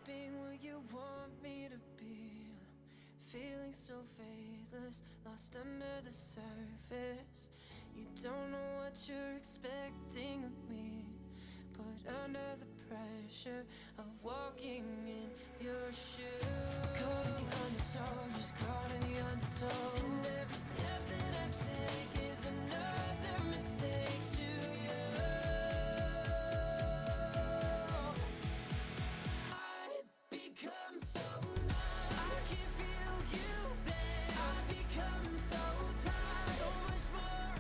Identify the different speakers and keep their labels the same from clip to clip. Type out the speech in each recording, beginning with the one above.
Speaker 1: being what you want me to be. Feeling so faithless, lost under the surface. You don't know what you're expecting of me, but under the pressure of walking in your shoes. Caught in the undertow, just caught in the undertow. And every step that I take is another mistake to you. I've become so numb, I can feel you there. I've become so tired, so much more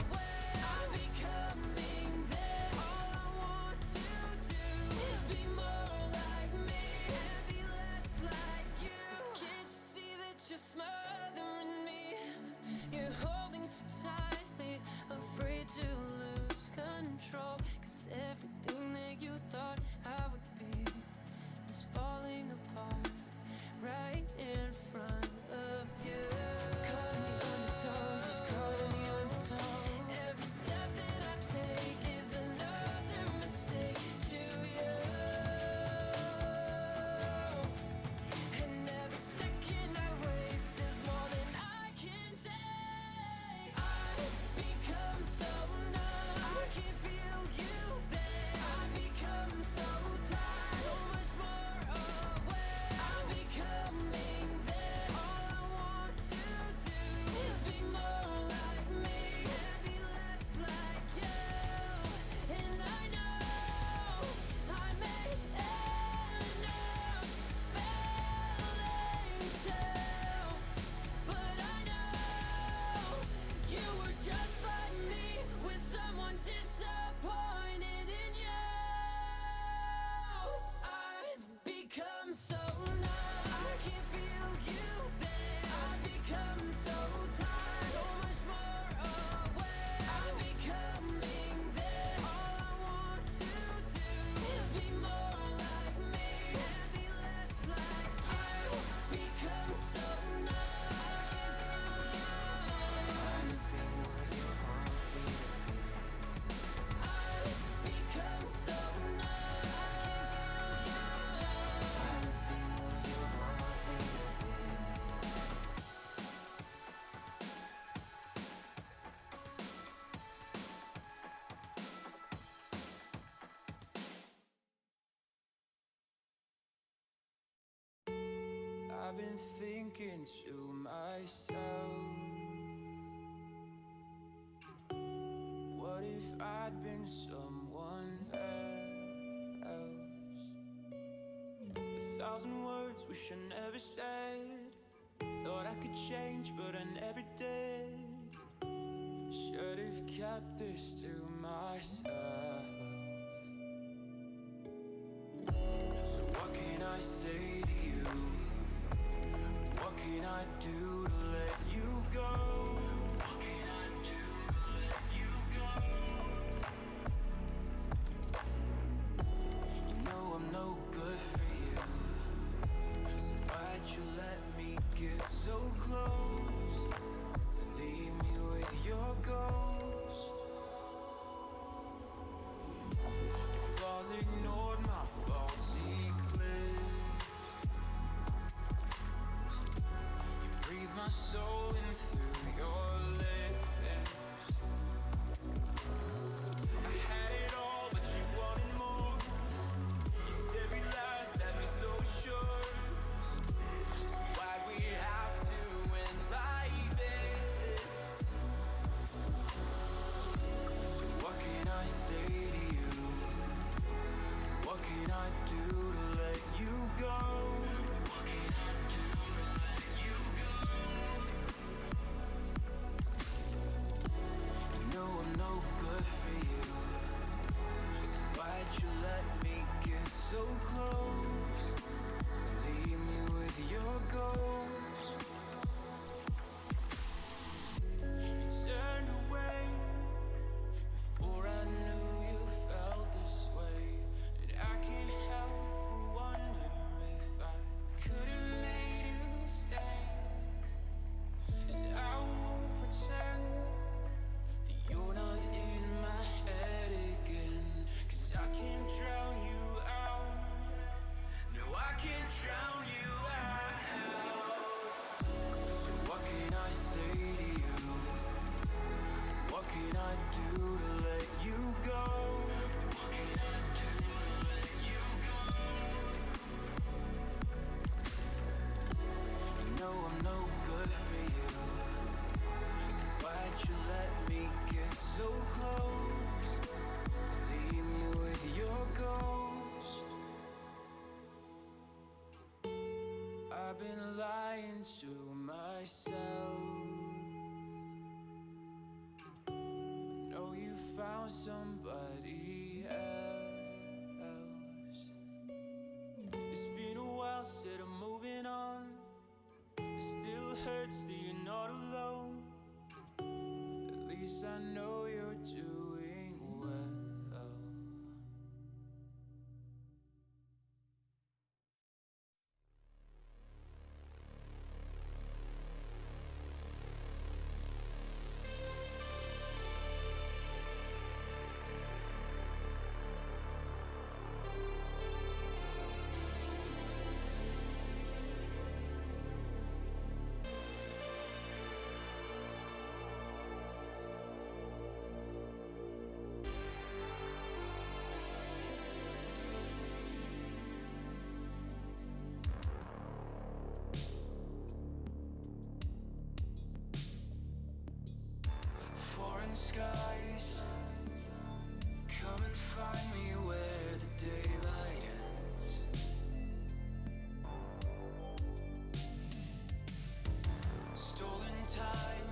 Speaker 1: aware. I'm becoming there. All I want to do is be more like me and be less like you. Can't you see that you're smothering me? You're holding too tightly, afraid to lose control. 'Cause everything that you thought I would be is falling apart right in front of you. Caught in the undertow, just caught in the undertow. Every step that I take is another mistake to you. And every second I waste is more than I can take. I've become so numb, I can feel you there. I've become so tired, so much more aware. I'm becoming there. All I want to do is be more like me and be less like you. And I know I may end up failing too, but I know you were just like me, with someone disappointed in you. I've become so numb, I can feel you there. I've become so tired, so much more aware. I'm becoming there. All I want to do is be more like me and be less like you. I've become so numb. I've become so I've been thinking to myself, what if I'd been someone else? 1,000 words wish I never said. Thought I could change, but I never did. Should have kept this to myself. So what can I say to you? What can I do to let you go? What can I do to let you go? You know I'm no good for you, so why'd you let me get so close and leave me with your ghost? Your flaws ignored my faults eclipsed. Breathe my soul in through your lips. I had it all, but you wanted more. You said we last, had me so sure. So why'd we have to end like this? So what can I say to you? What can I do to let you go? I'm no good for you, so why'd you let me get so close? Leave me with your ghost. You turned away before I knew you felt this way, and I can't help but wonder if into myself. Know you found somebody else. It's been a while, said I'm moving on. It still hurts that you're not alone. At least I know you're doing well. Foreign skies, come and find me where the daylight ends. Stolen time,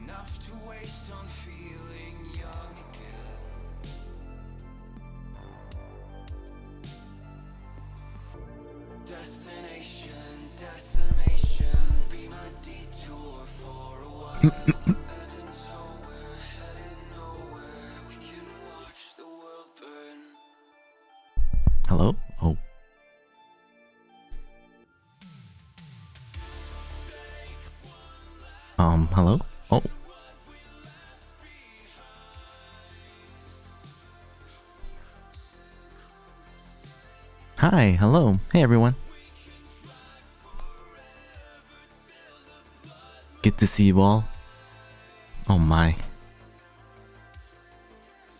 Speaker 1: enough to waste on feeling young again. Destination, decimation, be my detour for a while. And until we're headed nowhere, we can watch the world burn.
Speaker 2: Hello? Oh. Hello? Oh. Hi, hello. Hey everyone. Good to see you all. Oh my.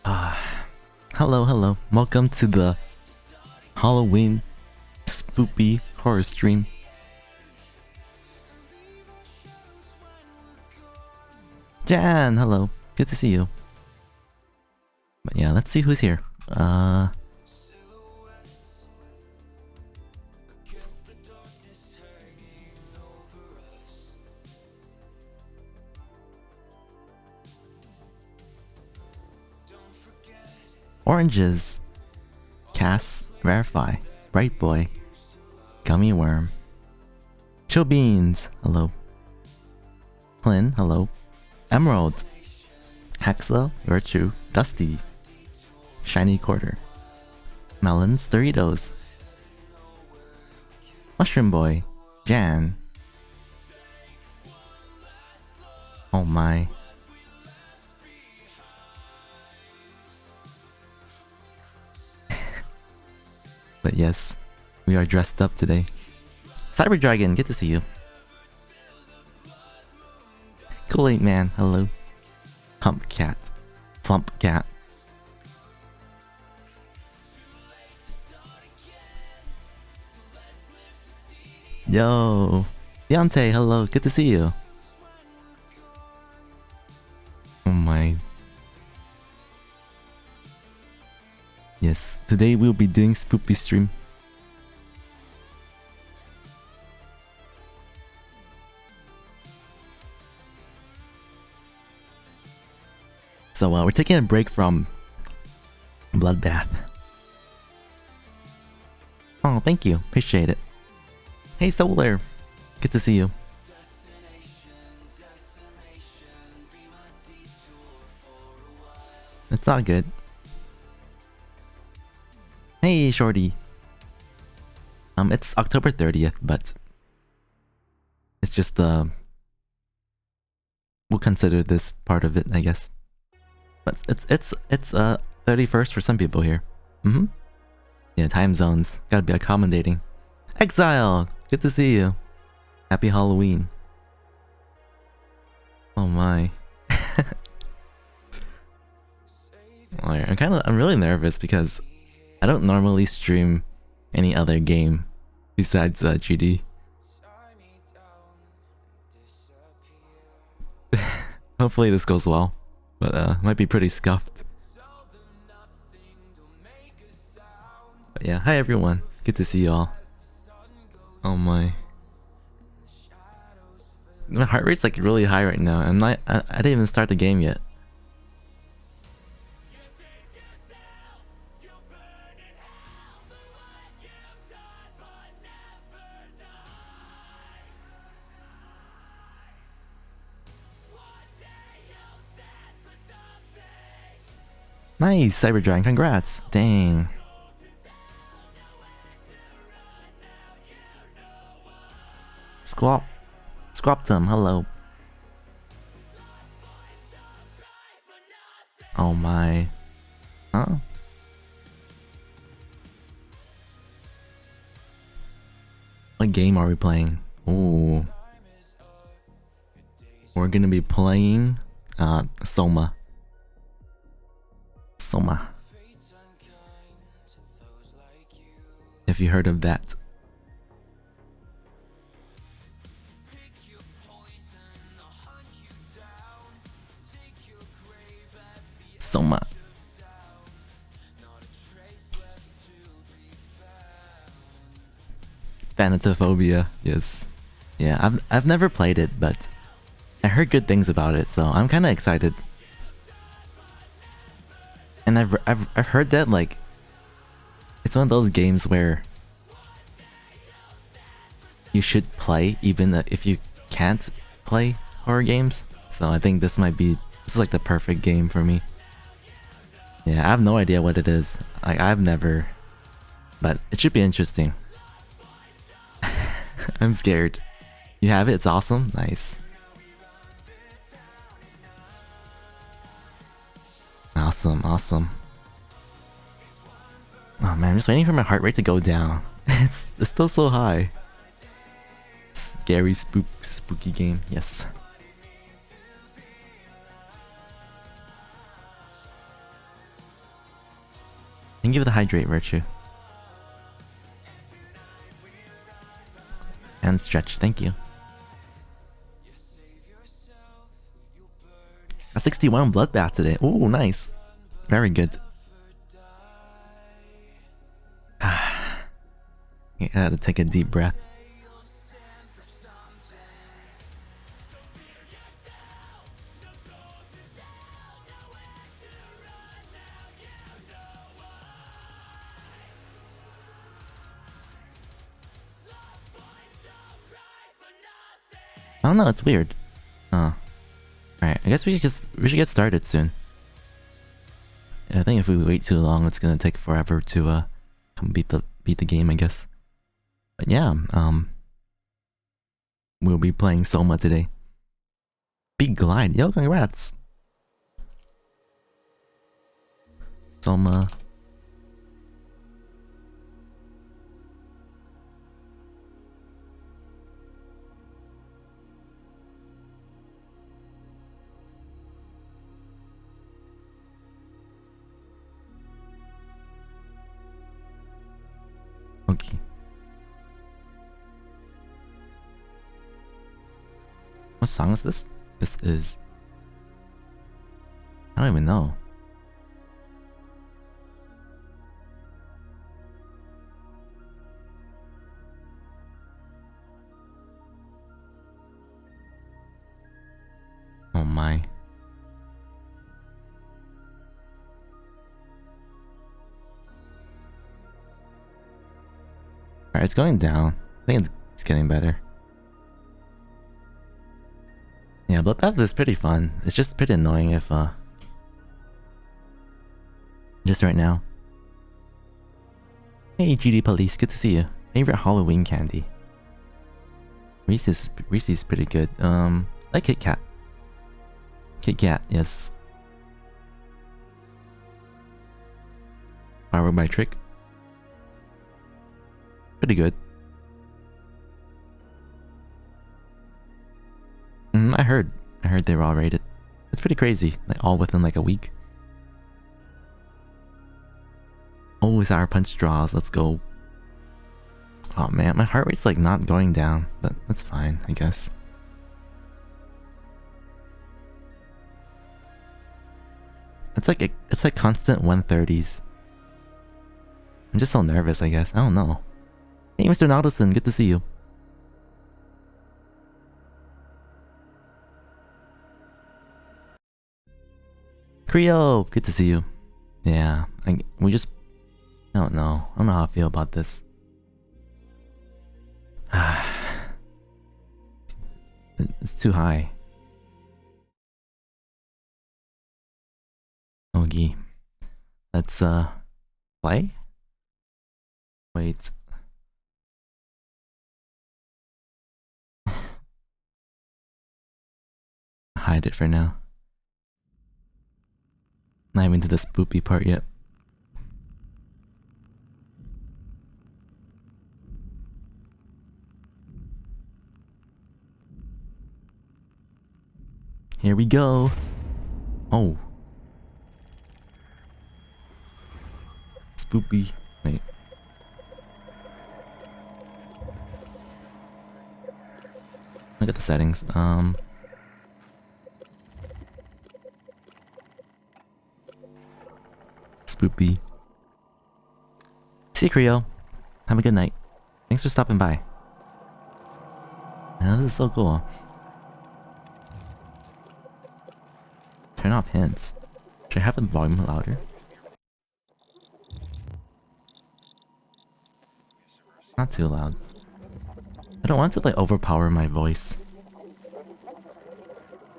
Speaker 2: Hello, hello. Welcome to the Halloween spoopy horror stream. Jan, hello. Good to see you. But yeah, let's see who's here. Oranges. Cass, Verify, Bright Boy, Gummy Worm, Chill Beans, hello. Flynn, hello. Emerald, Hexa, Virtue, Dusty, Shiny Quarter, Melons, Doritos, Mushroom Boy, Jan. Oh my. But yes, we are dressed up today. Cyber Dragon, good to see you. Kool-Aid Man, hello. Plump Cat. Yo, Deontay, hello, good to see you. Oh my. Yes, today we'll be doing spoopy stream. So we're taking a break from Bloodbath. Oh, thank you, appreciate it. Hey Solar, good to see you. It's all good. Hey Shorty. It's October 30th, but it's just we'll consider this part of it, I guess. But it's 31st for some people here. Yeah, time zones. Gotta be accommodating. Exile! Good to see you. Happy Halloween. Oh my. I'm really nervous because I don't normally stream any other game besides GD. Hopefully this goes well, but might be pretty scuffed. But yeah, hi everyone. Good to see you all. Oh my. My heart rate's like really high right now. I didn't even start the game yet. Nice, Cyberdragon, congrats. Dang. Squop. Squoptum, hello. Oh my. Huh? What game are we playing? Ooh. We're gonna be playing Soma. Soma. If you heard of that. Soma. Thanatophobia, yes. Yeah, I've never played it, but I heard good things about it, so I'm kind of excited. And I've heard that like it's one of those games where you should play even if you can't play horror games. So I think this is like the perfect game for me. Yeah, I have no idea what it is. I've never, but it should be interesting. I'm scared. You have it? It's awesome? Nice. Awesome, awesome. Oh man, I'm just waiting for my heart rate to go down. It's still so high. Scary, spooky game, yes. And give it a hydrate virtue. And stretch, thank you. A 61 bloodbath today. Ooh, nice. Very good. You gotta take a deep breath. I don't know, it's weird. Oh. Alright, I guess we should get started soon. I think if we wait too long, it's gonna take forever to come beat the game, I guess. But yeah, we'll be playing Soma today. Big glide, yo, congrats. Soma. Okay. What song is this? This is... I don't even know. Oh my. Alright, it's going down. I think it's getting better. Yeah, Bloodbath is pretty fun. It's just pretty annoying if, just right now. Hey, GD Police, good to see you. Favorite Halloween candy? Reese's pretty good. Like Kit Kat. Kit Kat, yes. Powered by Trick. Pretty good. I heard they were all rated. It's pretty crazy. Like all within like a week. Oh, Sour Punch draws. Let's go. Oh man, my heart rate's like not going down, but that's fine, I guess. It's like constant 130s. I'm just so nervous, I guess. I don't know. Hey, Mr. Nautilson, good to see you. Creo, good to see you. Yeah, I don't know. I don't know how I feel about this. It's too high. Ogie. Let's play? Wait. Hide it for now. Not even to the spoopy part yet. Here we go. Oh. Spoopy. Wait. Look at the settings. Spoopy. See you, Creo. Have a good night. Thanks for stopping by. Man, this is so cool. Turn off hints. Should I have the volume louder? Not too loud. I don't want to like overpower my voice.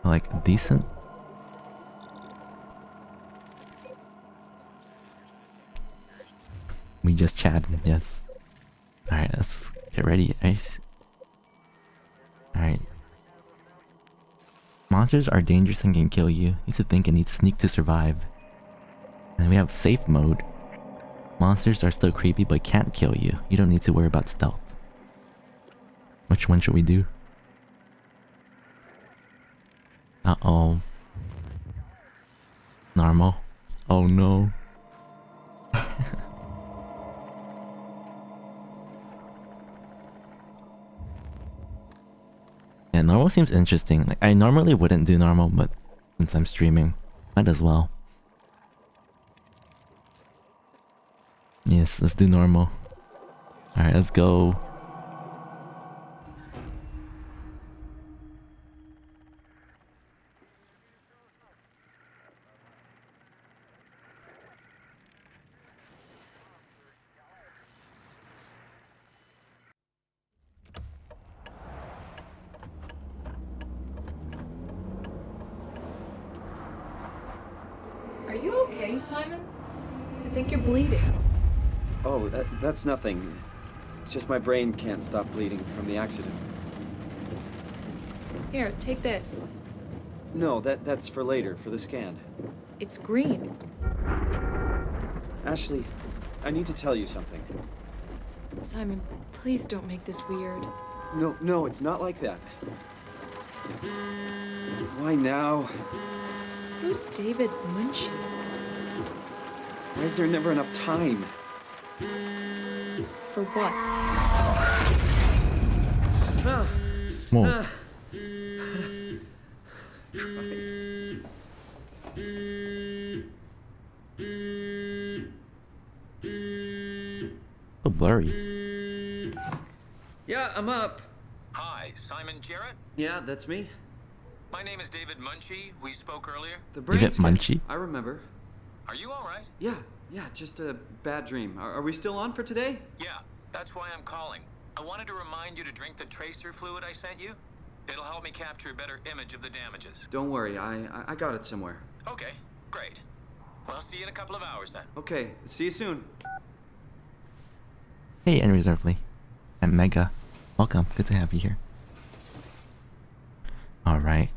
Speaker 2: Like decent. We just chatted, yes. Alright, let's get ready. Alright. Monsters are dangerous and can kill you. You need to think and need to sneak to survive. And we have safe mode. Monsters are still creepy but can't kill you. You don't need to worry about stealth. Which one should we do? Uh-oh. Normal. Oh no. Yeah, normal seems interesting. Like, I normally wouldn't do normal, but since I'm streaming, might as well. Yes, let's do normal. Alright, let's go.
Speaker 3: Are you okay, Simon? I think you're bleeding.
Speaker 4: Oh, that's nothing. It's just my brain can't stop bleeding from the accident.
Speaker 3: Here, take this.
Speaker 4: No, that's for later, for the scan.
Speaker 3: It's green.
Speaker 4: Ashley, I need to tell you something.
Speaker 3: Simon, please don't make this weird.
Speaker 4: No, it's not like that. Why now?
Speaker 3: Who's David Munchie?
Speaker 4: Why is there never enough time?
Speaker 3: For what?
Speaker 2: Whoa.
Speaker 4: Christ.
Speaker 2: So blurry.
Speaker 4: Yeah, I'm up.
Speaker 5: Hi, Simon Jarrett?
Speaker 4: Yeah, that's me.
Speaker 5: My name is David Munchie. We spoke earlier.
Speaker 4: The
Speaker 2: David
Speaker 4: brain scan.
Speaker 2: Munchie?
Speaker 4: I remember.
Speaker 5: Are you all right?
Speaker 4: Yeah, just a bad dream. Are we still on for today?
Speaker 5: Yeah, that's why I'm calling. I wanted to remind you to drink the tracer fluid I sent you. It'll help me capture a better image of the damages.
Speaker 4: Don't worry, I got it somewhere.
Speaker 5: Okay, great. Well, I'll see you in a couple of hours then.
Speaker 4: Okay, see you soon.
Speaker 2: Hey, Unreservedly. I'm Mega. Welcome. Good to have you here. Alright.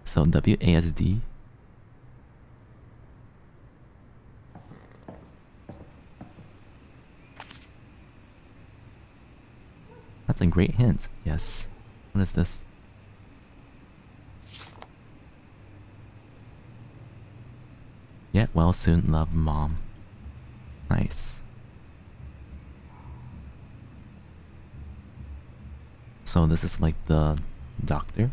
Speaker 2: So, WASD. That's a great hint. Yes. What is this? Get well soon, love, mom. Nice. So this is like the doctor.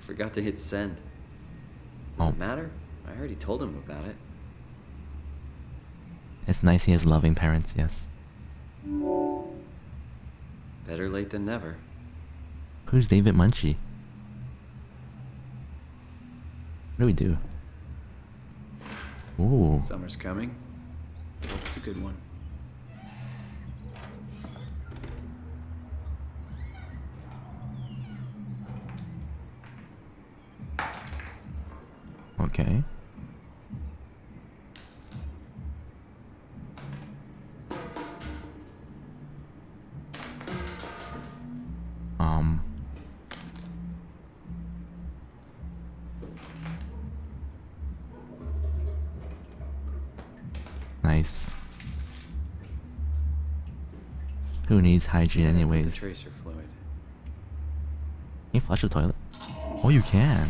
Speaker 4: Forgot to hit send. Does it matter? I already told him about it.
Speaker 2: It's nice he has loving parents, yes.
Speaker 4: Better late than never.
Speaker 2: Who's David Munchie? What do we do? Ooh.
Speaker 4: Summer's coming. Hope it's a good one.
Speaker 2: Okay. Nice. Who needs hygiene anyways?
Speaker 4: The tracer fluid.
Speaker 2: Can you flush the toilet? Oh, you can.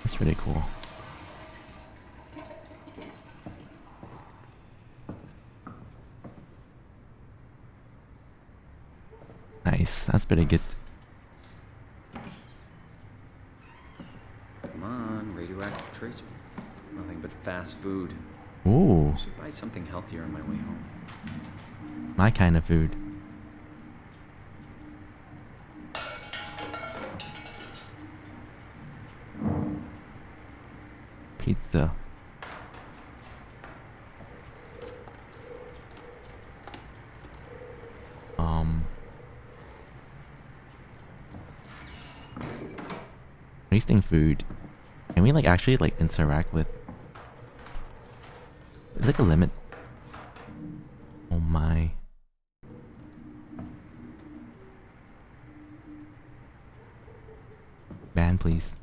Speaker 2: That's really cool. Nice. That's pretty good.
Speaker 4: Come on, radioactive tracer. Nothing but fast food.
Speaker 2: Ooh,
Speaker 4: Should buy something healthier on my way home.
Speaker 2: my kind of food. Pizza. Wasting food. Can we like actually like interact with? Is like a limit? Oh my. Ban, please.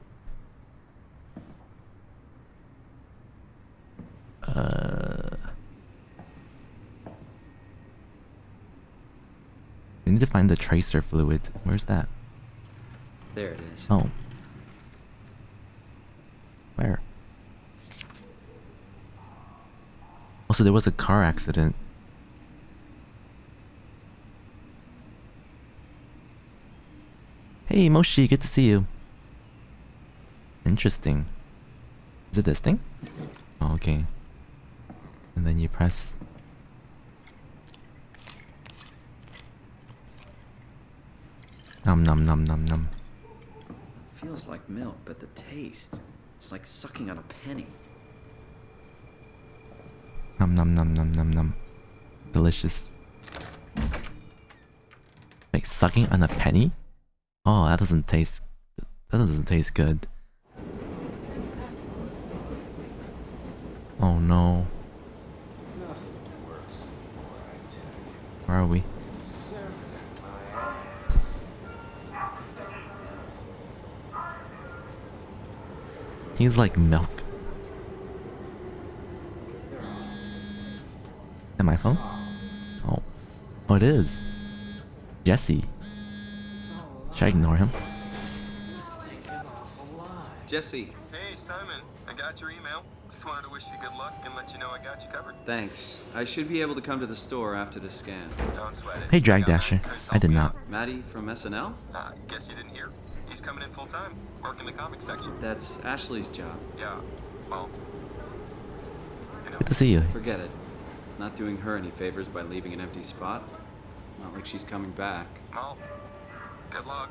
Speaker 2: We need to find the tracer fluid. Where's that?
Speaker 4: There it is.
Speaker 2: Oh. Where? Also, there was a car accident. Hey, Moshi, good to see you. Interesting. Is it this thing? Oh, okay. And then you press... Num num num num num.
Speaker 4: Feels like milk, but the taste, it's like sucking on a penny.
Speaker 2: Num num num num num num. Delicious. Like sucking on a penny? Oh, that doesn't taste... That doesn't taste good. Oh no. Where are we? He's like milk. Is that my phone? Oh. Oh, it is. Jesse. Should I ignore him?
Speaker 4: Jesse,
Speaker 5: Hey, Simon. I got your email. Just wanted to wish you good luck and let you know I got you covered.
Speaker 4: thanks. I should be able to come to the store after the scan.
Speaker 5: Don't sweat it.
Speaker 2: Hey, Drag
Speaker 5: You got
Speaker 2: Dasher.
Speaker 5: Chris
Speaker 2: I did
Speaker 5: helping
Speaker 2: not.
Speaker 5: out.
Speaker 4: Maddie from SNL?
Speaker 5: Guess you didn't hear. He's coming in full time, working the comic section.
Speaker 4: That's Ashley's job.
Speaker 5: Yeah, well, you know.
Speaker 2: Good to see you.
Speaker 4: Forget it. Not doing her any favors by leaving an empty spot. Not like she's coming back.
Speaker 5: Well, good luck.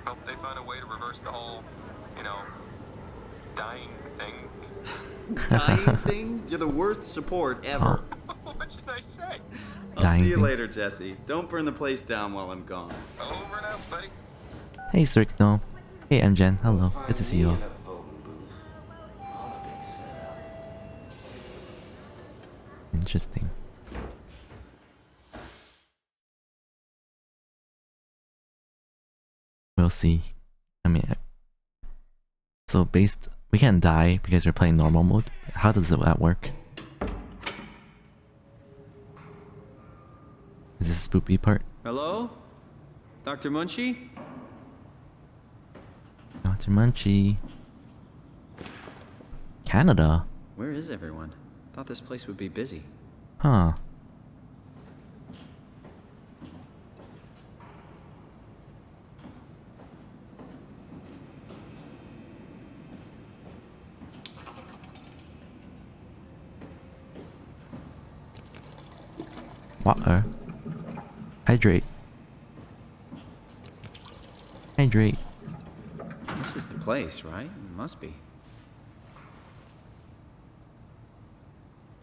Speaker 5: Hope they find a way to reverse the whole, you know, dying thing.
Speaker 4: Dying thing? You're the worst support ever.
Speaker 5: What should I say?
Speaker 4: I'll
Speaker 2: Dying
Speaker 4: see you
Speaker 2: thing.
Speaker 4: later, Jesse. Don't burn the place down while I'm gone.
Speaker 5: Over and out, buddy.
Speaker 2: Hey, Cirque. Hey, MGen. Hello. Good to see you all. Interesting. We'll see. I mean, so based, we can't die because we're playing normal mode. How does that work? Is this a spoopy part?
Speaker 4: Hello? Dr. Munchie?
Speaker 2: Dr. Munchie. Canada?
Speaker 4: Where is everyone? Thought this place would be busy.
Speaker 2: Huh. Water. Hydrate. hydrate.
Speaker 6: This is the place, right? It must be.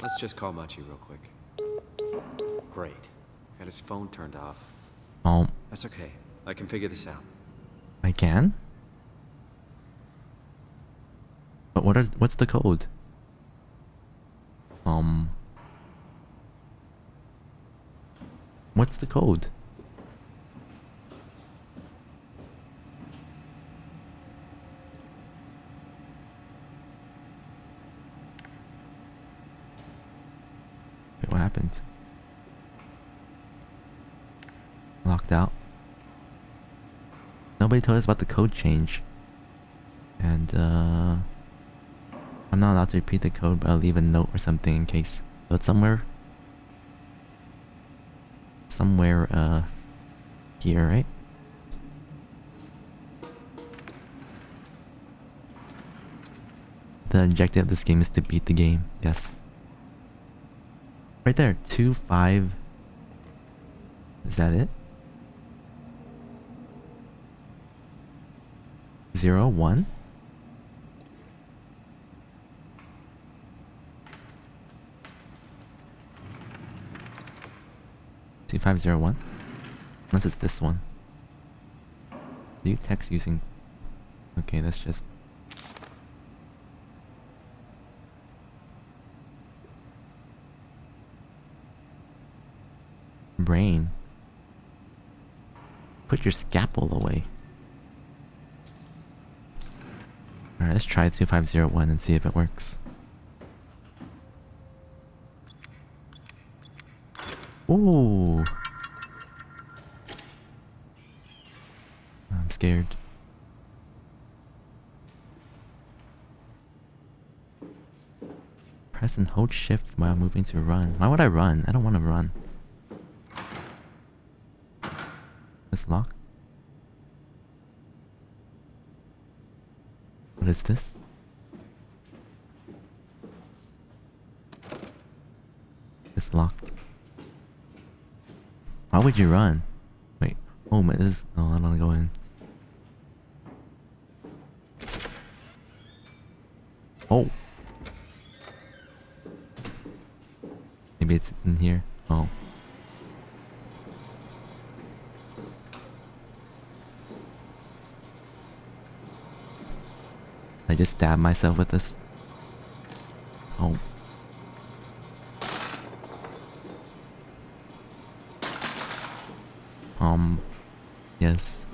Speaker 4: Let's just call Machi real quick. Great. Got his phone turned off.
Speaker 2: Oh,
Speaker 4: That's okay. I can figure this out.
Speaker 2: I can? But what's the code? What's the code? Wait, what happened? Locked out. Nobody told us about the code change. And I'm not allowed to repeat the code, but I'll leave a note or something in case. So it's somewhere here, right? The objective of this game is to beat the game. Yes. Right there. 2-5. Is that it? 0-1? Two 501. Unless it's this one. Do you text using? Okay, that's just. Brain. Put your scalpel away. Alright, let's try 2501 and see if it works. Ooh. I'm scared. Press and hold shift while moving to run. Why would I run? I don't want to run. It's locked. What is this? It's locked. Why would you run? Wait. Oh my, this. Oh, I don't want to go in. Oh. Maybe it's in here. Oh. I just stabbed myself with this. Oh. Yes.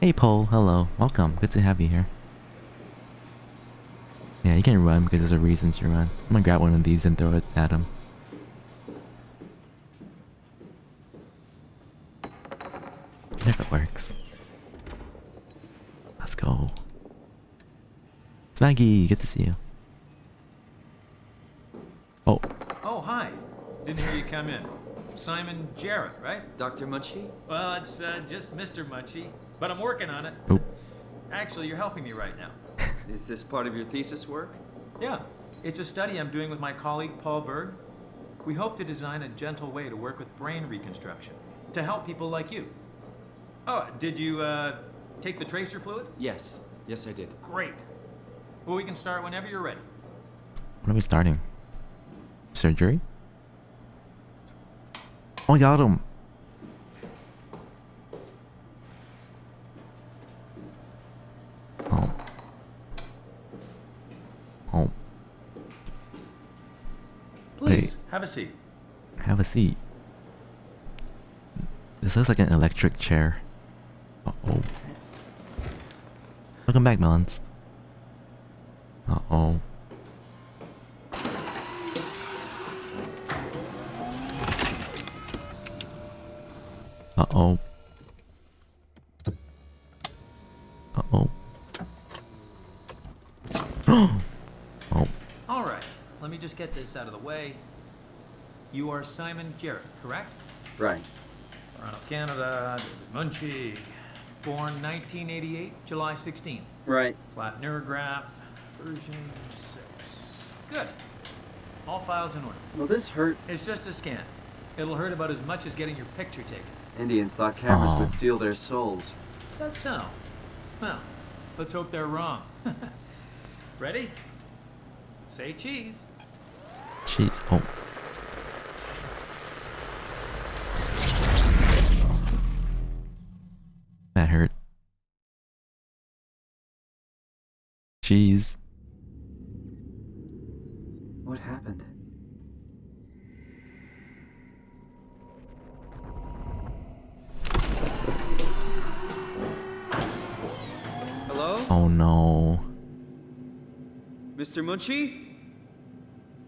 Speaker 2: Hey Paul, hello. Welcome. Good to have you here. Yeah, you can run because there's a reason to run. I'm gonna grab one of these and throw it at him. If it works. Let's go. Smaggy, good to see you. Oh.
Speaker 7: Oh, hi. Didn't hear you come in. Simon Jarrett, right?
Speaker 4: Dr. Munchie?
Speaker 7: Well, it's just Mr. Munchie, but I'm working on it.
Speaker 2: Oop.
Speaker 7: Actually, you're helping me right now.
Speaker 4: Is this part of your thesis work?
Speaker 7: Yeah, it's a study I'm doing with my colleague Paul Berg. We hope to design a gentle way to work with brain reconstruction to help people like you. Oh, did you take the tracer fluid?
Speaker 4: Yes. Yes, I did.
Speaker 7: Great. Well, we can start whenever you're ready.
Speaker 2: When are we starting? Surgery? Oh, I got him. Oh. Oh.
Speaker 7: Please,
Speaker 2: Wait.
Speaker 7: have a seat.
Speaker 2: Have a seat. This looks like an electric chair. Uh-oh. Welcome back, Melons. Uh-oh. Uh-oh. Uh-oh. Oh.
Speaker 7: All right, let me just get this out of the way. You are Simon Jarrett, correct?
Speaker 4: Right.
Speaker 7: Toronto, Canada, Munchie. Born 1988, July 16th.
Speaker 4: Right.
Speaker 7: Flat neurograph, version 6. Good. All files in order.
Speaker 4: Will this hurt?
Speaker 7: It's just a scan. It'll hurt about as much as getting your picture taken.
Speaker 4: Indians thought cameras
Speaker 2: Aw.
Speaker 4: would steal their souls.
Speaker 7: Is that so? Well, let's hope they're wrong. Ready? Say cheese.
Speaker 2: Jeez. Oh. That hurt. Jeez.
Speaker 4: What happened? Hello?
Speaker 2: Oh no.
Speaker 4: Mr. Munchie?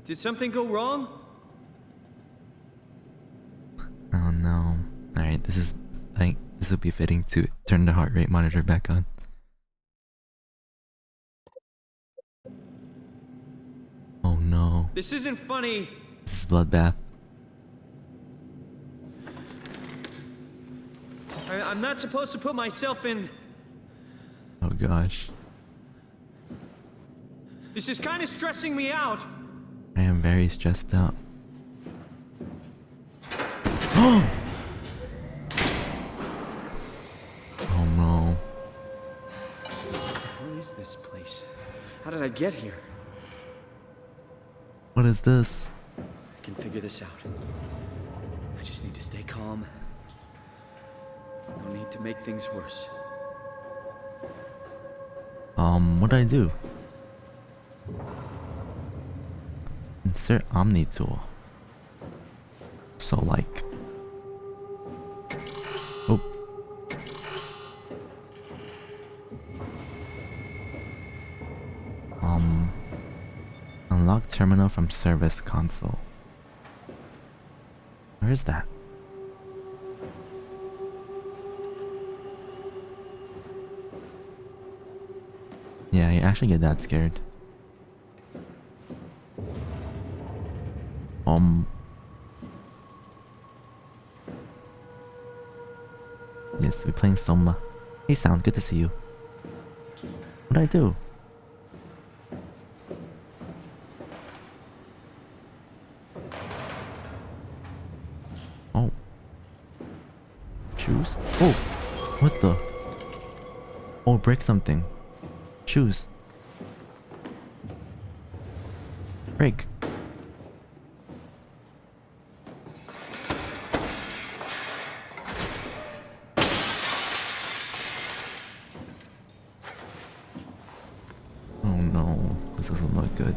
Speaker 4: Did something go wrong?
Speaker 2: Oh no. Alright, this is... I think this would be fitting to turn the heart rate monitor back on. Oh no.
Speaker 4: This isn't funny.
Speaker 2: This is bloodbath.
Speaker 4: I'm not supposed to put myself in...
Speaker 2: Oh gosh.
Speaker 4: This is kind of stressing me out.
Speaker 2: I am very stressed out. Oh! Oh no.
Speaker 4: What is this place? How did I get here?
Speaker 2: What is this?
Speaker 4: I can figure this out. I just need to stay calm. No need to make things worse.
Speaker 2: What'd I do? Insert Omni tool. So like... Oh. Unlock terminal from service console. Where is that? Yeah, you actually get that scared. Yes, we're playing Soma. Hey Sound, good to see you. What'd I do? Oh. Shoes? Oh! What the? Oh, break something. Shoes. Break. Oh no, this doesn't look good.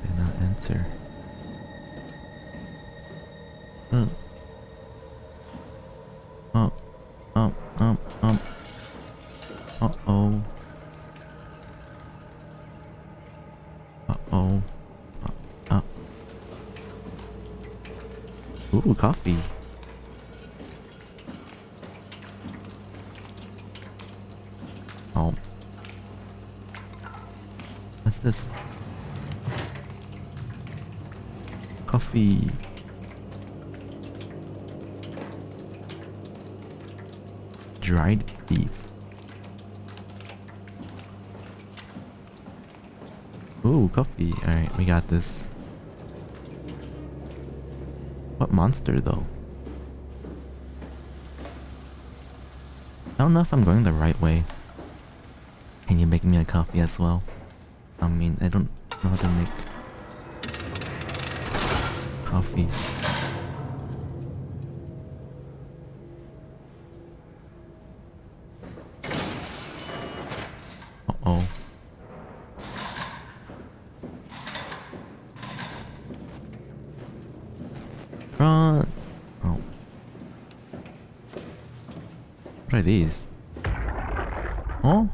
Speaker 2: Did not enter. Oh. Oh. Uh-oh. Uh-oh. Ooh, coffee. Oh. What's this? Coffee. Dried beef. Ooh, coffee. Alright, we got this. What monster, though? I don't know if I'm going the right way. Can you make me a coffee as well? I mean, I don't know how to make coffee. Uh-oh. Run! Oh. What are these? Oh?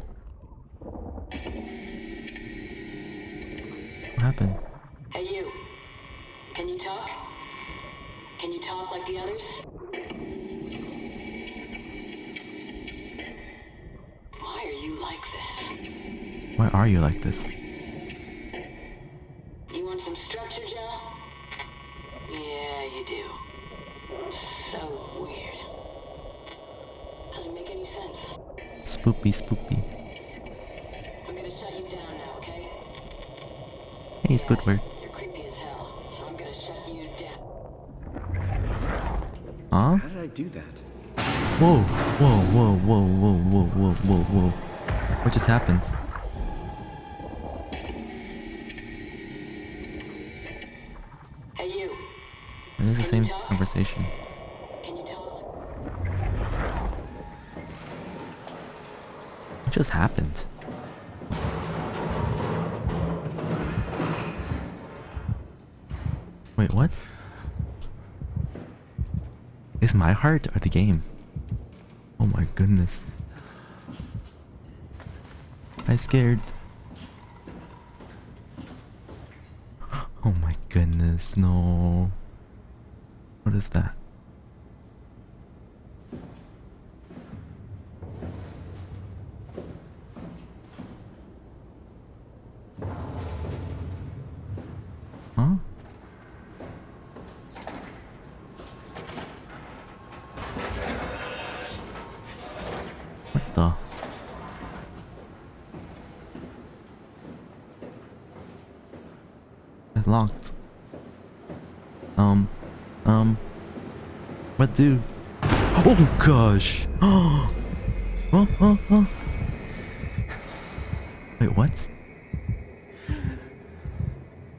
Speaker 2: What happened?
Speaker 8: Hey you, can you talk? Can you talk like the others? Why are you like this?
Speaker 2: Why are you like this?
Speaker 8: You want some structure, Joe? Yeah, you do. So weird. Doesn't make any sense.
Speaker 2: Spoopy, spoopy.
Speaker 8: I'm gonna shut you down now, okay?
Speaker 2: Hey, it's good work.
Speaker 8: You're creepy as hell, so I'm gonna shut you down.
Speaker 2: Huh?
Speaker 6: How did I do that?
Speaker 2: Whoa, whoa, whoa, whoa, whoa, whoa, whoa, whoa, whoa. What just happened?
Speaker 8: Hey, you.
Speaker 2: It is the
Speaker 8: Can
Speaker 2: same
Speaker 8: you talk?
Speaker 2: conversation.
Speaker 8: Can you talk?
Speaker 2: What just happened? Wait, what? Is my heart or the game? Oh my goodness. I'm scared. Oh my goodness, no. What is that? Huh? What the? It's locked. What do? Oh gosh! Oh, oh. Wait, what?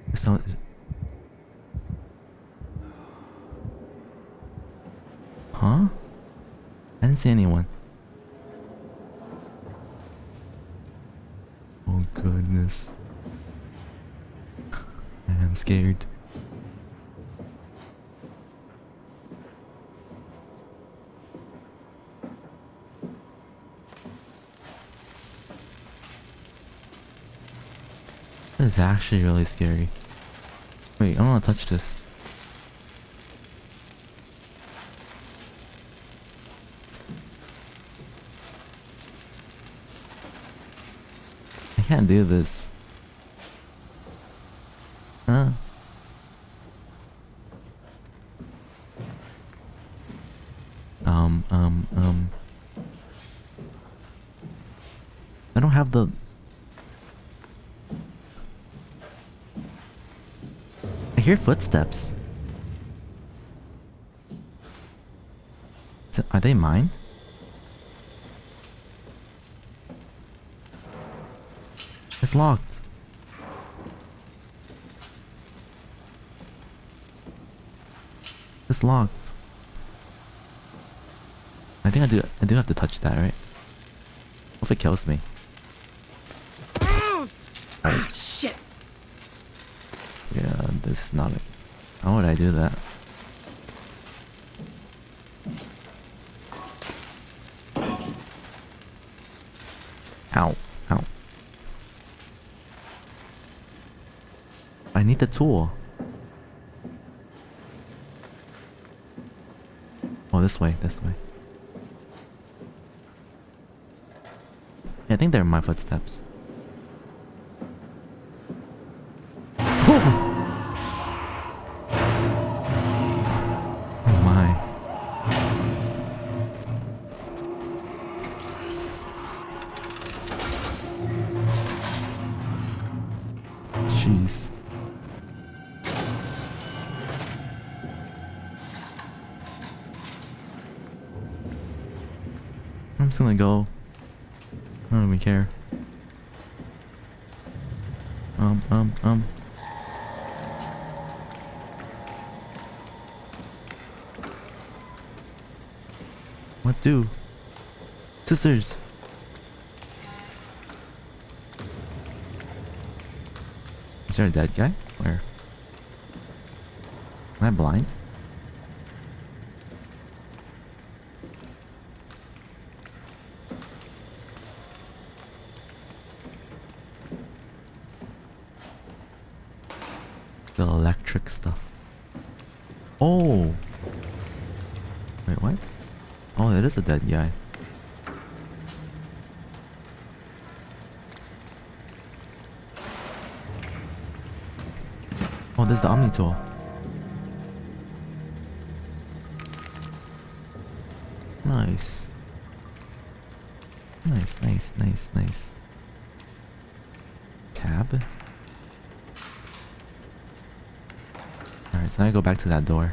Speaker 2: There's no... Huh? I didn't see anyone. Oh goodness. I'm scared. This is actually really scary. Wait, I don't want to touch this. I can't do this. Huh? I don't have the... I hear footsteps. Are they mine? It's locked. It's locked. I think I do have to touch that, right? What if it kills me?
Speaker 6: Ah, shit!
Speaker 2: Yeah, this is not it. How would I do that? Ow. Ow. I need the tool. Oh, this way, this way. Yeah, I think they're my footsteps. Oh! Oh my. Jeez. I'm just gonna go. I don't even care. What do? Scissors. Is there a dead guy? Where? Am I blind? The electric stuff. Oh! Wait, what? Oh, it is a dead guy. Oh, there's the Omni tool. Nice. Nice. Tab. Alright, so now I go back to that door.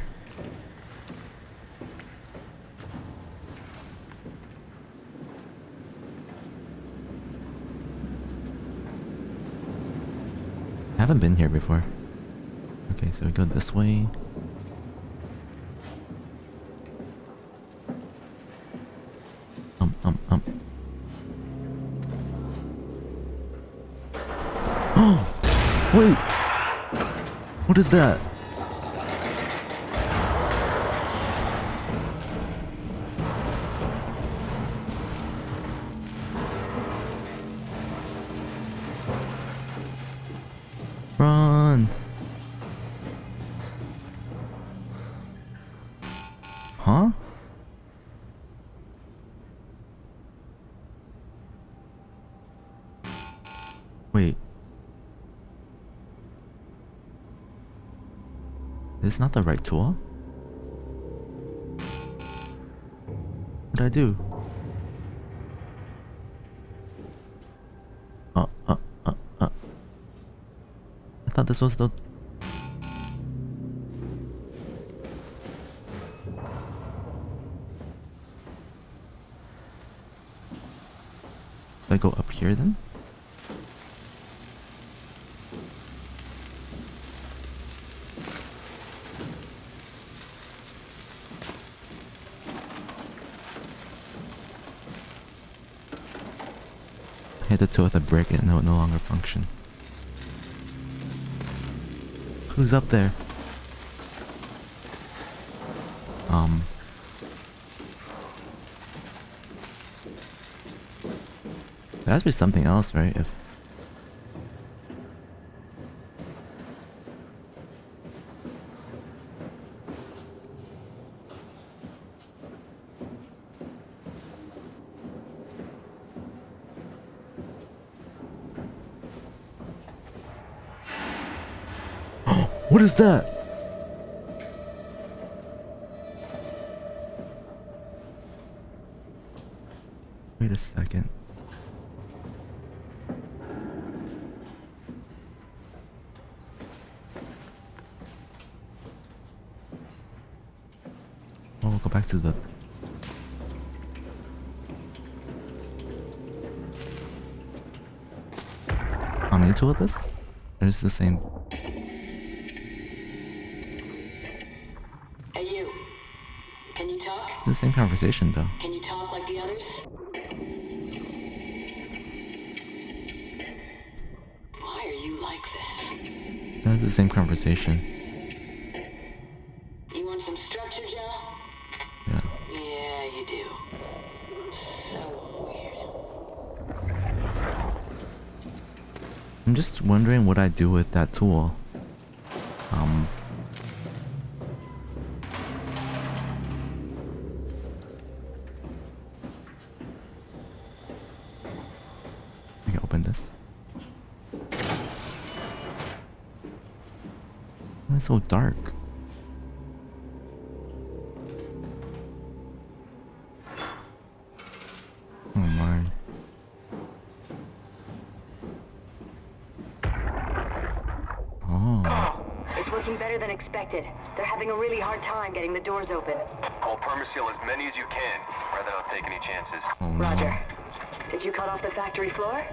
Speaker 2: haven't been here before. Okay, so we go this way. Oh! Wait! What is that? Run! Huh? Wait. This is not the right tool? What did I do? I thought this was the... Do I go up here then? I hit the tool with a brick and it no longer function. Who's up there? There has to be something else, right? If what is that? Wait a second. Oh, we'll go back to the... I'm into with this? Or is it the same?
Speaker 8: Hey, you. Can you talk?
Speaker 2: It's the same conversation though.
Speaker 8: Can you talk like the others? Why are you like this?
Speaker 2: That's the same conversation.
Speaker 8: You want some structure, Joe?
Speaker 2: Yeah.
Speaker 8: Yeah, you do. So weird.
Speaker 2: I'm just wondering what I do with that tool. I can open this. Why is it so dark? Oh my.
Speaker 8: It's working better than expected. They're having a really hard time getting the doors open.
Speaker 9: I'll permaseal as many as you can, rather not take any chances.
Speaker 2: Oh no.
Speaker 8: Roger. Did you cut off the factory floor?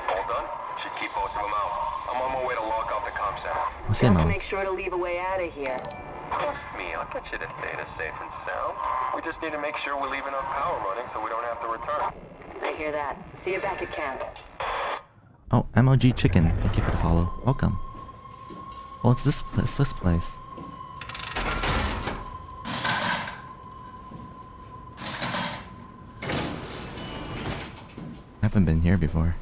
Speaker 9: All done? Should keep most of them out. I'm on my way to lock off the comm center.
Speaker 2: What's that
Speaker 8: Just
Speaker 2: now?
Speaker 8: make sure to leave a way out of here.
Speaker 9: Trust me, I'll get you the data safe and sound. We just need to make sure we're leaving our power running so we don't have to return.
Speaker 8: I hear that. See you back at camp.
Speaker 2: Oh, MLG Chicken. Thank you for the follow. Welcome. Oh, it's this place. I haven't been here before.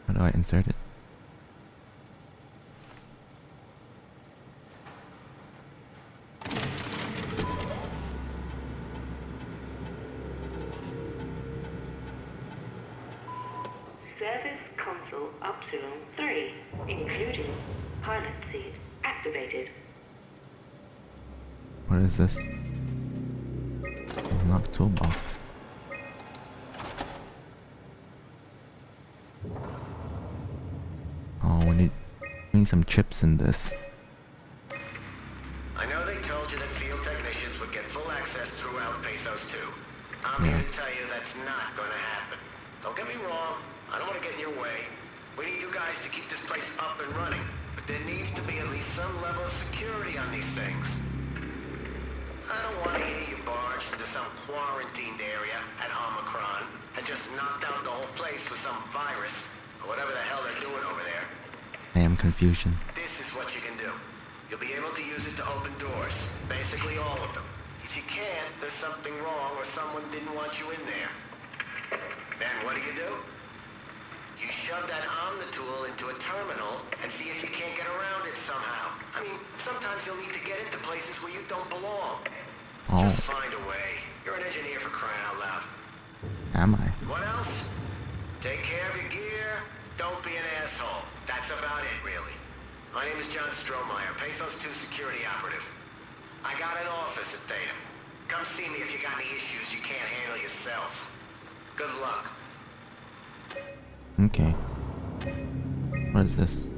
Speaker 2: How do I insert it?
Speaker 8: Service console Upsilon 3, including pilot seat, activated.
Speaker 2: What is this? Unlock toolbox. Oh, we need some chips in this.
Speaker 10: I know they told you that field technicians would get full access throughout Pathos 2. I'm here to tell you that's not gonna happen. Don't get me wrong, I don't want to get in your way. We need you guys to keep this place up and running. But there needs to be at least some level of security on these things. I don't want to hear you barged into some quarantined area at Omicron and just knocked out the whole place with some virus or whatever the hell they're doing over there.
Speaker 2: I am confusion.
Speaker 10: This is what you can do. You'll be able to use it to open doors. Basically all of them. If you can't, there's something wrong or someone didn't want you in there. Then what do? You shove that Omnitool into a terminal and see if you can't get around it somehow. I mean, sometimes you'll need to get into places where you don't belong.
Speaker 2: Oh.
Speaker 10: Just find a way. You're an engineer for crying out loud.
Speaker 2: Am I?
Speaker 10: What else? Take care of your gear. Don't be an asshole. That's about it, really. My name is John Strohmeyer, Pathos 2 security operative. I got an office at Theta. Come see me if you got any issues you can't handle yourself. Good luck.
Speaker 2: Okay. What is this?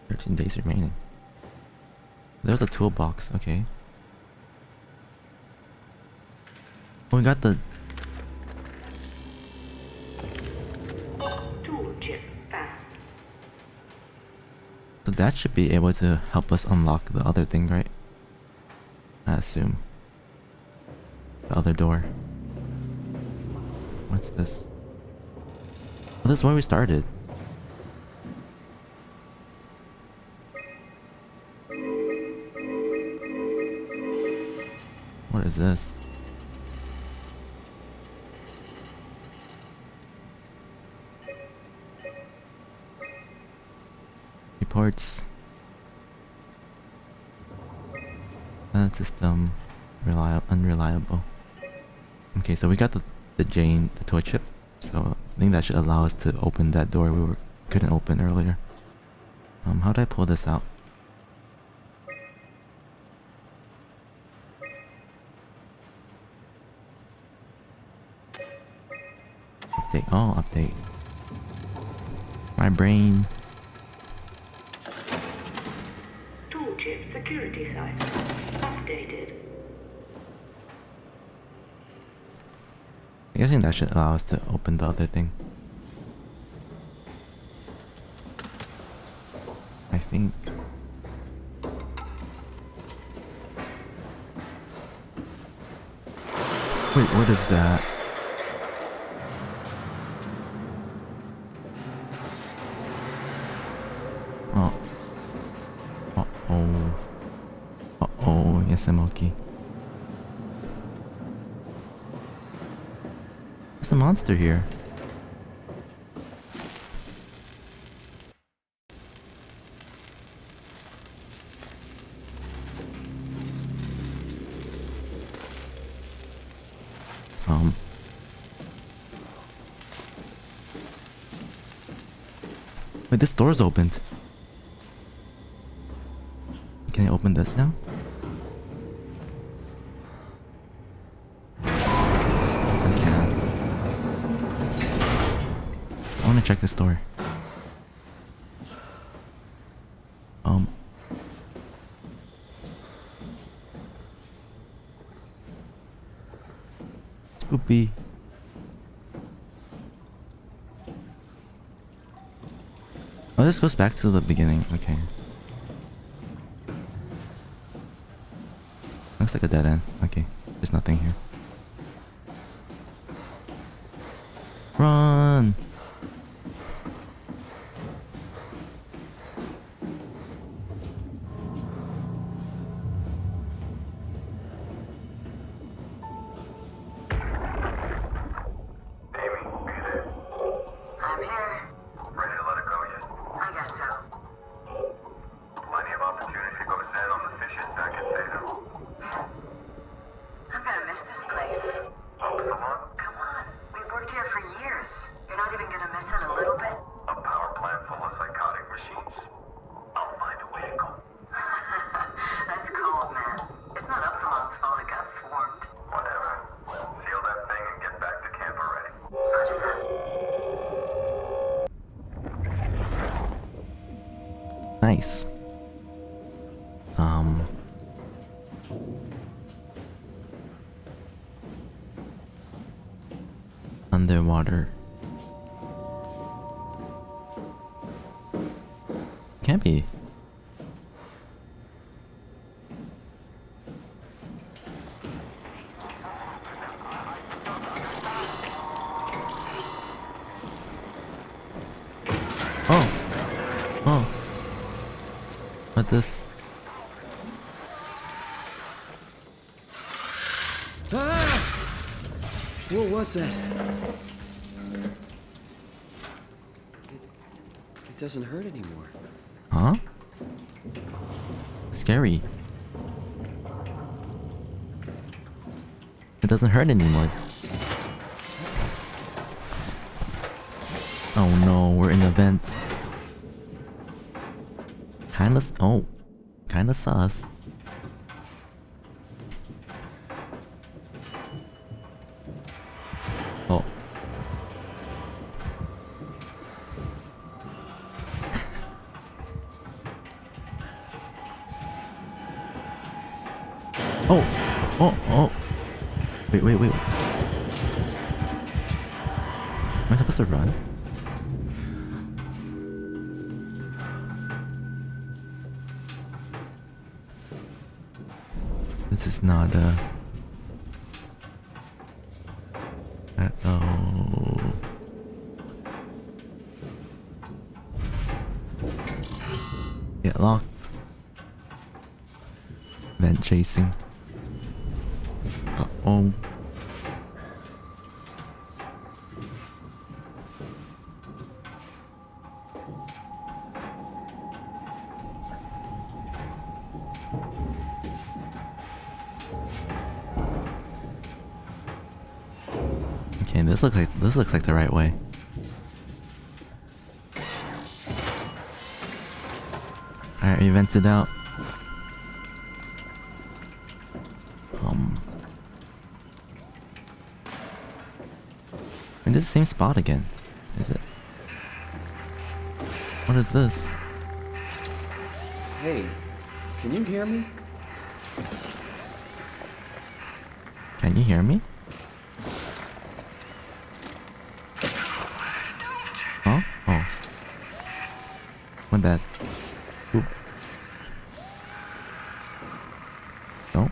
Speaker 2: 13 days remaining. There's a toolbox, okay. Oh, we got the...
Speaker 8: Tool chip found.
Speaker 2: So that should be able to help us unlock the other thing, right? I assume. The other door. What's this? Oh, this is where we started. What is this? Reports. System unreliable. Okay, so we got the toy chip. So I think that should allow us to open that door we couldn't open earlier. How do I pull this out? Update. Oh, update. My brain.
Speaker 8: Tool chip security site updated.
Speaker 2: I'm guessing that should allow us to open the other thing. I think. Wait, what is that? Oh. Uh-oh. Uh-oh, yes, I'm okay. There's a monster here. Wait, this door's opened. Can I open this now? I can. I want to check this door. Spoopy. Oh, this goes back to the beginning. Okay. Looks like a dead end. Okay. There's nothing here. Run!
Speaker 8: I'm here.
Speaker 9: Ready to let it go yet?
Speaker 8: I guess so.
Speaker 9: Plenty of opportunity to go zen on the fishes back at Theta.
Speaker 8: I'm gonna miss this place.
Speaker 9: Oh, Soma?
Speaker 8: Come on. We've worked here for years. You're not even gonna miss it a little bit?
Speaker 9: A power plant full of psychotic machines. I'll find a way to go.
Speaker 8: That's cold, man. It's not Upsilon's fault it got swarmed.
Speaker 9: Whatever. Seal that thing and get back to camp already.
Speaker 8: Roger that.
Speaker 2: Nice. underwater. Can't be. Oh. Oh. What this?
Speaker 4: Ah! What was that? It doesn't hurt anymore.
Speaker 2: Huh? Scary. It doesn't hurt anymore. Oh no, we're in a vent. Kinda sus. Oh. Oh! Oh! Oh! Wait. Am I supposed to run? This is not uh-oh. Get locked. Vent chasing. Uh-oh. Okay, this looks like the right way. Alright, we vented out. And this is the same spot again, is it? What is this?
Speaker 4: Hey, can you hear me?
Speaker 2: Can you hear me? Huh? Oh. My bad. Oop. No.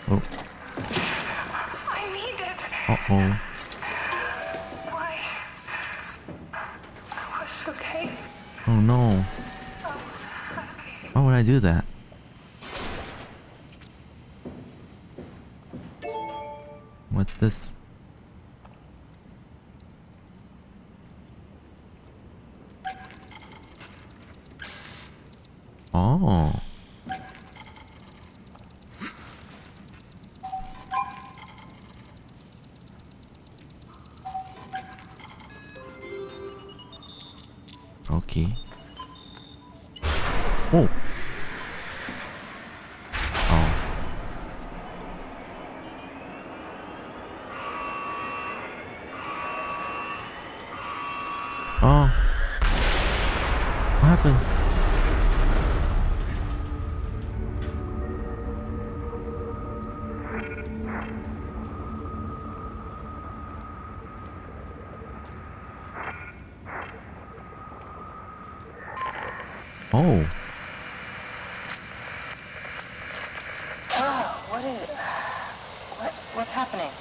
Speaker 2: Oh.
Speaker 1: I need it.
Speaker 2: Uh-oh.
Speaker 1: Why? I was okay.
Speaker 2: Oh no.
Speaker 1: I was happy.
Speaker 2: Why would I do that? What's this? Oh. Okay. Oh. Oh. Oh. What happened? Oh.
Speaker 8: Oh, what's happening?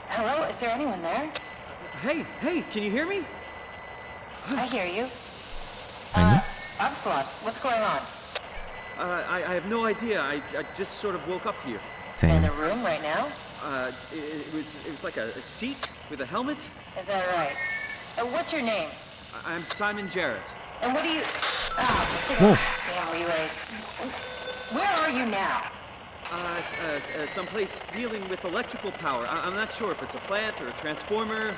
Speaker 8: Hello, is there anyone there?
Speaker 4: Hey, can you hear me?
Speaker 8: I hear you.
Speaker 2: Any?
Speaker 8: Absalom, what's going on?
Speaker 4: I have no idea. I just sort of woke up here.
Speaker 8: In
Speaker 2: Same.
Speaker 8: a room right now?
Speaker 4: It was like a seat with a helmet.
Speaker 8: Is that right? What's your name?
Speaker 4: I'm Simon Jarrett.
Speaker 8: And what do you... Ah,
Speaker 2: Whoa.
Speaker 8: damn relays. Where are you now?
Speaker 4: Someplace dealing with electrical power. I'm not sure if it's a plant or a transformer.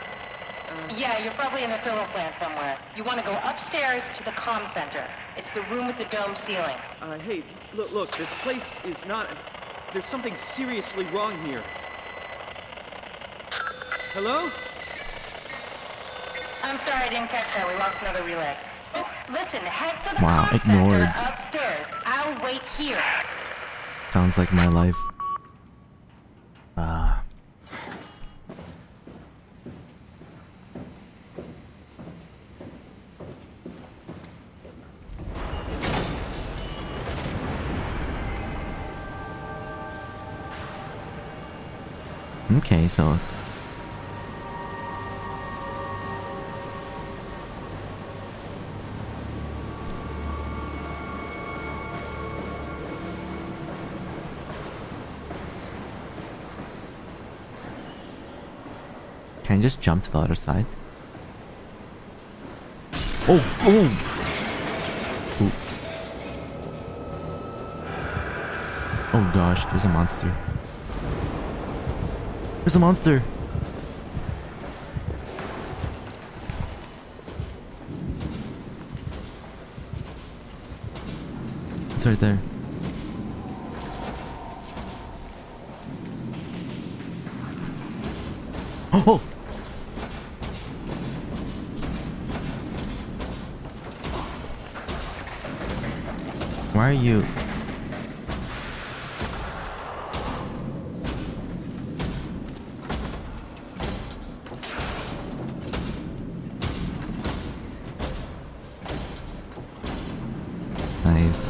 Speaker 8: Yeah, you're probably in a thermal plant somewhere. You want to go upstairs to the comm center. It's the room with the dome ceiling.
Speaker 4: Hey, look, this place is not... There's something seriously wrong here. Hello?
Speaker 8: I'm sorry, I didn't catch that. We lost another relay. Just listen, head for the
Speaker 2: Wow,
Speaker 8: comm center
Speaker 2: ignored.
Speaker 8: upstairs. I'll wait here.
Speaker 2: Sounds like my life. Okay, so... Can I just jump to the other side? Oh! Oh! Ooh. Oh gosh, there's a monster. There's a monster! It's right there. Oh! Why are you... Nice.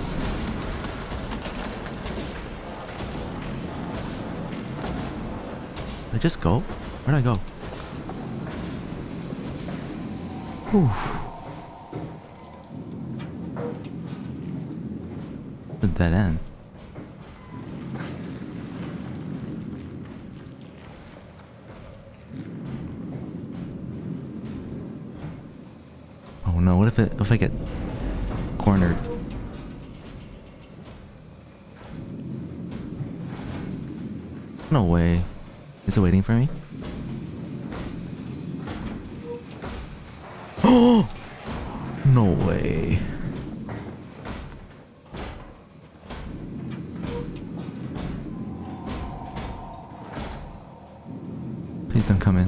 Speaker 2: Did I just go? Where'd I go? Whew. The dead end. Oh no, what if I get cornered? No way. Is it waiting for me? Oh! No way. Please don't come in.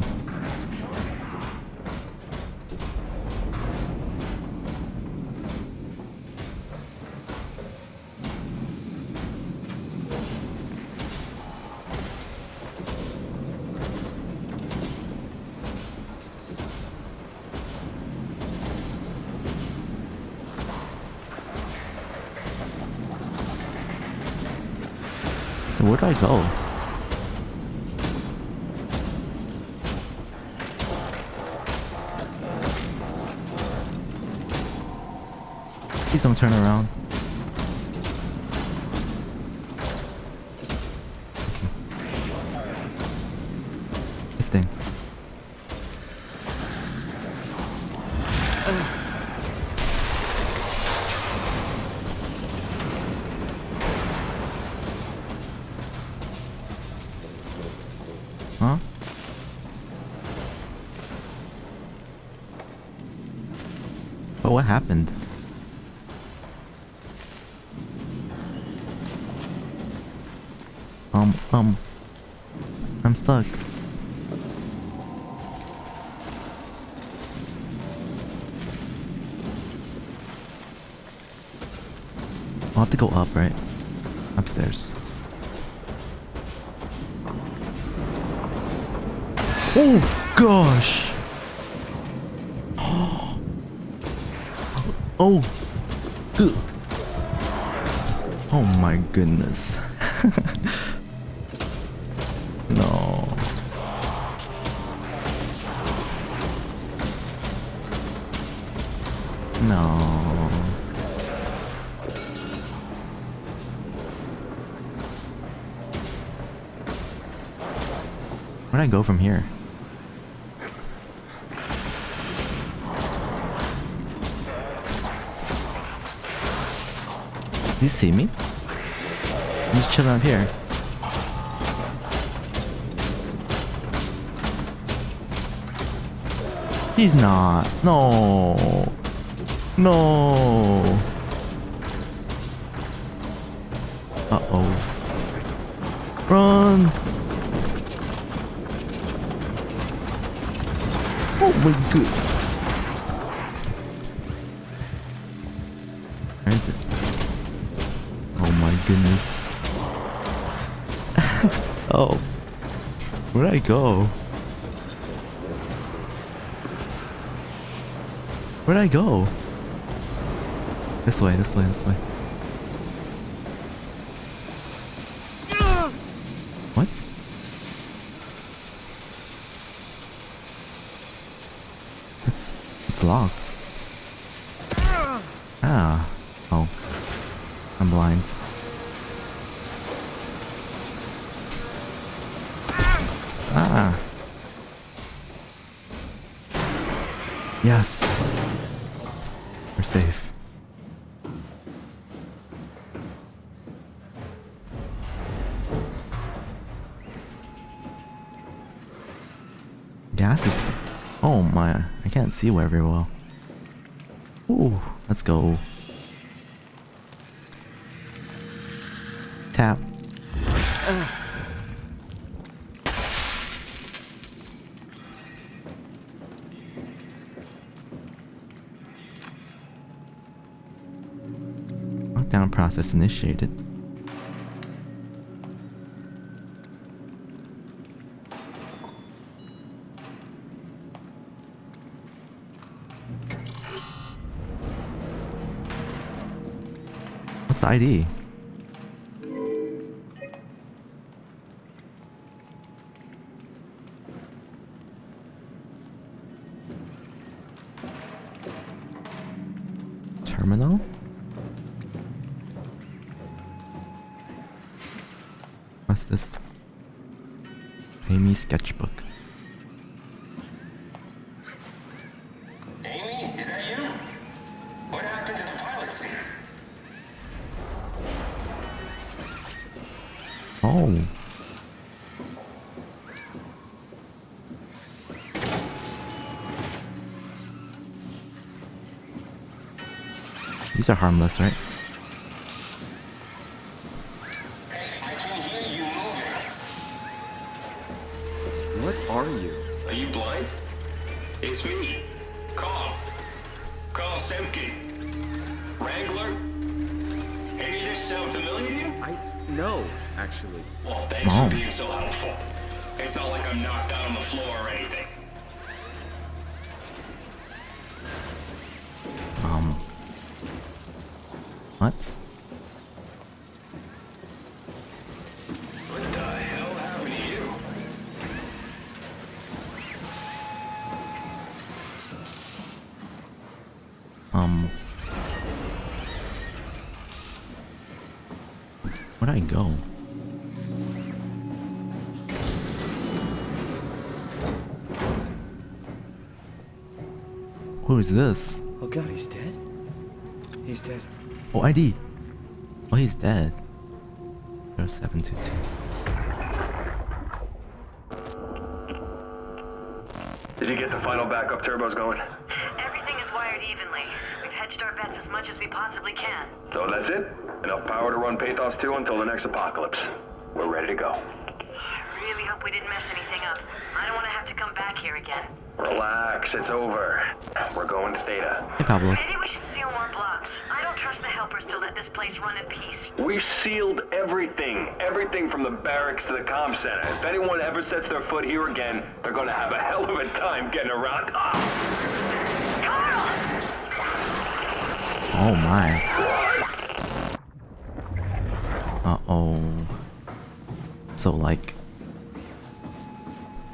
Speaker 2: Where do I go? Please don't turn around. This thing. Huh? But what happened? I'm stuck. I'll have to go up, right? Upstairs. Oh gosh! Oh! Ugh. Oh my goodness. No. No. Where'd I go from here? Did you see me? I'm just chilling up here. He's not. No. No. Uh-oh. Run. Oh my god. Where is it? Oh my goodness. Oh. Where'd I go? Where'd I go? This way, this way, this way. What? locked. Ah. Oh. I'm blind. Ah. Yes. We're safe. Gas is... Oh my, I can't see very well. Ooh, let's go. Tap. Lockdown process initiated. What's the ID? Terminal? What's this? Amy sketchbook.
Speaker 9: Amy, is that you? What happened to the pilot seat?
Speaker 2: Oh. These are harmless, right?
Speaker 9: Hey, I can hear you moving.
Speaker 4: What are you?
Speaker 9: Are you blind? It's me. Carl. Carl Semke. Wrangler? Any of this sound familiar to you?
Speaker 4: No, actually.
Speaker 9: Well, thanks for being so helpful. It's not like I'm knocked out on the floor or anything.
Speaker 2: What?
Speaker 9: What the hell happened to you?
Speaker 2: Where'd I go? Who is this?
Speaker 4: Oh god, he's dead? He's dead.
Speaker 2: Oh, ID. Oh, he's dead. 0722.
Speaker 9: Did you get the final backup turbos going?
Speaker 8: Everything is wired evenly. We've hedged our bets as much as we possibly can.
Speaker 9: So that's it? Enough power to run Pathos 2 until the next apocalypse. We're ready to go.
Speaker 8: I really hope we didn't mess anything up. I don't want to have to come back here again.
Speaker 9: Relax, it's over. We're going to Theta.
Speaker 2: Hey, Pablo.
Speaker 8: Maybe we should seal more blocks. I don't trust the helpers to let this place run in peace.
Speaker 9: We've sealed everything. Everything from the barracks to the comm center. If anyone ever sets their foot here again, they're gonna have a hell of a time getting around.
Speaker 8: Carl!
Speaker 2: Oh my. Uh-oh. So like...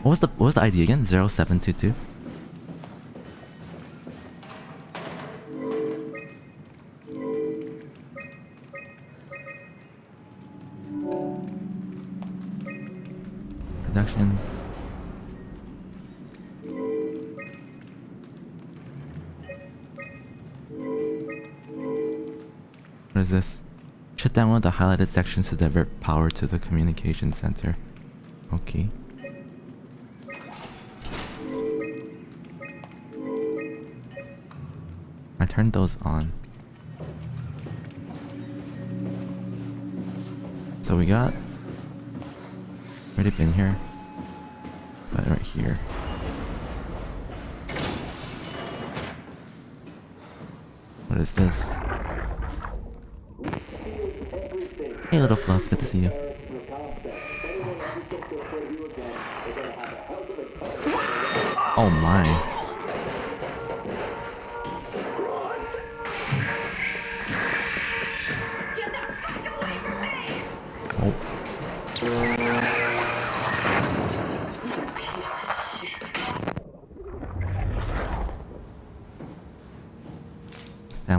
Speaker 2: What was the ID again? 0722? Production. What is this? Shut down one of the highlighted sections to divert power to the communication center. Okay. I turned those on. So we got... Already been here. But right here. What is this? Hey little fluff, good to see you. Oh my.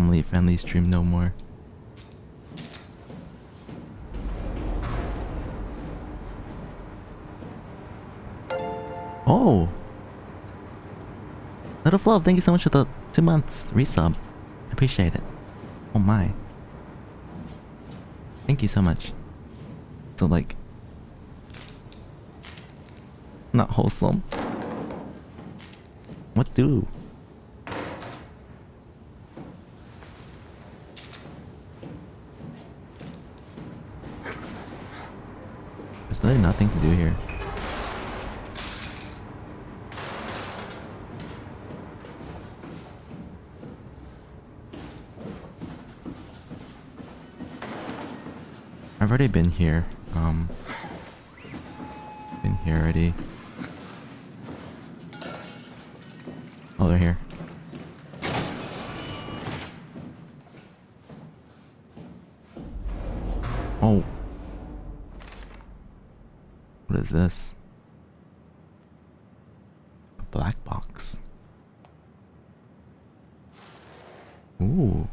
Speaker 2: family-friendly stream no more. Oh! Little Flub, thank you so much for the 2 months resub. I appreciate it. Oh my. Thank you so much. So like... not wholesome. What do? There's really nothing to do here. I've already been here. Been here already. Oh, they're here. Oh. What is this? A black box. Ooh.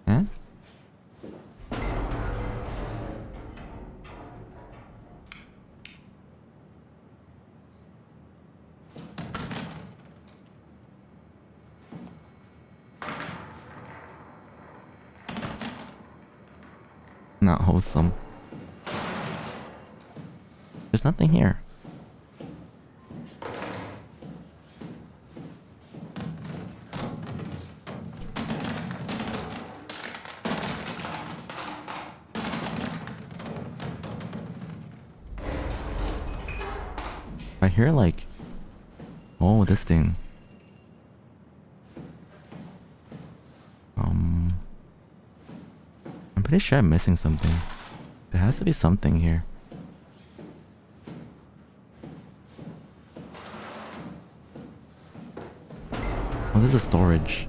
Speaker 2: Huh? Not wholesome. There's nothing here. I hear like... oh, this thing. I'm pretty sure I'm missing something. There has to be something here. Oh, this is storage.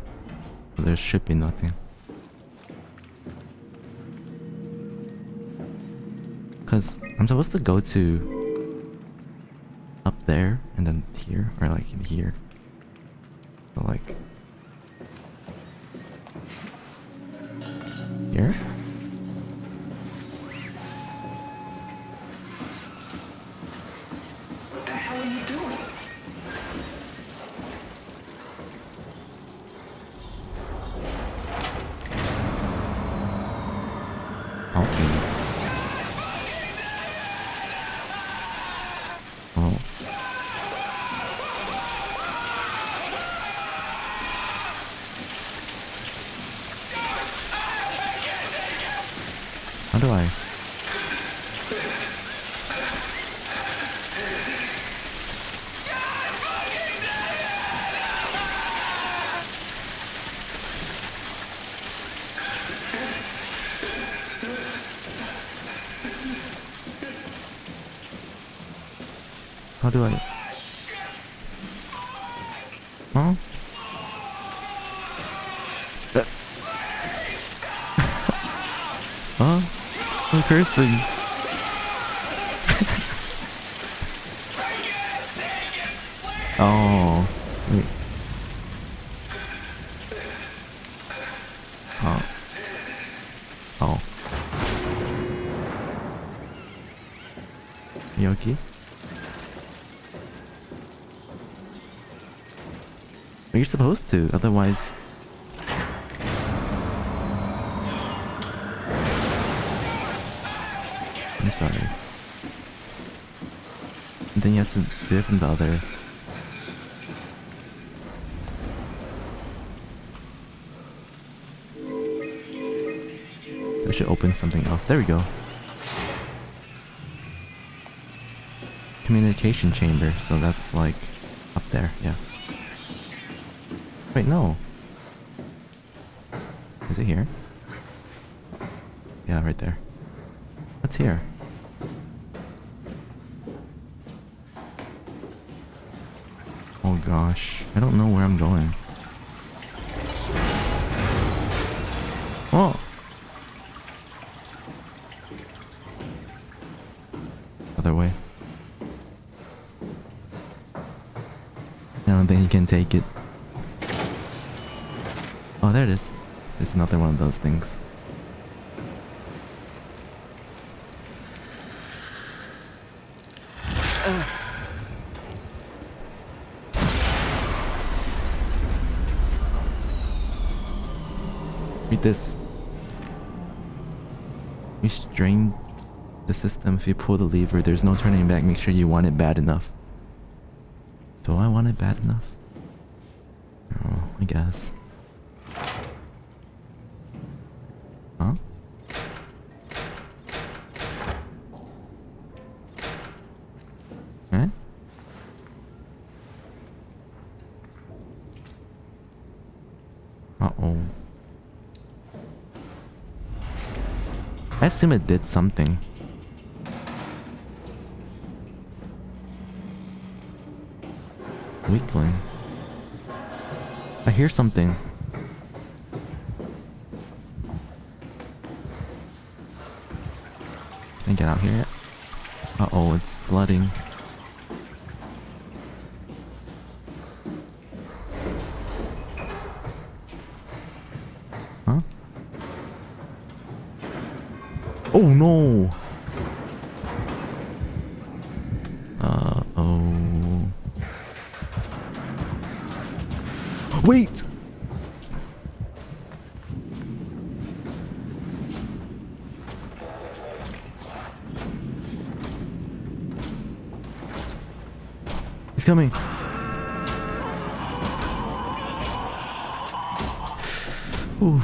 Speaker 2: So there should be nothing. Cause I'm supposed to go to up there and then here, or like in here. So like here?
Speaker 1: What the hell are you doing?
Speaker 2: Okay. Oh. How do I? How do I? Huh? Huh? I'm cursing. Oh, wait. Oh. Oh. You okay? Well, you're supposed to, otherwise... I'm sorry. And then you have to do it from the other... I should open something else. There we go. Communication chamber, so that's like... up there, yeah. Wait, no. Is it here? Yeah, right there. What's here? Oh gosh, I don't know where I'm going. Oh! I don't think he can take it. Oh, there it is. It's another one of those things. Read this. Restrain the system. If you pull the lever, there's no turning back. Make sure you want it bad enough. Do I want it bad enough? Oh, I guess. Huh? Eh? Uh-oh. I assume it did something. Weakling. I hear something. Can I get out here yet? Uh-oh, it's flooding. Huh? Oh no! Uh-oh. Wait! He's coming. Oof.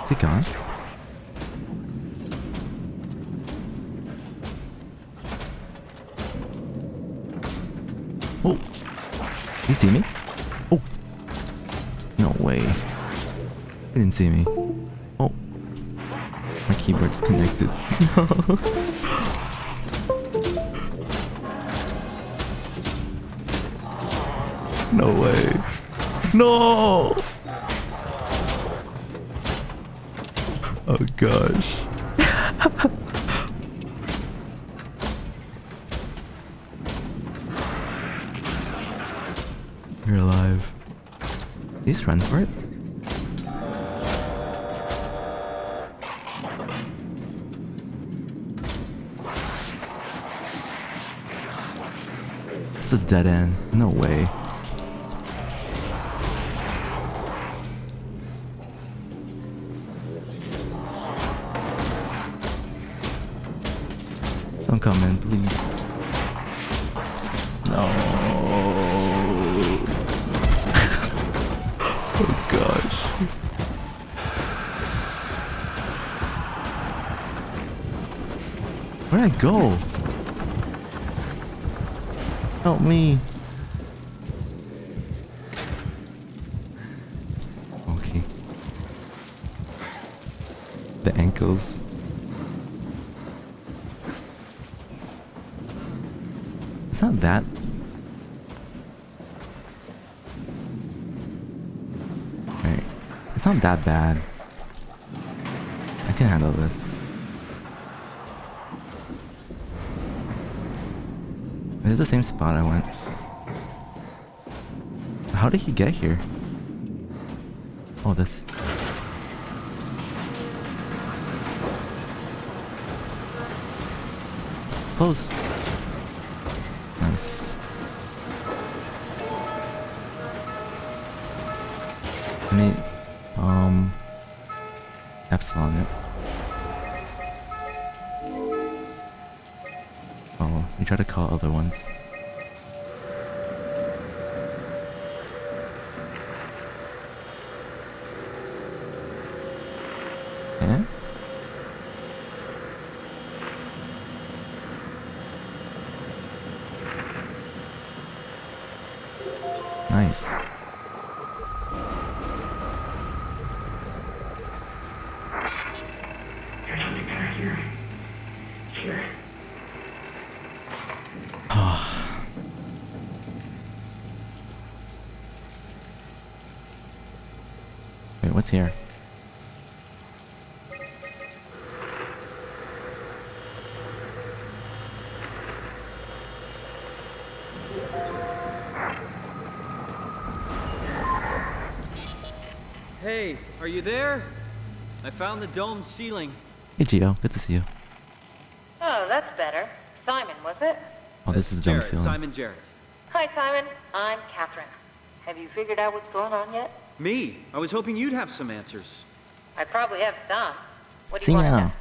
Speaker 2: Is he gone? Oh. Did he see me? Oh. No way. He didn't see me. Oh. My keyboard's connected. No way. No! Oh gosh. You're alive. Please run for it. It's a dead end. No way. Don't come in, please. No. Oh gosh. Where'd I go? Help me. Okay. The ankles. It's not that. Right. It's not that bad. I can handle this. It's the same spot I went. How did he get here? Oh, this. Close. Nice. I need, Epsilon it. Oh, we try to call other ones. Yeah? Nice.
Speaker 10: There's something better here. Here.
Speaker 2: Wait, what's here?
Speaker 4: Hey, are you there? I found the dome ceiling.
Speaker 2: Hey Gio, good to see you.
Speaker 8: Oh, that's better. Simon, was it?
Speaker 2: Oh, this is the dome
Speaker 4: Jarrett,
Speaker 2: ceiling.
Speaker 4: Simon Jarrett.
Speaker 8: Hi, Simon. I'm Catherine. Have you figured out what's going on yet?
Speaker 4: Me? I was hoping you'd have some answers.
Speaker 8: I probably have some. What do you want to know?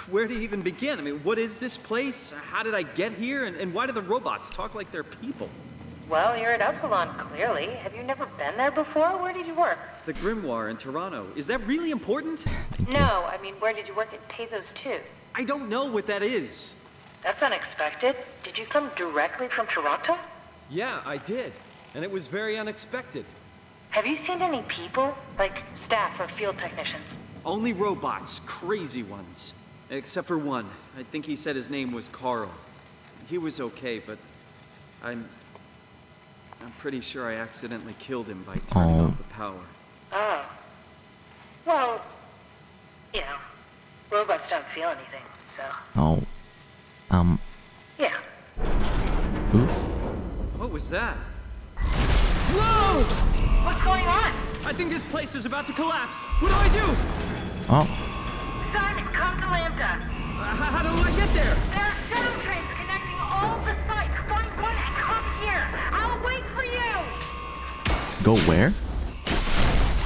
Speaker 4: Where to even begin? I mean, what is this place? How did I get here? And why do the robots talk like they're people?
Speaker 8: Well, you're at Upsilon, clearly. Have you never been there before? Where did you work?
Speaker 4: The Grimoire in Toronto. Is that really important?
Speaker 8: No, I mean, where did you work at Pezos 2?
Speaker 4: I don't know what that is.
Speaker 8: That's unexpected. Did you come directly from Toronto?
Speaker 4: Yeah, I did. And it was very unexpected.
Speaker 8: Have you seen any people? Like staff or field technicians?
Speaker 4: Only robots, crazy ones. Except for one. I think he said his name was Carl. He was okay, but I'm pretty sure I accidentally killed him by turning off the power.
Speaker 8: Oh. Well, you know, robots don't feel anything, so...
Speaker 2: Oh.
Speaker 8: Yeah.
Speaker 2: Oof.
Speaker 4: What was that? Whoa!
Speaker 8: What's going on?
Speaker 4: I think this place is about to collapse. What do I do?
Speaker 2: Oh.
Speaker 8: Simon, come to Lambda.
Speaker 4: How do I get there?
Speaker 8: There are shuttle trains connecting all the sites. Find one and come here. I'll wait for you.
Speaker 2: Go where?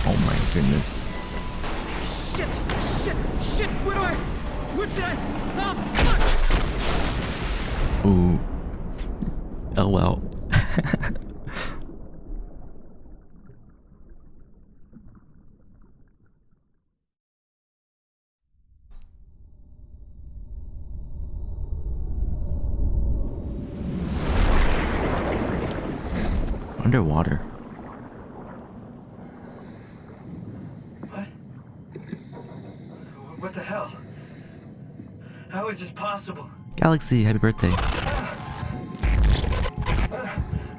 Speaker 2: Oh my goodness.
Speaker 4: Shit! Where should I? Oh, fuck!
Speaker 2: Ooh. Oh well. Underwater.
Speaker 11: What the hell? How is this possible?
Speaker 2: Galaxy, happy birthday.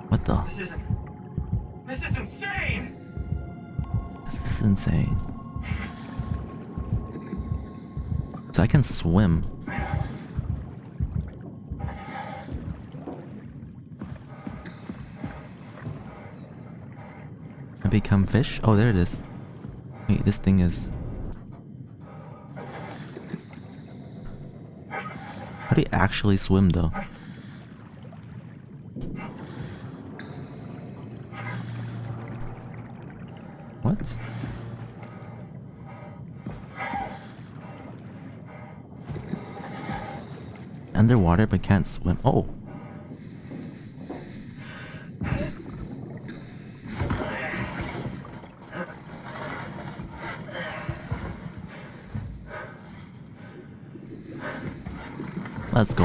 Speaker 2: What the?
Speaker 11: This is insane!
Speaker 2: This is insane. So I can swim. I become fish? Oh, there it is. Wait, this thing is... How do you actually swim, though? What? Underwater but can't swim. Oh! Let's go.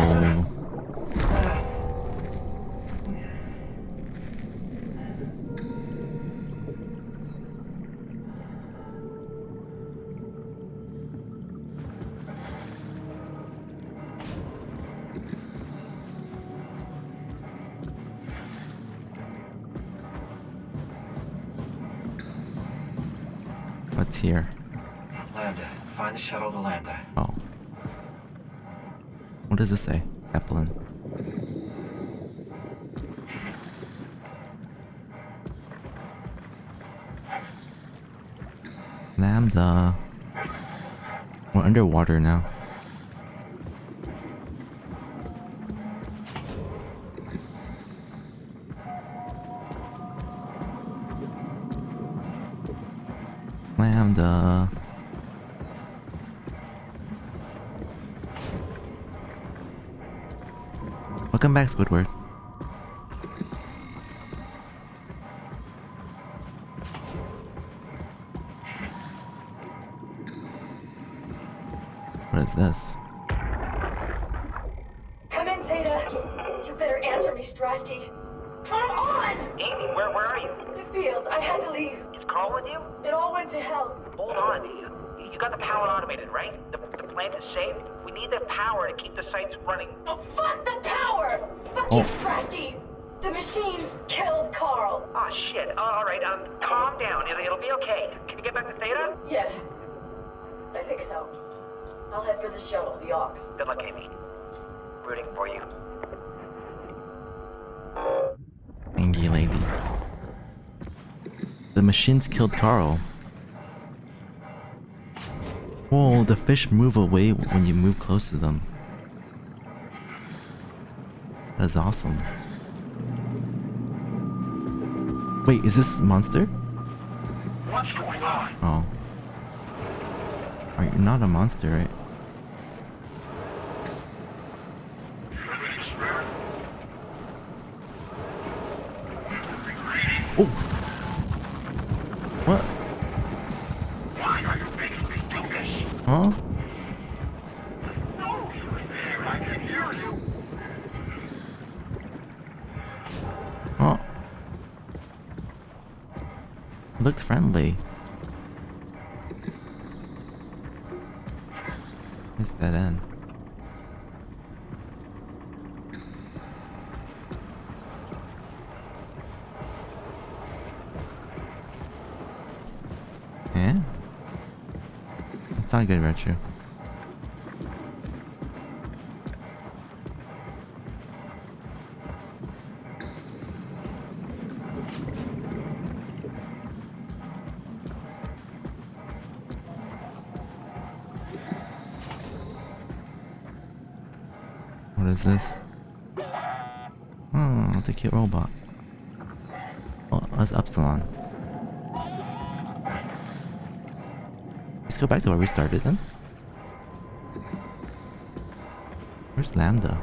Speaker 2: What's here?
Speaker 11: Lambda. Find the shuttle to Lambda.
Speaker 2: Oh. What does it say? Zeppelin. Lambda. We're underwater now. Lambda. Welcome back, Squidward. What is this?
Speaker 3: Come in, Theta. You better answer me, Strasky. Come on!
Speaker 12: Amy, where are you?
Speaker 3: The fields. I had to leave.
Speaker 12: Is Carl with you?
Speaker 3: It all went to hell.
Speaker 12: Hold on. You got the power automated, right? The plant is safe? We need the power to keep the sites running.
Speaker 3: Oh, fuck the power! Fuck you, Strasky! The machines killed Carl.
Speaker 12: Oh, shit. All right, calm down. It'll be okay. Can you get back to Theta?
Speaker 3: Yeah. I think so. I'll head for the shuttle, the Aux.
Speaker 12: Good luck, Amy. Rooting for you.
Speaker 2: thingy lady. The machines killed Carl. Whoa, the fish move away when you move close to them. That's awesome. Wait, is this monster?
Speaker 9: What's going on?
Speaker 2: Oh. You're not a monster, right? Oh! What?
Speaker 9: Why are you making me do this?
Speaker 2: Huh?
Speaker 9: No, you're there. I can hear you.
Speaker 2: Oh. Looked friendly. Where's that end? Yeah? It's not good, Retro. What is this? Oh, the cute robot. Oh, that's Upsilon. Let's go back to where we started then. Where's Lambda?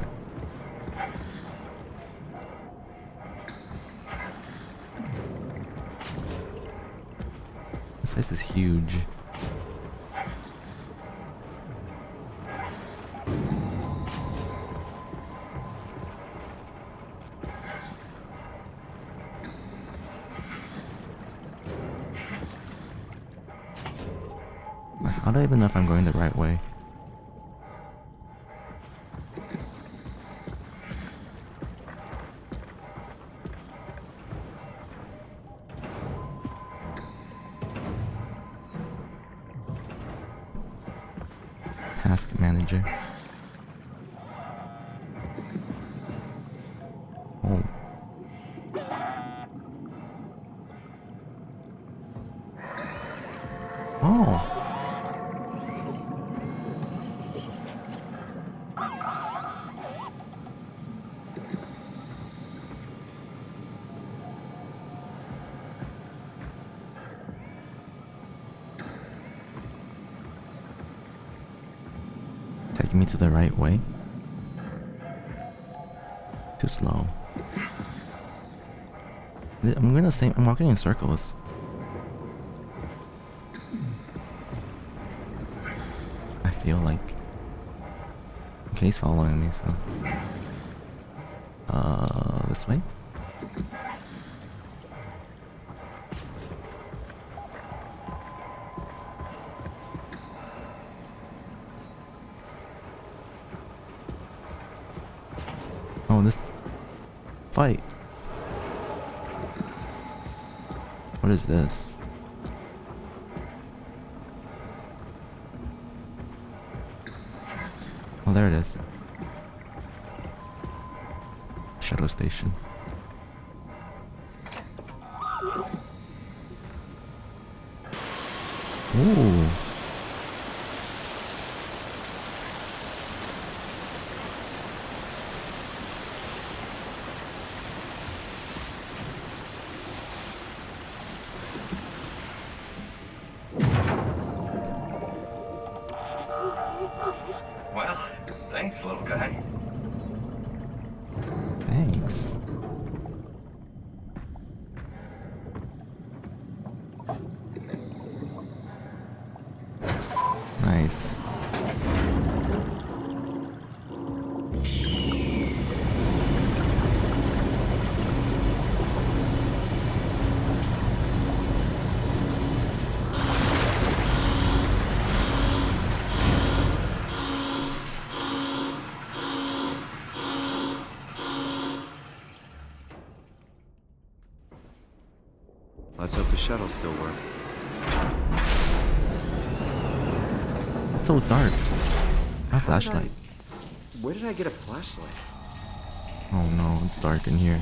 Speaker 2: This place is huge. How do I even know if I'm going the right way? Task manager. Oh. Oh. Taking me to the right way. Too slow. I'm walking in circles. I feel like. Okay, he's following me, so. This way? Oh, this fight. What is this? Oh, there it is. Shadow Station. Ooh.
Speaker 11: Well, thanks, little guy.
Speaker 2: Thanks. Nice.
Speaker 4: Let's hope the shuttle still works.
Speaker 2: It's so dark. My flashlight.
Speaker 4: Where did I get a flashlight?
Speaker 2: Oh no, it's dark in here.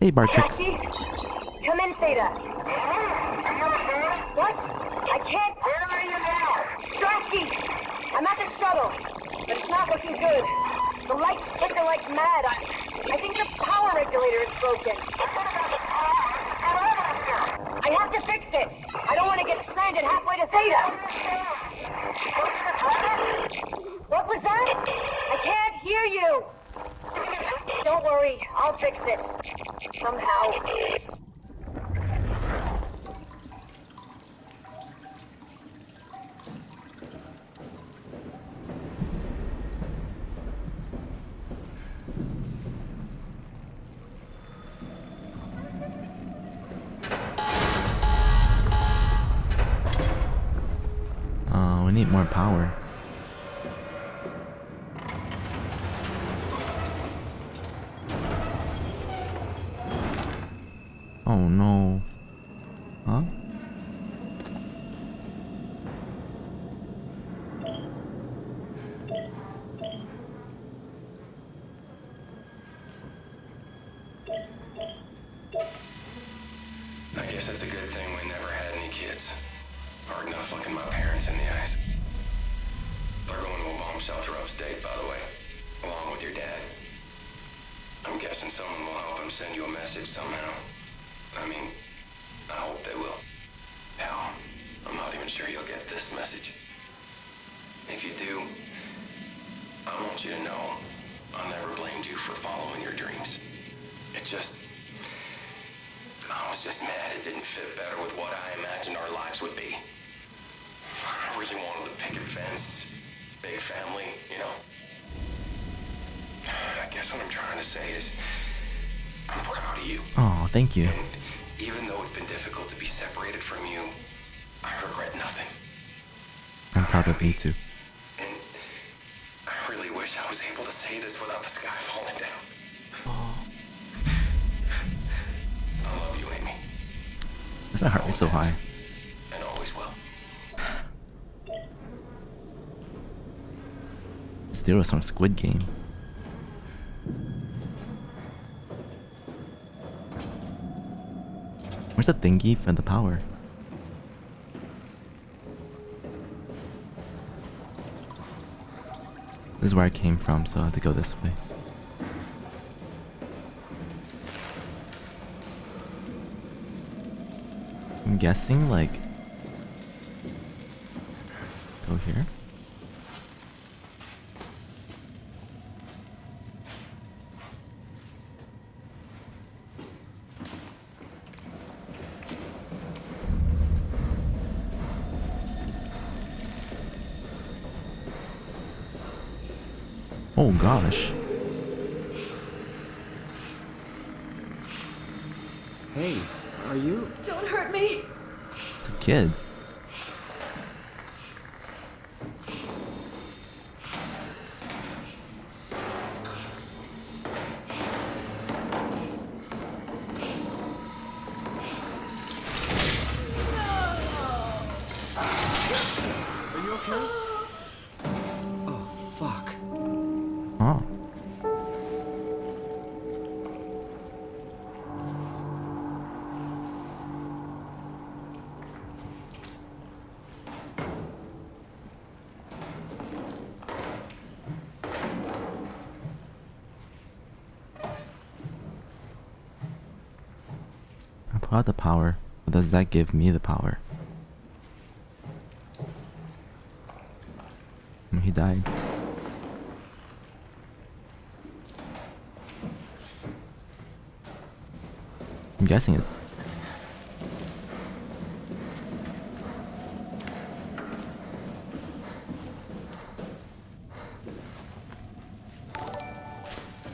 Speaker 2: Hey, Bartrix.
Speaker 3: Jackie? Come in, Theta. What? I can't. Where are you now? Strasky! I'm at the shuttle, but it's not looking good. The lights flicker like mad. I think the power regulator is broken. I have to fix it. I don't want to get stranded halfway to Theta. What was that? I can't hear you. Don't worry, I'll fix it. Somehow.
Speaker 2: We need more power. Oh no. Huh?
Speaker 9: I guess it's a good thing we never had any kids. Hard enough looking my parents in the eyes. They're going to a bomb shelter upstate, by the way, along with your dad. I'm guessing someone will help him send you a message somehow. I mean, I hope they will. Hell, I'm not even sure you'll get this message. If you do, I want you to know I never blamed you for following your dreams. I was just mad it didn't fit better with what I imagined our lives would be. I really wanted the picket fence, big family, you know. I guess what I'm trying to say is, I'm proud of you.
Speaker 2: Oh, thank you.
Speaker 9: And even though it's been difficult to be separated from you, I regret nothing.
Speaker 2: I'm proud of you too.
Speaker 9: And I really wish I was able to say this without the sky falling down.
Speaker 2: Oh.
Speaker 9: I love you, Amy.
Speaker 2: This my heart rate so high.
Speaker 9: And always will.
Speaker 2: This dude was from Squid Game. Where's the thingy for the power? This is where I came from, so I have to go this way. I'm guessing, like, go here. Oh gosh.
Speaker 4: Hey, are you?
Speaker 3: Don't hurt me.
Speaker 2: The kids.
Speaker 4: Are you okay? Oh, fuck.
Speaker 2: Oh. I pull out the power, but does that give me the power? He died. I'm guessing it's...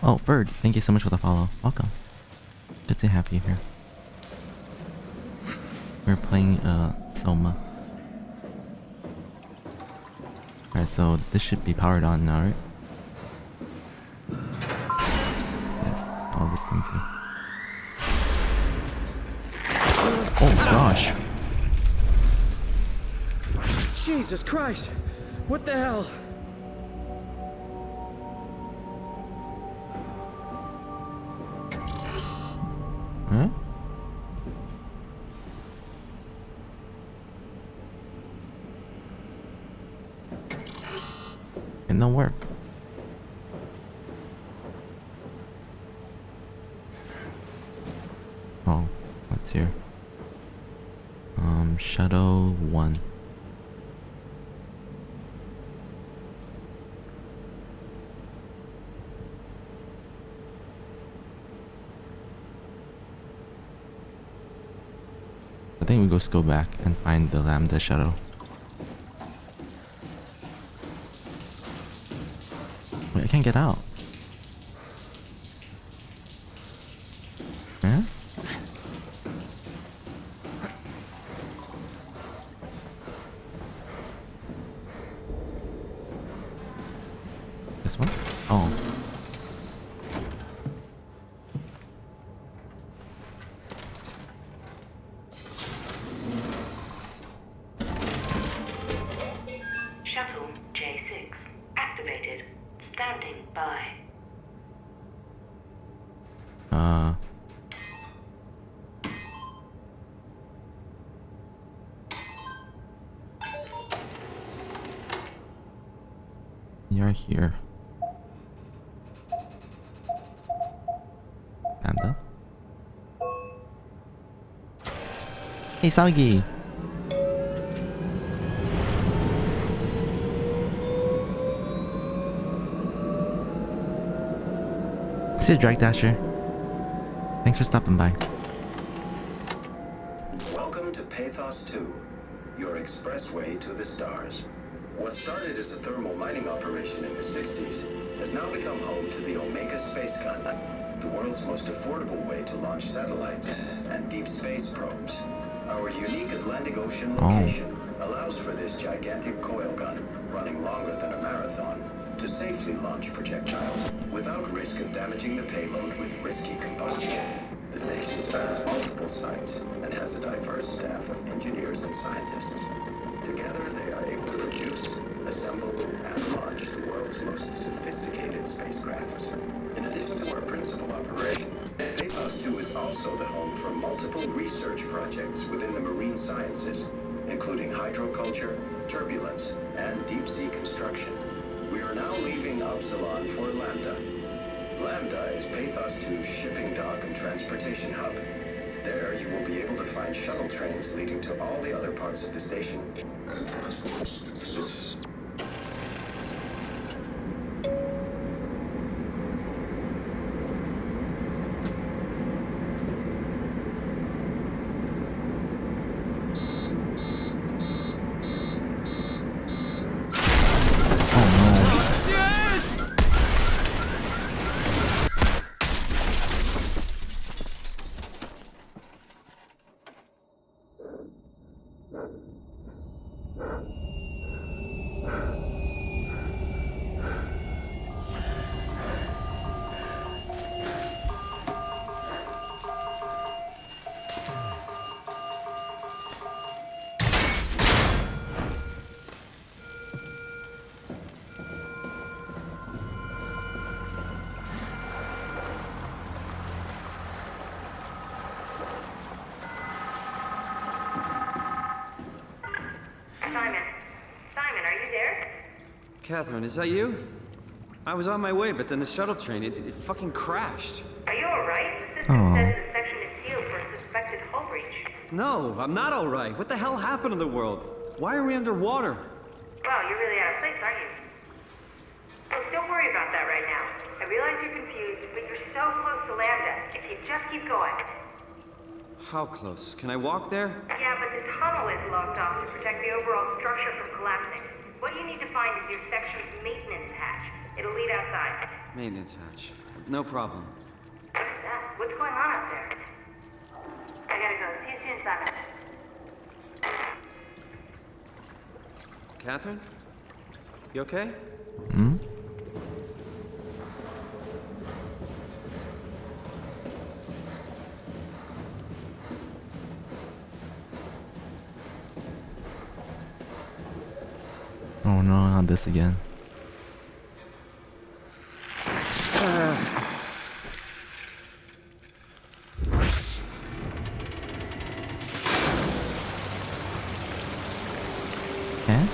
Speaker 2: Oh, Bird, thank you so much for the follow. Welcome. Good to have you here. We're playing Soma. Alright, so this should be powered on now, right? Yes, all this thing too. Oh gosh!
Speaker 4: Jesus Christ! What the hell?
Speaker 2: It don't work. Oh, what's here? Shuttle 1. I think we just go back and find the Lambda shuttle. Wait, I can't get out. Yeah? This one? Oh.
Speaker 13: Shuttle J6 activated. Standing by.
Speaker 2: You're here. Lambda. Hey, Sagi. See you, Drag Dasher. Thanks for stopping by.
Speaker 10: Welcome to Pathos 2, your expressway to the stars. What started as a thermal mining operation in the 60s has now become home to the Omega Space Gun, the world's most affordable way to launch satellites and deep space probes. Our unique Atlantic Ocean location allows for this gigantic coil gun, running longer than a marathon, to safely launch projectiles without risk of damaging the payload with risky combustion. The station spans multiple sites and has a diverse staff of engineers and scientists. Together, they are able to produce, assemble, and launch the world's most sophisticated spacecrafts. In addition to our principal operation, Pathos 2 is also the home for multiple research projects within the marine sciences, including hydroculture, turbulence, and deep-sea construction. We are now leaving Upsilon for Lambda. Lambda is Pathos 2's shipping dock and transportation hub. There, you will be able to find shuttle trains leading to all the other parts of the station.
Speaker 4: Catherine, is that you? I was on my way, but then the shuttle train, it fucking crashed.
Speaker 8: Are you alright? The system says the section is sealed for a suspected hull breach.
Speaker 4: No, I'm not alright. What the hell happened to the world? Why are we underwater?
Speaker 8: Wow, you're really out of place, aren't you? Look, don't worry about that right now. I realize you're confused, but you're so close to Lambda. If you just keep going.
Speaker 4: How close? Can I walk there?
Speaker 8: Yeah, but the tunnel is locked off to protect the overall structure from collapsing. What you need to find is your section's maintenance hatch. It'll lead outside.
Speaker 4: Maintenance hatch. No problem.
Speaker 8: What is that? What's going on up there? I gotta go. See you soon, Simon.
Speaker 4: Catherine? You okay?
Speaker 2: Hmm? Oh no, not this again. Okay.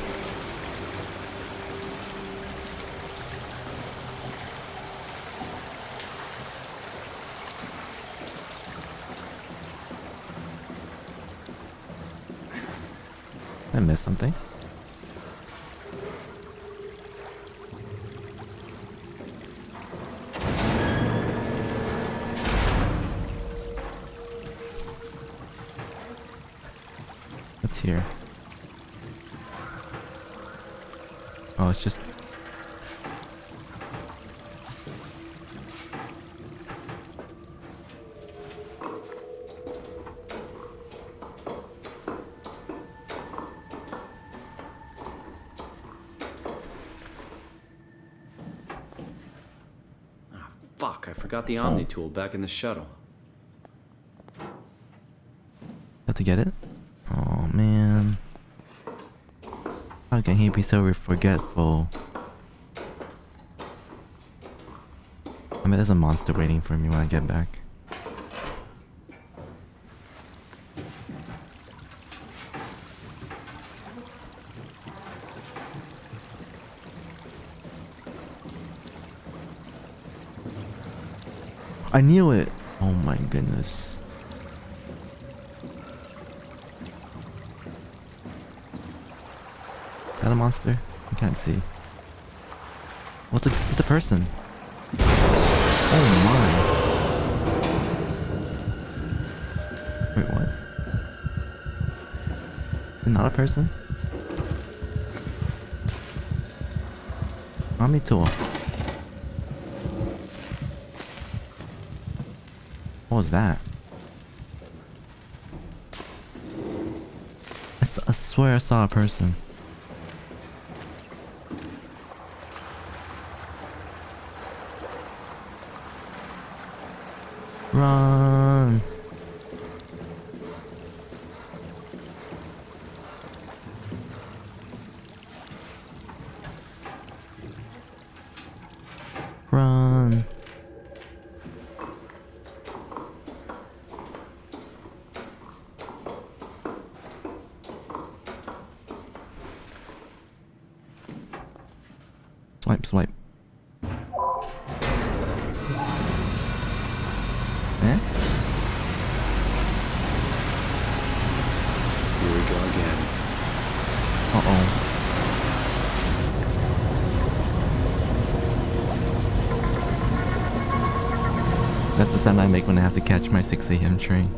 Speaker 2: I missed something. What's here? Oh, it's just...
Speaker 6: Fuck, I forgot the Omni tool back in the shuttle.
Speaker 2: Have to get it? Oh man. How can he be so forgetful? I mean, there's a monster waiting for me when I get back. I knew it! Oh my goodness. Is that a monster? I can't see. It's a person. Oh my. Wait, what? Is it not a person? Omni tool. What was that? I swear I saw a person. Run! Run! Swipe, swipe. Eh?
Speaker 6: Here we go again.
Speaker 2: Uh-oh. That's the sound I make when I have to catch my 6 a.m. train.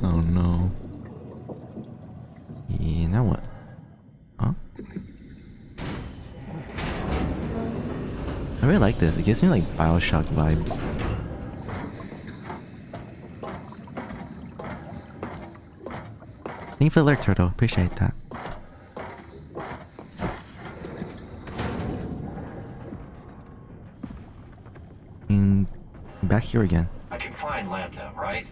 Speaker 2: Oh no. Yeah, now what? Huh? I really like this. It gives me like Bioshock vibes. Thank you for the alert, Turtle. Appreciate that. And back here again.
Speaker 11: I can find Lambda, right?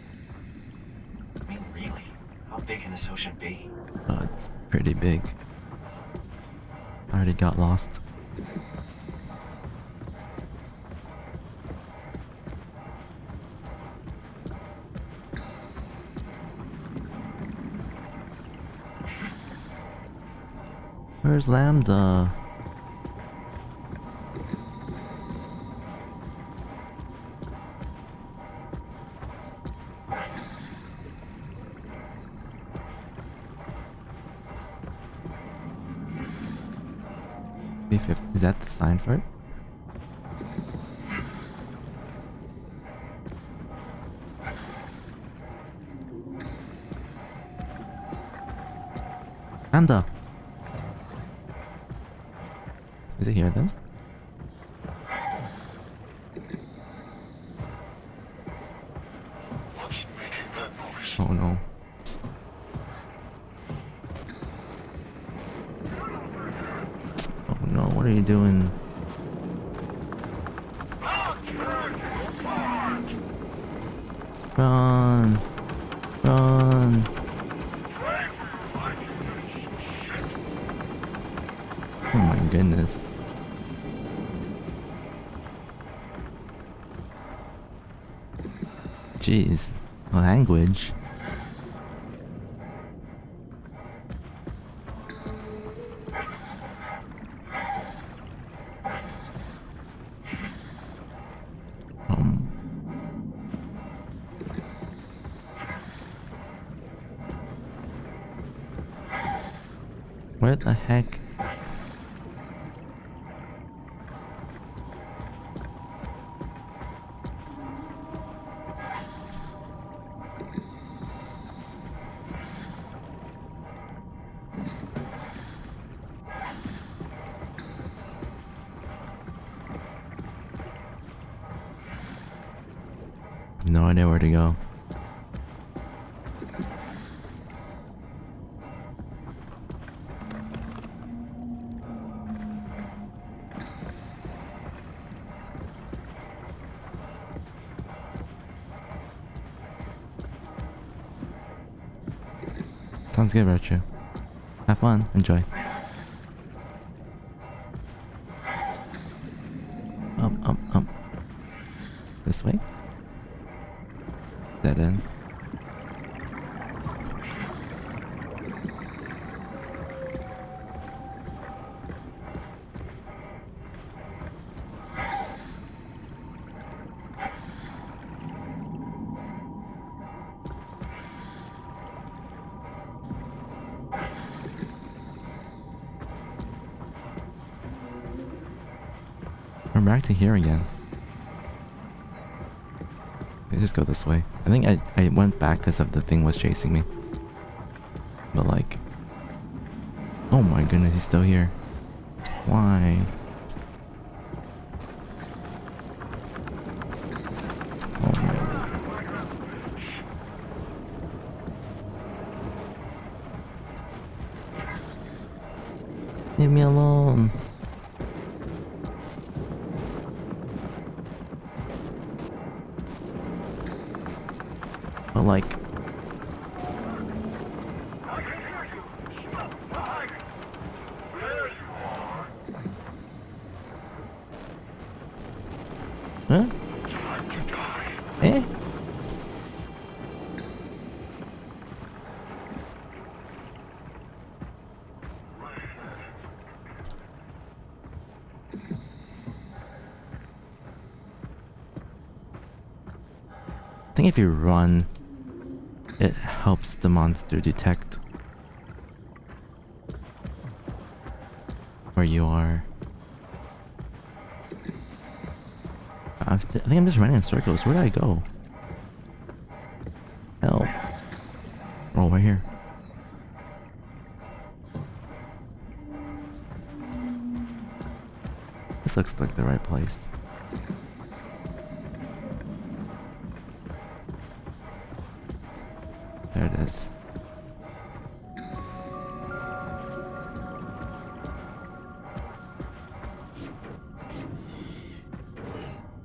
Speaker 11: I mean, really? How big can this ocean be?
Speaker 2: Oh, it's pretty big. I already got lost. Where's Lambda? B50. Is that the sign for it? Lambda! Is it here then?
Speaker 10: What's making that noise?
Speaker 2: Oh no. Oh no, what are you doing? Run! Run! Oh my goodness. Jeez. Language. What the heck? No idea where to go. Sounds good, Virtue. Have fun. Enjoy. This way? Dead end. We're back to here again. They just go this way. I think I went back because of the thing was chasing me. But like... Oh my goodness, he's still here. Why? Oh my God. Leave me alone. But like... Huh? Eh? I think if you run, it helps the monster detect where you are. I think I'm just running in circles. Where did I go? Help. Oh, right here. This looks like the right place. There it is.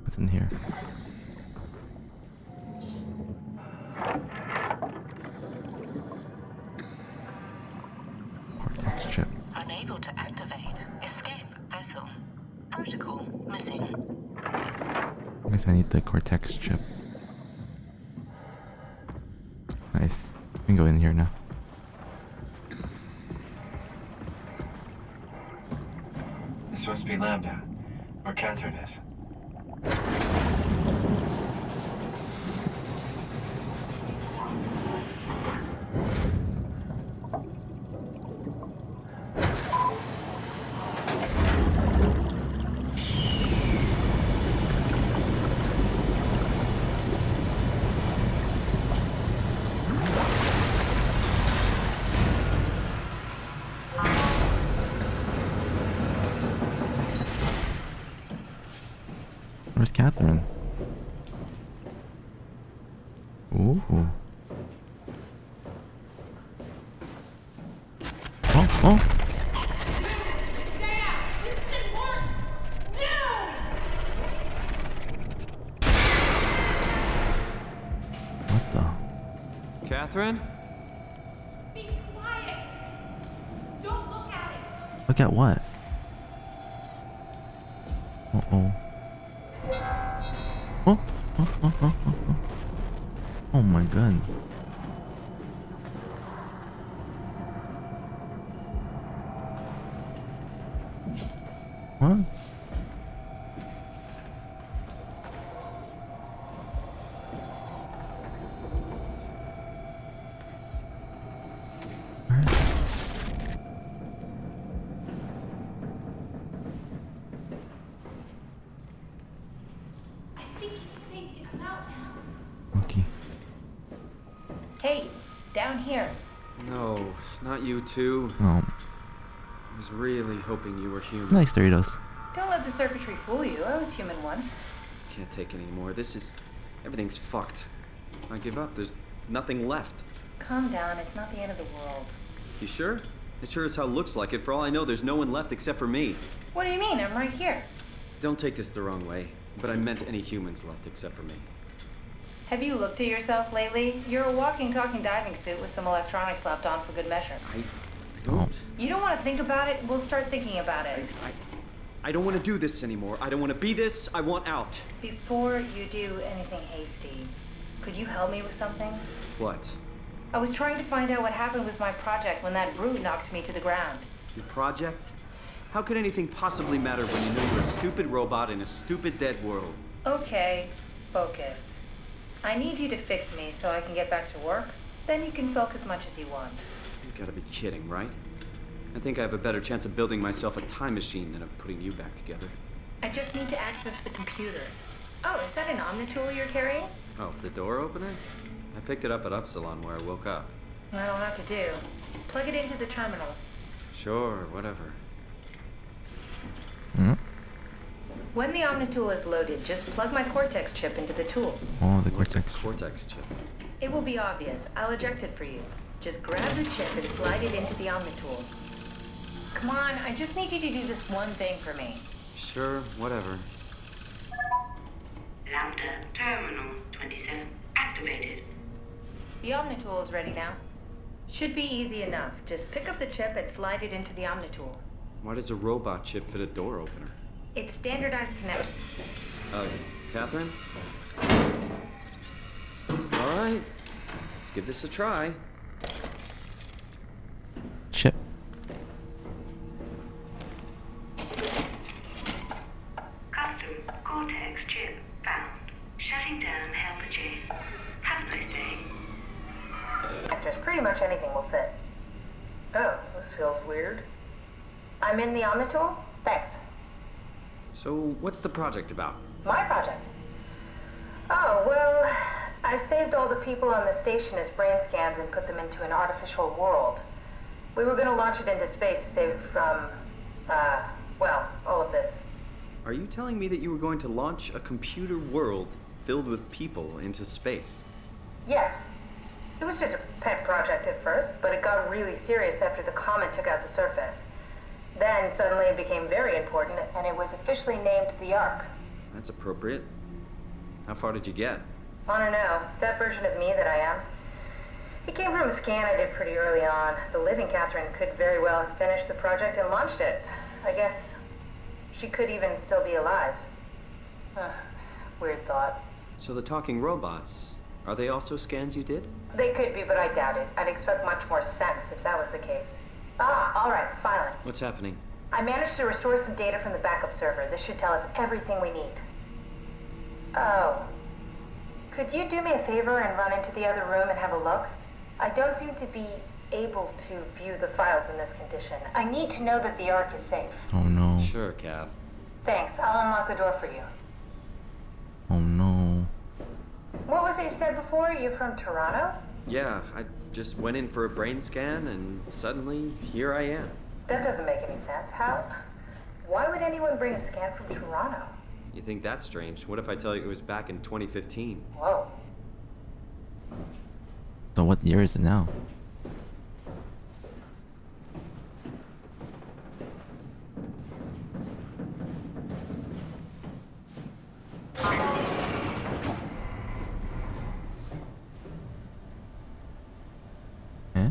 Speaker 2: What's in here? Cortex chip.
Speaker 13: Unable to activate. Escape vessel. Protocol missing.
Speaker 2: I guess I need the cortex chip. Nice. I can go in here now.
Speaker 11: This must be Lambda, where Catherine is.
Speaker 2: Where's Catherine? Ooh. Oh. What the?
Speaker 4: Catherine?
Speaker 1: Be quiet. Don't look at it.
Speaker 2: Look at what? Uh-oh. Oh. Oh my god. What? Where is this?
Speaker 8: Down here.
Speaker 4: No, not you too.
Speaker 2: Oh,
Speaker 4: I was really hoping you were human.
Speaker 2: nice Doritos.
Speaker 8: Don't let the circuitry fool you. I was human once.
Speaker 4: Can't take any more. Everything's fucked. I give up. There's nothing left.
Speaker 8: Calm down. It's not the end of the world.
Speaker 4: You sure? It sure as hell looks like it. For all I know, there's no one left except for me.
Speaker 8: What do you mean? I'm right here.
Speaker 4: Don't take this the wrong way, but I meant any humans left except for me.
Speaker 8: Have you looked at yourself lately? You're a walking, talking diving suit with some electronics slapped on for good measure.
Speaker 4: I don't.
Speaker 8: You don't want to think about it? We'll start thinking about it.
Speaker 4: I don't want to do this anymore. I don't want to be this. I want out.
Speaker 8: Before you do anything hasty, could you help me with something?
Speaker 4: What?
Speaker 8: I was trying to find out what happened with my project when that brute knocked me to the ground.
Speaker 4: Your project? How could anything possibly matter when you know you're a stupid robot in a stupid dead world?
Speaker 8: Okay, focus. I need you to fix me so I can get back to work. Then you can sulk as much as you want.
Speaker 4: You gotta be kidding, right? I think I have a better chance of building myself a time machine than of putting you back together.
Speaker 8: I just need to access the computer. Oh, is that an Omnitool you're carrying?
Speaker 4: Oh, the door opener? I picked it up at Upsilon where I woke up.
Speaker 8: That'll have to do. Plug it into the terminal.
Speaker 4: Sure, whatever.
Speaker 8: When the Omnitool is loaded, just plug my Cortex chip into the tool.
Speaker 2: Oh, the Cortex.
Speaker 4: Cortex chip.
Speaker 8: It will be obvious. I'll eject it for you. Just grab the chip and slide it into the Omnitool. Come on, I just need you to do this one thing for me.
Speaker 4: Sure, whatever.
Speaker 13: Lambda Terminal 27 activated.
Speaker 8: The Omnitool is ready now. Should be easy enough. Just pick up the chip and slide it into the Omnitool.
Speaker 4: Why does a robot chip fit a door opener?
Speaker 8: It's standardized connection.
Speaker 4: Catherine? All right, let's give this a try.
Speaker 2: Chip.
Speaker 13: Custom Cortex chip found. Shutting down helper chain. Have a nice day.
Speaker 8: Just pretty much anything will fit. Oh, this feels weird. I'm in the Omnitool? Thanks.
Speaker 4: So, what's the project about?
Speaker 8: My project? Oh, well, I saved all the people on the station as brain scans and put them into an artificial world. We were going to launch it into space to save it from, well, all of this.
Speaker 4: Are you telling me that you were going to launch a computer world filled with people into space?
Speaker 8: Yes. It was just a pet project at first, but it got really serious after the comet took out the surface. Then suddenly it became very important, and it was officially named the Ark.
Speaker 4: That's appropriate. How far did you get?
Speaker 8: I don't know. That version of me that I am. It came from a scan I did pretty early on. The living Catherine could very well have finished the project and launched it. I guess she could even still be alive. Weird thought.
Speaker 4: So the talking robots, are they also scans you did?
Speaker 8: They could be, but I doubt it. I'd expect much more sense if that was the case. All right, finally.
Speaker 4: What's happening?
Speaker 8: I managed to restore some data from the backup server. This should tell us everything we need. Oh. Could you do me a favor and run into the other room and have a look? I don't seem to be able to view the files in this condition. I need to know that the Ark is safe.
Speaker 2: Oh no.
Speaker 4: Sure, Kath.
Speaker 8: Thanks. I'll unlock the door for you.
Speaker 2: Oh no.
Speaker 8: What was it you said before? You're from Toronto?
Speaker 4: Yeah, I just went in for a brain scan and suddenly here I am.
Speaker 8: That doesn't make any sense. How? Why would anyone bring a scan from Toronto?
Speaker 4: You think that's strange? What if I tell you it was back in 2015?
Speaker 8: Whoa.
Speaker 2: So what year is it now? Eh?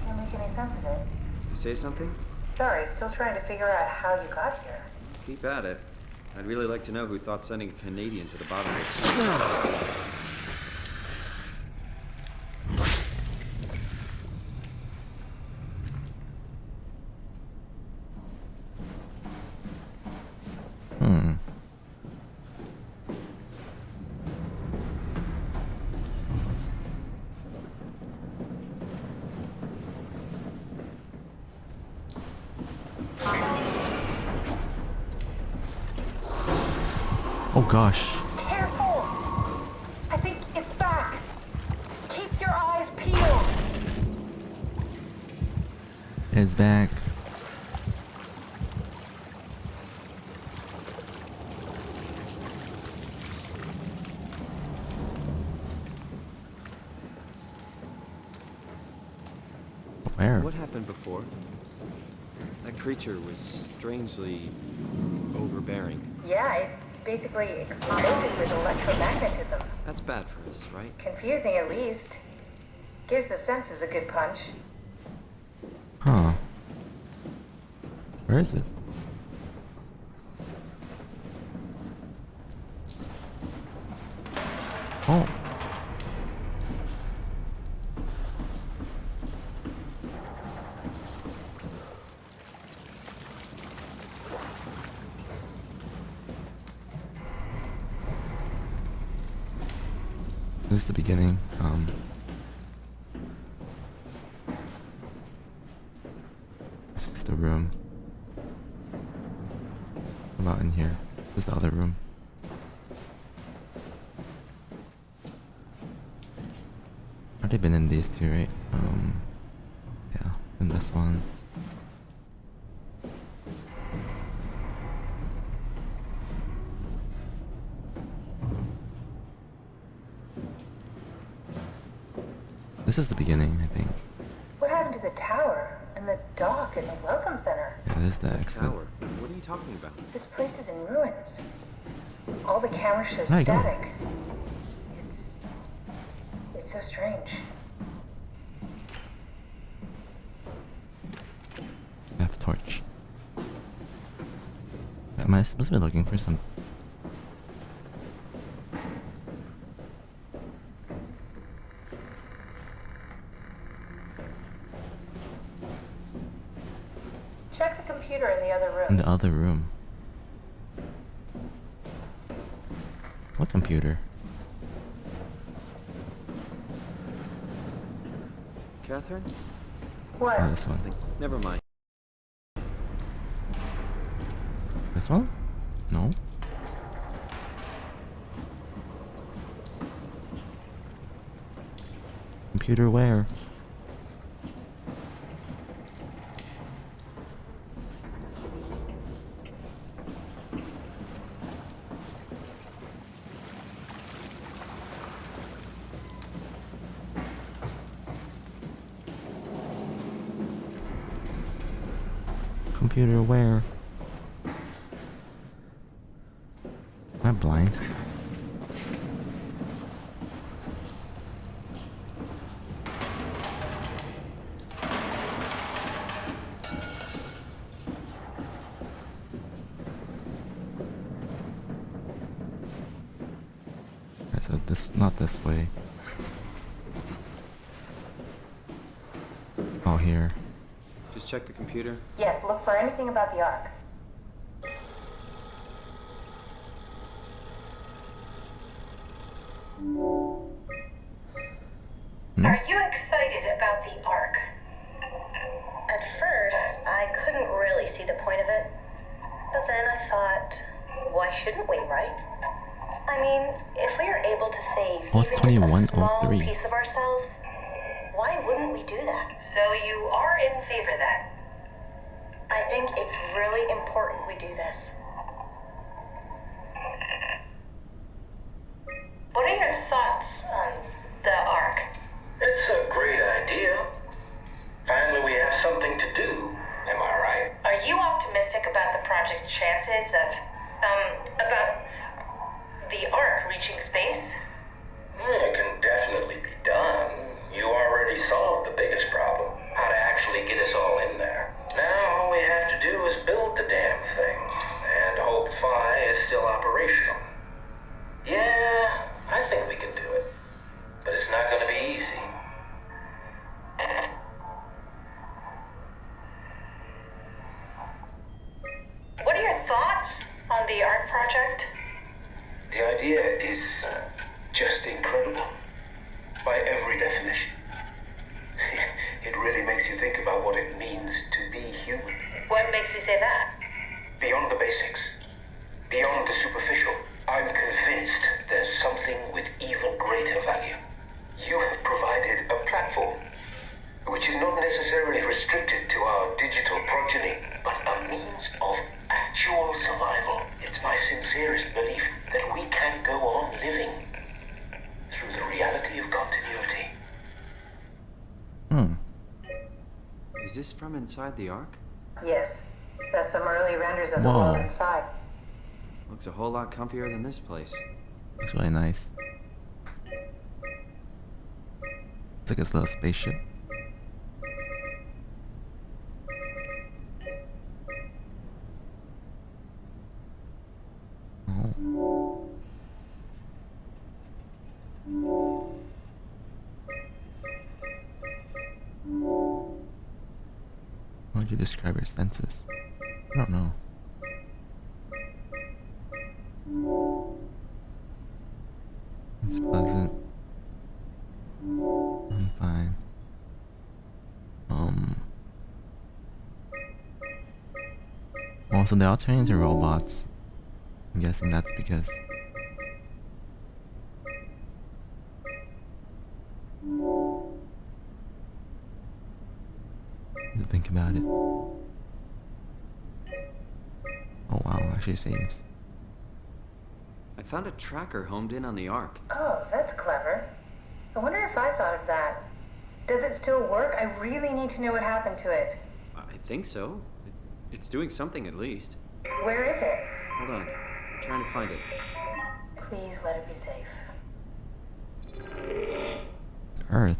Speaker 8: Can't make any sense of it.
Speaker 4: You say something?
Speaker 8: Sorry, still trying to figure out how you got here.
Speaker 4: Keep at it. I'd really like to know who thought sending a Canadian to the bottom of the
Speaker 2: Oh gosh.
Speaker 3: Careful! I think it's back. Keep your eyes peeled.
Speaker 2: It's back. Where?
Speaker 4: What happened before? That creature was strangely overbearing.
Speaker 8: Yeah, it basically exploded with electromagnetism.
Speaker 4: That's bad for us, right?
Speaker 8: Confusing at least. Gives the senses a good punch.
Speaker 2: Huh. Where is it? Oh. This is the beginning. This is the room. What about in here? This is the other room. I've already been in these two, right? Yeah, in this one. This is the beginning, I think.
Speaker 8: What happened to the tower and the dock and the welcome center?
Speaker 2: Yeah, this is the exit.
Speaker 4: Tower. What are you talking about?
Speaker 8: This place is in ruins. All the cameras show
Speaker 2: There you go.
Speaker 8: static. It's so strange.
Speaker 2: Death torch. Am I supposed to be looking for some?
Speaker 8: Check the computer in the other room.
Speaker 2: In the other room. What computer?
Speaker 4: Catherine?
Speaker 8: What?
Speaker 2: Oh, this one.
Speaker 4: Never mind.
Speaker 2: This one? No. Computer where? Computer where? Am I blind? I said this, not this way. Oh, here.
Speaker 4: Just check the computer.
Speaker 8: Yes, look for anything about the Ark.
Speaker 13: Are you excited about the Ark?
Speaker 14: At first, I couldn't really see the point of it. But then I thought, why shouldn't we, right? I mean, if we are able to save even just a small piece of ourselves, why wouldn't we do that?
Speaker 13: So you are in favor then?
Speaker 14: I think it's really important we do this.
Speaker 13: What are your thoughts on the Ark?
Speaker 11: It's a great idea. Finally, we have something to do. Am I right?
Speaker 13: Are you optimistic about the project's chances of, about the Ark reaching space?
Speaker 11: It can definitely be done. You already solved the biggest problem. How to actually get us all in there. Now all we have to do is build the damn thing. And hope Phi is still operational. Yeah, I think we can do it. But it's not gonna be easy.
Speaker 13: What are your thoughts on the Ark project?
Speaker 11: The idea is just incredible. By every definition. It really makes you think about what it means to be human.
Speaker 13: What makes you say that?
Speaker 11: Beyond the basics. Beyond the superficial. I'm convinced there's something with even greater value. You have provided a platform, which is not necessarily restricted to our digital progeny, but a means of actual survival. It's my sincerest belief that we can go on living through the reality of continuity.
Speaker 4: Is this from inside the Ark?
Speaker 8: Yes. That's some early renders of the
Speaker 2: Whoa.
Speaker 8: world inside.
Speaker 4: Looks a whole lot comfier than this place.
Speaker 2: Looks really nice. It's like a little spaceship. Oh. How would you describe your senses? I don't know. It's pleasant. I'm fine. Also, they all turn into robots. I'm guessing that's because to think about it. Oh wow, actually saves.
Speaker 4: I found a tracker homed in on the Ark.
Speaker 8: Oh, that's clever. I wonder if I thought of that. Does it still work? I really need to know what happened to it.
Speaker 4: I think so. It's doing something at least.
Speaker 8: Where is it?
Speaker 4: Hold on. I'm trying to find it.
Speaker 8: Please let it be safe.
Speaker 2: Earth.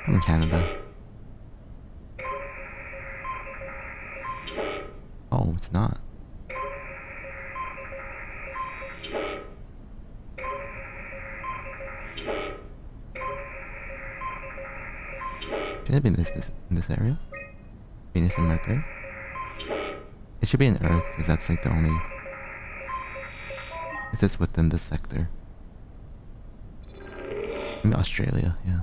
Speaker 2: I'm in Canada. Oh, it's not. Should it be in this area? Venus and Mercury? It should be in Earth, because that's like the only... It's just within this sector. Maybe Australia, yeah.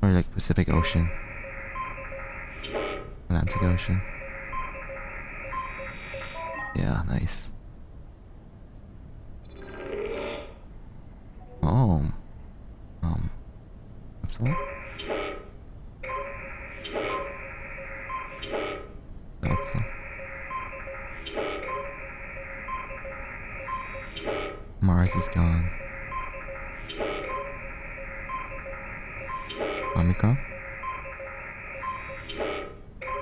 Speaker 2: Or like Pacific Ocean. Atlantic Ocean. Yeah, nice. Oh. Upsilon? Upsilon. Mars is gone. Omicron?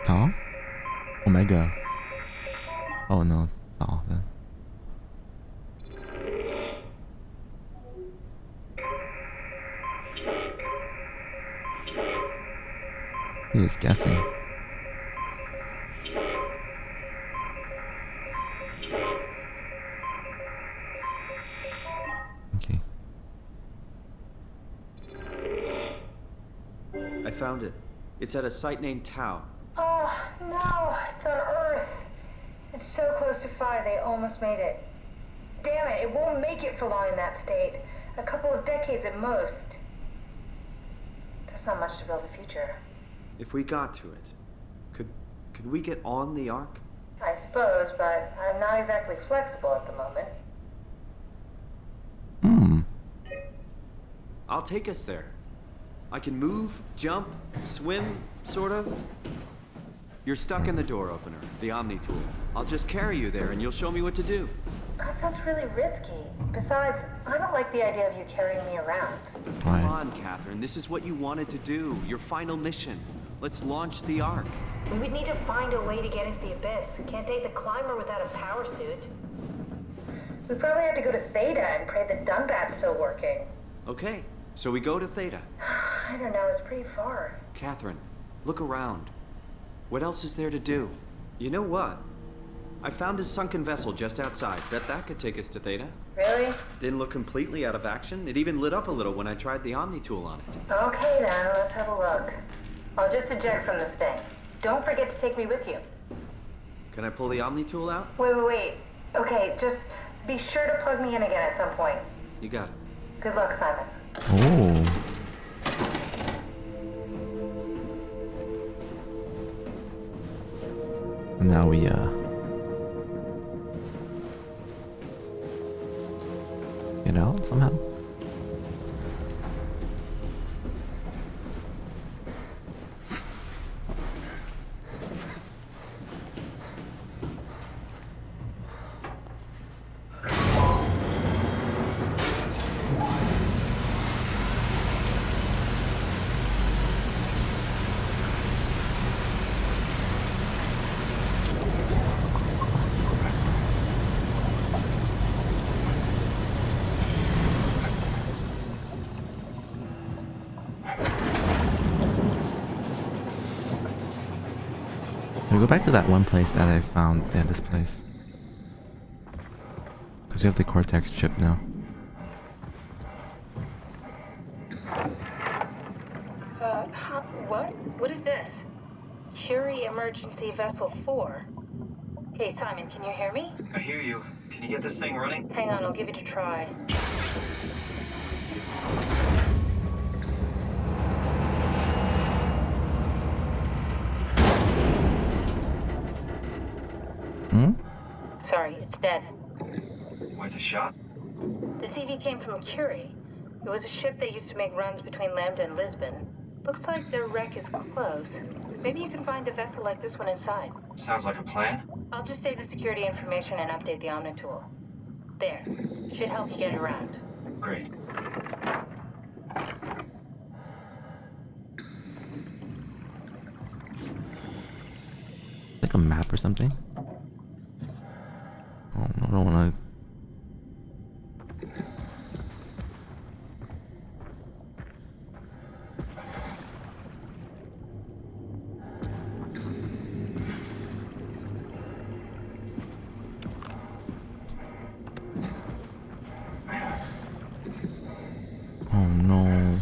Speaker 2: Tau? Omega. Oh no, Tau then. He was guessing. Okay.
Speaker 4: I found it. It's at a site named Tau.
Speaker 8: Oh, no. It's on Earth. It's so close to Phi, they almost made it. Damn it, it won't make it for long in that state. A couple of decades at most. That's not much to build a future.
Speaker 4: If we got to it, could we get on the Ark?
Speaker 8: I suppose, but I'm not exactly flexible at the moment.
Speaker 4: I'll take us there. I can move, jump, swim, sort of. You're stuck in the door opener, the Omni tool. I'll just carry you there and you'll show me what to do.
Speaker 8: That sounds really risky. Besides, I don't like the idea of you carrying me around.
Speaker 4: Come on, Catherine. This is what you wanted to do. Your final mission. Let's launch the Ark.
Speaker 8: We would need to find a way to get into the Abyss. Can't take the climber without a power suit. We probably have to go to Theta and pray that Dunbat's still working.
Speaker 4: Okay, so we go to Theta.
Speaker 8: I don't know, it's pretty far.
Speaker 4: Catherine, look around. What else is there to do? You know what? I found a sunken vessel just outside. Bet that could take us to Theta.
Speaker 8: Really?
Speaker 4: Didn't look completely out of action. It even lit up a little when I tried the Omni tool on it.
Speaker 8: Okay then, let's have a look. I'll just eject from this thing. Don't forget to take me with you.
Speaker 4: Can I pull the Omni tool out?
Speaker 8: Wait. Okay, just be sure to plug me in again at some point.
Speaker 4: You got it.
Speaker 8: Good luck, Simon.
Speaker 2: Oh. Now we get out somehow. We go back to that one place that I found. Yeah, this place. Because we have the Cortex chip now.
Speaker 8: What? What is this? Curie Emergency Vessel 4. Hey, Simon, can you hear me?
Speaker 4: I hear you. Can you get this thing running?
Speaker 8: Hang on, I'll give it a try.
Speaker 2: Hmm?
Speaker 8: Sorry, it's dead.
Speaker 4: Worth a shot?
Speaker 8: The CV came from Curie. It was a ship that used to make runs between Lambda and Lisbon. Looks like their wreck is close. Maybe you can find a vessel like this one inside.
Speaker 4: Sounds like a plan.
Speaker 8: I'll just save the security information and update the Omnitool. There. Should help you get around.
Speaker 4: Great.
Speaker 2: Like a map or something? Oh, I don't wanna... Oh no.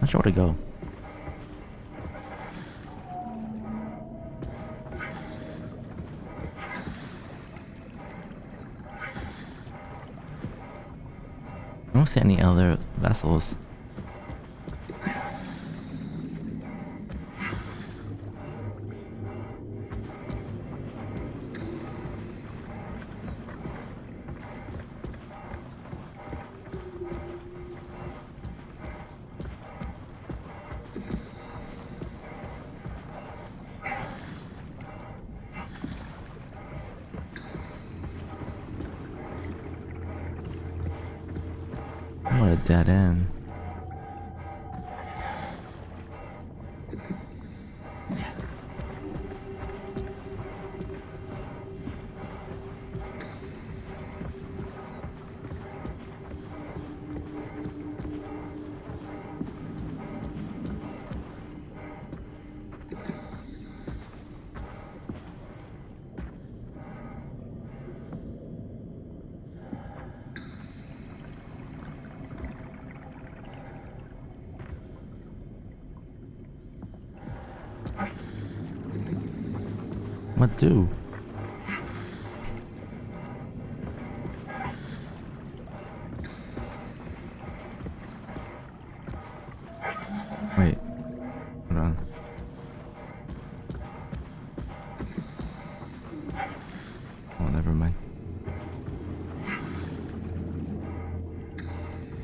Speaker 2: Not sure where to go. I don't see any other vessels. What a dead end. What do? Wait. Hold on. Oh, never mind.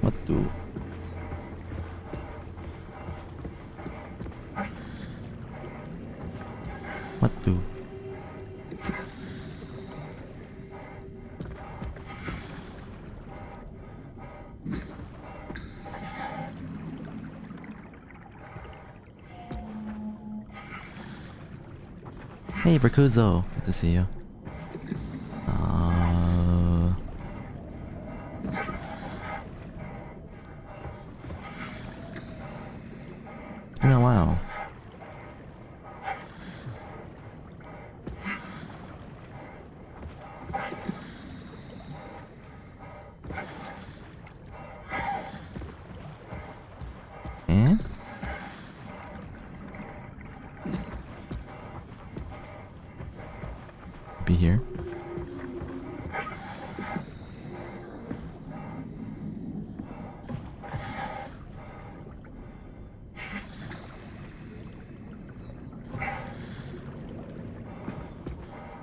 Speaker 2: What do? What do? Hey, Berkuzo. Good to see you. It's been a while. be here.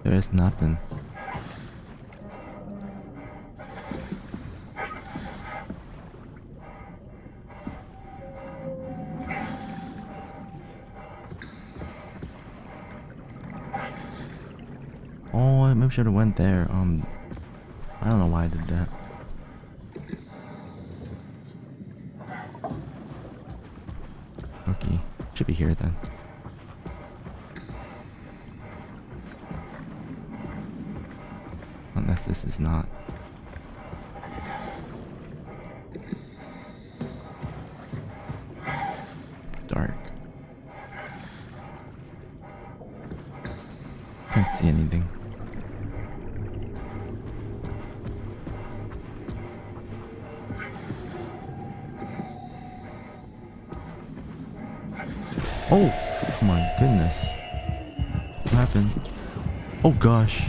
Speaker 2: There is nothing. Oh, I maybe should have went there. I don't know why I did that. Okay, should be here then. Unless this is not. Dark. Can't see anything. Oh my goodness. What happened? Oh gosh.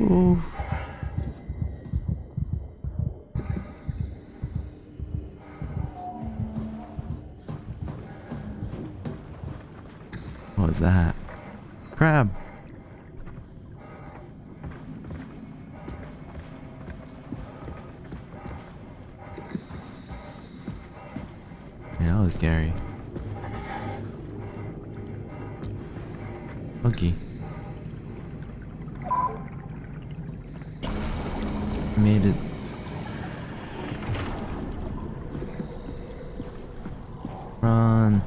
Speaker 2: Oh. What was that? Crab. Yeah, that was scary. Monkey. Made it. Run.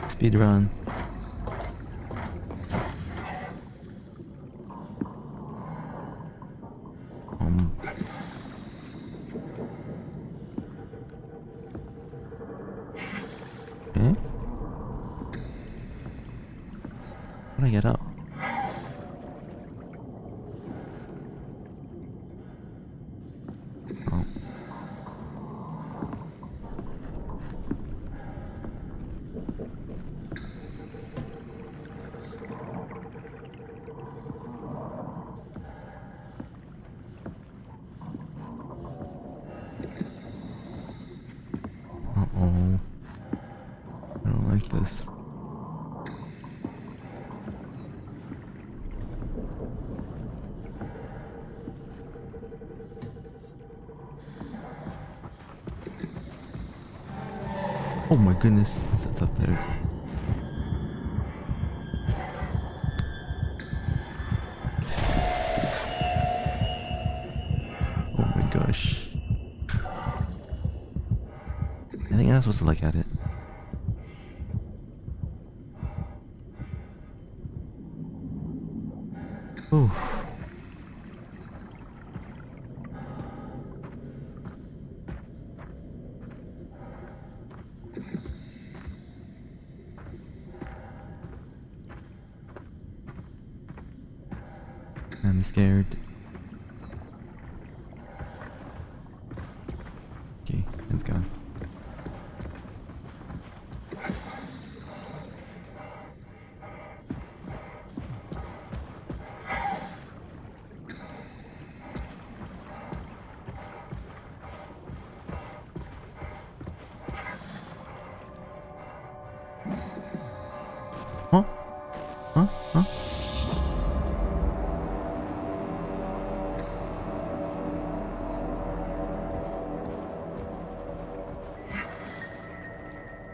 Speaker 2: Speed run. Okay. How do I get up? Oh. Uh-oh. I don't like this. Oh my goodness, it's up there. Oh my gosh. I think I'm not supposed to look at it. Ooh. I'm scared. Okay, it's gone. Huh? Huh? Huh?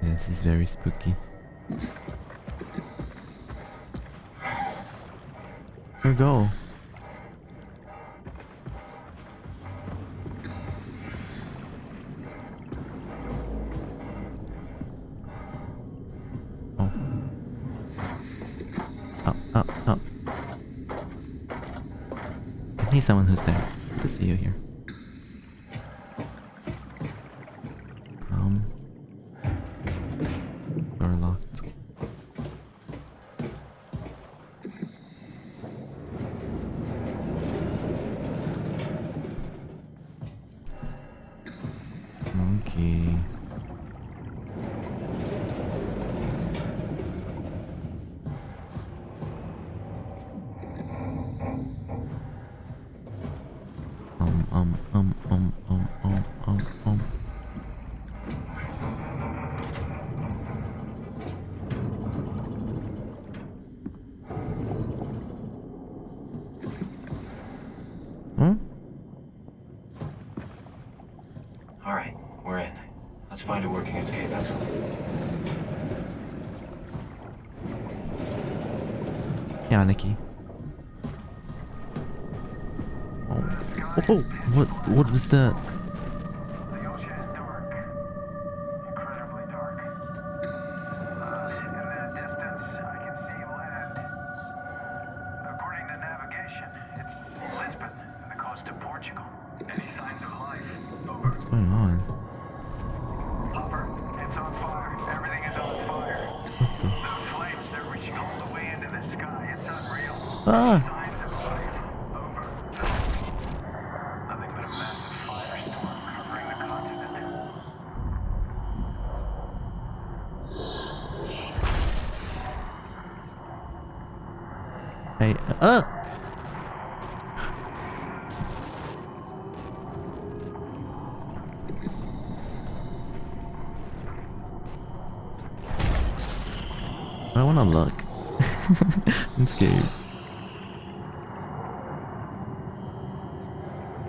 Speaker 2: This is very spooky. Where go? Oh. Up, up, up. I need someone who's there. Good to see you here. Door locked. Okay. Yeah, Nikki. Oh, oh, what is that? What's going on?
Speaker 15: It's on fire. Everything is on fire. The flames, they're reaching all the way into the sky. It's unreal.
Speaker 2: Ah!
Speaker 15: Signs of life. Over. Nothing but a massive firestorm covering the continent.
Speaker 2: Hey, I wanna look. I'm scared.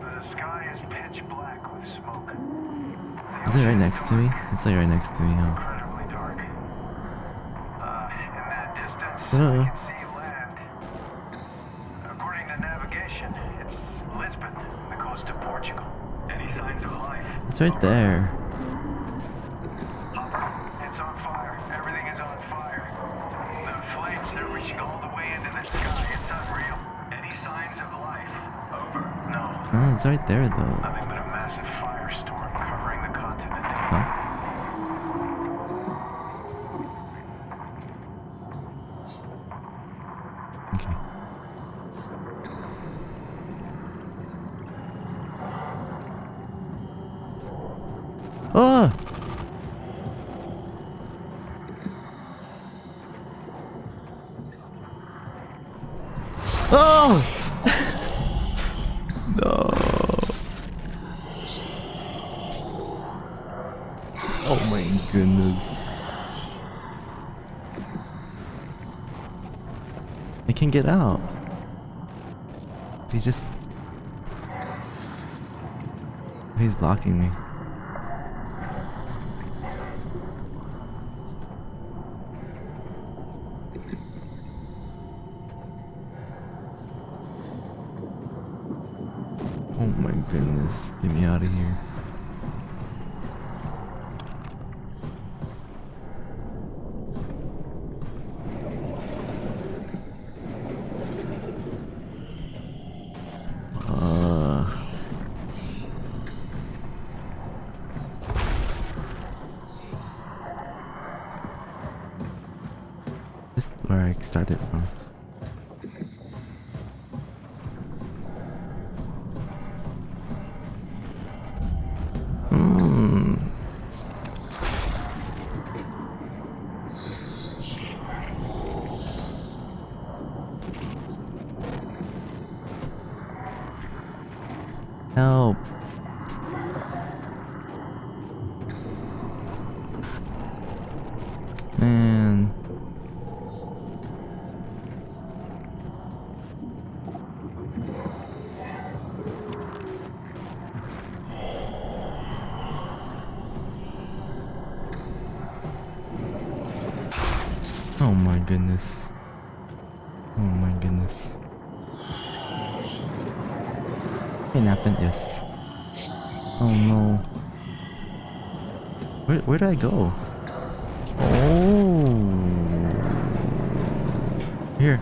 Speaker 15: The sky is pitch black with smoke.
Speaker 2: Is it right next to me? It's like right next to me, huh?
Speaker 15: Incredibly dark. In that distance, I
Speaker 2: Uh-oh.
Speaker 15: can see land. According to navigation, it's Lisbon, the coast of Portugal. Any signs of life?
Speaker 2: It's right there.
Speaker 15: It's on fire. Everything is on fire. The flames, they're reaching all the way into the sky. It's unreal. Any signs of life? Over. No.
Speaker 2: Oh, it's right there though.
Speaker 15: Nothing but a massive firestorm covering the continent.
Speaker 2: Huh? Okay. Oh! Oh! No. Oh my goodness. I can't get out. He's blocking me. Oh my goodness. Get me out of here. Just where I started from. Help. Man. Oh my goodness. Oh my goodness. Ain't happened, yes. Oh no. Where did I go? Oh. Here.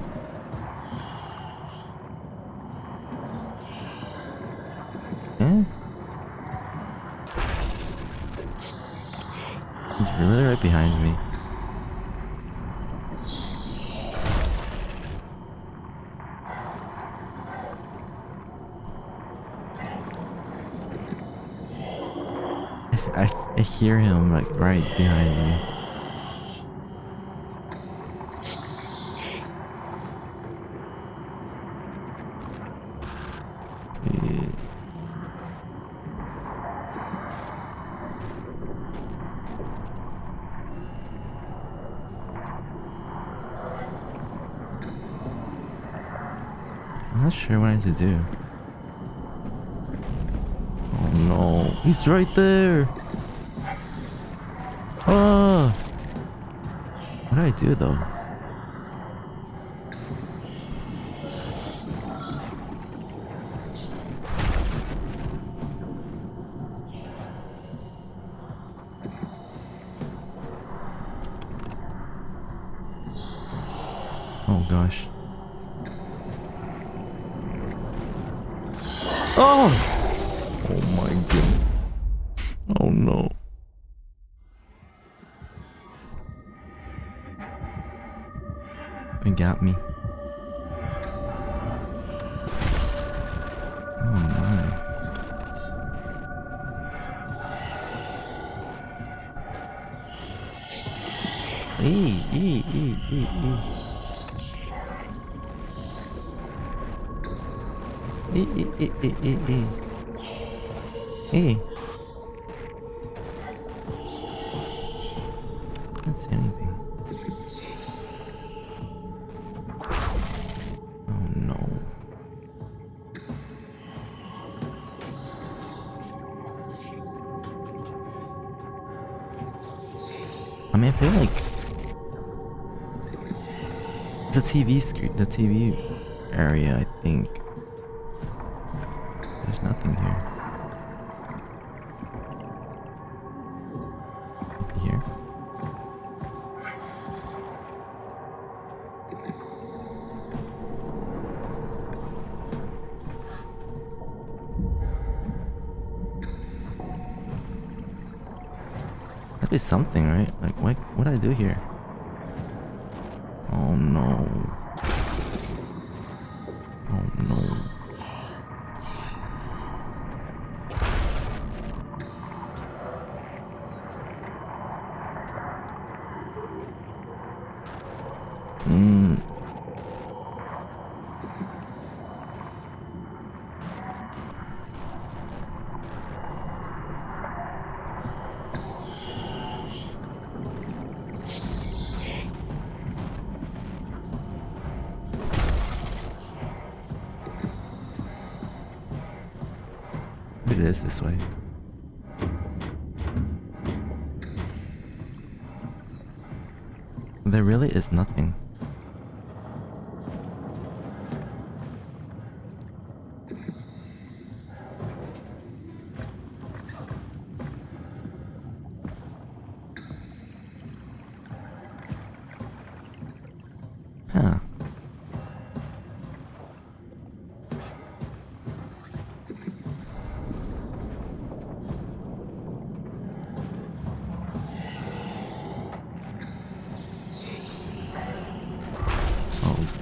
Speaker 2: Eh? He's really right behind me. I hear him like right behind me. I'm not sure what I need to do. Oh no, he's right there. Oh! What did I do though? Oh gosh. Oh! Oh my god. Oh no. It got me. Oh my. Ee. Hey. Can't see anything. Oh no. I mean, I feel like the TV screen, the TV area, I think. There's nothing here. Maybe here. That'd be something, right? Like, what did I do here? Oh no. Oh no. It is this way. There really is nothing. Huh.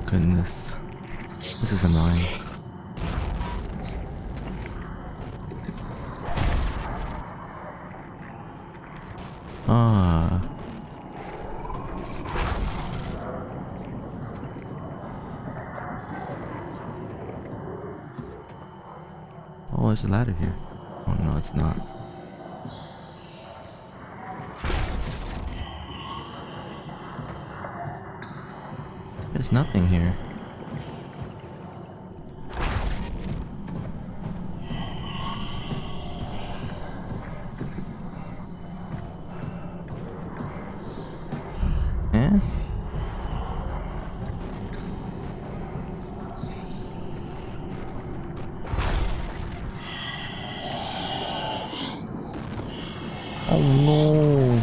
Speaker 2: Goodness. This is annoying. Ah. Oh, there's a ladder here. Oh no, it's not. There's nothing here. Eh? Oh no.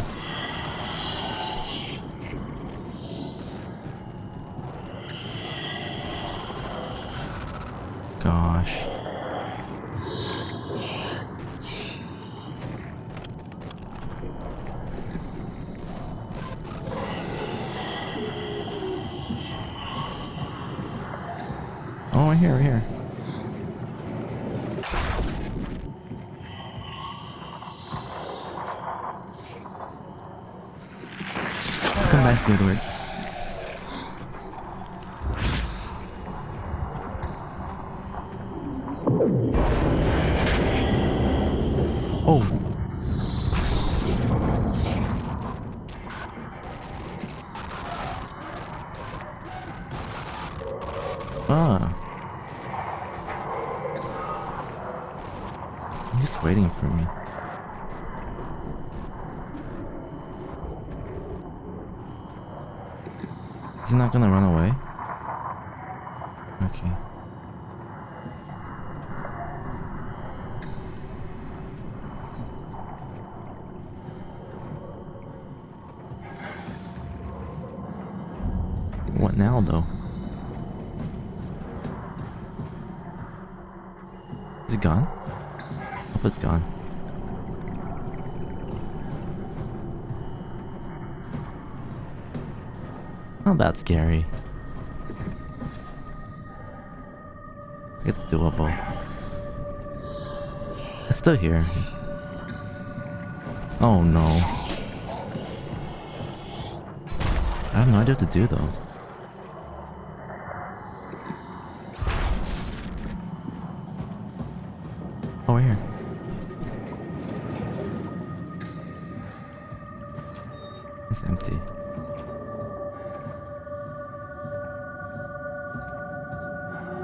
Speaker 2: Gosh. Oh, we're here. Come back, Edward. Oh. Ah. I'm just waiting for me. Is he not gonna run away? Okay. What now, though? Is it gone? I hope it's gone. Not that scary. It's doable. It's still here. Oh no. I have no idea what to do though. Oh, we're here. It's empty.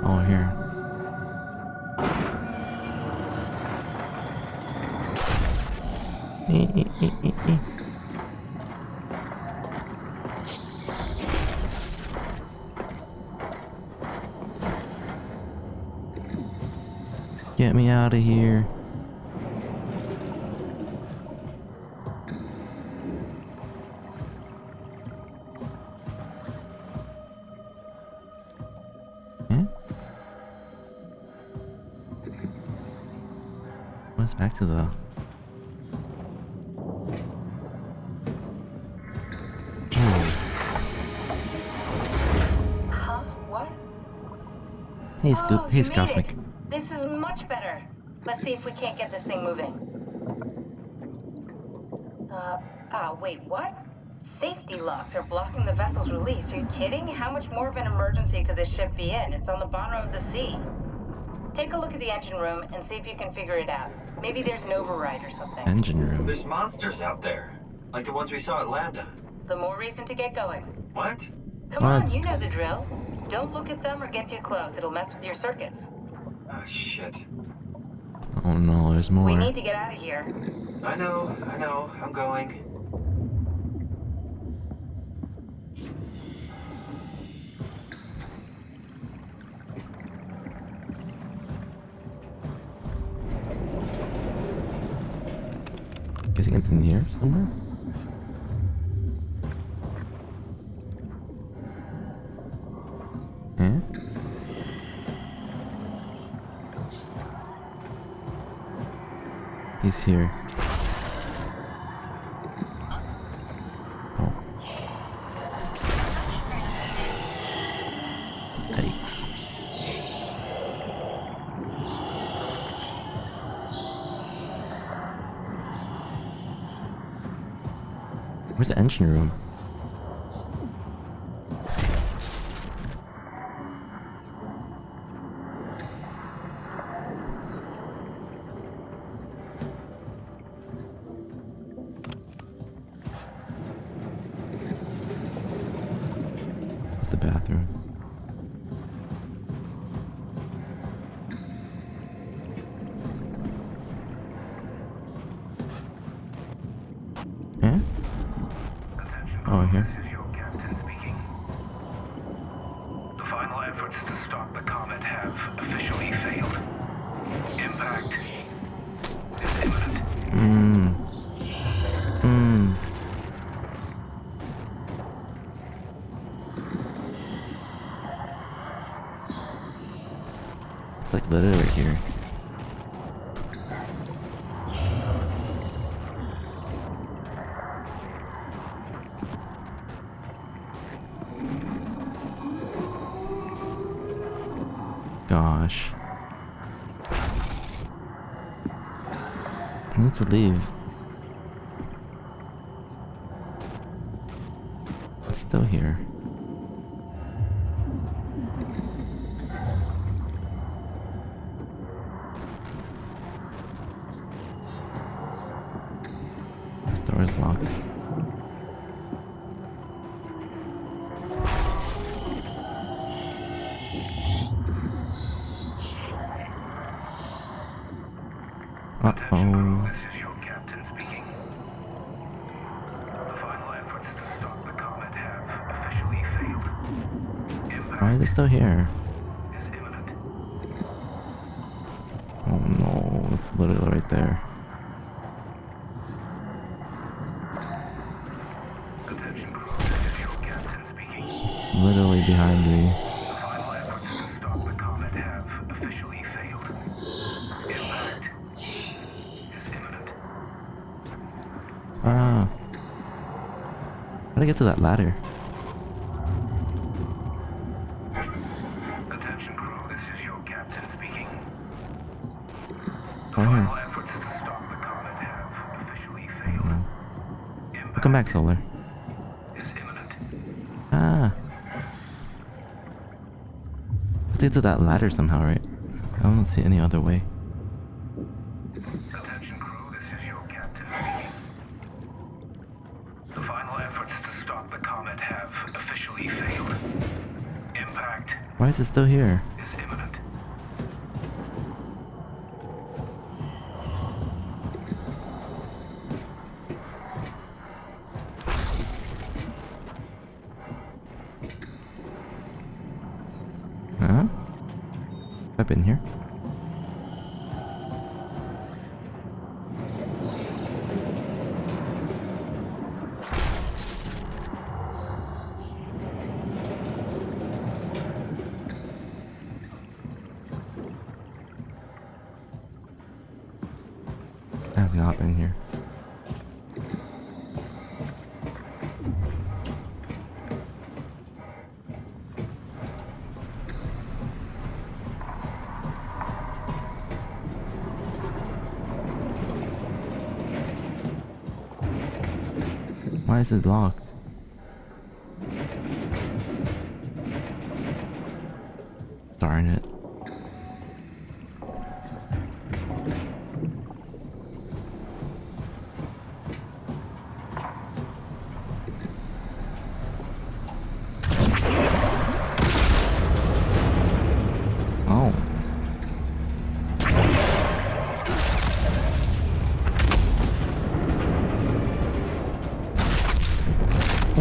Speaker 2: Oh, here. Get me out of here. What's back to the...
Speaker 8: Huh? What?
Speaker 2: Hey, Scoop.
Speaker 8: Oh,
Speaker 2: Hey,
Speaker 8: you made
Speaker 2: Cosmic.
Speaker 8: it. This is much better. Let's see if we can't get this thing moving. Wait, what? Safety locks are blocking the vessel's release. Are you kidding? How much more of an emergency could this ship be in? It's on the bottom of the sea. Take a look at the engine room and see if you can figure it out. Maybe there's an override or something.
Speaker 2: Engine room.
Speaker 16: There's monsters out there, like the ones we saw at Lambda.
Speaker 8: The more reason to get going.
Speaker 16: What?
Speaker 8: Come on, you know the drill. Don't look at them or get too close. It'll mess with your circuits.
Speaker 16: Ah, shit.
Speaker 2: Oh no, there's more.
Speaker 8: We need to get out of here.
Speaker 16: I know. I'm going.
Speaker 2: Guessing it's in here somewhere? Eh? He's here. Oh. Yikes. Where's the engine room? Where's the bathroom? Eh? Oh, here.
Speaker 15: This is your captain speaking. The final efforts to stop the comet have officially failed. Impact is imminent.
Speaker 2: It's like literally right here. Gosh. I need to leave. It's still here. This door is locked. Uh-oh.
Speaker 15: This is your captain speaking. The final efforts to stop the comet have officially failed.
Speaker 2: Why is it still here? Oh no, it's literally right there. It's literally behind me. Ah. How do I get to that ladder?
Speaker 15: Attention crew, this is your captain speaking.
Speaker 2: Right here.
Speaker 15: Final efforts to stop the comet have officially failed.
Speaker 2: Welcome back, Solar. Ah. Let's get to that ladder somehow, right? I don't see any other way.
Speaker 15: Attention crew, this is your captain speaking. The final efforts to stop the comet have officially failed. Impact
Speaker 2: Why is it still here?
Speaker 15: is imminent.
Speaker 2: Huh? I've been here. I have not been here. Why is it locked? Darn it. Oh.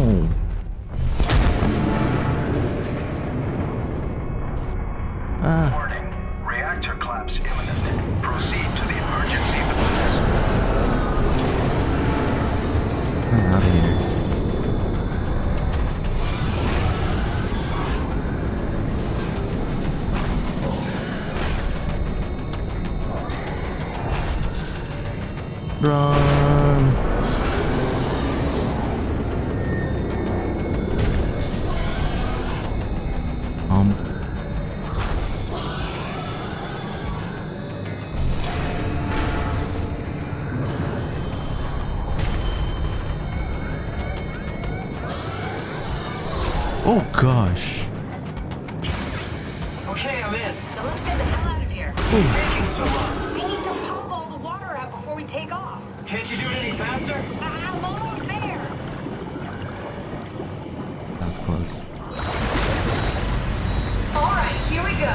Speaker 2: Oh. Ah.
Speaker 15: Warning. Reactor collapse imminent. Proceed to the emergency facility.
Speaker 2: I'm out of here. Run! Oh gosh.
Speaker 3: Okay, I'm in.
Speaker 8: Now let's get the hell out of here.
Speaker 3: It's taking so long.
Speaker 8: We need to pump all the water out before we take off.
Speaker 3: Can't you do it any faster?
Speaker 8: I'm almost there.
Speaker 2: That was close.
Speaker 8: All right, here we go.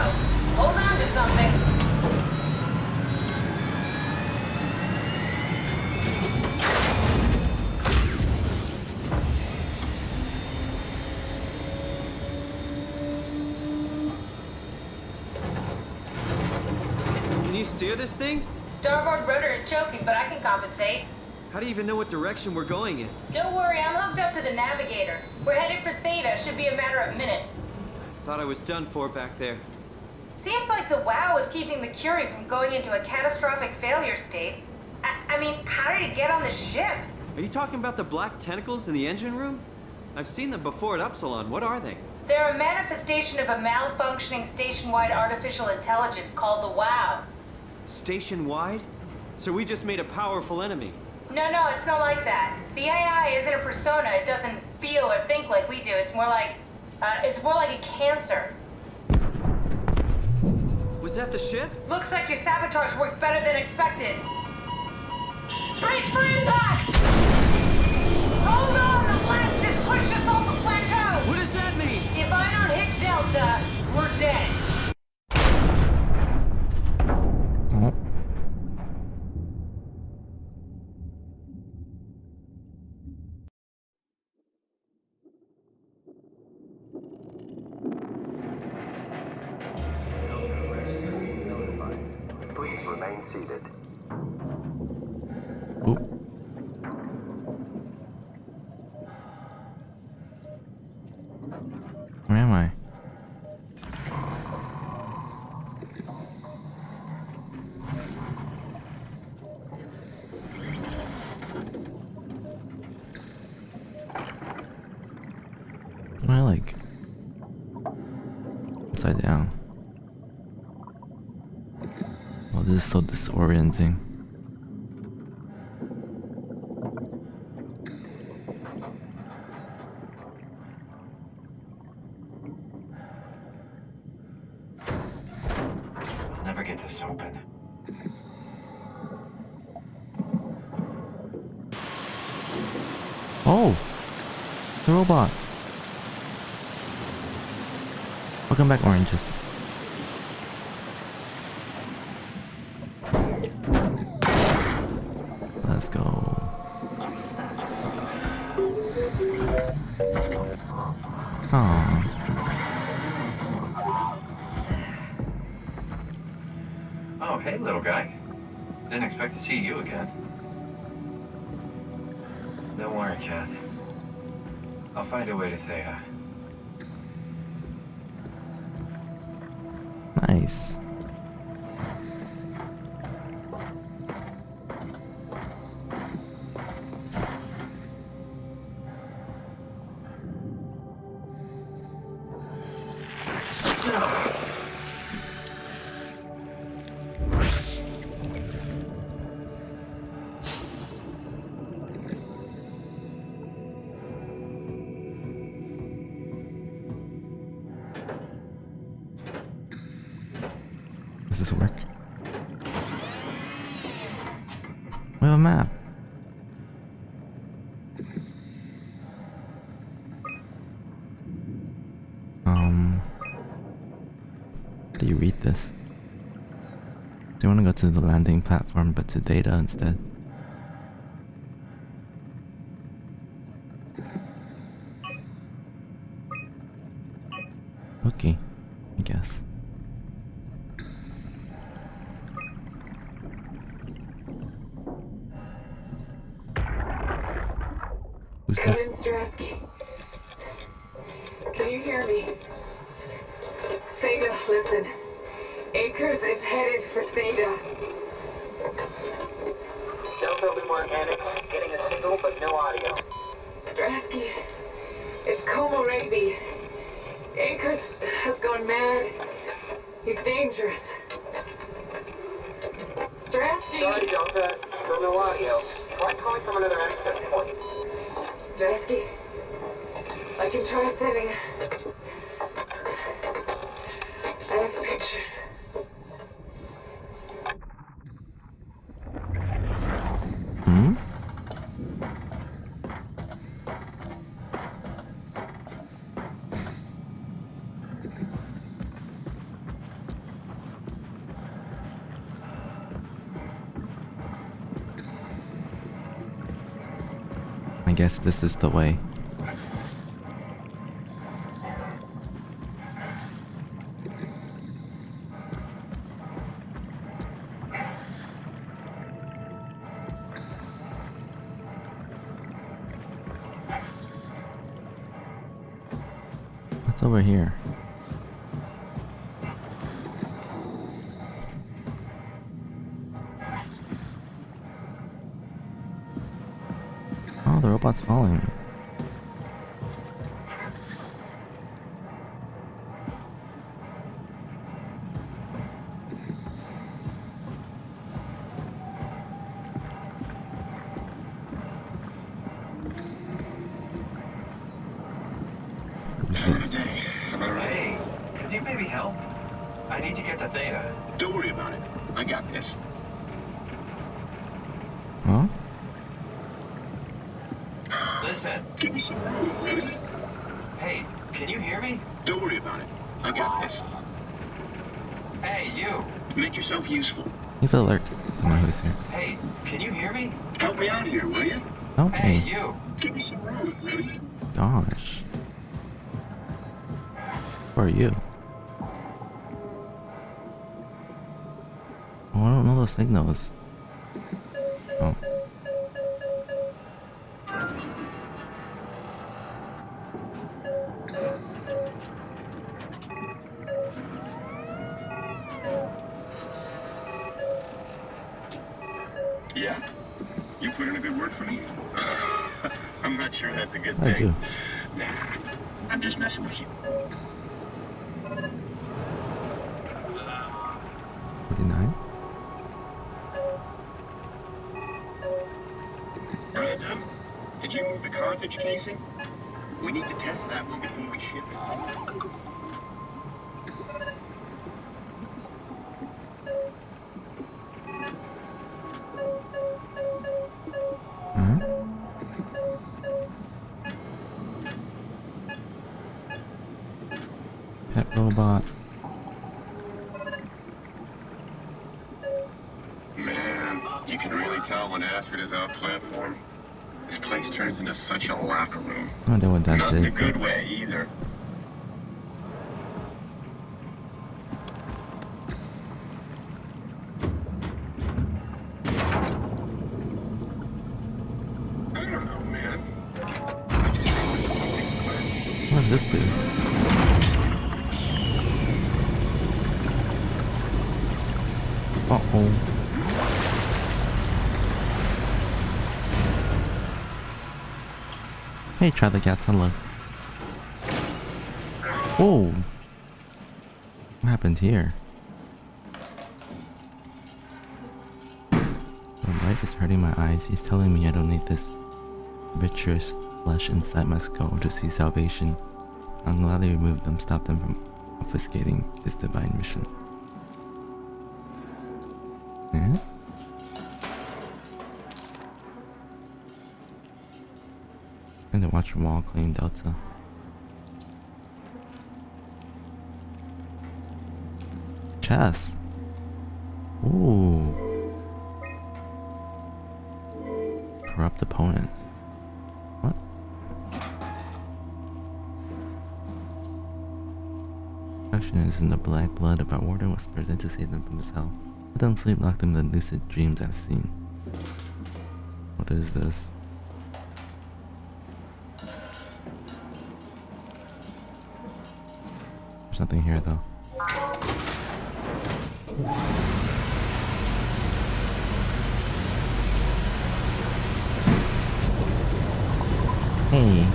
Speaker 8: Hold on to something.
Speaker 4: Can you steer this thing?
Speaker 8: Starboard rudder is choking, but I can compensate.
Speaker 4: How do you even know what direction we're going in?
Speaker 8: Don't worry, I'm hooked up to the navigator. We're headed for Theta. Should be a matter of minutes.
Speaker 4: Thought I was done for back there.
Speaker 8: Seems like the WOW is keeping the Curie from going into a catastrophic failure state. I mean, how did it get on the ship?
Speaker 4: Are you talking about the black tentacles in the engine room? I've seen them before at Upsilon. What are they?
Speaker 8: They're a manifestation of a malfunctioning station-wide artificial intelligence called the WOW.
Speaker 4: Station-wide? So we just made a powerful enemy.
Speaker 8: No, it's not like that. The AI isn't a persona. It doesn't feel or think like we do. It's more like a cancer.
Speaker 4: Was that the ship?
Speaker 8: Looks like your sabotage worked better than expected. Brace for impact! Hold on, the blast just pushed us off the plateau!
Speaker 4: What does that mean?
Speaker 8: If I don't hit Delta, we're dead.
Speaker 2: Oh.
Speaker 16: succeeded.
Speaker 2: Oop. Where am I? Am I like upside down? Oh, this is so disorienting.
Speaker 16: I'll never get this open.
Speaker 2: Oh! The robot! Welcome back, oranges. Let's go. Aww.
Speaker 16: Oh, hey, little guy. Didn't expect to see you again. Don't worry, Kath. I'll find a way to Thea.
Speaker 2: Nice. Does this work? We have a map. How do you read this? Do you want to go to the landing platform but to data instead? Okay, I guess. Who's this?
Speaker 3: Kevin Stransky. Can you hear me? Theta, listen. Akers is headed for Theta.
Speaker 12: Delta Loom Organics, getting a signal but no audio.
Speaker 3: Stransky, it's Como Rigby. Akers has gone mad. He's dangerous. Stransky!
Speaker 12: Sorry, Delta, still no audio. Try calling from another access point.
Speaker 3: Stransky, I can try sending. I have pictures.
Speaker 2: Hmm? I guess this is the way. What's over here? Oh, the robot's falling.
Speaker 16: Hey, could you maybe help? I need to get to Theta.
Speaker 17: Don't worry about it. I got this.
Speaker 2: Huh?
Speaker 16: Listen.
Speaker 17: Give me some room, will you?
Speaker 16: Hey, can you hear me?
Speaker 17: Don't worry about it. I got this.
Speaker 16: Hey, you.
Speaker 17: Make yourself useful.
Speaker 2: You feel like someone who's here.
Speaker 16: Hey, can you hear me?
Speaker 17: Help me out here, will you?
Speaker 2: Help
Speaker 16: Hey,
Speaker 2: me.
Speaker 16: you.
Speaker 17: Give me some room, will you?
Speaker 2: Gosh. Who are you? Oh, I don't know those signals? Oh.
Speaker 17: Yeah? You put in a good word for me? I'm not sure that's a good
Speaker 2: I
Speaker 17: thing.
Speaker 2: do.
Speaker 17: Nah, I'm just messing with you.
Speaker 2: 49.
Speaker 17: Brandon, did you move the Carthage casing? We need to test that one before we ship it.
Speaker 2: Huh? Pet robot.
Speaker 17: Man, you can really tell when Ashford is off platform. This place turns into such a locker room.
Speaker 2: I wonder what that
Speaker 17: Not in a
Speaker 2: did.
Speaker 17: good way either. I don't know, man. I just think the whole thing's classy.
Speaker 2: What does this do? Uh-oh. Hey, try the cats, hello. Whoa! What happened here? The light is hurting my eyes. He's telling me I don't need this vitreous flesh inside my skull to see salvation. I'm glad they removed them, stop them from obfuscating his divine mission. Yeah? I'm going to watch Wall claim Delta. Chess. Ooh. Corrupt opponent. What? Action is in the black blood of our warden was present to save them from this hell. Let them sleep, lock them in the lucid dreams I've seen. What is this? There's nothing here though. Hey.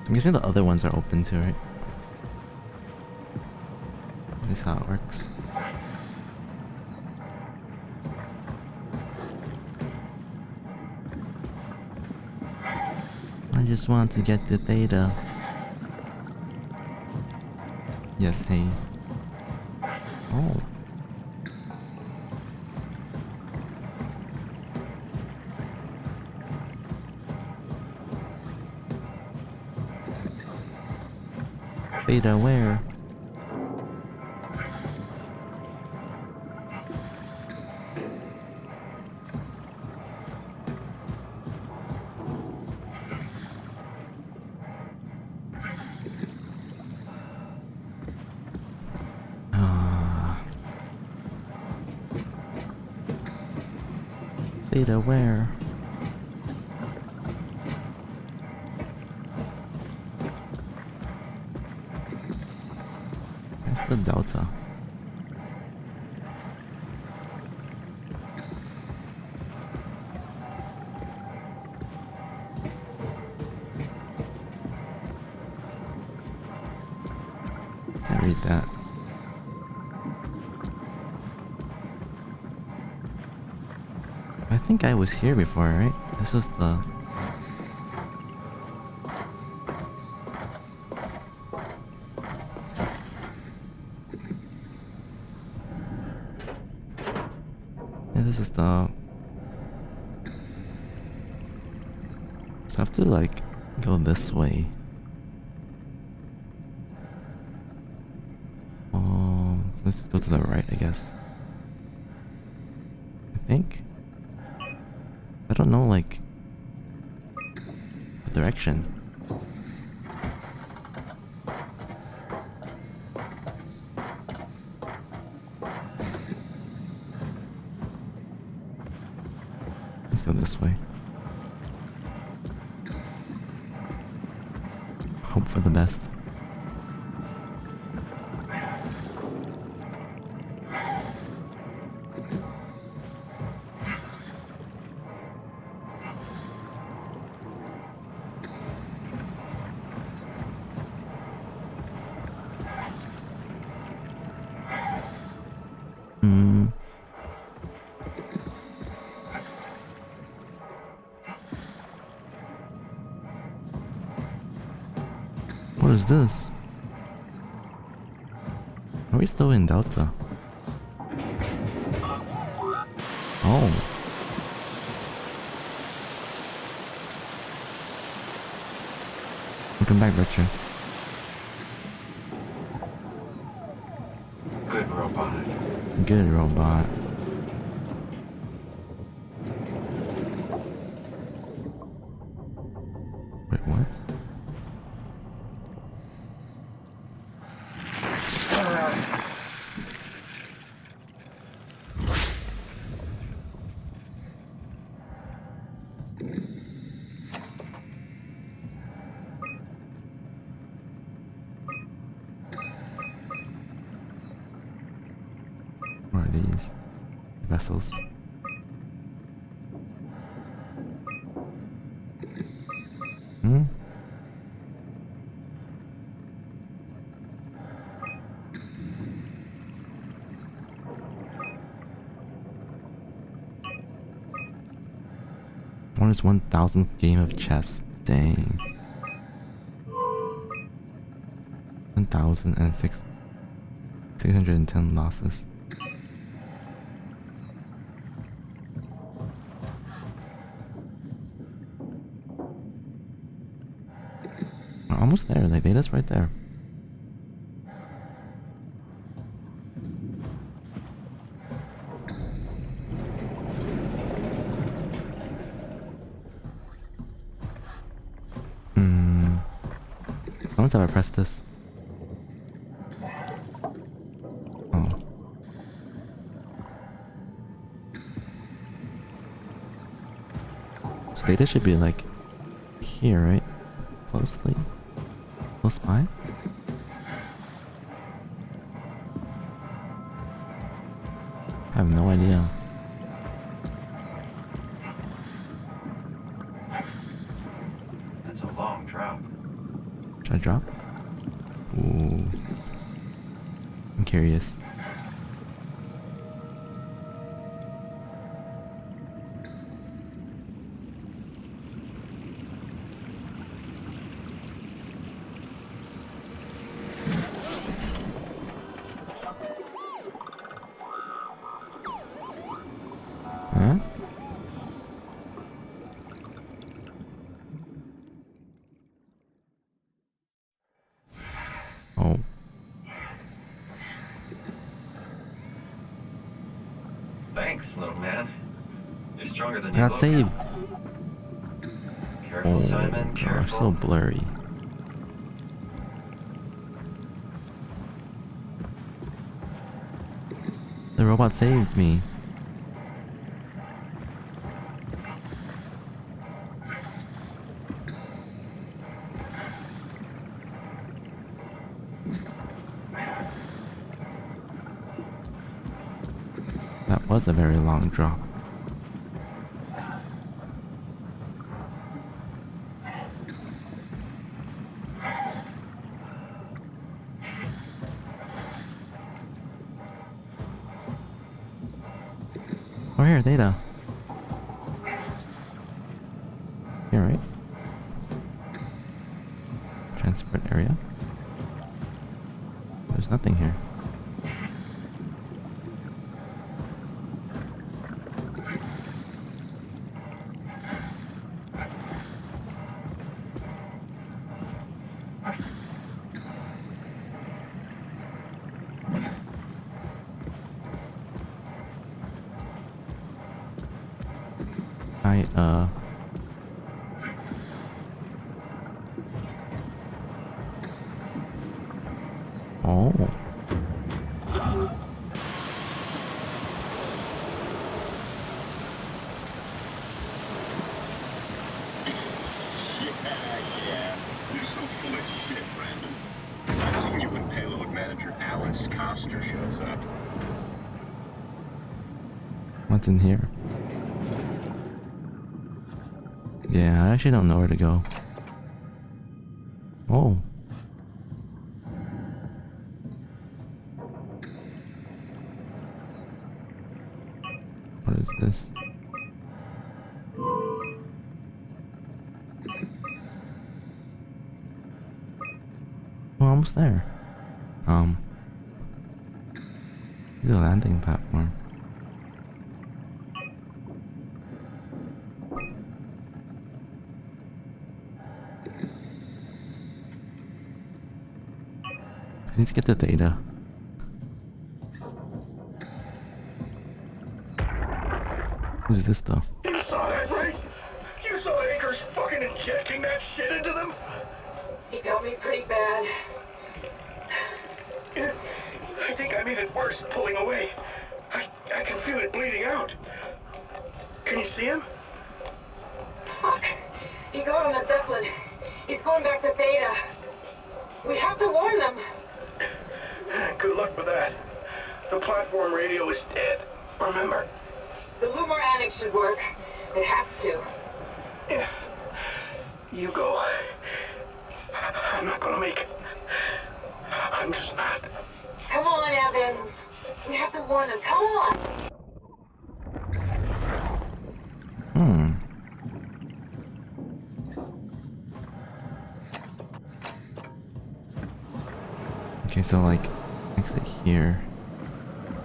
Speaker 2: I'm guessing the other ones are open too, right? At least how it works. I just want to get the theta. Yes, hey. Oh. Theta where? Theta where? Where's the delta? Can't read that. I think I was here before, right? This was the... Yeah, this is the... So I have to like go this way. Let's go to the right, I guess. think. I don't know, like, the direction. Let's go this way. Hope for the best. What is this? Are we still in Delta? Oh. Welcome back, Richard.
Speaker 16: Good robot.
Speaker 2: Good robot. Wait, what? What are these? Vessels? Hmm? One is 1000th game of chess. Dang. 1006. 610 losses. We're almost there. They made us right there. How much have I pressed this? Oh. So data should be like here, right? Closely? Close by? I have no idea.
Speaker 16: That's a long drop.
Speaker 2: Should I drop? Ooh. I'm curious. Huh? Oh.
Speaker 16: Thanks, little man. You're stronger than
Speaker 2: I
Speaker 16: you
Speaker 2: got
Speaker 16: look.
Speaker 2: saved.
Speaker 16: Careful, Simon,
Speaker 2: They're
Speaker 16: careful.
Speaker 2: so blurry. The robot saved me. That was a very long drop. Oh, here, data. Here, right? Transport area. There's nothing here. might, Oh.
Speaker 17: Yeah. You're so full of shit, Brandon. I've seen you when payload manager Alice Coster shows up.
Speaker 2: What's in here? Yeah, I actually don't know where to go. Oh. What is this? We're almost there. The landing platform. I need to get the data. Who's this though?
Speaker 18: You saw that, right? You saw Akers fucking injecting that shit into them?
Speaker 3: He got me pretty bad.
Speaker 18: I think I made it worse pulling away. I can feel it bleeding out. Can you see him?
Speaker 3: Fuck. He got on the Zeppelin. He's going back to Theta. We have to warn them.
Speaker 18: Good luck with that. The platform radio is dead. Remember?
Speaker 3: The Lumar Annex should work. It has to.
Speaker 18: Yeah. You go. I'm not gonna make it. I'm just not.
Speaker 3: Come on, Evans. We have to warn them. Come on.
Speaker 2: Okay, so like, exit here.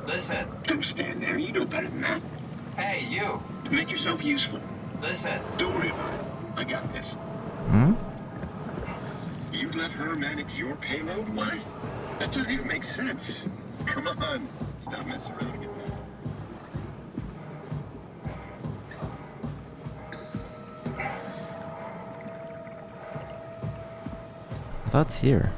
Speaker 16: Listen.
Speaker 17: Don't stand there. You know better than that.
Speaker 16: Hey, you.
Speaker 17: Make yourself useful.
Speaker 16: Listen.
Speaker 17: Don't worry about it. I got this.
Speaker 2: Hmm?
Speaker 17: You let her manage your payload? Why? That doesn't even make sense. Come on. Stop messing around.
Speaker 2: I thought it's here.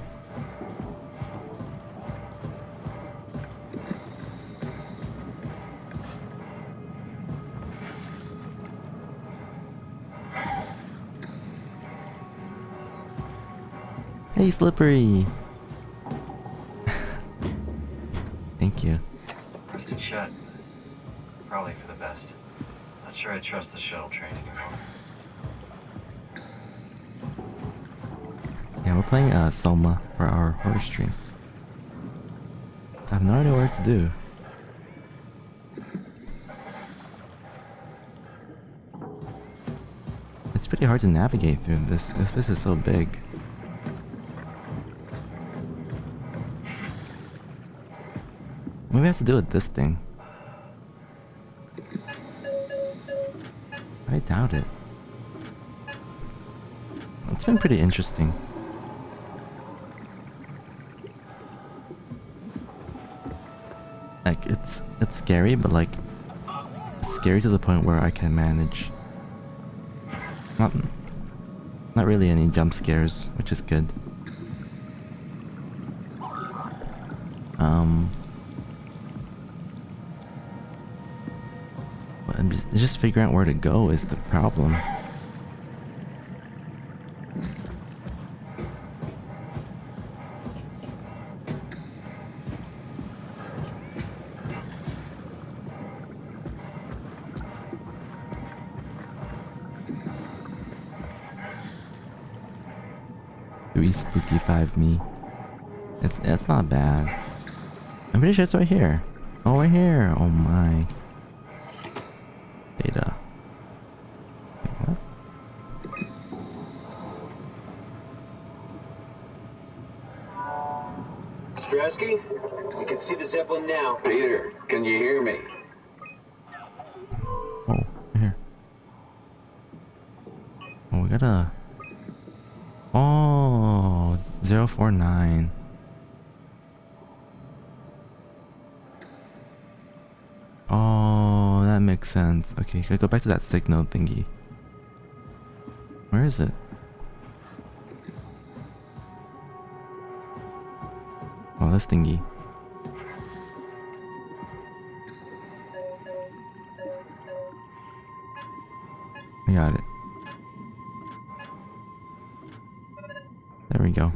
Speaker 2: Hey, Slippery! Thank you.
Speaker 16: Pressed it shut. Probably for the best. Not sure I trust the shuttle train anymore.
Speaker 2: Yeah, we're playing Soma for our horror stream. I have no idea what to do. It's pretty hard to navigate through this. This place is so big. What do we have to do with this thing? I doubt it. It's been pretty interesting. Like, it's scary, but like, it's scary to the point where I can manage. Not really any jump scares, which is good. But I'm just figuring out where to go is the problem. Spooky 5 me. It's not bad. I'm pretty sure it's right here. Oh, right here. Oh my. Data. Wait, what?
Speaker 19: Strasky? You can see the Zeppelin now.
Speaker 20: Peter, can you hear me?
Speaker 2: Oh, right here. Oh, we gotta... Oh, 049. Oh, that makes makes sense. Okay, gotta go back to that signal thingy. Where is it? Oh, this thingy. I got it. There we go.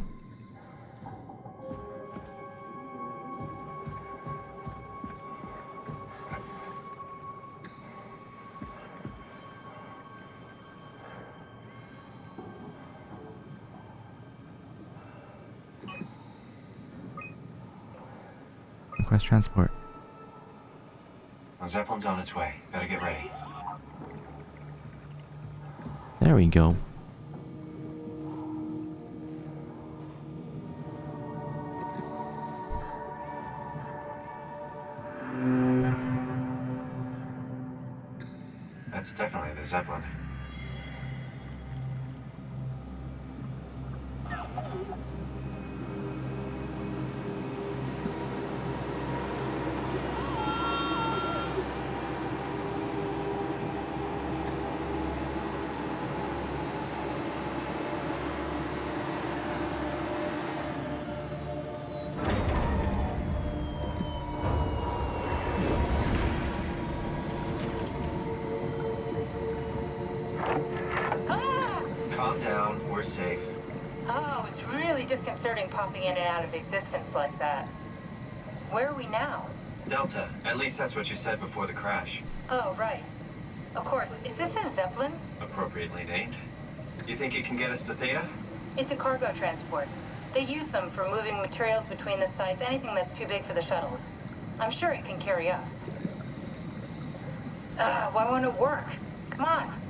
Speaker 2: Request transport.
Speaker 16: The Zeppelin's on its way. Better get ready.
Speaker 2: There we go.
Speaker 16: That's definitely the Zeppelin. Calm down, we're safe.
Speaker 8: Oh, it's really disconcerting popping in and out of existence like that. Where are we now?
Speaker 16: Delta, at least that's what you said before the crash.
Speaker 8: Oh, right. Of course. Is this a Zeppelin?
Speaker 16: Appropriately named. You think you can get us to Theta?
Speaker 8: It's a cargo transport. They use them for moving materials between the sites, anything that's too big for the shuttles. I'm sure it can carry us. Why won't it work? Come on.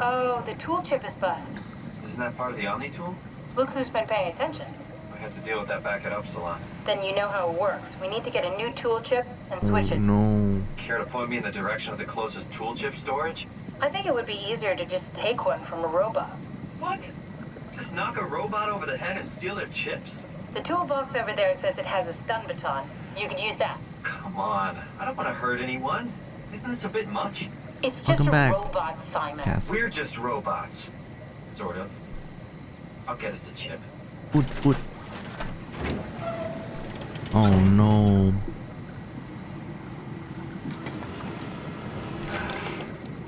Speaker 8: Oh, the tool chip is bust.
Speaker 16: Isn't that part of the Omni tool?
Speaker 8: Look who's been paying attention.
Speaker 16: I had to deal with that back at Upsilon.
Speaker 8: Then you know how it works. We need to get a new tool chip and switch it.
Speaker 2: No.
Speaker 16: Care to point me in the direction of the closest tool chip storage?
Speaker 8: I think it would be easier to just take one from a robot.
Speaker 16: What? Just knock a robot over the head and steal their chips?
Speaker 8: The toolbox over there says it has a stun baton. You could use that.
Speaker 16: Come on. I don't want to hurt anyone. Isn't this a bit much?
Speaker 8: It's just a robot, Simon.
Speaker 2: Yes.
Speaker 16: We're just robots. Sort of. I'll get us a chip.
Speaker 2: Food. Oh no.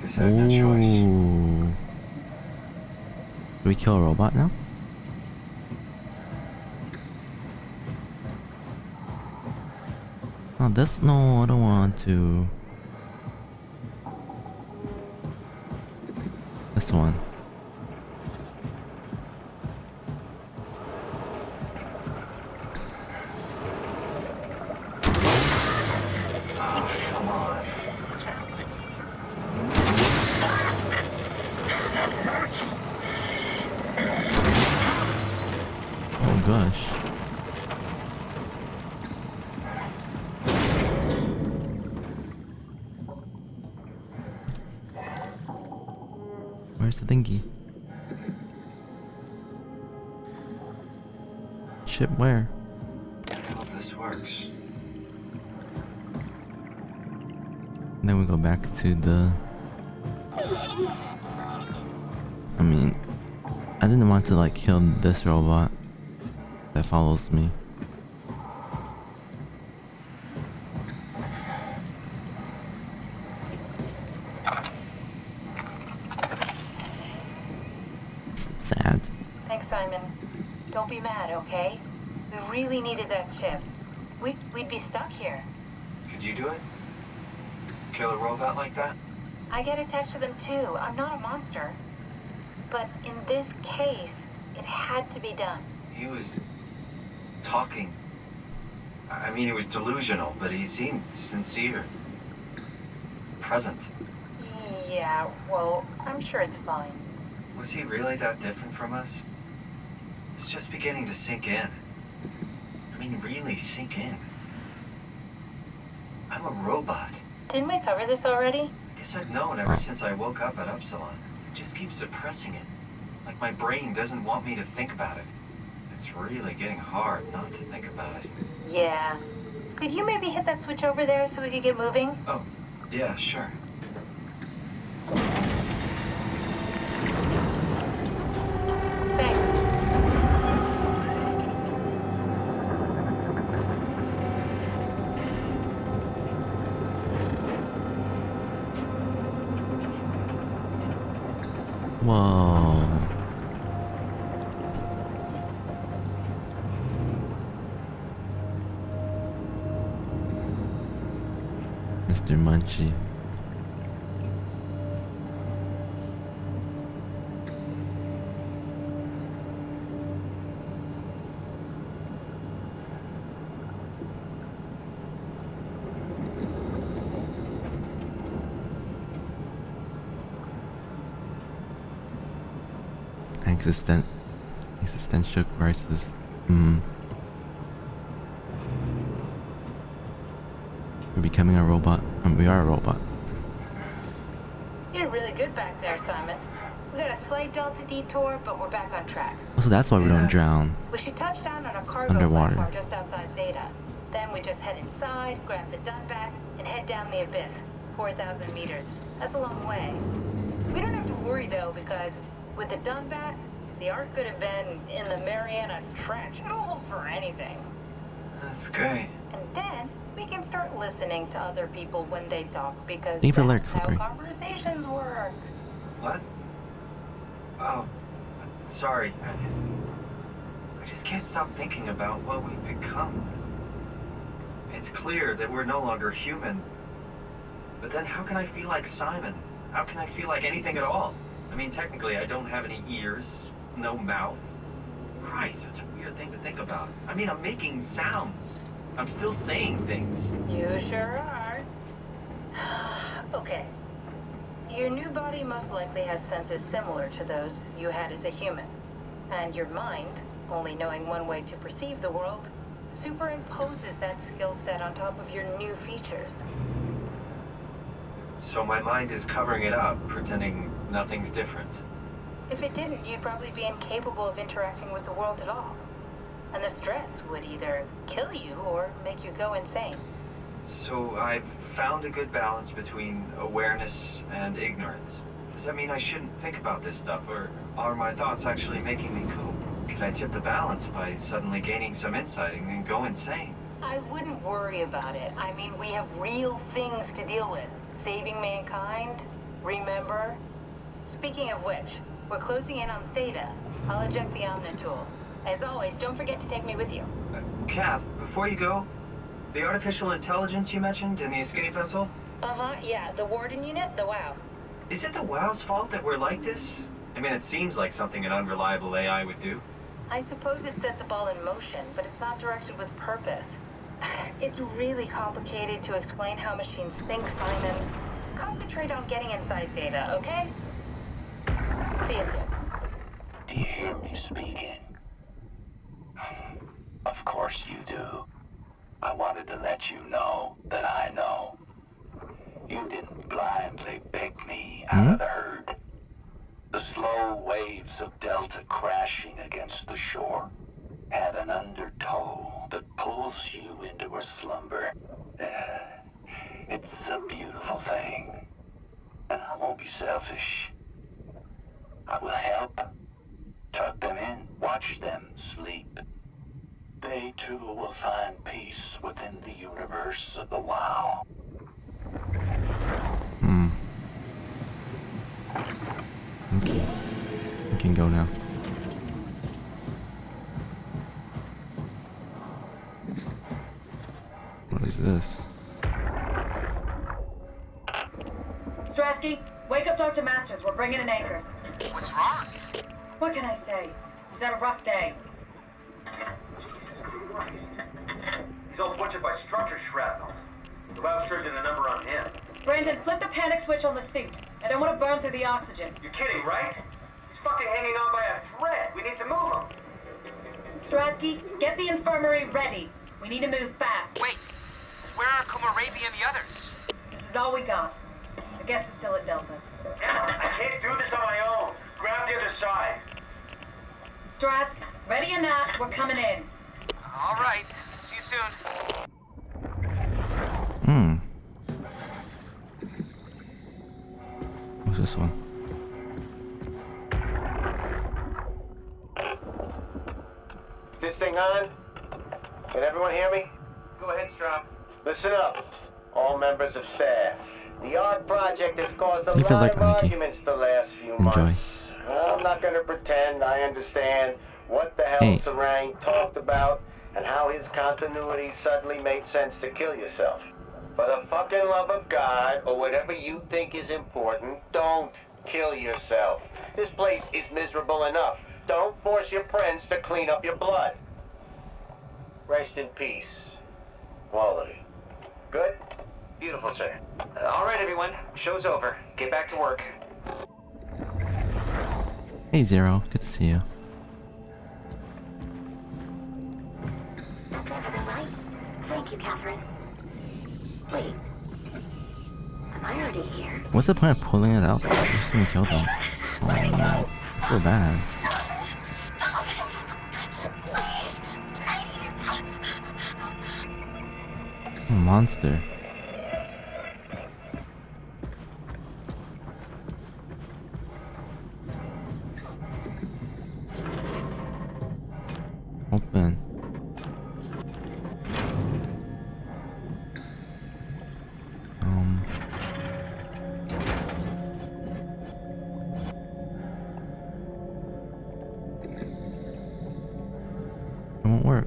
Speaker 16: Guess I have no choice.
Speaker 2: Do we kill a robot now? Oh, this? No, I don't want to. This one.
Speaker 16: Come on.
Speaker 2: Oh gosh. Where's the thingy? Ship where?
Speaker 16: I hope this works.
Speaker 2: And then we go back to the... I mean, I didn't want to like kill this robot that follows me. Sad.
Speaker 8: Thanks, Simon. Don't be mad, okay? We really needed that chip. We'd be stuck here.
Speaker 16: Could you do it? Kill a robot like that?
Speaker 8: I get attached to them too. I'm not a monster. But in this case, it had to be done.
Speaker 16: He was talking. I mean, he was delusional, but he seemed sincere. Present.
Speaker 8: Yeah, well, I'm sure it's fine.
Speaker 16: Was he really that different from us? It's just beginning to sink in. I mean, really sink in. I'm a robot.
Speaker 8: Didn't we cover this already?
Speaker 16: Guess I've known ever since I woke up at Upsilon. I just keep suppressing it. Like my brain doesn't want me to think about it. It's really getting hard not to think about it.
Speaker 8: Yeah. Could you maybe hit that switch over there so we could get moving?
Speaker 16: Oh, yeah, sure.
Speaker 2: Whoa. Mr. Munchie. Existential crisis. We're becoming a robot. We are a robot.
Speaker 8: You did really good back there, Simon. We got a slight delta detour, but we're back on track.
Speaker 2: So that's why we don't drown.
Speaker 8: We should touch down on a cargo
Speaker 2: Underwater.
Speaker 8: platform just outside Theta. Then we just head inside, grab the Dunbat, and head down the abyss. 4,000 meters. That's a long way. We don't have to worry, though, because with the Dunbat, the Ark could have been in the Mariana Trench. It'll hold for anything.
Speaker 16: That's great.
Speaker 8: And then we can start listening to other people when they talk, because
Speaker 2: Leave the
Speaker 8: that's
Speaker 2: lyrics,
Speaker 8: how
Speaker 2: Slippery.
Speaker 8: conversations work.
Speaker 16: What? Oh, sorry. I just can't stop thinking about what we've become. It's clear that we're no longer human. But then how can I feel like Simon? How can I feel like anything at all? I mean, technically, I don't have any ears, no mouth. Christ, that's a weird thing to think about. I mean, I'm making sounds. I'm still saying things.
Speaker 8: You sure are. Okay. Your new body most likely has senses similar to those you had as a human. And your mind, only knowing one way to perceive the world, superimposes that skill set on top of your new features.
Speaker 16: So my mind is covering it up, pretending nothing's different.
Speaker 8: If it didn't, you'd probably be incapable of interacting with the world at all. And the stress would either kill you or make you go insane.
Speaker 16: So I've found a good balance between awareness and ignorance. Does that mean I shouldn't think about this stuff, or are my thoughts actually making me cope? Could I tip the balance by suddenly gaining some insight and go insane?
Speaker 8: I wouldn't worry about it. I mean, we have real things to deal with. Saving mankind, remember? Speaking of which, we're closing in on Theta. I'll eject the Omnitool. As always, don't forget to take me with you.
Speaker 16: Kath, before you go, the artificial intelligence you mentioned in the escape vessel?
Speaker 8: Yeah, the Warden unit, the WOW.
Speaker 16: Is it the WOW's fault that we're like this? I mean, it seems like something an unreliable AI would do.
Speaker 8: I suppose it set the ball in motion, but it's not directed with purpose. It's really complicated to explain how machines think, Simon. Concentrate on getting inside Theta, okay? See you soon.
Speaker 20: Do you hear me speaking? Of course you do. I wanted to let you know that I know. You didn't blindly pick me out of the herd. The slow waves of Delta crashing against the shore have an undertow that pulls you into a slumber. It's a beautiful thing. And I won't be selfish. I will help. Tuck them in. Watch them sleep. They too will find peace within the universe of the WOW.
Speaker 2: Okay. We can go now. What is this?
Speaker 21: Strasky, wake up Dr. Masters. We're bringing in anchors.
Speaker 12: What's wrong?
Speaker 21: What can I say? He's had a rough day.
Speaker 15: Jesus Christ. He's all butchered by structure shrapnel. The WOW sure did a number on him.
Speaker 21: Brandon, flip the panic switch on the suit. I don't want to burn through the oxygen.
Speaker 15: You're kidding, right? He's fucking hanging on by a thread. We need to move him.
Speaker 21: Strasky, get the infirmary ready. We need to move fast.
Speaker 12: Wait, where are Komorebi and the others?
Speaker 21: This is all we got. I guess it's still at Delta.
Speaker 15: Emma, I can't do this on my own. Grab the other side.
Speaker 21: Strask, ready or not, we're coming in.
Speaker 12: All right, see you soon.
Speaker 2: What's this one?
Speaker 10: This thing on? Can everyone hear me?
Speaker 15: Go ahead, Strom.
Speaker 10: Listen up, all members of staff. The ARC project has caused a
Speaker 2: Leave a
Speaker 10: lot
Speaker 2: like
Speaker 10: of
Speaker 2: on the key.
Speaker 10: arguments the last few
Speaker 2: Enjoy.
Speaker 10: months. I'm not gonna pretend I understand what the hell
Speaker 2: Hey.
Speaker 10: Sarang talked about and how his continuity suddenly made sense to kill yourself. For the fucking love of God, or whatever you think is important, don't kill yourself. This place is miserable enough. Don't force your friends to clean up your blood. Rest in peace. All of you. Good?
Speaker 12: Beautiful, sir. All right, everyone. Show's over. Get back to work.
Speaker 2: Hey Zero, good to see you.
Speaker 14: That's everything right? Thank you, Catherine. Wait. Am I already here?
Speaker 2: What's the point of pulling it out? You're just gonna kill them. Oh no. So bad. A monster. Open. It won't work.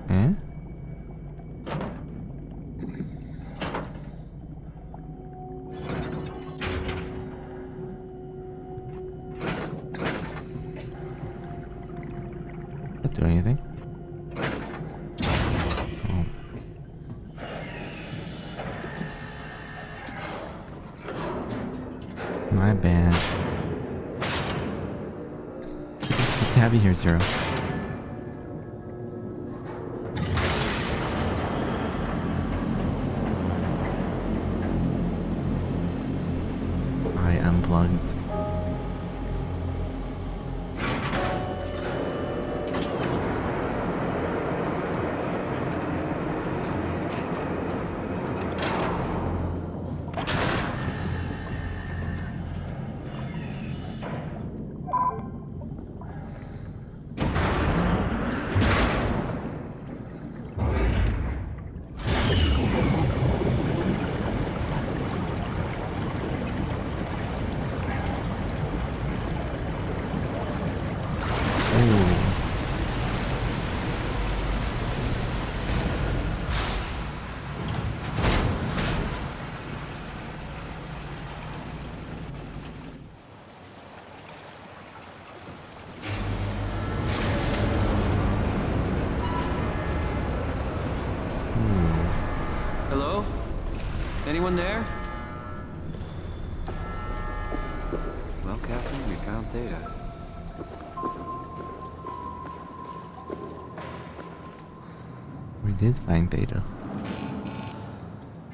Speaker 2: Eh? Can't do anything. Oh. My bad. Good to have you here, Zero. I unplugged.
Speaker 4: Hello? Anyone there? Well, Captain, we found Theta.
Speaker 2: We did find Theta.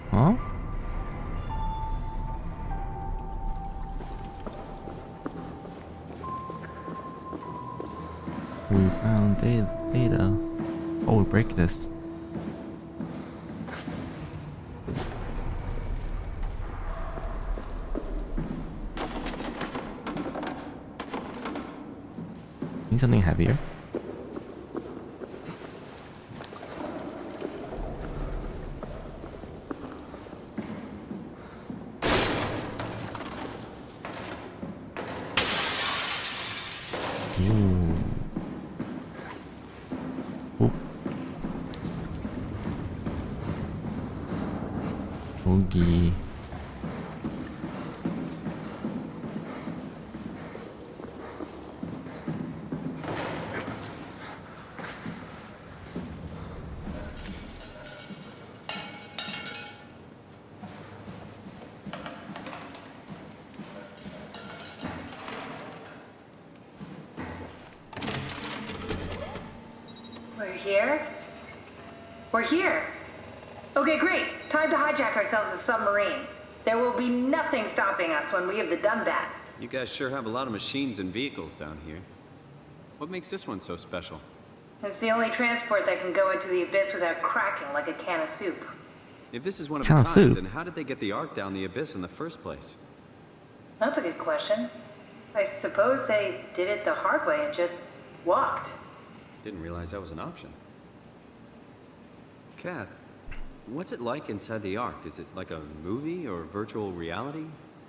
Speaker 2: Huh? We found Theta. Oh, break this. Need something heavier? Ooh. Oop. Oogie.
Speaker 21: We're here? We're here! Okay, great. Time to hijack ourselves a submarine. There will be nothing stopping us when we have done that.
Speaker 4: You guys sure have a lot of machines and vehicles down here. What makes this one so special?
Speaker 21: It's the only transport that can go into the abyss without cracking like a can of soup.
Speaker 4: If this is one of a
Speaker 2: Can of
Speaker 4: kind,
Speaker 2: soup?
Speaker 4: then how did they get the Ark down the abyss in the first place?
Speaker 21: That's a good question. I suppose they did it the hard way and just walked.
Speaker 4: Didn't realize that was an option. Kath, what's it like inside the Ark? Is it like a movie or virtual reality?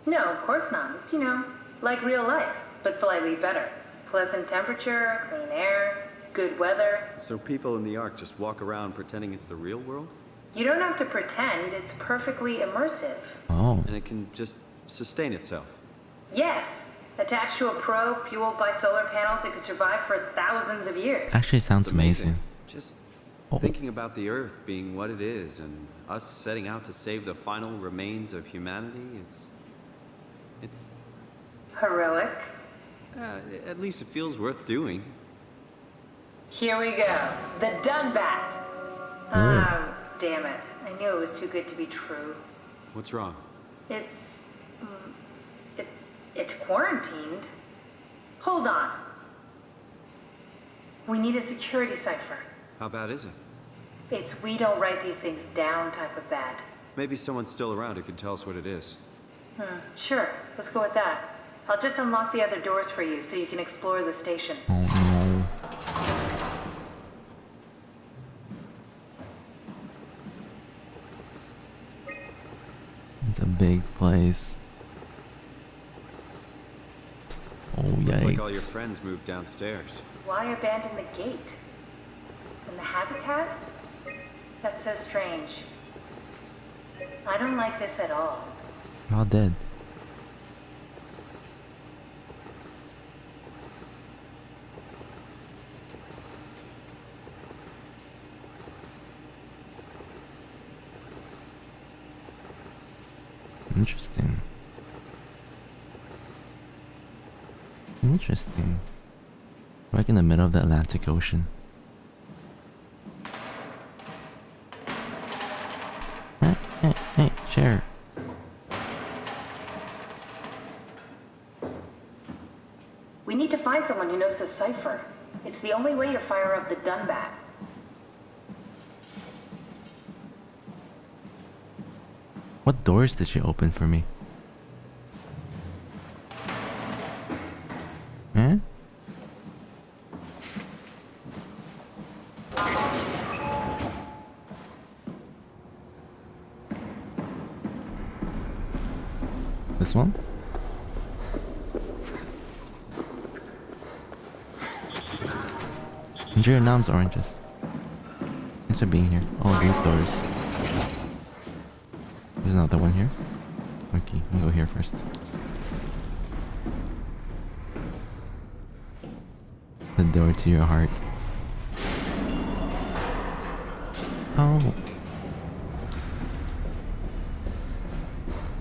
Speaker 21: No, of course not. It's, like real life, but slightly better. Pleasant temperature, clean air, good weather.
Speaker 4: So people in the Ark just walk around pretending it's the real world?
Speaker 21: You don't have to pretend, it's perfectly immersive.
Speaker 2: Oh.
Speaker 4: And it can just sustain itself?
Speaker 21: Yes. Attached to a probe fueled by solar panels, it could survive for thousands of years.
Speaker 2: Actually sounds amazing.
Speaker 4: Just thinking about the Earth being what it is and us setting out to save the final remains of humanity, it's...
Speaker 21: Heroic.
Speaker 4: At least it feels worth doing.
Speaker 21: Here we go. The Dunbat. Ah, damn it. I knew it was too good to be true.
Speaker 4: What's wrong?
Speaker 21: It's quarantined. Hold on. We need a security cipher.
Speaker 4: How bad is it?
Speaker 21: It's we don't write these things down type of bad.
Speaker 4: Maybe someone's still around who can tell us what it is.
Speaker 21: Sure. Let's go with that. I'll just unlock the other doors for you so you can explore the station.
Speaker 2: Oh no. It's a big place. Oh, yikes.
Speaker 4: Looks like all your friends moved downstairs.
Speaker 21: Why abandon the gate? And the habitat? That's so strange. I don't like this at all.
Speaker 2: You're all dead. Interesting. Interesting. Right in the middle of the Atlantic Ocean. Hey, share.
Speaker 21: We need to find someone who knows the cipher. It's the only way to fire up the Dunbat.
Speaker 2: What doors did she open for me? Eh? This one? Enjoy your Nam's oranges. Thanks for being here. Oh, these doors. There's another one here. Okay, we'll go here first. The door to your heart. Oh.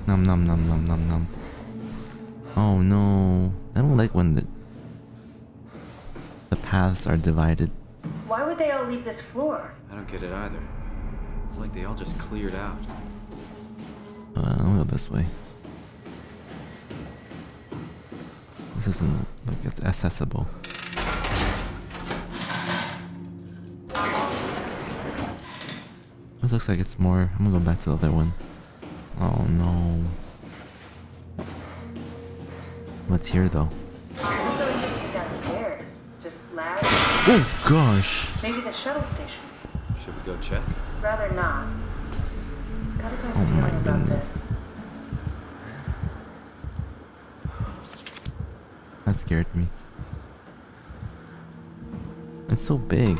Speaker 2: Nom nom nom nom nom nom. Oh no. I don't like when the paths are divided.
Speaker 21: Why would they all leave this floor?
Speaker 4: I don't get it either. It's like they all just cleared out.
Speaker 2: I'll go this way. This isn't like it's accessible. This looks like it's more. I'm gonna go back to the other one. Oh no. What's here though?
Speaker 21: That's so interesting downstairs. Just loud.
Speaker 2: Oh gosh.
Speaker 21: Maybe the shuttle station.
Speaker 4: Should we go check?
Speaker 21: Rather not. Got a good
Speaker 2: Oh my
Speaker 21: feeling about
Speaker 2: goodness.
Speaker 21: this.
Speaker 2: That scared me. It's so big.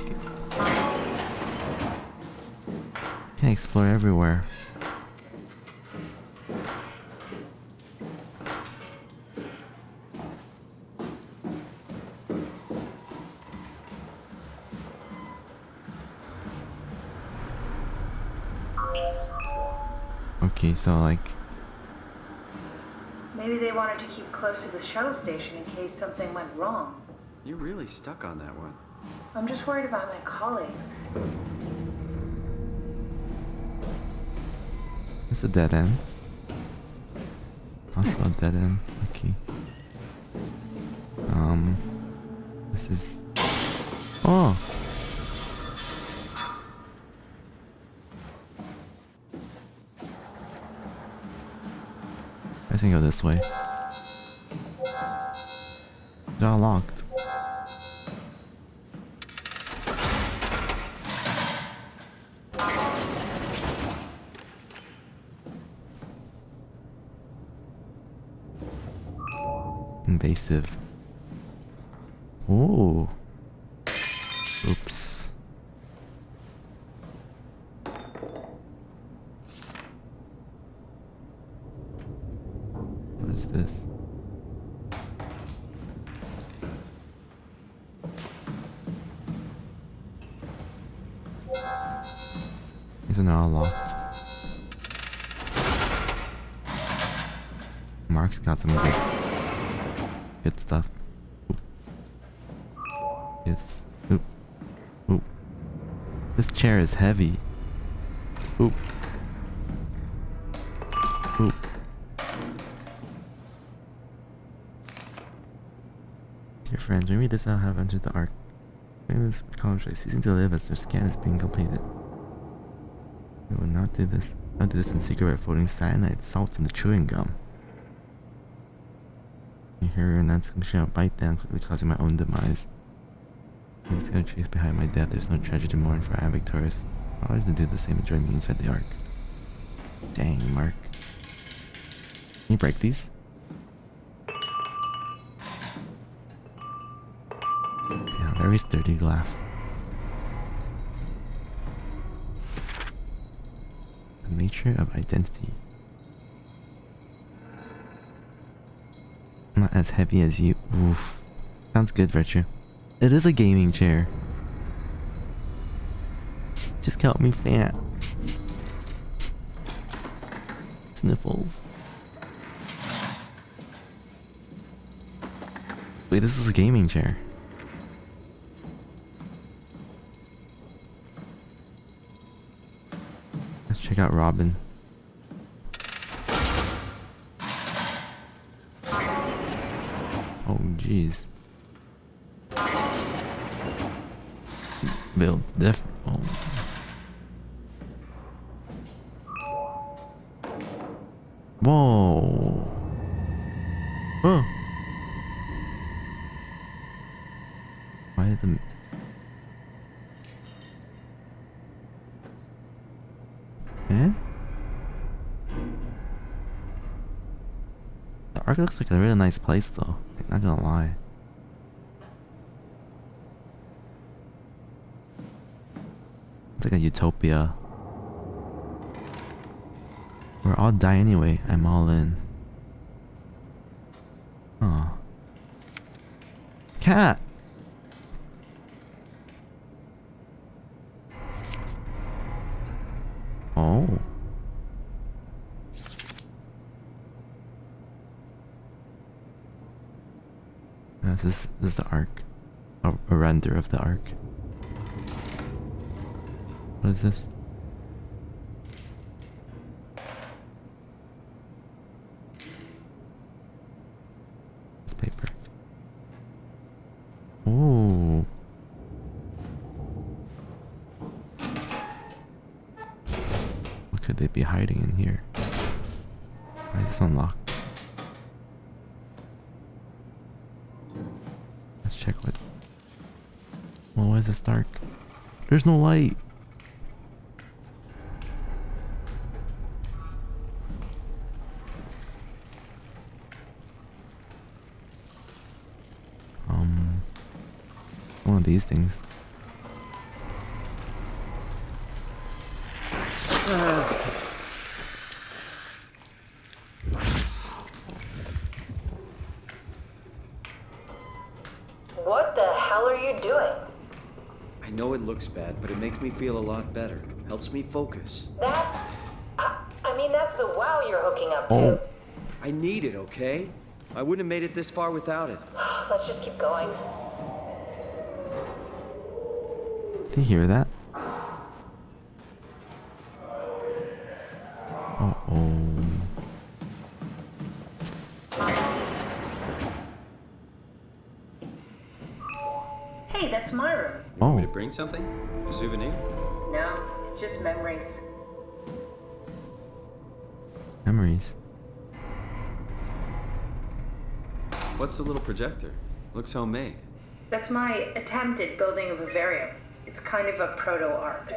Speaker 2: Can explore everywhere. Okay, so like
Speaker 21: Maybe they wanted to keep close to the shuttle station in case something went wrong.
Speaker 4: You're really stuck on that one.
Speaker 21: I'm just worried about my colleagues.
Speaker 2: it's a dead end. Also a dead end. Okay. This is. Oh. I think go this way. They're all locked. Invasive. Ooh. Oops. What is this? These are not all locked. Mark's got some good stuff. Oop. Yes. Oop. Oop. This chair is heavy. Oop. Oop. Dear friends, maybe this I'll have entered the ark. Maybe this college is ceasing to live as their scan is being completed. We will not do this. I'll do this in secret by floating cyanide salts in the chewing gum. You hear and that's gonna bite down, quickly causing my own demise. I'm just gonna chase behind my death. There's no tragedy to mourn, for I am victorious. I'll have to do the same and join me inside the ark. Dang, Mark. Can you break these? Yeah, there is dirty glass. The nature of identity. Not as heavy as you. Oof. Sounds good, Virtue. It is a gaming chair. Just count me fat. Sniffles. Wait, this is a gaming chair. Let's check out Robin. Oh, jeez. Build different. Oh. Whoa. Oh. Why the... Eh? The ark looks like a really nice place though. Not gonna lie. It's like a utopia. We're all die anyway. I'm all in. Oh. Cat! Oh. This is the ark. A render of the ark. What is this? It's paper. Oh. What could they be hiding in here? Why is this unlocked? Let's check what... Well, why is this dark? There's no light! One of these things.
Speaker 21: What the hell are you doing?
Speaker 4: I know it looks bad, but it makes me feel a lot better. Helps me focus.
Speaker 21: That's... I mean, that's the wow you're hooking up to.
Speaker 2: Oh.
Speaker 4: I need it, okay? I wouldn't have made it this far without it.
Speaker 21: Let's just keep going.
Speaker 2: Do you hear that? Uh-oh.
Speaker 21: Hey, that's my room.
Speaker 4: You want me to bring something? A souvenir?
Speaker 21: No, it's just memories.
Speaker 2: Memories.
Speaker 4: What's the little projector? Looks homemade.
Speaker 21: That's my attempt at building a vivarium. It's kind of a proto-ark.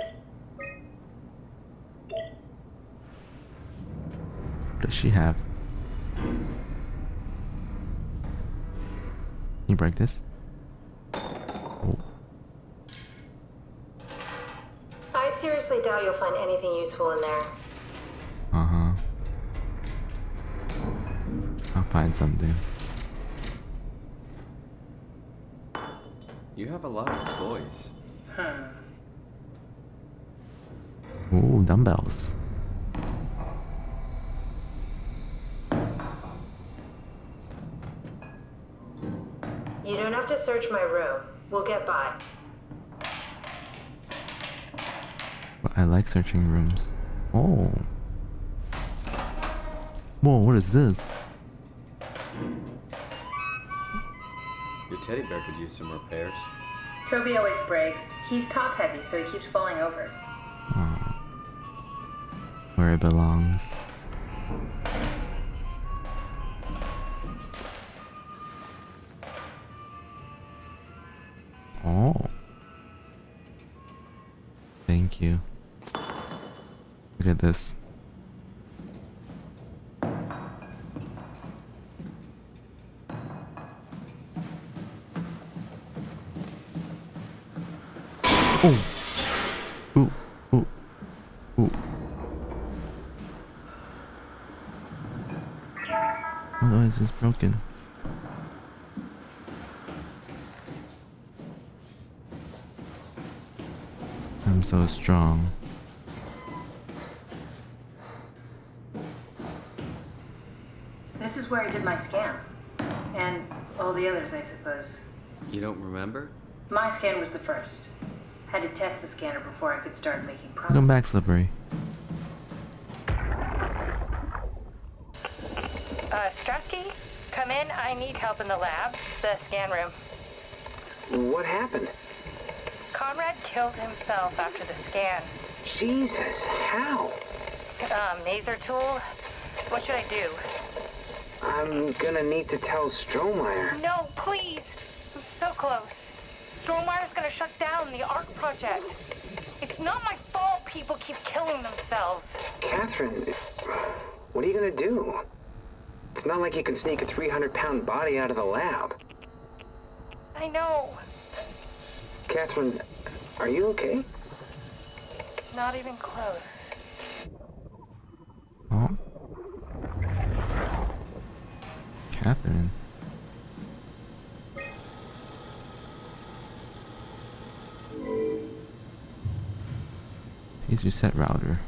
Speaker 2: What does she have? you break this? Oh.
Speaker 8: I seriously doubt you'll find anything useful in there.
Speaker 2: Uh-huh. I'll find something.
Speaker 4: You have a lot of toys.
Speaker 2: Ooh, dumbbells.
Speaker 8: You don't have to search my room. We'll get by.
Speaker 2: But I like searching rooms. Oh. Whoa, what is this?
Speaker 4: Your teddy bear could use some repairs.
Speaker 21: Toby always breaks. He's top heavy, so he keeps falling over.
Speaker 2: Oh. Where it belongs. Oh. Thank you. Look at this. Oh. Ooh. Ooh. Ooh. Why is this broken? I'm so strong.
Speaker 21: This is where I did my scan. And all the others, I suppose.
Speaker 4: You don't remember?
Speaker 21: My scan was the first. Had to test the scanner before I could start making promises.
Speaker 2: Welcome back, Slippery.
Speaker 5: Strasky, come in. I need help in the lab, the scan room.
Speaker 19: What happened?
Speaker 5: Conrad killed himself after the scan.
Speaker 19: Jesus, how?
Speaker 5: Maser tool. What should I do?
Speaker 19: I'm gonna need to tell Strohmeyer.
Speaker 5: No, please. I'm so close. Strohmeyer's gonna shut down the ARC project. It's not my fault people keep killing themselves.
Speaker 19: Catherine, what are you gonna do? It's not like you can sneak a 300-pound body out of the lab.
Speaker 5: I know.
Speaker 19: Catherine, are you okay?
Speaker 5: Not even close.
Speaker 2: Oh. Catherine. Please reset router.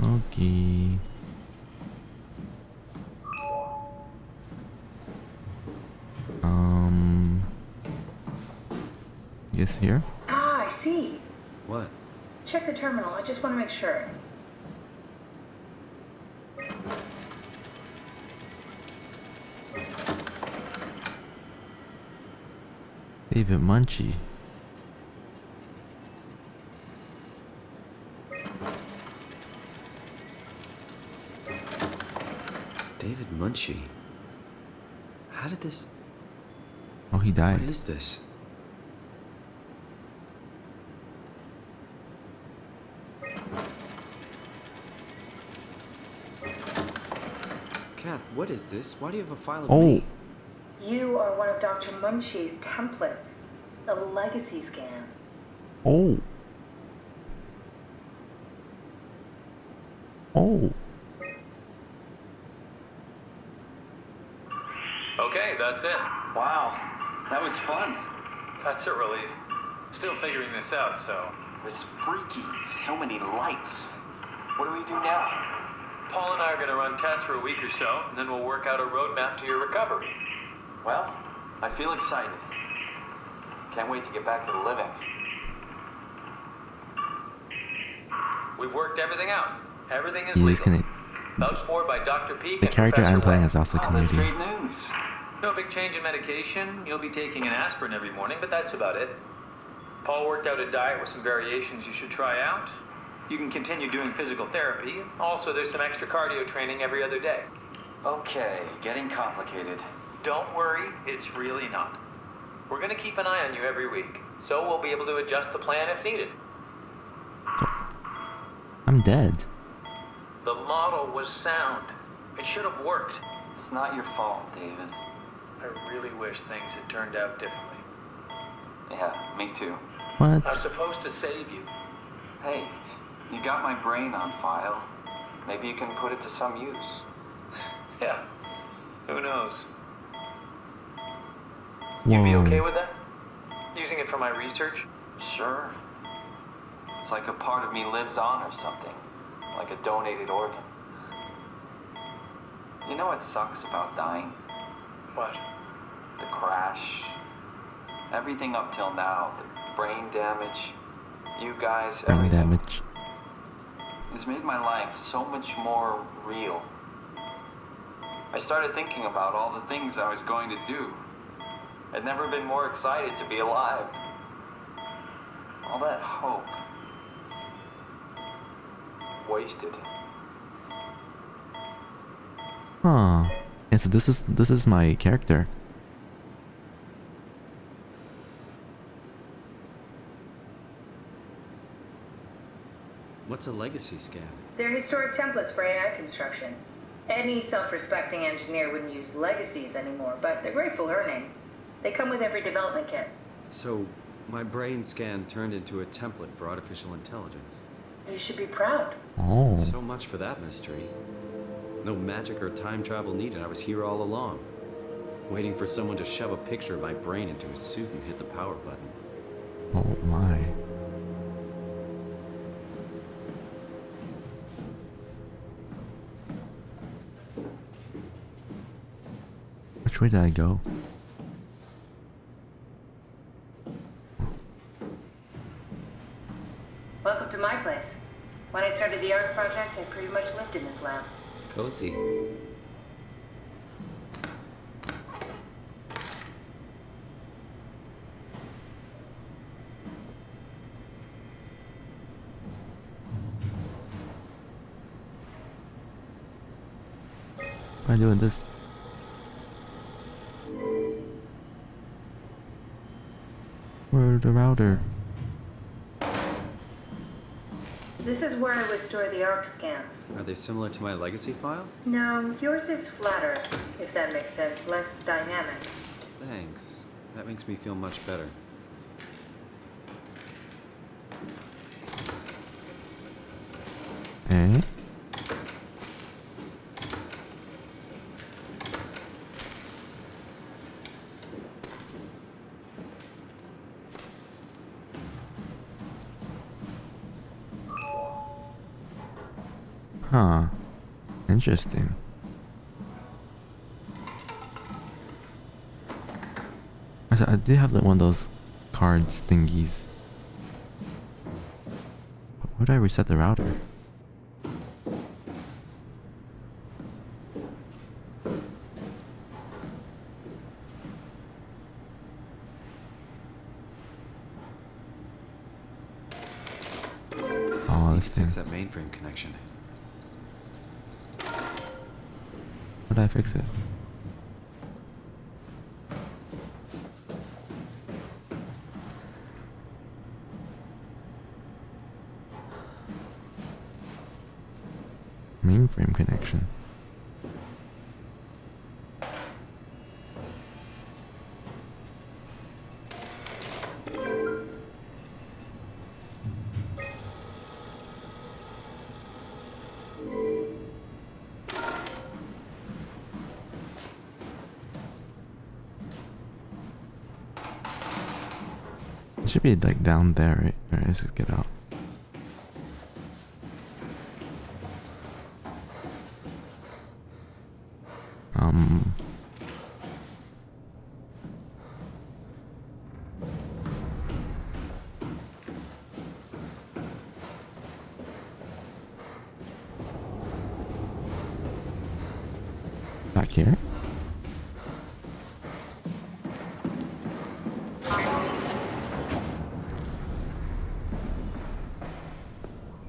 Speaker 2: Okay. Guess here?
Speaker 21: Ah, I see.
Speaker 4: What?
Speaker 21: Check the terminal. I just want to make sure.
Speaker 2: David Munchie.
Speaker 4: David Munchie. How did this...
Speaker 2: Oh, he died.
Speaker 4: What is this? Kath, what is this? Why do you have a file of me?
Speaker 21: You are one of Dr. Munchie's templates. A legacy scan.
Speaker 2: Oh. Oh.
Speaker 7: Okay, that's it.
Speaker 22: Wow, that was fun.
Speaker 7: That's a relief. Still figuring this out, so...
Speaker 22: It was freaky. So many lights. What do we do now?
Speaker 7: Paul and I are going to run tests for a week or so, and then we'll work out a roadmap to your recovery.
Speaker 22: Well, I feel excited. Can't wait to get back to the living.
Speaker 7: We've worked everything out. Everything is
Speaker 2: He is
Speaker 7: legal.
Speaker 2: gonna...
Speaker 7: Vouched for by Dr. Peak
Speaker 2: The
Speaker 7: and
Speaker 2: character
Speaker 7: Professor
Speaker 2: I'm playing
Speaker 7: Webb.
Speaker 2: is also
Speaker 22: That's
Speaker 2: Canadian.
Speaker 22: great news.
Speaker 7: No big change in medication. You'll be taking an aspirin every morning, but that's about it. Paul worked out a diet with some variations you should try out. You can continue doing physical therapy. Also, there's some extra cardio training every other day.
Speaker 22: Okay, getting complicated.
Speaker 7: Don't worry, it's really not. We're going to keep an eye on you every week, so we'll be able to adjust the plan if needed.
Speaker 2: I'm dead.
Speaker 7: The model was sound. It should have worked.
Speaker 22: It's not your fault, David.
Speaker 16: I really wish things had turned out differently.
Speaker 22: Yeah, me too.
Speaker 2: What?
Speaker 16: I was supposed to save you.
Speaker 22: Hey, you got my brain on file. Maybe you can put it to some use.
Speaker 16: Yeah, who knows? You'd be okay with that? Using it for my research?
Speaker 22: Sure. It's like a part of me lives on or something. Like a donated organ. You know what sucks about dying?
Speaker 16: What?
Speaker 22: The crash. Everything up till now. The brain damage. You guys,
Speaker 2: Brain
Speaker 22: everything.
Speaker 2: damage.
Speaker 22: It's made my life so much more real. I started thinking about all the things I was going to do. I'd never been more excited to be alive. All that hope. Wasted.
Speaker 2: Huh. Yeah, so this is my character.
Speaker 4: What's a legacy scan?
Speaker 21: They're historic templates for AI construction. Any self-respecting engineer wouldn't use legacies anymore, but they're great for learning. They come with every development kit.
Speaker 4: So, my brain scan turned into a template for artificial intelligence.
Speaker 21: You should be proud.
Speaker 2: Oh.
Speaker 4: So much for that mystery. No magic or time travel needed. I was here all along. Waiting for someone to shove a picture of my brain into a suit and hit the power button.
Speaker 2: Oh my. Which way did I go?
Speaker 21: Welcome to my place. When I started the art project, I pretty much lived in this lab.
Speaker 4: Cozy.
Speaker 2: Why am I doing this? Where's the router?
Speaker 21: This is where I would store the ARC scans.
Speaker 4: Are they similar to my legacy file?
Speaker 21: No, yours is flatter, if that makes sense, less dynamic.
Speaker 4: Thanks. That makes me feel much better.
Speaker 2: Eh? Huh. Interesting. I did have like one of those cards thingies. Where did I reset the router? Oh,
Speaker 4: Need
Speaker 2: this
Speaker 4: to
Speaker 2: thing.
Speaker 4: fix that mainframe connection.
Speaker 2: How did I fix it? Mainframe connection. It should be like down there, right? Alright, let's just get out. Back here?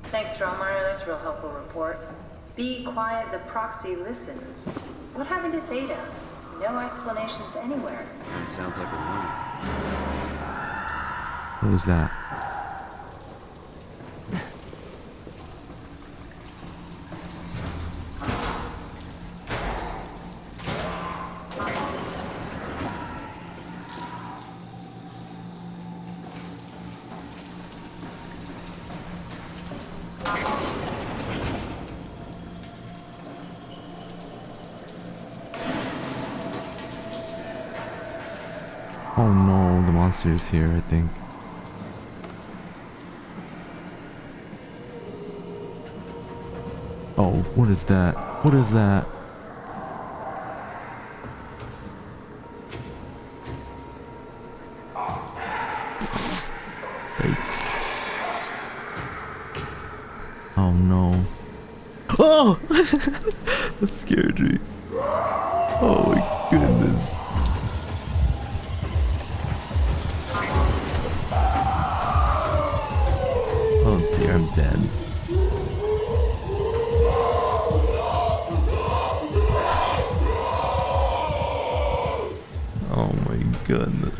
Speaker 21: Thanks, Strohmeyer. That's a real helpful report. Be quiet, the proxy listens. What happened to Theta? No explanations anywhere.
Speaker 4: That sounds like a warning.
Speaker 2: What was that? Oh no, the monster is here, I think. Oh, what is that? What is that? Oh no. Oh! That scared me. Oh my goodness. Oh dear, I'm dead. Oh my goodness.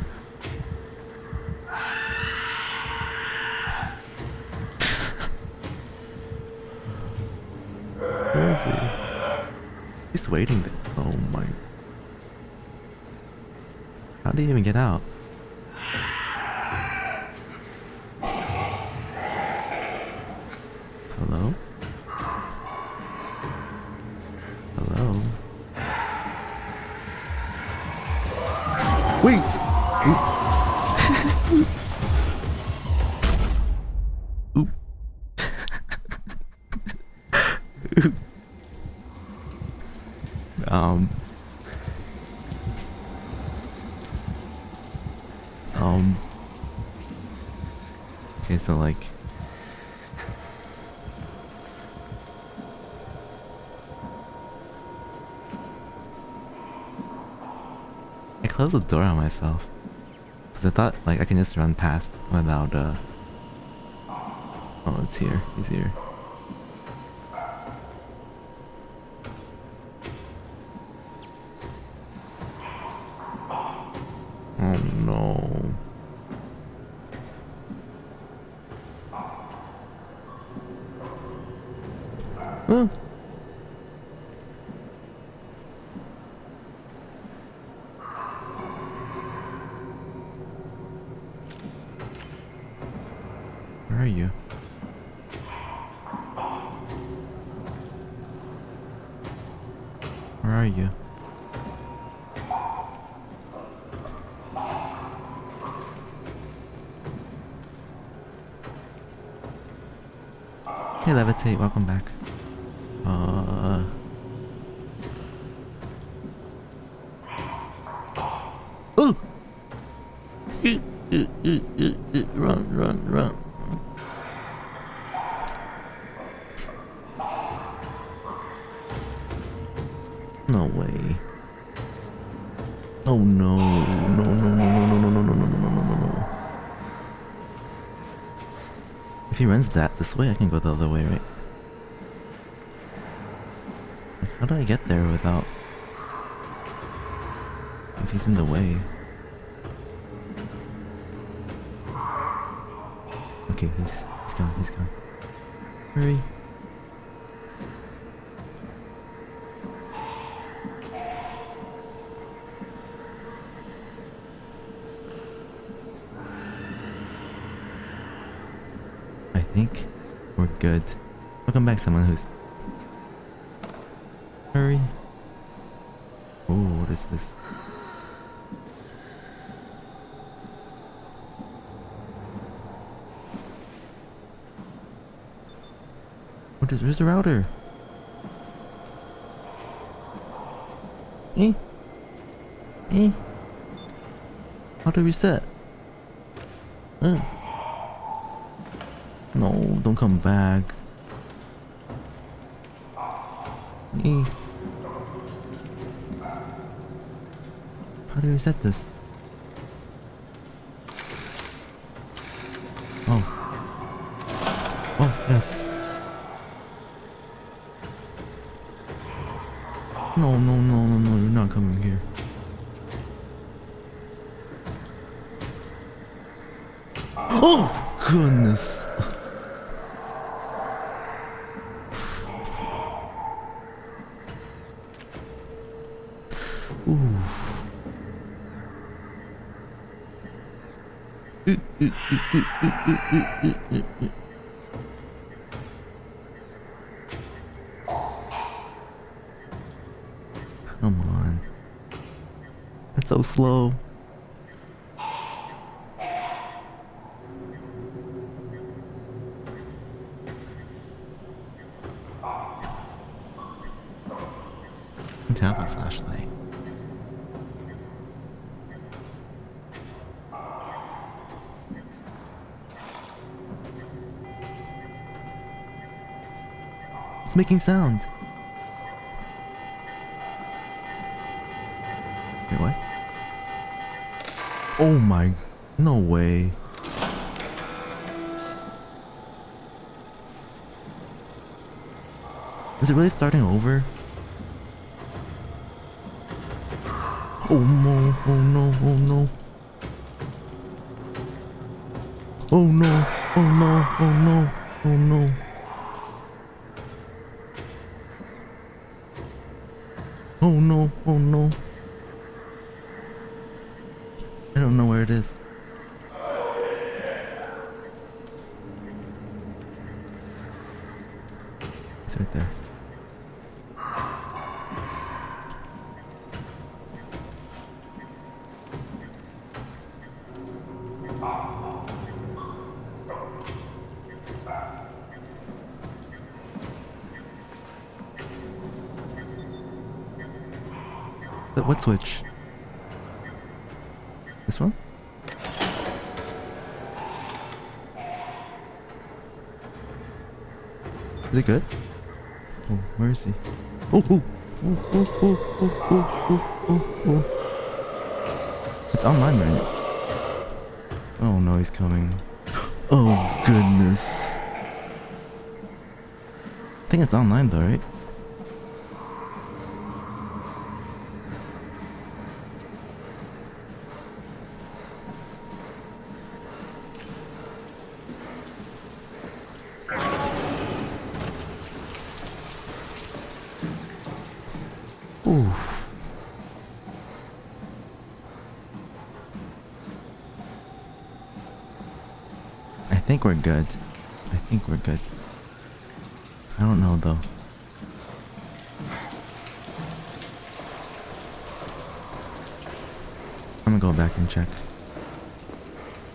Speaker 2: Where is he? He's waiting there. Oh my. How did he even get out? Hello? Hello? Wait! Oop. Oop. Okay, so like... I closed the door on myself. Because I thought, like, I can just run past without, Oh, it's here. He's here. Oh no. Huh? Where are you? Where are you? Hey Levitate, welcome back. Oh! Run, run, run. No way. Oh no. No, no, no, no, no, no, no, no, no, no, no, no, no. If he runs this way, I can go the other way, right? How do I get there without... If he's in the way? Okay, he's gone, he's gone. Hurry. I think we're good. Welcome back, someone who's... Hurry. Oh, what is this? Where's the router? Eh? Eh? How to reset? No, don't come back. Eh? How do you reset this? Oh. Oh, yes. No, no, no, no, no, you're not coming here. Oh, goodness. Ooh. Come on. That's so slow. Bye. It's making sound. Wait, what? Oh my, no way. Is it really starting over? Oh no, oh no, oh no. Oh no, oh no, oh no, oh no. Oh no, oh no. I don't know where it is. It's right there. What switch? This one? Is it good? Oh, where is he? Oh, oh, oh, oh, oh, oh, oh, oh, oh. It's online, right? Oh no, he's coming. Oh goodness. I think it's online though, right? Ooh. I think we're good. I think we're good. I don't know though. I'm gonna go back and check.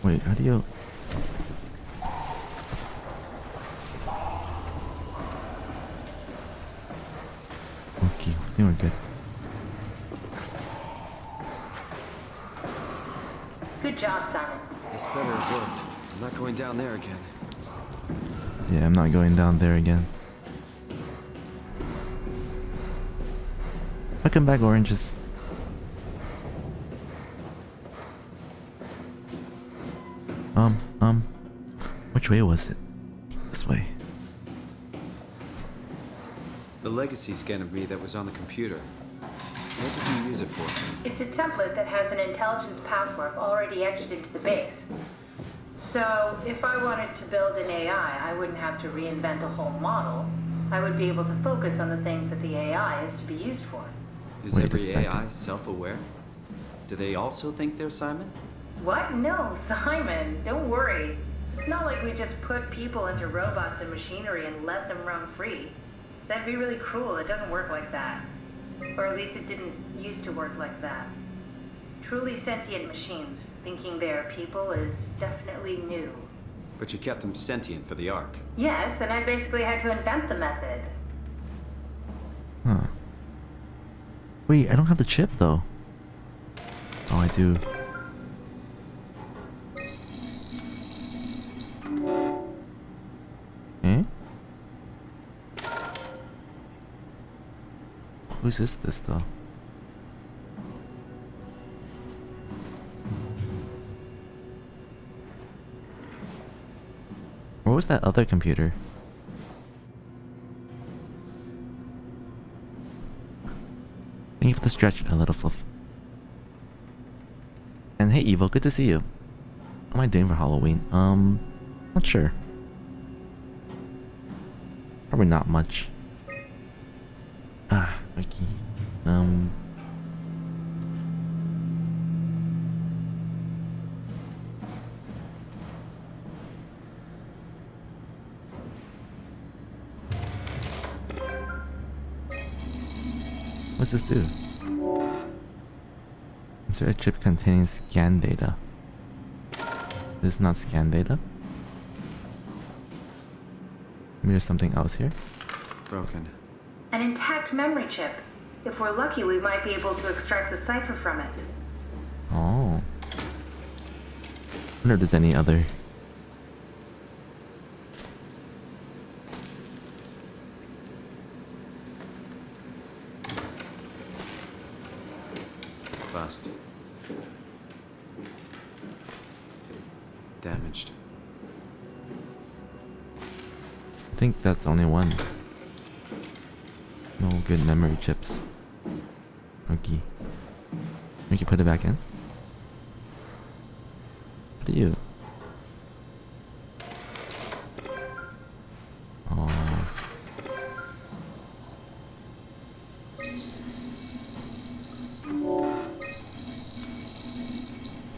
Speaker 2: Wait, how do you... Okay, I think we're good.
Speaker 21: Good job, Simon.
Speaker 4: This better have worked. I'm not going down there again.
Speaker 2: Yeah, I'm not going down there again. Welcome back, oranges. Which way was it? This way.
Speaker 4: The legacy scan of me that was on the computer. What did you use it for?
Speaker 21: It's a template that has an intelligence pathwork already etched into the base. So, if I wanted to build an AI, I wouldn't have to reinvent the whole model. I would be able to focus on the things that the AI is to be used for.
Speaker 4: Is every AI self-aware? Do they also think they're Simon?
Speaker 21: What? No, Simon, don't worry. It's not like we just put people into robots and machinery and let them roam free. That'd be really cruel. It doesn't work like that. Or at least it didn't used to work like that. Truly sentient machines, thinking they are people is definitely new.
Speaker 4: But you kept them sentient for the Ark.
Speaker 21: Yes, and I basically had to invent the method.
Speaker 2: Huh. Wait, I don't have the chip though. Oh, I do. Eh? Who's this though? Where was that other computer? Thank you for the stretch, a little fluff. And hey Evo, good to see you. What am I doing for Halloween? Not sure. Probably not much. Ah, okay. What's this do? Insert a chip containing scan data. This is not scan data. Maybe there's something else here.
Speaker 4: Broken.
Speaker 21: An intact memory chip. If we're lucky, we might be able to extract the cipher from it.
Speaker 2: Oh. I wonder if there's any other.
Speaker 4: Bust. Damaged.
Speaker 2: I think that's only one. No good memory chips. Okay. We can put it back in. What are you? Oh.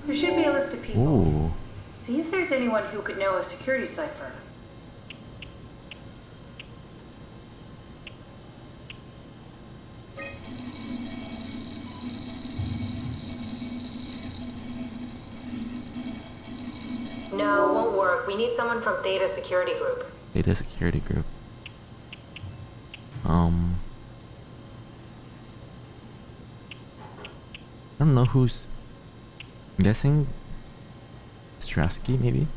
Speaker 21: There should be a list of people.
Speaker 2: Ooh.
Speaker 21: See if there's anyone who could know a security cipher.
Speaker 8: No, won't work. We need someone from Data Security Group.
Speaker 2: Data security group. I don't know who's. I'm guessing Strasky, maybe?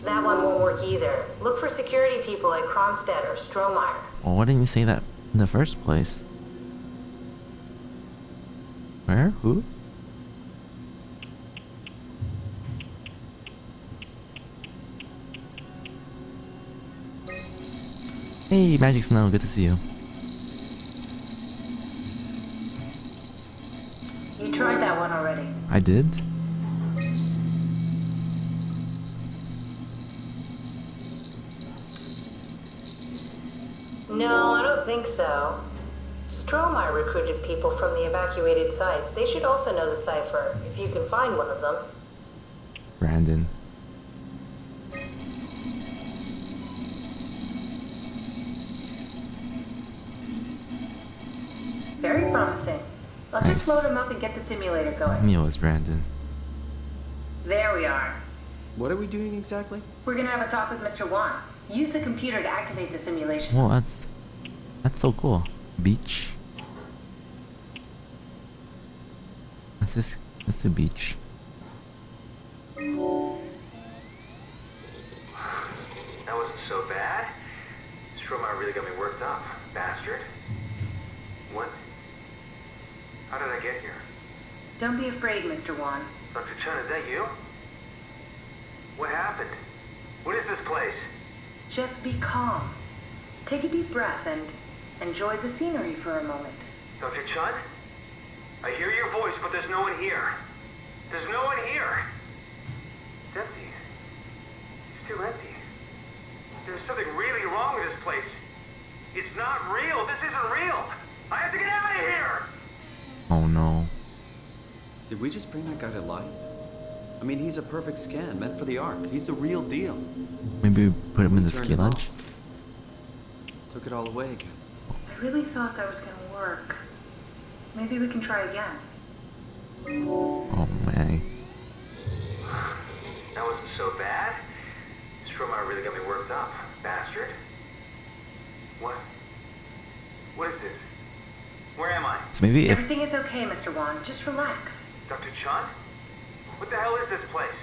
Speaker 8: That one won't work either. Look for security people like Kronstadt or Strohmeyer.
Speaker 2: Well, why didn't you say that in the first place? Where? Who? Hey, Magic Snow, good to see you.
Speaker 21: You tried that one already.
Speaker 2: I did?
Speaker 8: No, I don't think so. Strohmeyer recruited people from the evacuated sites. They should also know the cipher, if you can find one of them.
Speaker 2: Brandon.
Speaker 21: Very promising. I'll just load him up and get the simulator
Speaker 2: I
Speaker 21: going.
Speaker 2: knew it was Brandon.
Speaker 21: There we are.
Speaker 4: What are we doing exactly?
Speaker 21: We're gonna have a talk with Mr. Wan. Use the computer to activate the simulation.
Speaker 2: Well, that's so cool. Beach. Let's do beach.
Speaker 15: That wasn't so bad. Strohmeyer really got me worked up, bastard. What? How did I get here?
Speaker 21: Don't be afraid, Mr. Wan.
Speaker 15: Dr. Chun, is that you? What happened? What is this place?
Speaker 21: Just be calm. Take a deep breath and enjoy the scenery for a moment.
Speaker 15: Dr. Chun? I hear your voice, but there's no one here. There's no one here. It's empty. It's too empty. There's something really wrong with this place. It's not real. This isn't real. I have to get out of here!
Speaker 2: Oh no.
Speaker 4: Did we just bring that guy to life? I mean, he's a perfect scan, meant for the Ark. He's the real deal.
Speaker 2: Maybe we put him in the
Speaker 4: Turned
Speaker 2: ski
Speaker 4: him
Speaker 2: lodge?
Speaker 4: off. Took it all away again.
Speaker 21: I really thought that was gonna work. Maybe we can try again.
Speaker 2: Oh man.
Speaker 15: That wasn't so bad. Strohmeyer really got me worked up, bastard. What? What is this? Where am I?
Speaker 2: So maybe if
Speaker 21: Everything is okay, Mr. Wan. Just relax.
Speaker 15: Dr. Chun? What the hell is this place?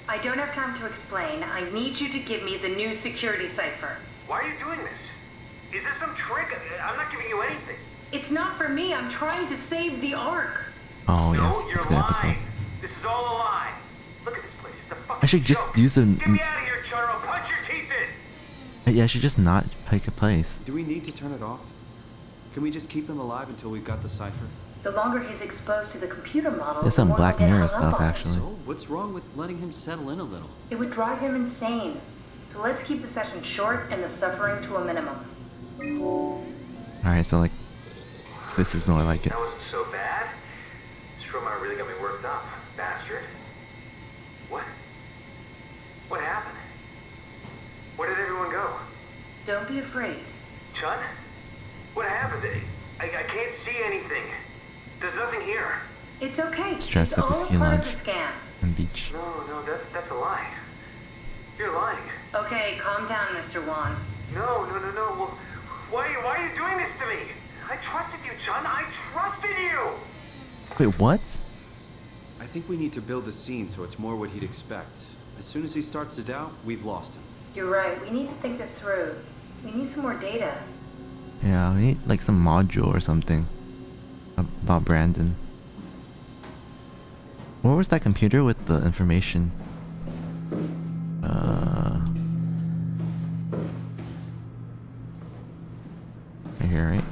Speaker 21: I don't have time to explain. I need you to give me the new security cipher.
Speaker 15: Why are you doing this? Is this some trick? I'm not giving you anything.
Speaker 21: It's not for me. I'm trying to save the Ark.
Speaker 2: oh
Speaker 15: No,
Speaker 2: yes,
Speaker 15: you're
Speaker 2: it's a good episode.
Speaker 15: lying. This is all a lie. Look at this place. It's a fucking
Speaker 2: I should just
Speaker 15: joke.
Speaker 2: use the.
Speaker 15: Get me out of here, Chun, or I'll punch your teeth in.
Speaker 2: Yeah, I should just not pick a place.
Speaker 4: Do we need to turn it off? Can we just keep him alive until we've got the cipher?
Speaker 21: The longer he's exposed to the computer model,
Speaker 2: There's
Speaker 21: the
Speaker 2: some
Speaker 21: more
Speaker 2: Black
Speaker 21: he'll get
Speaker 2: Mirror
Speaker 21: hung up
Speaker 2: stuff
Speaker 21: on it.
Speaker 2: actually.
Speaker 4: So, what's wrong with letting him settle in a little?
Speaker 21: It would drive him insane. So let's keep the session short and the suffering to a minimum.
Speaker 2: Alright, so like this is more like it.
Speaker 15: That wasn't so bad. Strohmeyer really got me worked up, bastard. What? What happened? Where did everyone go?
Speaker 21: Don't be afraid.
Speaker 15: Chun? What happened? I can't see anything. There's nothing here.
Speaker 21: It's okay.
Speaker 2: Stressed
Speaker 21: It's
Speaker 2: at the
Speaker 21: all
Speaker 2: ski
Speaker 21: a part
Speaker 2: lodge
Speaker 21: of the scan.
Speaker 2: and beach.
Speaker 15: No, that's a lie. You're lying.
Speaker 21: Okay, calm down, Mr. Wan.
Speaker 15: No. Well, why are you doing this to me? I trusted you, Chun. I trusted you!
Speaker 2: Wait, what?
Speaker 4: I think we need to build the scene so it's more what he'd expect. As soon as he starts to doubt, we've lost him.
Speaker 21: You're right, we need to think this through. We need some more data.
Speaker 2: Yeah, we need like some module or something about Brandon. Where was that computer with the information? Right here, right?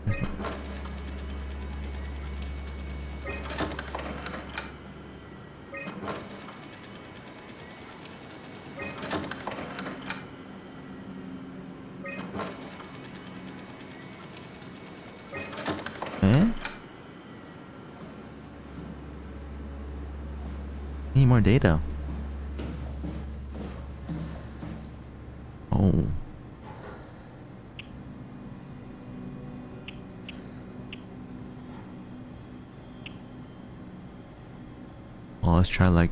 Speaker 2: There's no... Eh? Need more data. Oh. Well, let's try like...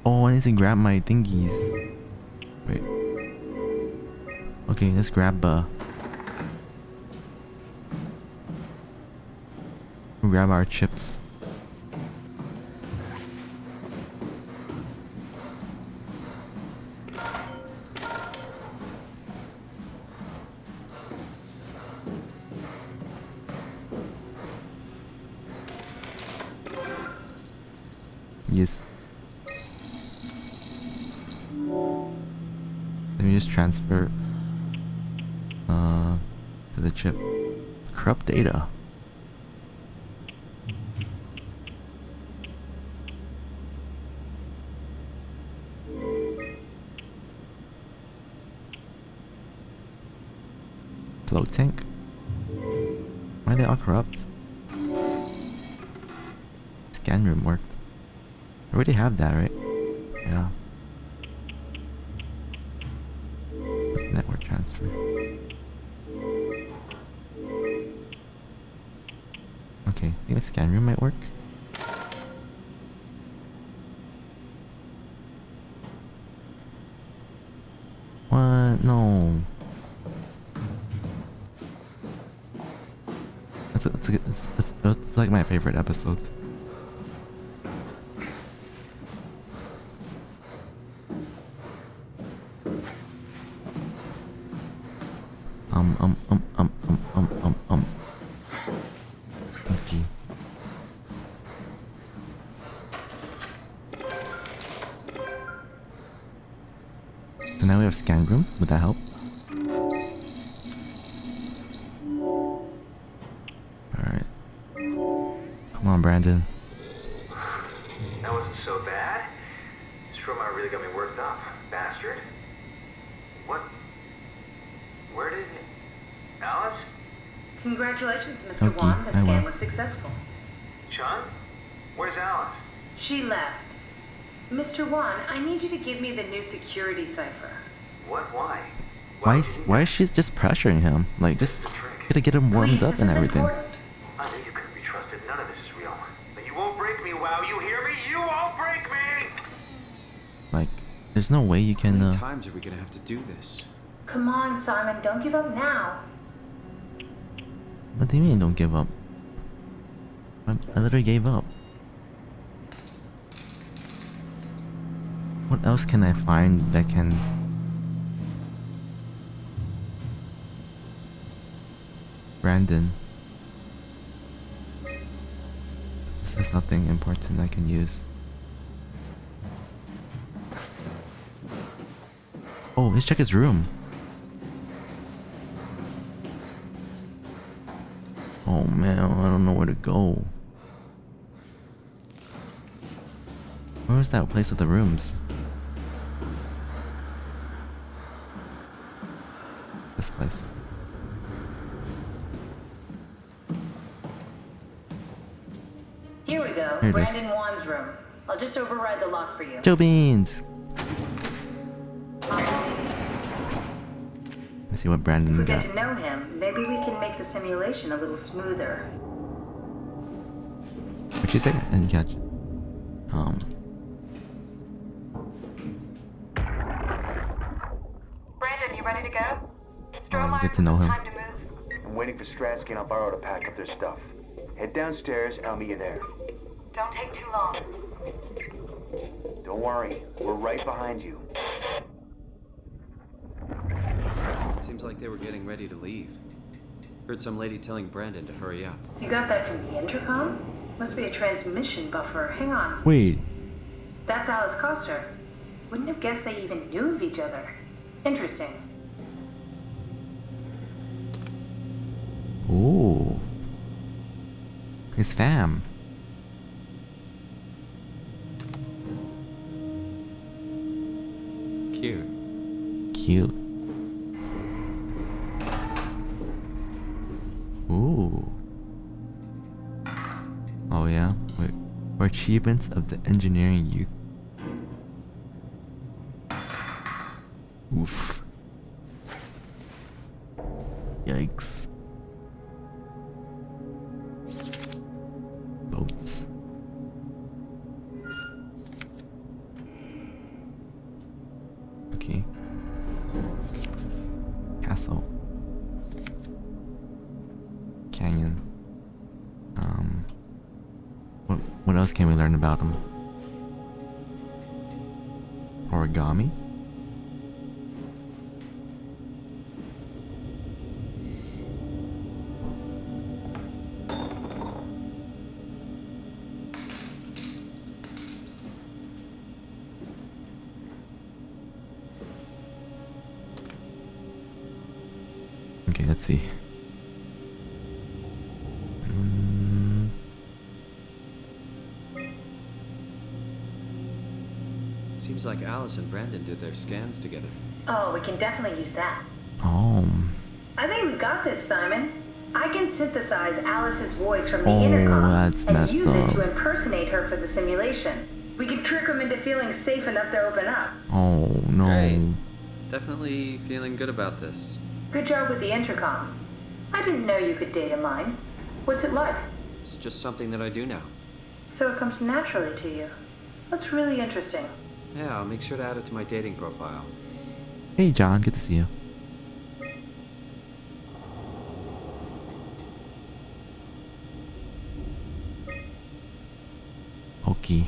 Speaker 2: Oh, I need to grab my thingies. Wait. Okay, let's grab grab our chips. Yes. Let me just transfer to the chip. Corrupt data. Float tank. Why are they all corrupt? Scan room worked. I already have that, right? Yeah. What's network transfer? Okay, I think the scan room might work. What? No. It's like my favorite episode. Okay. So now we have scan room. Would that help? Alright. Come on, Brandon.
Speaker 15: That wasn't so bad. This robot really got me worked up, bastard. What? Where did... Alice?
Speaker 21: Congratulations, Mr. Wan. The scan was successful.
Speaker 15: Chun? Where's Alice?
Speaker 21: She left. Mr. Wan, I need you to give me the new security cipher.
Speaker 15: What? Why?
Speaker 2: Why is she just pressuring him? Like, just gotta get him warmed up and everything.
Speaker 15: I knew you couldn't be trusted. None of this is real. But you won't break me, WoW. You hear me? You won't break me!
Speaker 2: Like, there's no way you can,
Speaker 4: How many times are we gonna have to do this?
Speaker 21: Come on, Simon. Don't give up now.
Speaker 2: What do you mean don't give up? I literally gave up. What else can I find that can... Brandon. There's nothing important I can use. Oh, let's check his room. Oh man, I don't know where to go. Where's that place with the rooms? This place.
Speaker 21: Here we go.
Speaker 2: Here it is.
Speaker 21: Brandon Wan's room. I'll just override the lock for you.
Speaker 2: Joe Beans! Let's see what Brandon
Speaker 21: If we get
Speaker 2: got.
Speaker 21: to know him, maybe we can make the simulation a little smoother.
Speaker 2: Which What'd you say? I didn't catch.
Speaker 8: Brandon, you ready to go?
Speaker 2: Get to know him.
Speaker 8: Time to move.
Speaker 6: I'm waiting for Stratsky and Alvaro to pack up their stuff. Head downstairs and I'll meet you there.
Speaker 8: Don't take too long.
Speaker 6: Don't worry, we're right behind you.
Speaker 4: Seems like they were getting ready to leave. Heard some lady telling Brandon to hurry up.
Speaker 21: You got that from the intercom? Must be a transmission buffer. Hang on.
Speaker 2: Wait.
Speaker 21: That's Alice Coster. Wouldn't have guessed they even knew of each other. Interesting.
Speaker 2: Ooh. His fam.
Speaker 4: Cute.
Speaker 2: Cute. Ooh. Oh yeah. Wait. For achievements of the engineering youth. Oof. Yikes. Boats. Okay. Castle. Canyon. What else can we learn about him? Origami? Okay, let's see.
Speaker 4: Seems like Alice and Brandon did their scans together.
Speaker 21: Oh, we can definitely use that.
Speaker 2: Oh.
Speaker 21: I think we got this, Simon. I can synthesize Alice's voice from the
Speaker 2: Oh,
Speaker 21: intercom
Speaker 2: that's
Speaker 21: and
Speaker 2: messed
Speaker 21: use it
Speaker 2: up.
Speaker 21: to impersonate her for the simulation. We can trick them into feeling safe enough to open up.
Speaker 2: Oh no.
Speaker 4: Great. Definitely feeling good about this.
Speaker 21: Good job with the intercom. I didn't know you could data mine. What's it like?
Speaker 4: It's just something that I do now.
Speaker 21: So it comes naturally to you. That's really interesting.
Speaker 4: Yeah, I'll make sure to add it to my dating profile.
Speaker 2: Hey John, good to see you. Okay.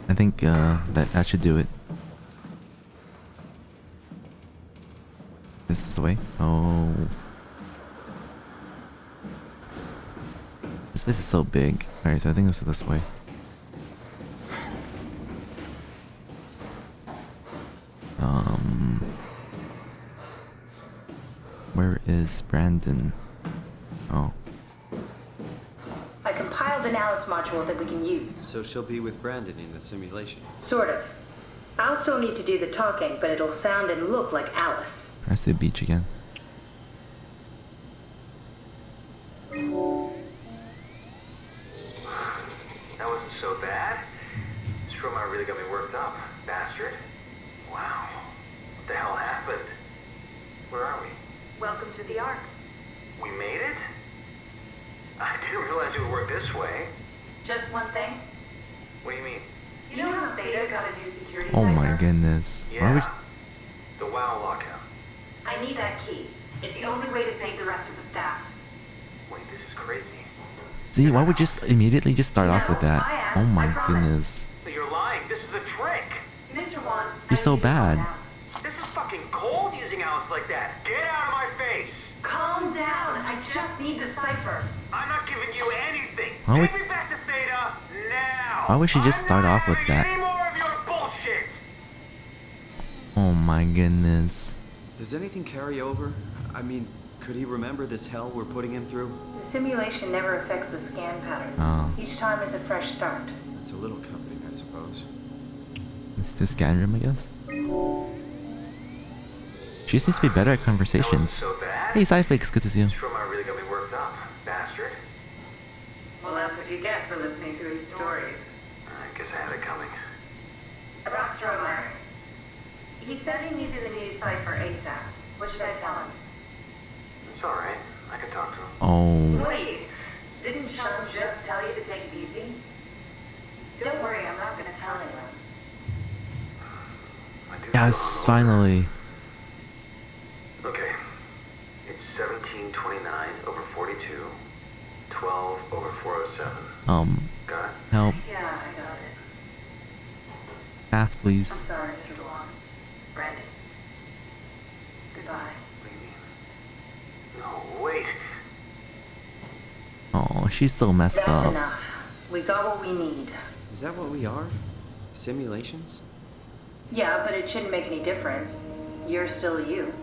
Speaker 2: I think that should do it. This is the way. Oh. This place is so big. Alright, so I think this is this way. Where is Brandon? Oh.
Speaker 21: I compiled an Alice module that we can use.
Speaker 4: So she'll be with Brandon in the simulation.
Speaker 21: Sort of. I'll still need to do the talking, but it'll sound and look like Alice.
Speaker 2: I see the beach again.
Speaker 15: That wasn't so bad. Stromae really got me worked up, bastard. Wow. What the hell happened? Where are we?
Speaker 8: Welcome to the Ark.
Speaker 15: We made it? I didn't realize it would work this way.
Speaker 21: Just one thing.
Speaker 15: What do you mean?
Speaker 21: You know how Beta got a new security
Speaker 2: Oh
Speaker 21: cipher?
Speaker 2: my goodness. Why would
Speaker 15: Yeah. The WoW lockout.
Speaker 21: I need that key. It's the only way to save the rest of the staff.
Speaker 15: Wait, this is crazy.
Speaker 2: See, why would you just immediately just start off with that? Oh my goodness.
Speaker 15: You're lying. This is a trick.
Speaker 21: Mr. Wan,
Speaker 2: You're so bad.
Speaker 15: This is fucking cold using Alice like that. Get out of my face.
Speaker 21: Calm down. I just need the cipher.
Speaker 15: I'm not giving you anything.
Speaker 2: Why would-
Speaker 15: Take me back to Theta now.
Speaker 2: Why would she just start off with that?
Speaker 15: Any more of your bullshit?
Speaker 2: Oh my goodness.
Speaker 4: Does anything carry over? I mean, could he remember this hell we're putting him through?
Speaker 21: The simulation never affects the scan pattern.
Speaker 2: Oh.
Speaker 21: Each time is a fresh start.
Speaker 4: That's a little comforting, I suppose.
Speaker 2: It's the scan room, I guess. She just needs to be better at conversations.
Speaker 15: So bad.
Speaker 2: Hey, Cyflix, good to see you.
Speaker 15: Stromae really got me worked up, bastard.
Speaker 21: Well, that's what you get for listening to his stories.
Speaker 15: I guess I had it coming.
Speaker 21: About Stromae. He said he needed a new cipher ASAP. What should I tell him?
Speaker 15: It's all right. I can talk to him.
Speaker 2: Oh.
Speaker 21: Wait, Didn't Sean just tell you to take it easy? Don't worry, I'm not gonna tell anyone.
Speaker 2: Yes, finally.
Speaker 15: Okay. It's 1729 over 42, 12 over 407. Got it?
Speaker 2: Help.
Speaker 21: Yeah, I got it.
Speaker 2: Path, please.
Speaker 21: I'm sorry, Mr. DeLong. Brandy. Goodbye.
Speaker 15: No, wait.
Speaker 2: Oh, she's so messed
Speaker 21: That's
Speaker 2: up.
Speaker 21: enough. We got what we need.
Speaker 4: Is that what we are? Simulations?
Speaker 21: Yeah, but it shouldn't make any difference. You're still you.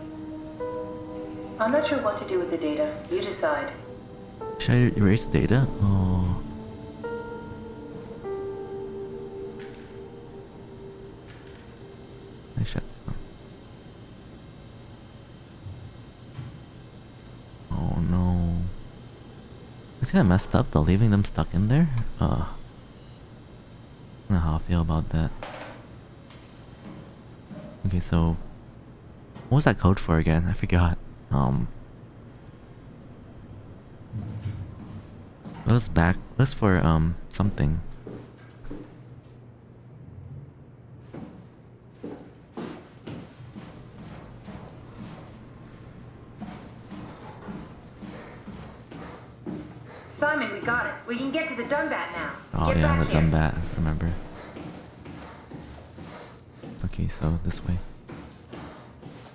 Speaker 21: I'm not sure what to do with the data. You decide.
Speaker 2: Should I erase the data? Oh. I should. Oh no. It's kinda messed up though, leaving them stuck in there. I don't know how I feel about that. Okay, so what was that code for again? I forgot. It was back. It was for something.
Speaker 21: Simon, we got it. We can get to the Dunbat now.
Speaker 2: Oh
Speaker 21: Get
Speaker 2: yeah,
Speaker 21: back
Speaker 2: the
Speaker 21: here.
Speaker 2: Dumbat, I remember. Okay, so this way.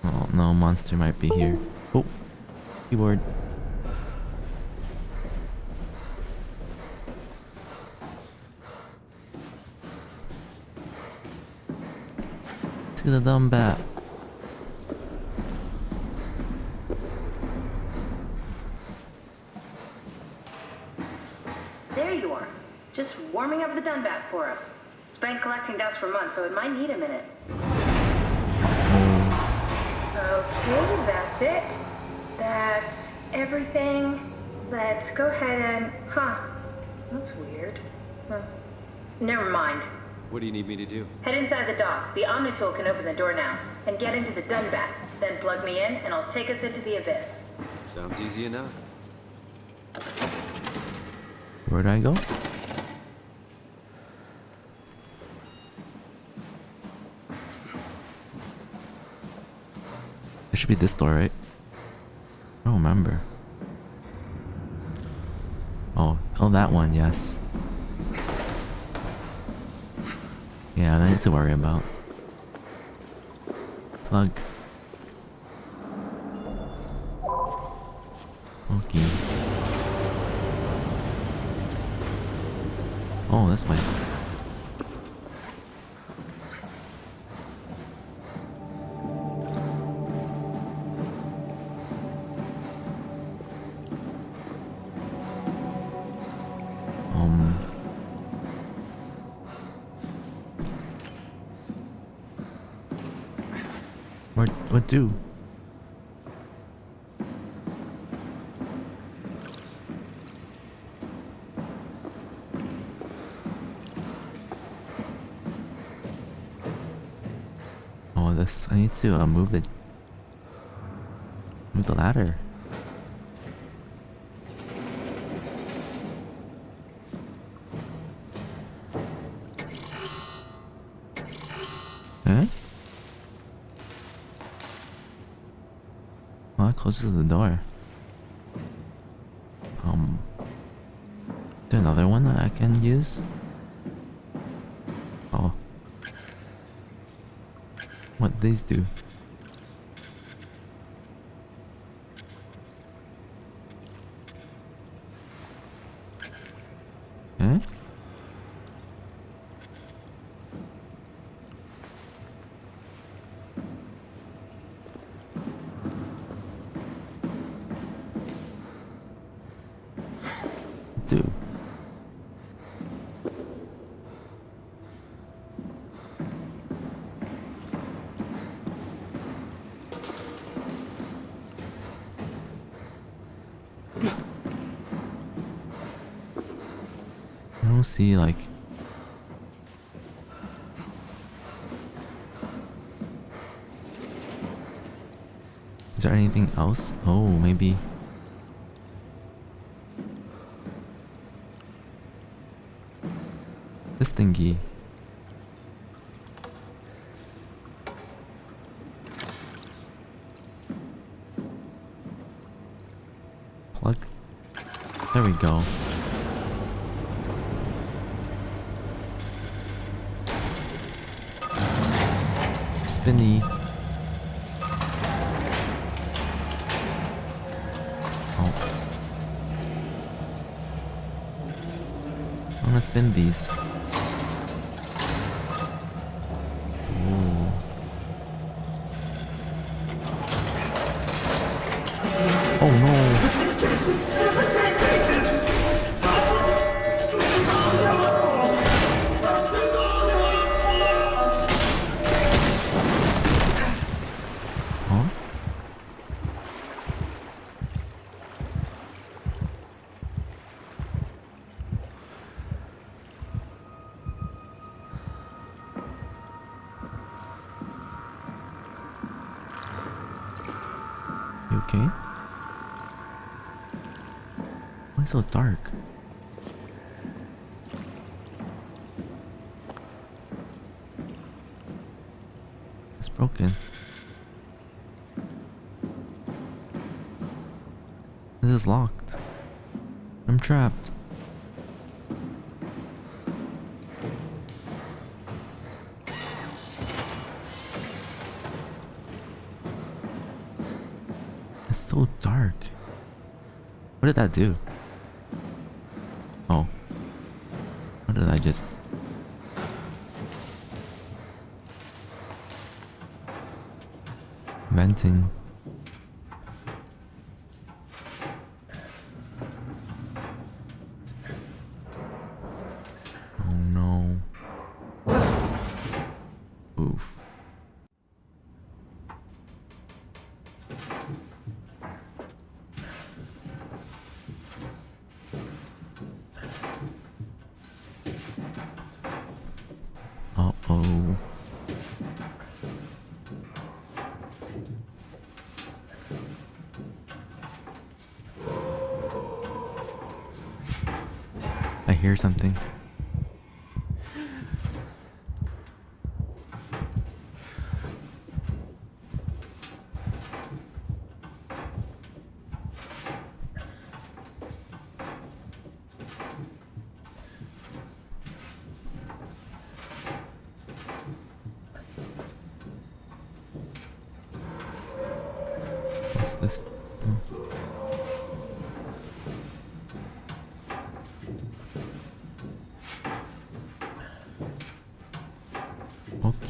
Speaker 2: Oh no, monster might be here. Oh, keyboard. To the Dumbat.
Speaker 21: There you are. Just warming up the Dunbat for us. It's been collecting dust for months, so it might need a minute. Okay, that's it. That's everything. Let's go ahead and... Huh. That's weird. Never mind.
Speaker 4: What do you need me to do?
Speaker 21: Head inside the dock. The Omnitool can open the door now. And get into the Dunbat. Then plug me in, and I'll take us into the Abyss.
Speaker 4: Sounds easy enough.
Speaker 2: Where'd I go? It should be this door, right? I don't remember. Oh, that one, yes. Yeah, nothing to worry about. Plug. Okay. Oh, this way. What do? Oh, this. I need to move the ladder. Huh? Well, that closes the door. Is there another one that I can use? Oh. What these do? Huh? Do. I don't see like is there anything else? Oh, maybe this thingy. Plug. There we go. Spinny. Oh. I'm gonna spin these. Ooh. Oh no. Huh? You okay? Why so dark? It's broken. This is locked. I'm trapped. It's so dark. What did that do? Oh. What did I just... Venting. Oh no. Oof. Uh-oh. I hear something. What's this? Oh. Okay.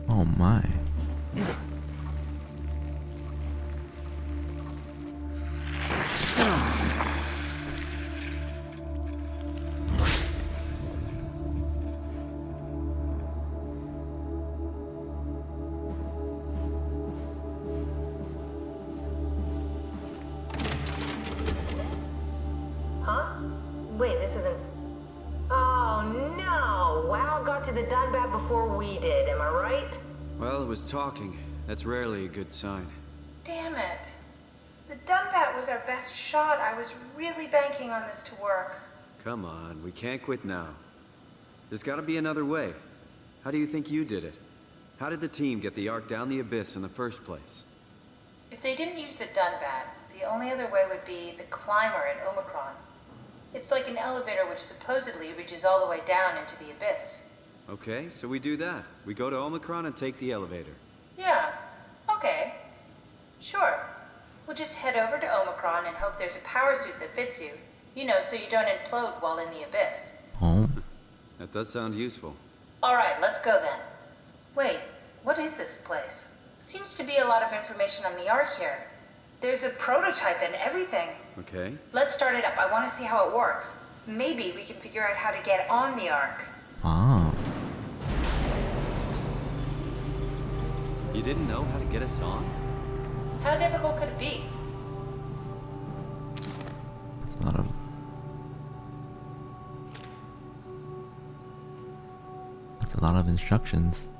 Speaker 2: Oh my.
Speaker 8: Huh? Wait, this isn't... Oh no! Wow got to the Dunbat before we did, am I right?
Speaker 4: Well, it was talking. That's rarely a good sign.
Speaker 21: Damn it. The Dunbat was our best shot. I was really banking on this to work.
Speaker 4: Come on, we can't quit now. There's gotta be another way. How do you think you did it? How did the team get the Ark down the abyss in the first place?
Speaker 21: If they didn't use the Dunbat, the only other way would be the climber at Omicron. It's like an elevator which supposedly reaches all the way down into the abyss.
Speaker 4: Okay, so we do that. We go to Omicron and take the elevator.
Speaker 21: Yeah, okay. Sure. We'll just head over to Omicron and hope there's a power suit that fits you. You know, so you don't implode while in the abyss.
Speaker 2: Oh.
Speaker 4: That does sound useful.
Speaker 21: Alright, let's go then. Wait, what is this place? Seems to be a lot of information on the Ark here. There's a prototype and everything.
Speaker 4: Okay.
Speaker 21: Let's start it up. I want to see how it works. Maybe we can figure out how to get on the Ark.
Speaker 2: Ah.
Speaker 4: You didn't know how to get us on?
Speaker 21: How difficult could it be?
Speaker 2: It's a lot of... It's a lot of instructions.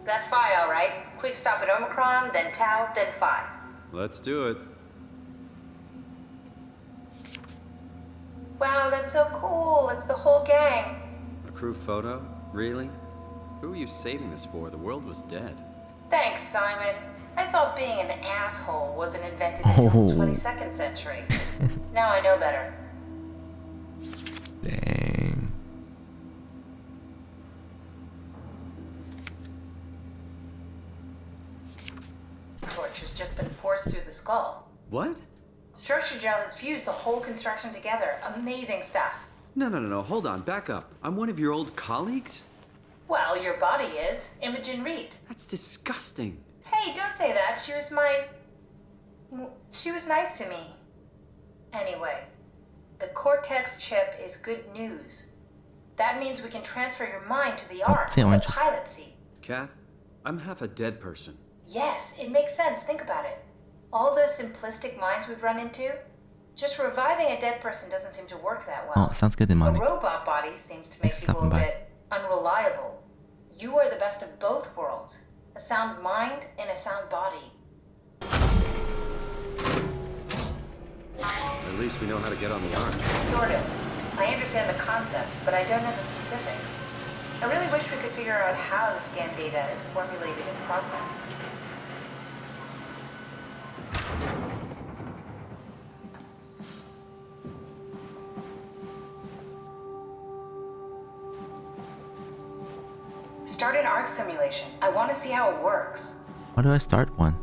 Speaker 21: That's Phi, all right. Quick stop at Omicron, then Tau, then Phi.
Speaker 4: Let's do it.
Speaker 21: Wow, that's so cool. It's the whole gang.
Speaker 4: A crew photo? Really? Who were you saving this for? The world was dead.
Speaker 21: Thanks, Simon. I thought being an asshole wasn't invented until the 22nd century. Now I know better.
Speaker 2: Dang.
Speaker 21: Torch has just been forced through the skull.
Speaker 4: What?
Speaker 21: Structure gel has fused the whole construction together. Amazing stuff.
Speaker 4: No. Hold on. Back up. I'm one of your old colleagues?
Speaker 21: Well, your body is. Imogen Reed.
Speaker 4: That's disgusting.
Speaker 21: Hey, don't say that. She was nice to me. Anyway, the Cortex chip is good news. That means we can transfer your mind to the Ark, the pilot seat.
Speaker 4: Kath, I'm half a dead person.
Speaker 21: Yes, it makes sense. Think about it. All those simplistic minds we've run into, just reviving a dead person doesn't seem to work that well.
Speaker 2: Oh, sounds good, Daemonisk.
Speaker 21: A robot body seems to make people a bit unreliable. You are the best of both worlds. A sound mind and a sound body.
Speaker 4: At least we know how to get on the Ark.
Speaker 21: Sort of. I understand the concept, but I don't know the specifics. I really wish we could figure out how the scan data is formulated and processed. Start an Ark simulation. I want to see how it works.
Speaker 2: How do I start one?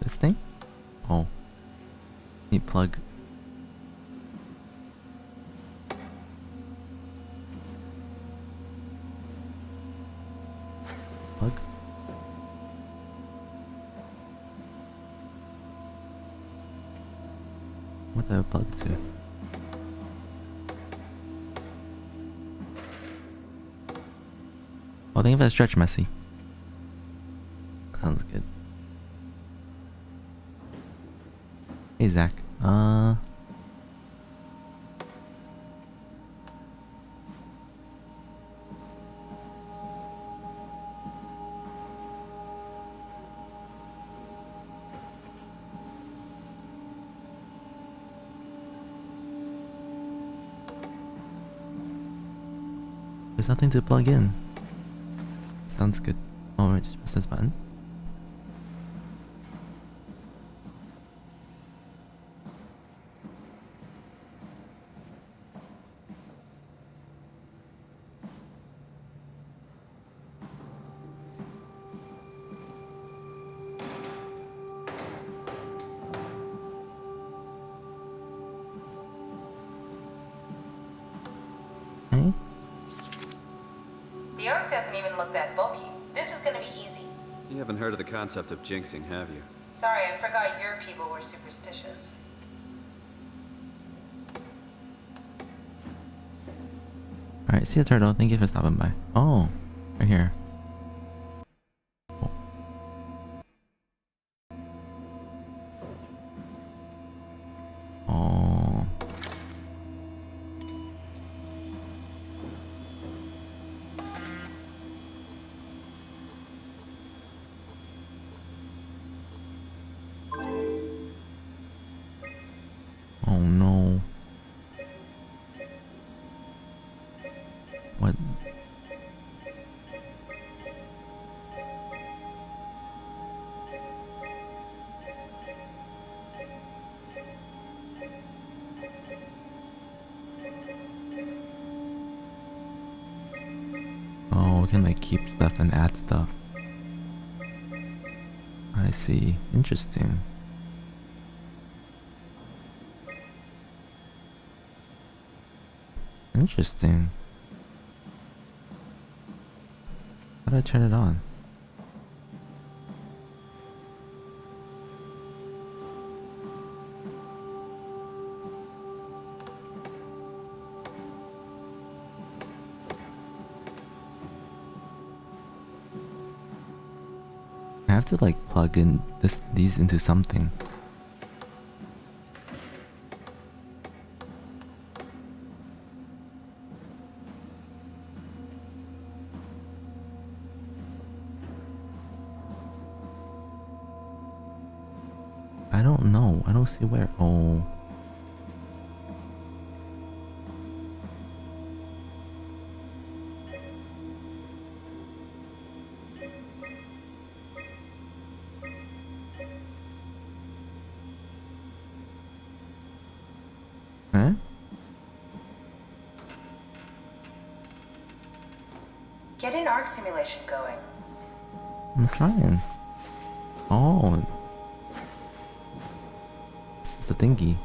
Speaker 2: This thing? Oh. Need plug. Plug. What do I plug to? Oh, thank you for the stretch, Messi. Sounds good. Hey, Zach. There's nothing to plug in. Sounds good. Oh, I just press this button.
Speaker 21: The Ark doesn't even look that bulky. This is gonna be easy.
Speaker 4: You haven't heard of the concept of jinxing, have you?
Speaker 21: Sorry, I forgot your people were superstitious.
Speaker 2: Alright, see you, turtle. Thank you for stopping by. Oh, right here. Oh. Oh no. What? Oh, we can like keep stuff and add stuff. I see. Interesting. Interesting. How do I turn it on? I have to like plug in these into something. don't know. I don't see where. Oh. Huh?
Speaker 8: Get an arc simulation going.
Speaker 2: I'm trying. Oh. This is the thingy.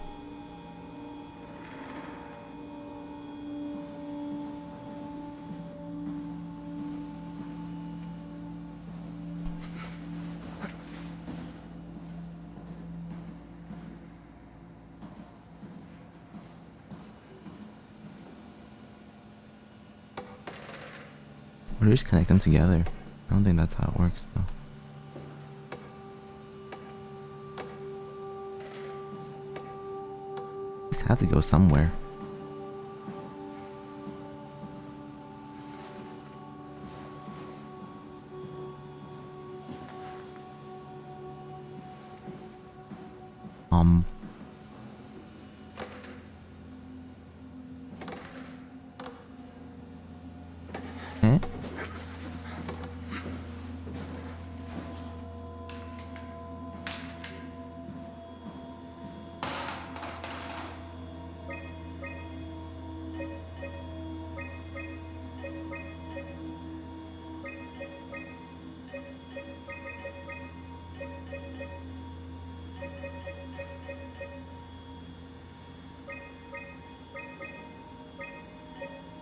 Speaker 2: Or do we just connect them together? I don't think that's how it works though. These have to go somewhere. Eh?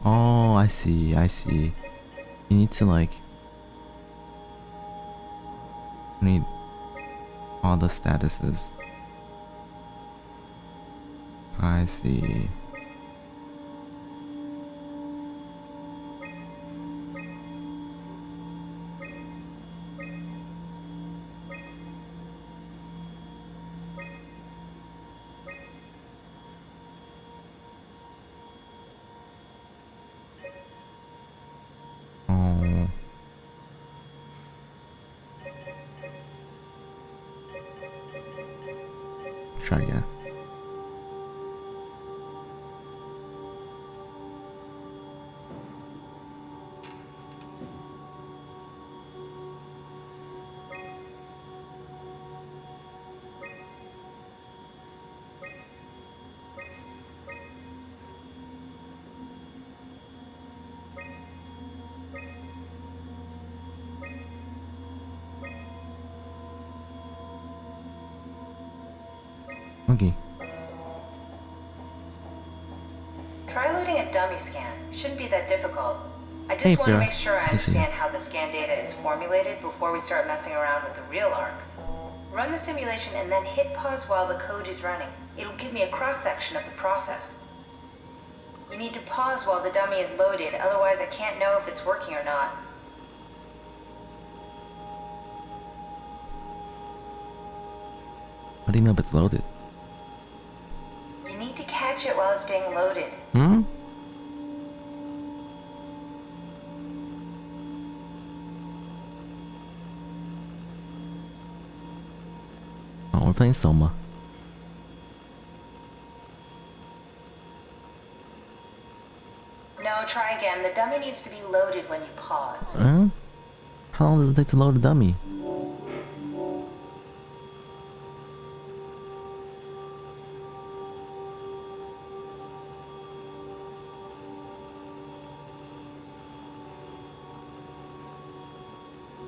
Speaker 2: Oh, I see, I see. You need to like... need all the statuses. I see. Oh. Try again. Okay.
Speaker 8: Try loading a dummy scan. Shouldn't be that difficult. I just
Speaker 2: Hey,
Speaker 8: want to make
Speaker 2: Firas.
Speaker 8: sure I
Speaker 2: Good to see you.
Speaker 8: understand how the scan data is formulated before we start messing around with the real arc. Run the simulation and then hit pause while the code is running. It'll give me a cross-section of the process. You need to pause while the dummy is loaded, otherwise I can't know if it's working or not.
Speaker 2: How do you know if it's loaded?
Speaker 8: You need to catch it while it's being loaded.
Speaker 2: Hmm? Oh, we're playing Soma.
Speaker 8: No, try again. The dummy needs to be loaded when you pause.
Speaker 2: Huh? How long does it take to load a dummy?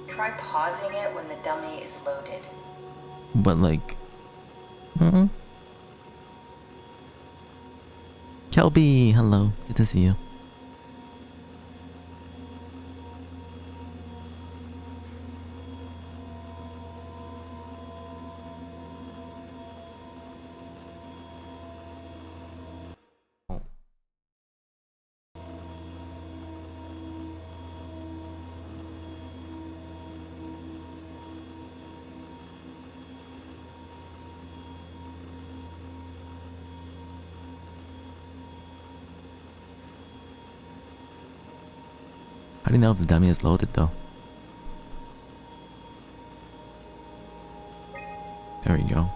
Speaker 8: Try pausing it when the dummy is loaded.
Speaker 2: But like... Hmm? Kelby, hello. Good to see you. How do you know if the dummy is loaded though? There we go.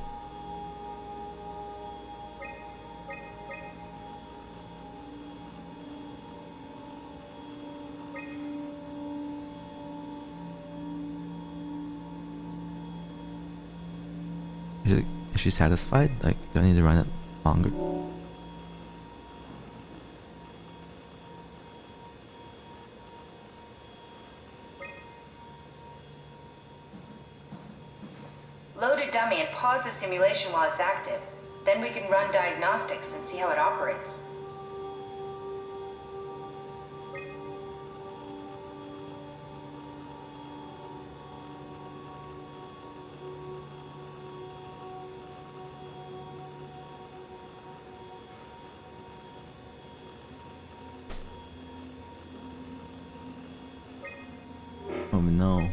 Speaker 2: Is she satisfied? Like, do I need to run it longer?
Speaker 21: Load a dummy and pause the simulation while it's active. Then we can run diagnostics and see how it operates.
Speaker 2: Oh no.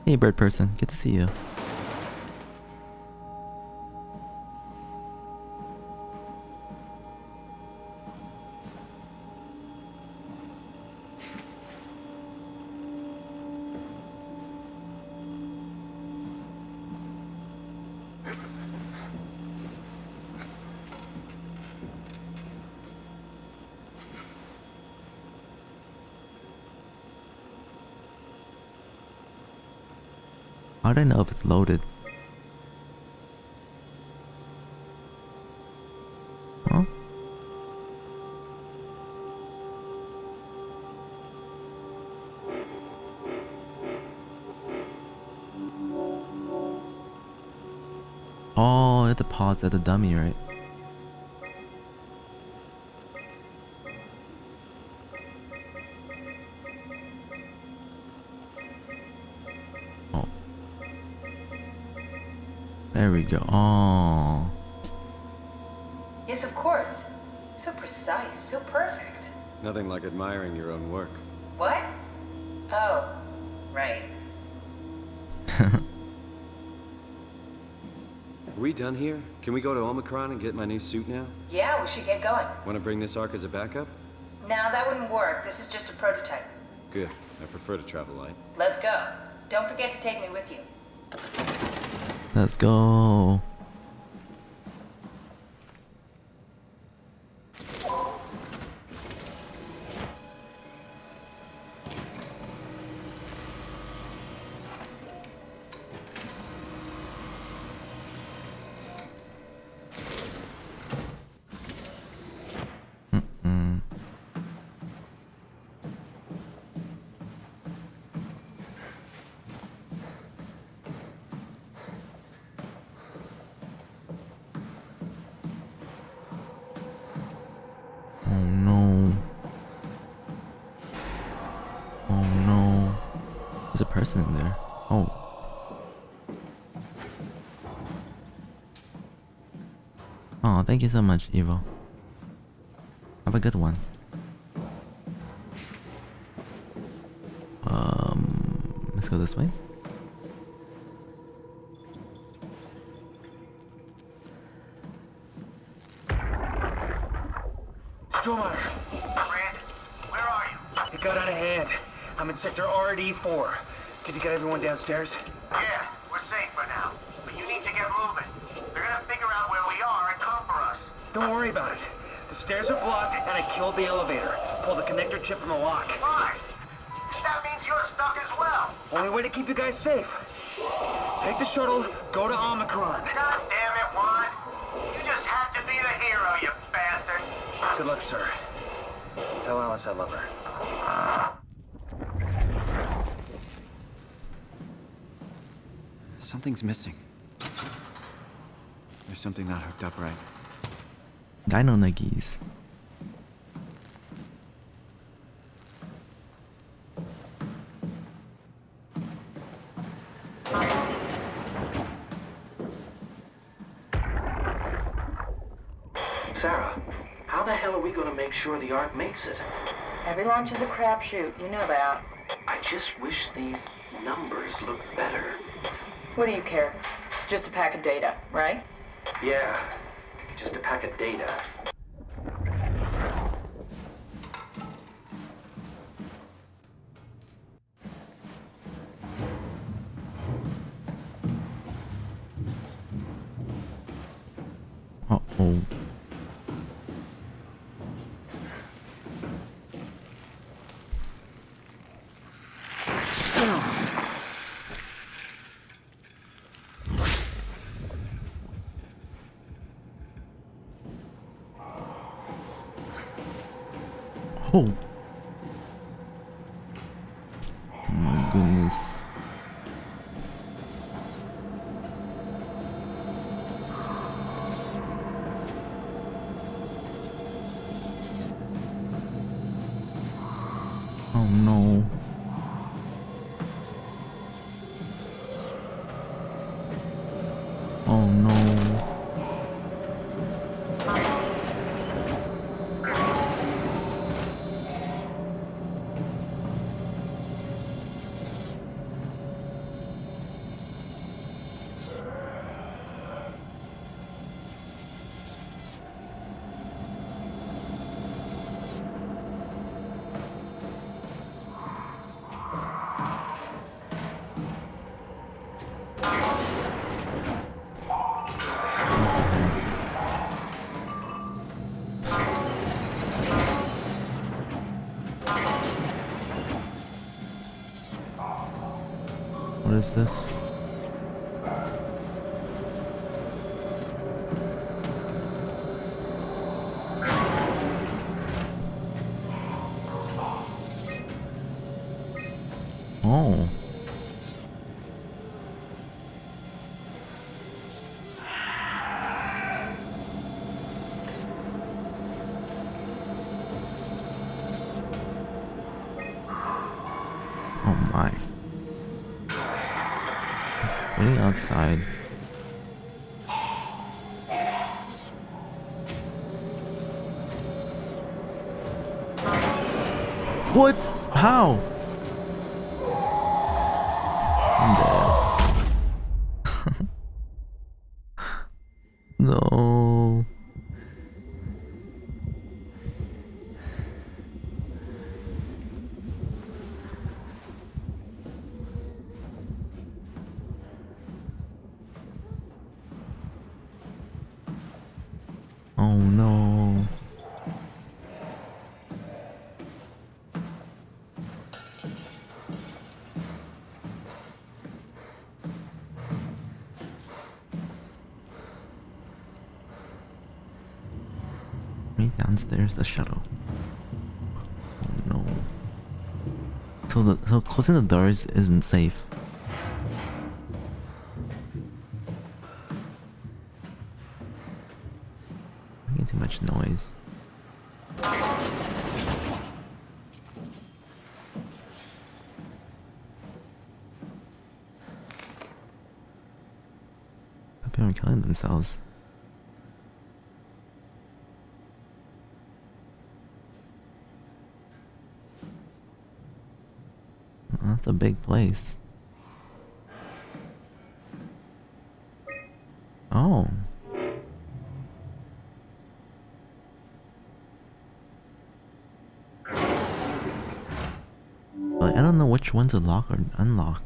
Speaker 2: Hey, bird person. Good to see you. How do I know if it's loaded? Huh? Oh, I have to pause at the dummy, right? There we go. Oh.
Speaker 21: Yes, of course. So precise, so perfect.
Speaker 4: Nothing like admiring your own work.
Speaker 21: What? Oh, right.
Speaker 4: Are we done here? Can we go to Omicron and get my new suit now?
Speaker 21: Yeah, we should get going.
Speaker 4: Want to bring this arc as a backup?
Speaker 21: No, that wouldn't work. This is just a prototype.
Speaker 4: Good. I prefer to travel light.
Speaker 21: Let's go. Don't forget to take me with you.
Speaker 2: Let's go. Person in there. Oh. Oh, thank you so much, Evo. Have a good one. Let's go this way.
Speaker 15: Soma!
Speaker 18: Brand, where are you?
Speaker 15: It got out of hand. I'm in sector RD4. Did you get everyone downstairs?
Speaker 18: Yeah, we're safe for now. But you need to get moving. They're gonna figure out where we are and come for us.
Speaker 15: Don't worry about it. The stairs are blocked, and I killed the elevator. Pulled the connector chip from the lock.
Speaker 18: Fine. That means you're stuck as well.
Speaker 15: Only way to keep you guys safe. Take the shuttle, go to Omicron.
Speaker 18: God damn it, Juan. You just had to be the hero, you bastard.
Speaker 15: Good luck, sir. Tell Alice I love her.
Speaker 4: Something's missing. There's something not hooked up right.
Speaker 2: Dino nuggies.
Speaker 6: Sarah, how the hell are we gonna make sure the Ark makes it?
Speaker 3: Every launch is a crapshoot, you know that.
Speaker 6: I just wish these numbers looked better.
Speaker 3: What do you care? It's just a pack of data, right?
Speaker 6: Yeah, just a pack of data.
Speaker 2: Uh-oh. Oh. Oh my goodness. Oh no. Oh no. What is this? Oh. Oh my. It's waiting outside. What? How? I'm dead. No. Oh no. Me downstairs the shuttle. Oh no. So closing the doors isn't safe. Making too much noise. People are killing themselves. That's a big place. Oh. But I don't know which one to lock or unlock.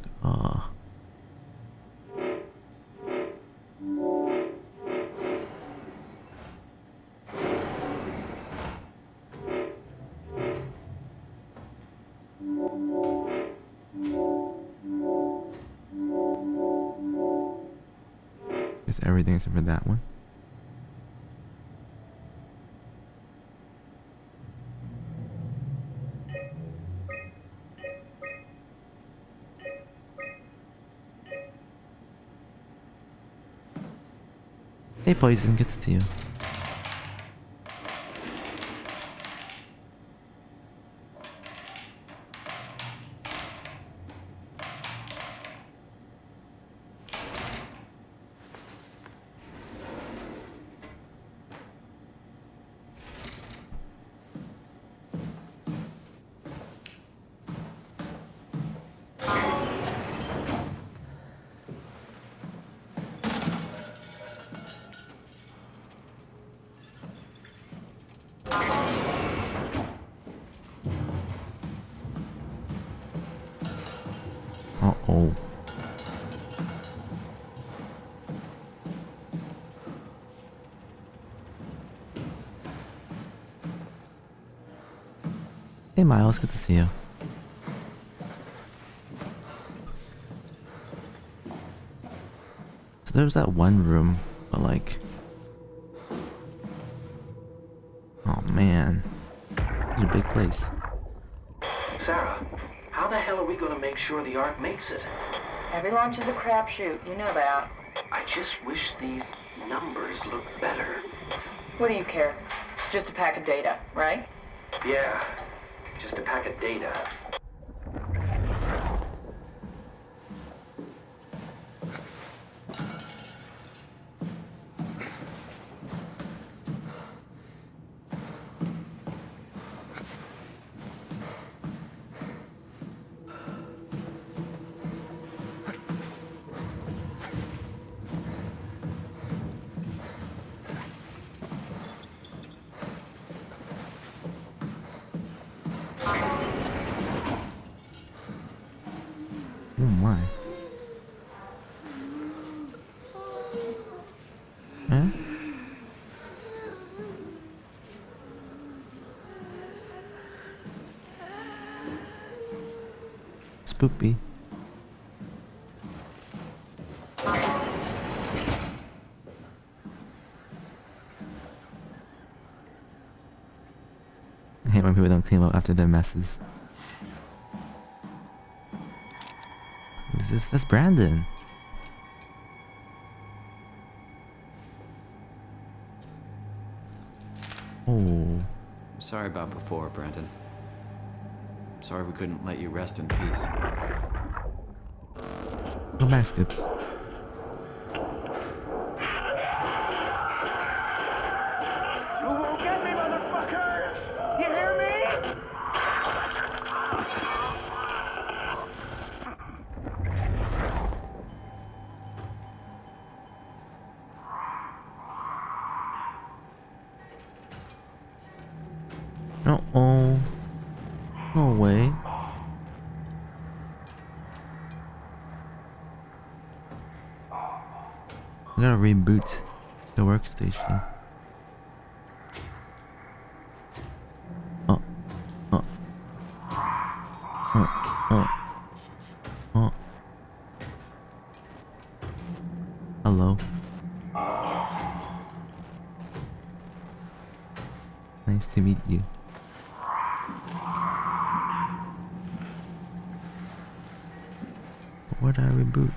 Speaker 2: Guess everything except for that one. Hey Poison, good to see you. Oh. Hey Miles, good to see you. So there's that one room, but like... Oh man. It's a big place.
Speaker 6: Sarah, how the hell are we gonna make sure the Ark makes it?
Speaker 3: Every launch is a crapshoot, you know that.
Speaker 6: I just wish these numbers looked better.
Speaker 3: What do you care? It's just a pack of data, right?
Speaker 6: Yeah, just a pack of data.
Speaker 2: Oh my. Huh? Spoopy. I hate when people don't clean up after their messes. What is this? That's Brandon. Oh.
Speaker 4: I'm sorry about before, Brandon. I'm sorry we couldn't let you rest in peace.
Speaker 2: Go back, Skips.
Speaker 15: You won't get me, motherfuckers! You hear me?
Speaker 2: Uh-oh. No way. I gotta reboot the workstation. Oh. Oh. Oh. Oh. Oh. Hello. Nice to meet you. Where did I reboot?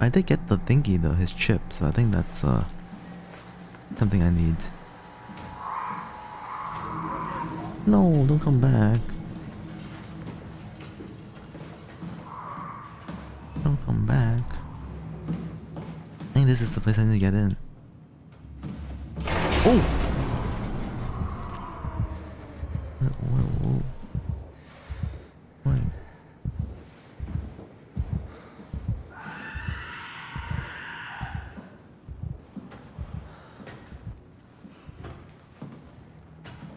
Speaker 2: I did get the thingy though, his chip, so I think that's something I need. No, don't come back. Don't come back. I think this is the place I need to get in. Oh! Whoa. What?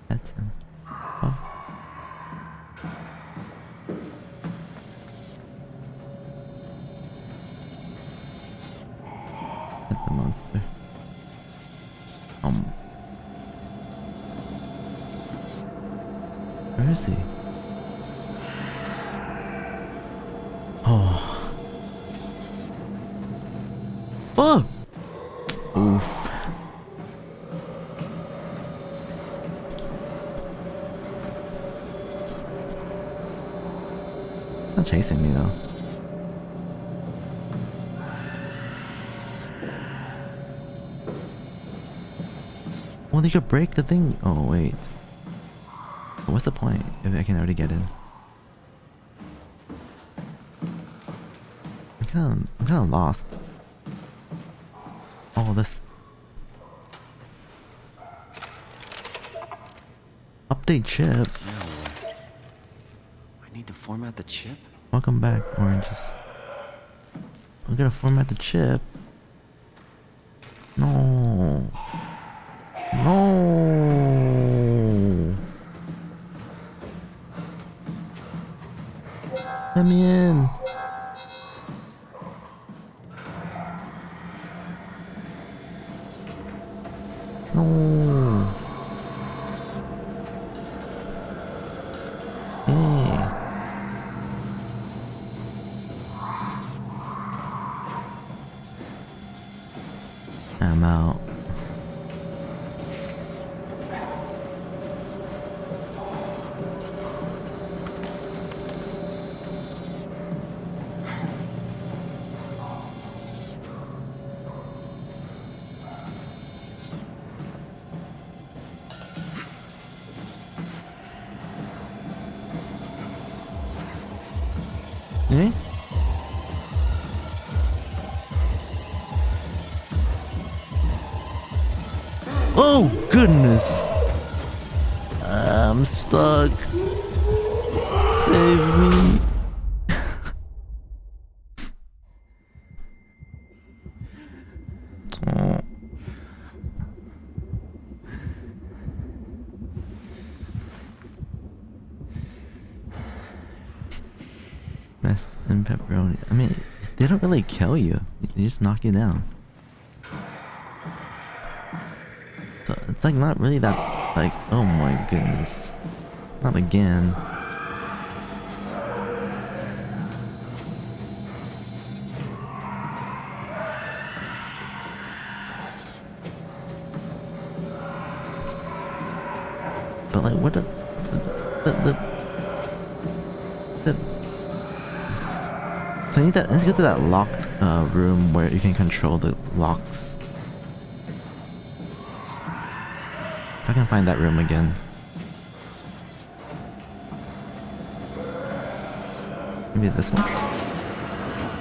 Speaker 2: That's him. Oh. That's the monster. Where is he? Oh. Oh! Oof. Not chasing me though. Well, you could break the thing. Oh wait. What's the point if I can already get in? I'm kind of lost. Oh, this update chip.
Speaker 4: I need to format the chip?
Speaker 2: Welcome back, oranges. I'm gonna format the chip. No. No. Let me in. No. Hey. I'm out. Eh? Oh goodness! I'm stuck. Save me. Oh. Best and pepperoni. I mean, they don't really kill you. They just knock you down. So it's like not really that like, oh my goodness. Not again. But like what the so I need that, let's go to that locked room where you can control the locks. If I can find that room again. Maybe this one.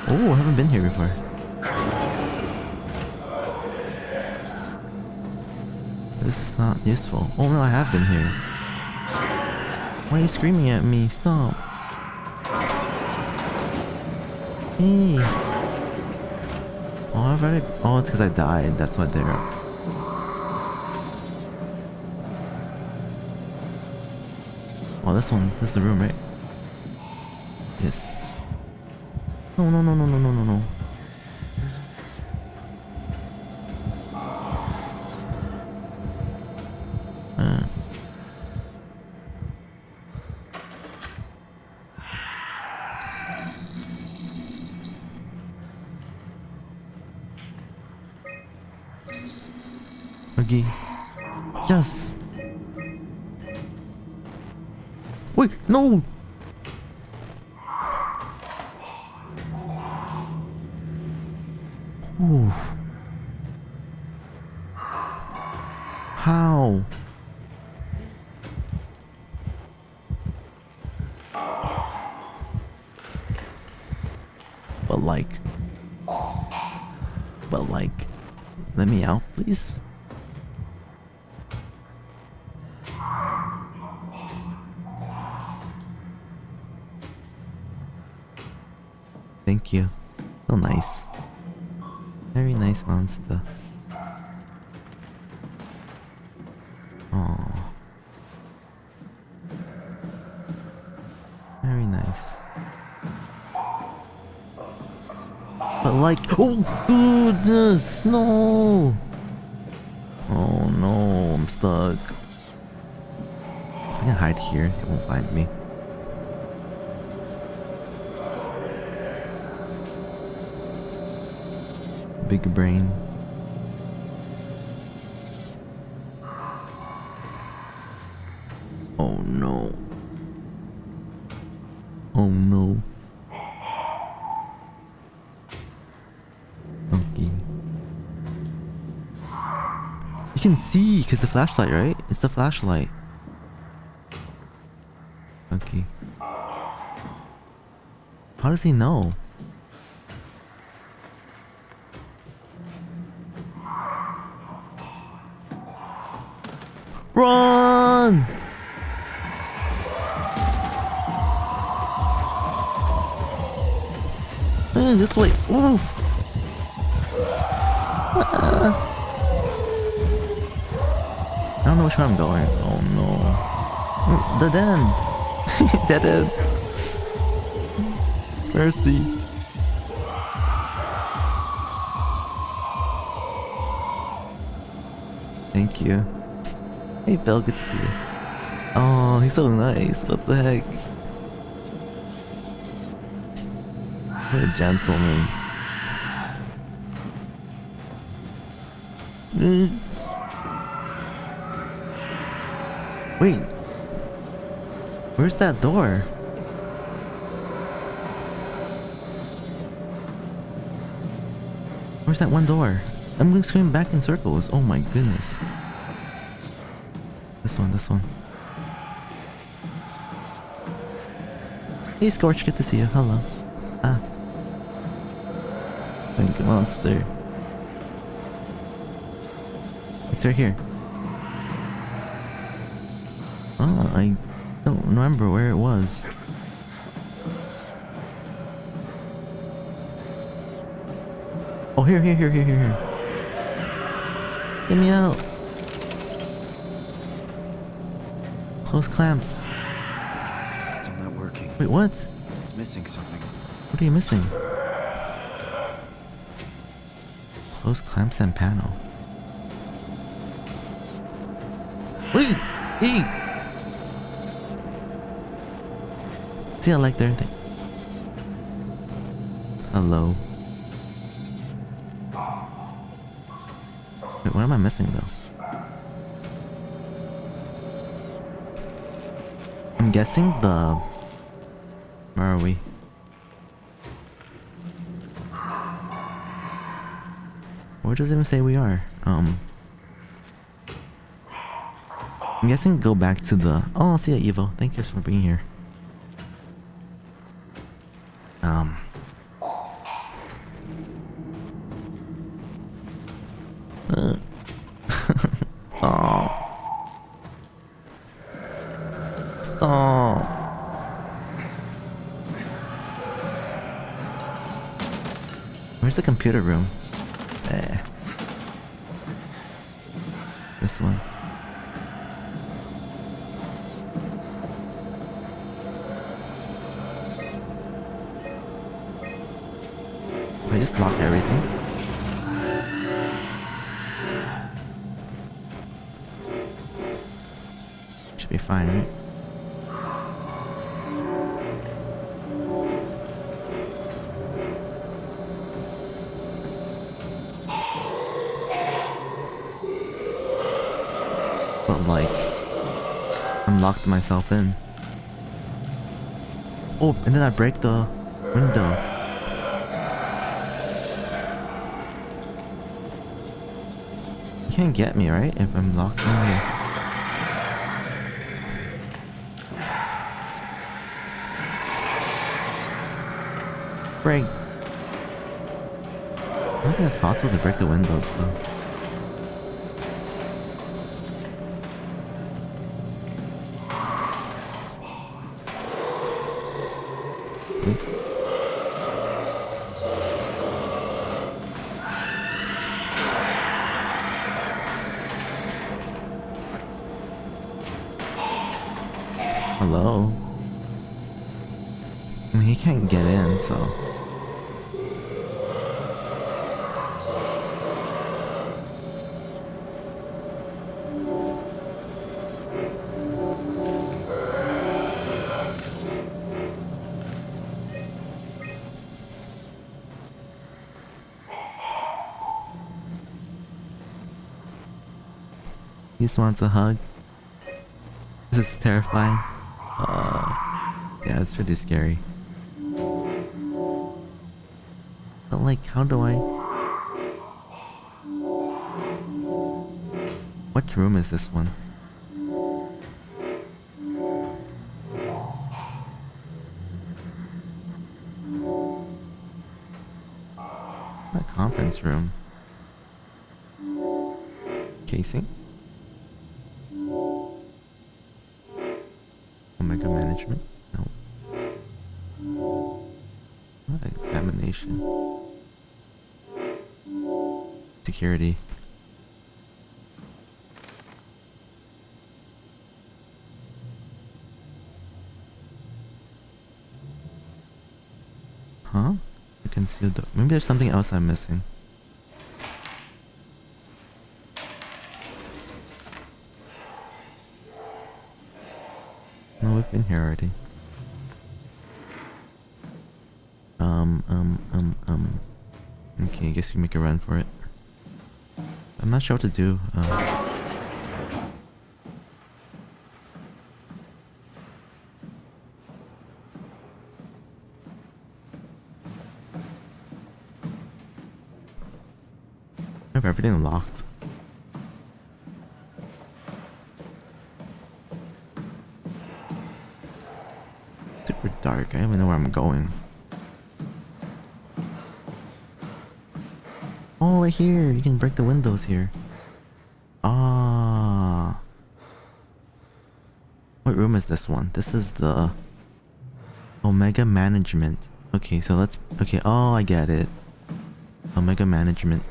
Speaker 2: Oh, I haven't been here before. This is not useful. Oh no, I have been here. Why are you screaming at me? Stop. Hey. Oh, I've already... Oh, it's because I died. That's why they're up. Oh, this one. This is the room, right? Yes. No, no, no, no, no, no, no, no. Okay. Yes. Wait, no. Ooh. How? But like, let me out, please. Thank you. So nice. Very nice monster. Oh. Very nice. But like, oh goodness, no! Oh no, I'm stuck. I can hide here, it won't find me. Big brain. Oh no. Oh no. Okay. You can see because the flashlight, right? It's the flashlight. Okay. How does he know? Run! This way. Ooh. I don't know which way I'm going. Oh no. The den. Dead end. Mercy. Thank you. Hey Bill, good to see you. Oh, he's so nice. What the heck? What a gentleman. Wait. Where's that door? Where's that one door? I'm going screaming back in circles. Oh my goodness. This one, this one. Hey Scorch, good to see you. Hello. Ah. Thank you, monster. It's right here. Oh, I don't remember where it was. Oh, here. Get me out. Close clamps.
Speaker 4: It's still not working.
Speaker 2: Wait, what?
Speaker 4: It's missing something.
Speaker 2: What are you missing? Close clamps and panel. Wait! Hey! See, I like their thing. Hello. Wait, what am I missing though? I'm guessing the... Where are we? Where does it even say we are? I'm guessing go back to the... Oh, see ya, Evo. Thank you for being here. Stop. Stop. Where's the computer room? This one. I just lock everything. Should be fine, right? But like, I'm locked myself in. Oh, and then I break the window. You can't get me, right? If I'm locked in here. Break. I don't think it's possible to break the windows though. Hello? I mean, he can't get in, so... He just wants a hug. This is terrifying. Yeah, it's pretty scary. But like, how do I... What room is this one? A conference room. Casing? Omega management? No. Examination. Security. Huh? I can see the... Maybe there's something else I'm missing. No, we've been here already. Okay, I guess we make a run for it. I'm not sure what to do. I have everything locked. Super dark. I don't even know where I'm going. Oh, right here. You can break the windows here. Ah. What room is this one? This is the Omega Management. Okay, so let's... Okay, oh, I get it. Omega Management.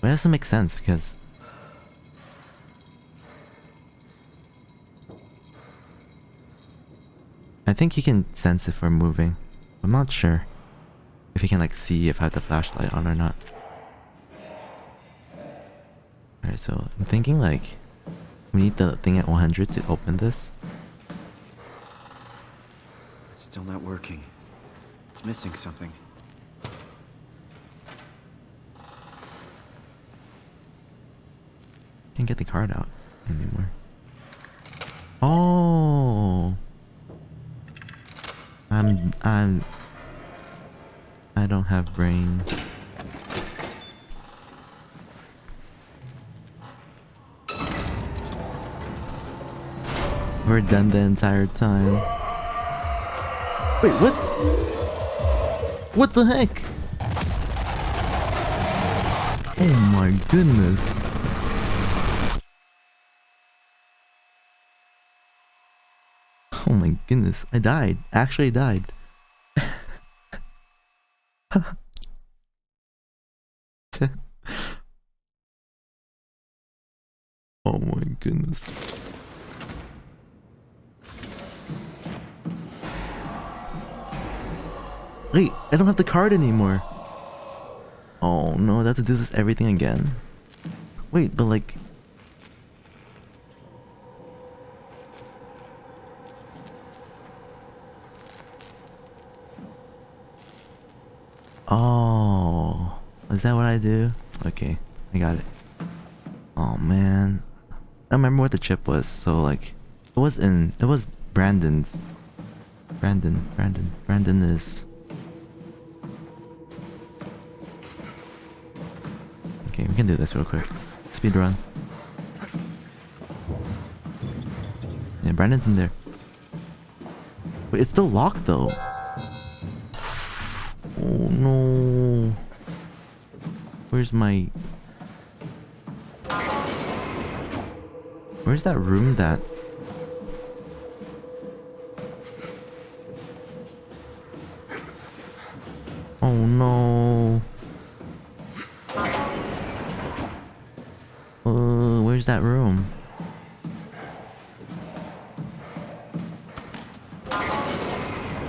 Speaker 2: But it doesn't make sense because... I think you can sense if we're moving. I'm not sure if you can like see if I have the flashlight on or not. Alright, so I'm thinking like we need the thing at 100 to open this.
Speaker 4: It's still not working. It's missing something.
Speaker 2: Can't get the card out anymore. Oh, I don't have brain. We're done the entire time. Wait, what the heck? Oh my goodness. Oh my goodness, I died. Actually died. Oh my goodness. Wait, I don't have the card anymore. Oh no, I have to do this everything again. Wait, but like... Oh, is that what I do? Okay, I got it. Oh man, I don't remember what the chip was. So like, it was Brandon's. Brandon is. Okay, we can do this real quick. Speed run. Yeah, Brandon's in there. Wait, it's still locked though. Oh no. Where's my... Where's that room that... Oh no. Where's that room?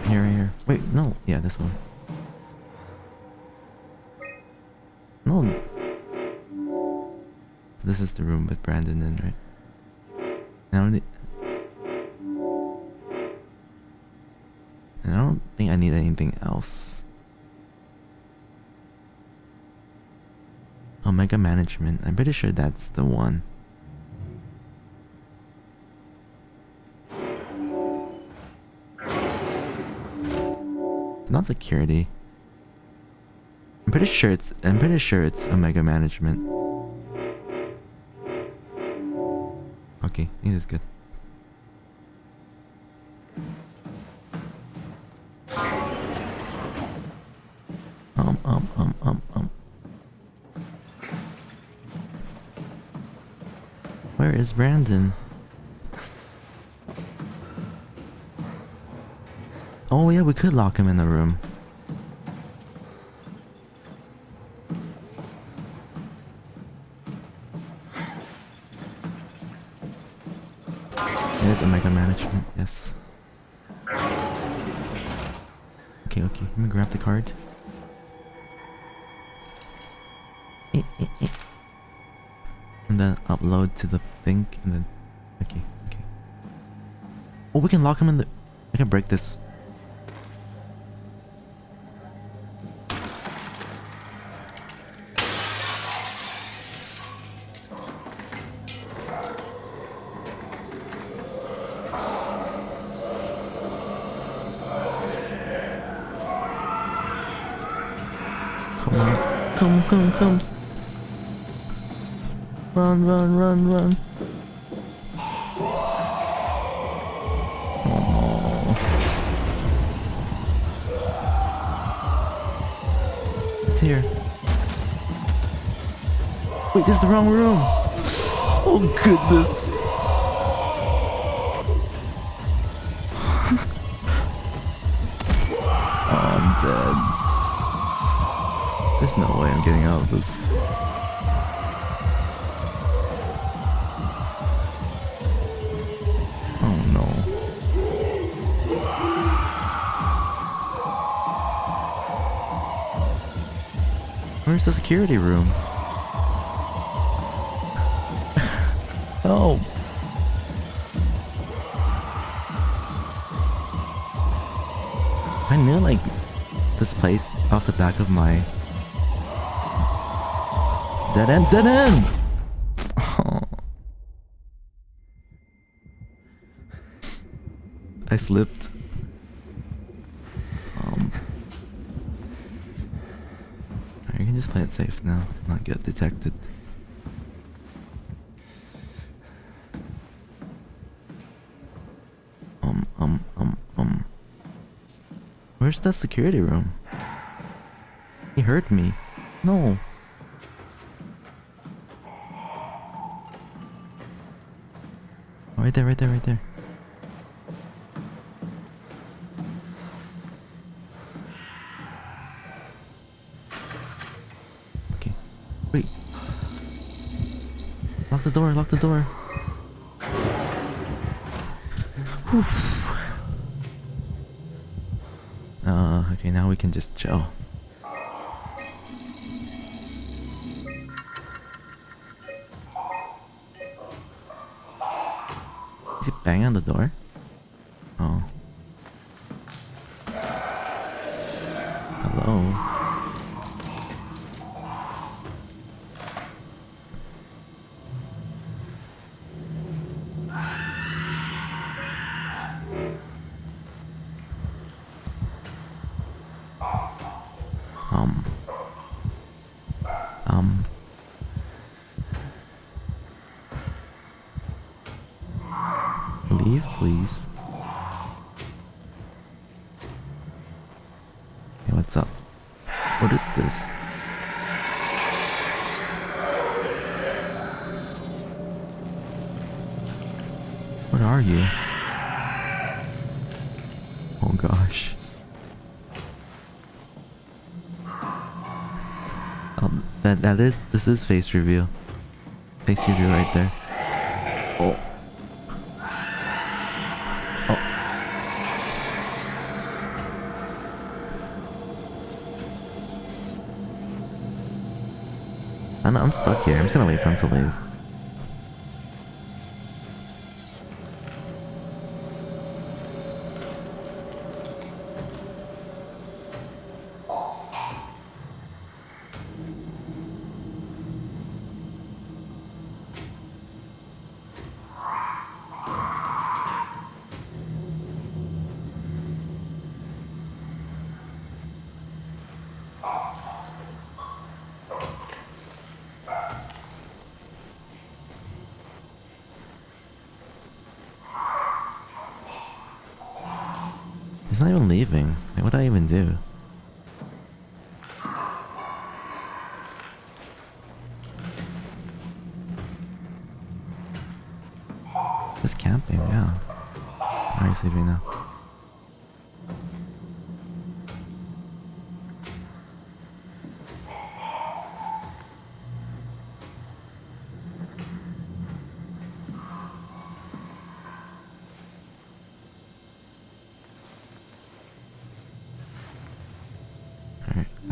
Speaker 2: Here. Wait, no. Yeah, this one. No. This is the room with Brandon in, right? I don't think I need anything else. Omega Management. I'm pretty sure that's the one. Not security. I'm pretty sure it's Omega Management. Okay, this is good. Where is Brandon? Oh yeah, we could lock him in the room. There's Omega Management, yes. Okay, okay. Let me grab the card. And then upload to the thing, and then... Okay, okay. Oh, we can lock him in the... I can break this. Come on. Come. Run. Oh. It's here. Wait, this is the wrong room. Oh goodness. Oh, I'm dead. There's no way I'm getting out of this. Oh no. Where's the security room? Help! I knew like this place off the back of my dead end! Oh. I slipped. You can just play it safe now, not get detected. Where's that security room? He heard me. No. Oh, right there. Okay. Wait. Lock the door. Whew. Okay, now we can just chill. Is he banging on the door? Oh. Hello? Leave, please. Hey, what's up? What is this? What are you? Oh gosh. This is face reveal. Face reveal right there. Oh. I'm stuck here. I'm just gonna wait for him to leave. He's not even leaving. Like, what do I even do? Just camping, yeah. Alright, he's leaving now.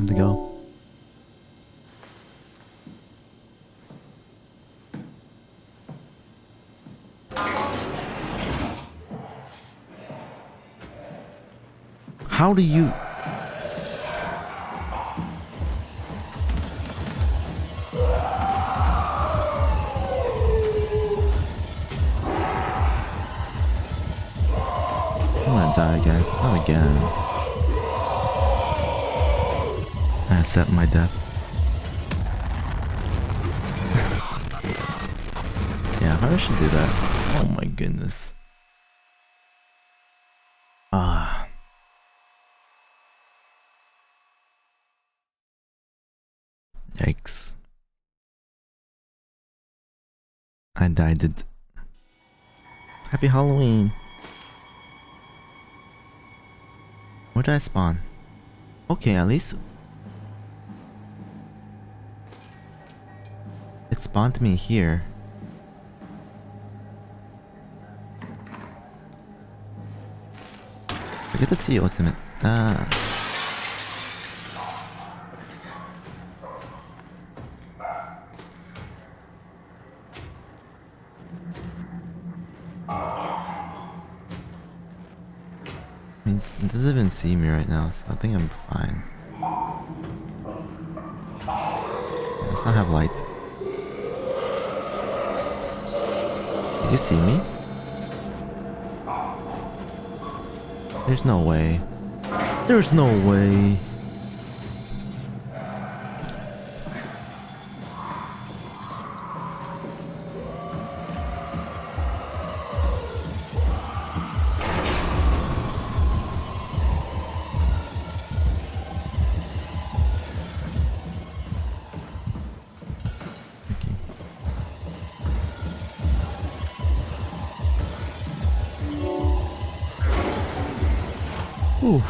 Speaker 2: Time to go. How do you... I'm gonna die again. Not again. I accept my death. Yeah, how does she do that? Oh my goodness. Ah. Yikes. I died it. Happy Halloween. Where did I spawn? Okay, at least it spawned me here. I get to see ultimate. Ah. I mean, it doesn't even see me right now, so I think I'm fine. Let's not have light. Did you see me? There's no way. There's no way. Oof.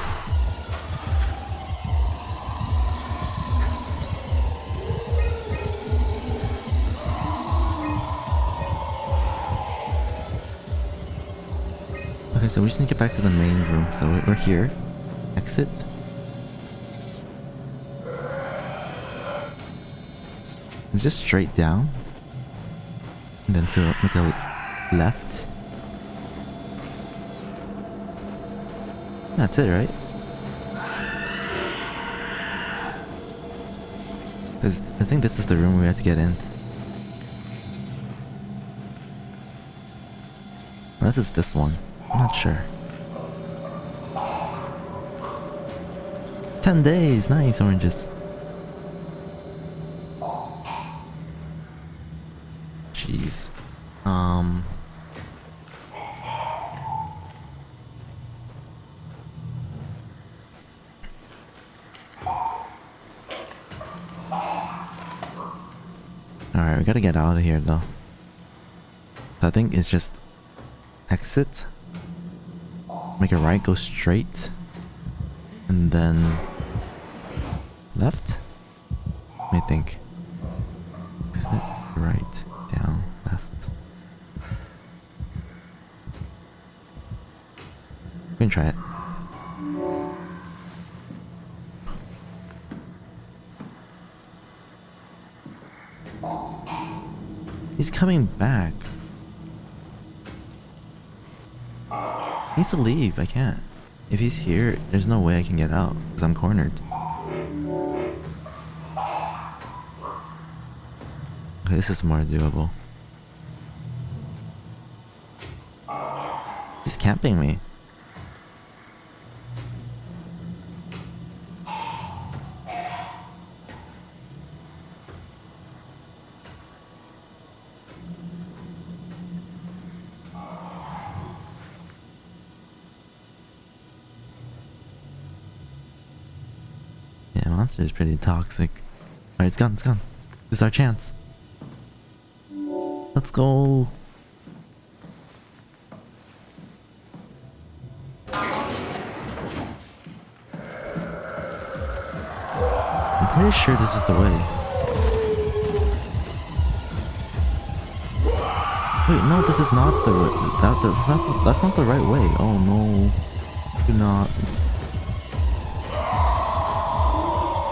Speaker 2: Okay, so we just need to get back to the main room. So we're here. Exit. It's just straight down. And then to make a left. That's it, right? Because I think this is the room we have to get in. Unless it's this one. I'm not sure. 10 days! Nice, oranges. Jeez. Alright, we gotta get out of here though. So I think it's just exit, make a right, go straight, and then left? Let me think. Exit, right, down, left. We can try it. He's coming back. He needs to leave. I can't. If he's here, there's no way I can get out because I'm cornered. Okay, this is more doable. He's camping me. Monster is pretty toxic. Alright, it's gone, it's gone. This is our chance. Let's go. I'm pretty sure this is the way. Wait, no, this is not the that's not the right way. Oh no. Do not.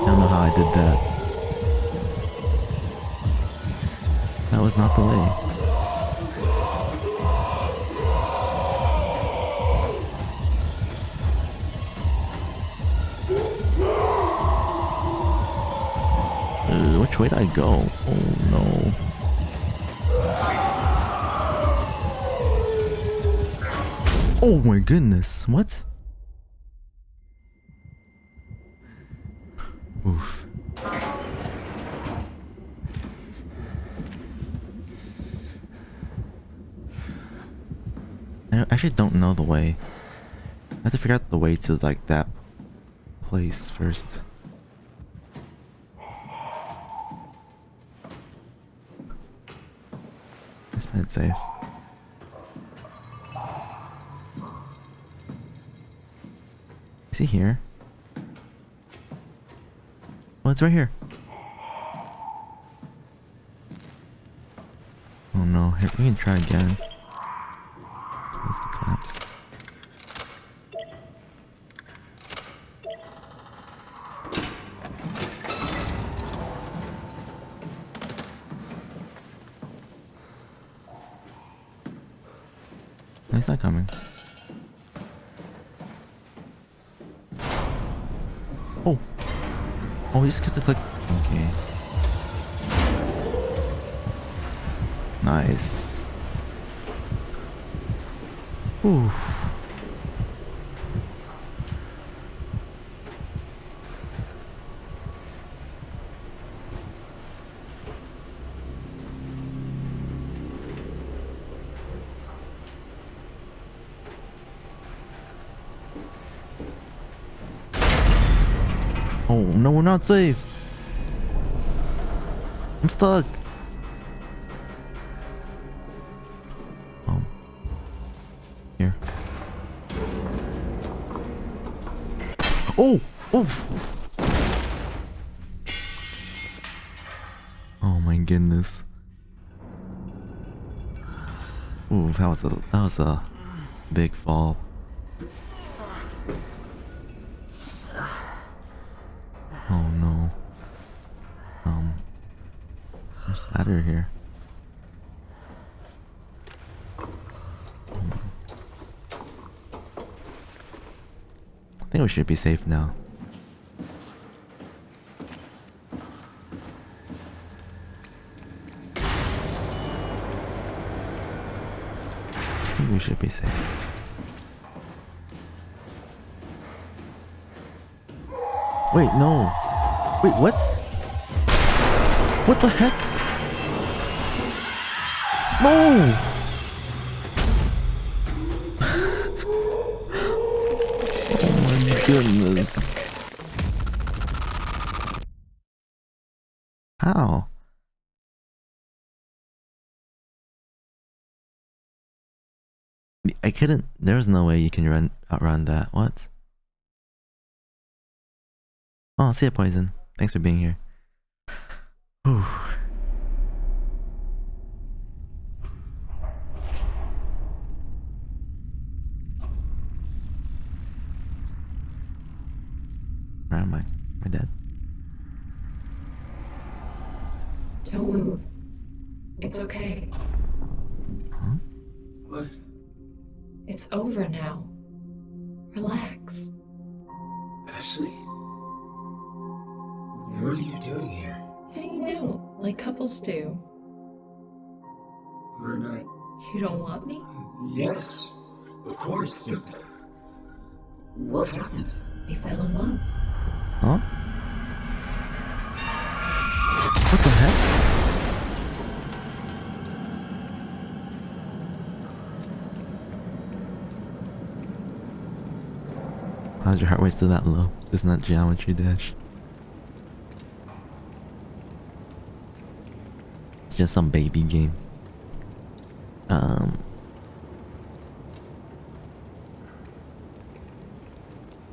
Speaker 2: I don't know how I did that. That was not the way. Which way did I go? Oh no. Oh my goodness, what? Oof. I actually don't know the way. I have to figure out the way to like that place first. Let's play it safe. Is he here? Oh, it's right here. Oh no, here, we can try again. Supposed to collapse. No, he's not coming. Oh! Oh, we just have to click. Okay. Nice. Ooh. Oh no, we're not safe. I'm stuck. Here. Oh! Oh! Oh my goodness. Ooh, that was a big fall. Oh no. There's a ladder here. I think we should be safe now. I think we should be safe. Wait, no. Wait, what? What the heck? No! Oh my goodness. How? I couldn't. There's no way you can outrun that. What? Oh, see ya, Poison. Thanks for being here. Whew. Where am I? Am I dead?
Speaker 1: Don't move. It's okay.
Speaker 2: Huh?
Speaker 17: What?
Speaker 1: It's over now. Relax.
Speaker 17: Ashley? What are you doing here?
Speaker 1: Hanging out, like couples do.
Speaker 17: We're not...
Speaker 1: You don't want me?
Speaker 17: Yes, of course. What happened?
Speaker 1: We fell in love.
Speaker 2: Huh? What the heck? How's your heart rate still that low? Isn't that Geometry Dash? It's just some baby game.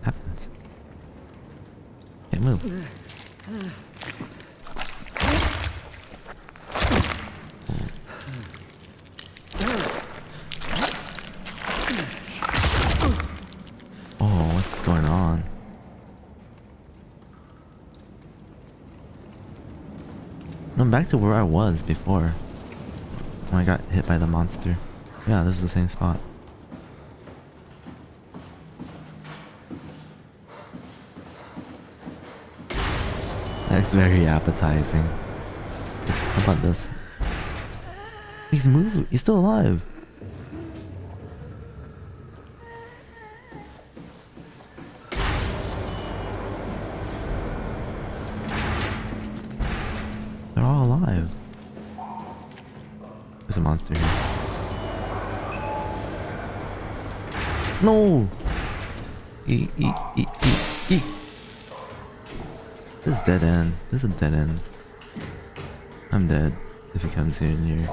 Speaker 2: Happens. Can't move. Oh, what's going on? I'm back to where I was before. When I got hit by the monster. Yeah, this is the same spot. That's very appetizing. How about this? He's moving. He's still alive. They're all alive. There's a monster here. No! Eat. This is dead end. This is a dead end. I'm dead if he comes in here.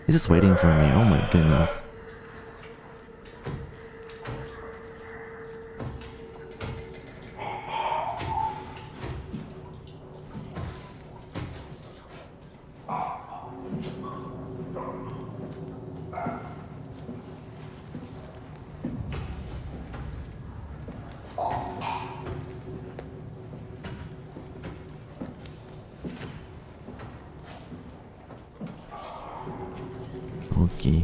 Speaker 2: He's just waiting for me. Oh my goodness. Okay.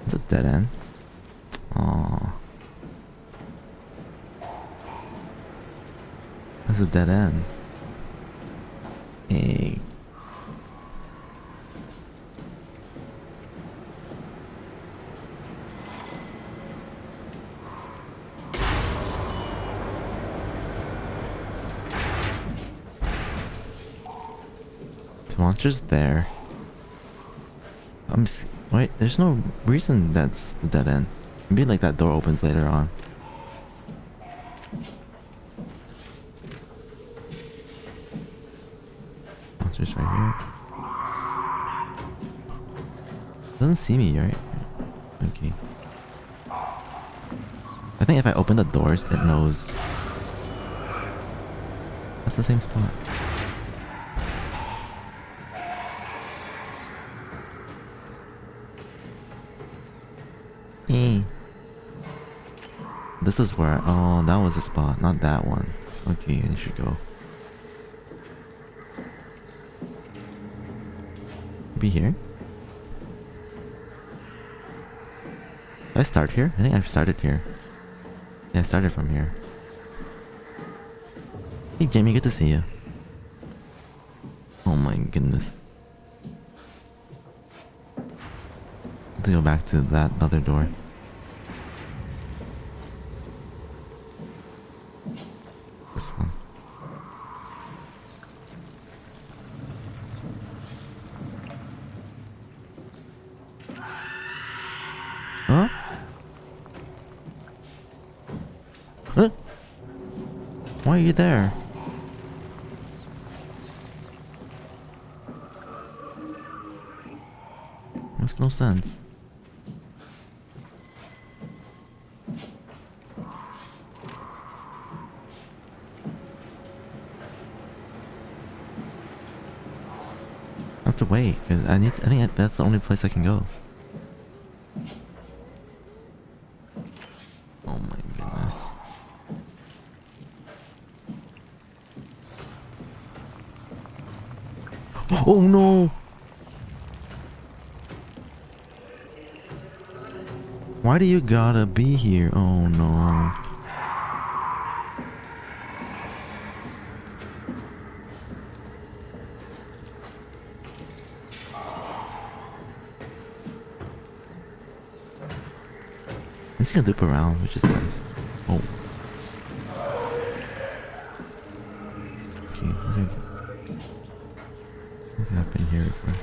Speaker 2: It's a dead end. Aww. It's a dead end. Hey. The monster's there. Wait, there's no reason that's the dead end. Maybe like that door opens later on. Monster's right here. Doesn't see me, right? Okay. I think if I open the doors, it knows. That's the same spot. This is where. Oh, that was the spot, not that one. Okay, I should go. Be here? Did I start here? I think I started here. Yeah, I started from here. Hey Jamie, good to see you. Oh my goodness. Let's go back to that other door. This one. Huh? Huh? Why are you there? Makes no sense. I have to wait because I think that's the only place I can go. Oh my goodness. Oh no! Why do you gotta be here? Oh no. It's gonna loop around, which is nice. Oh. Okay, what happened here before?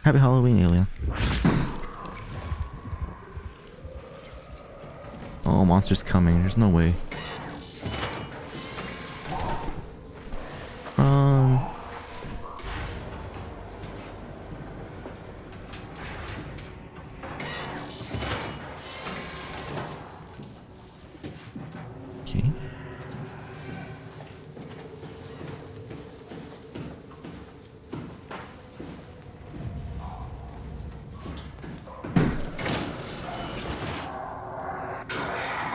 Speaker 2: Happy Halloween, alien. Oh, monster's coming. There's no way.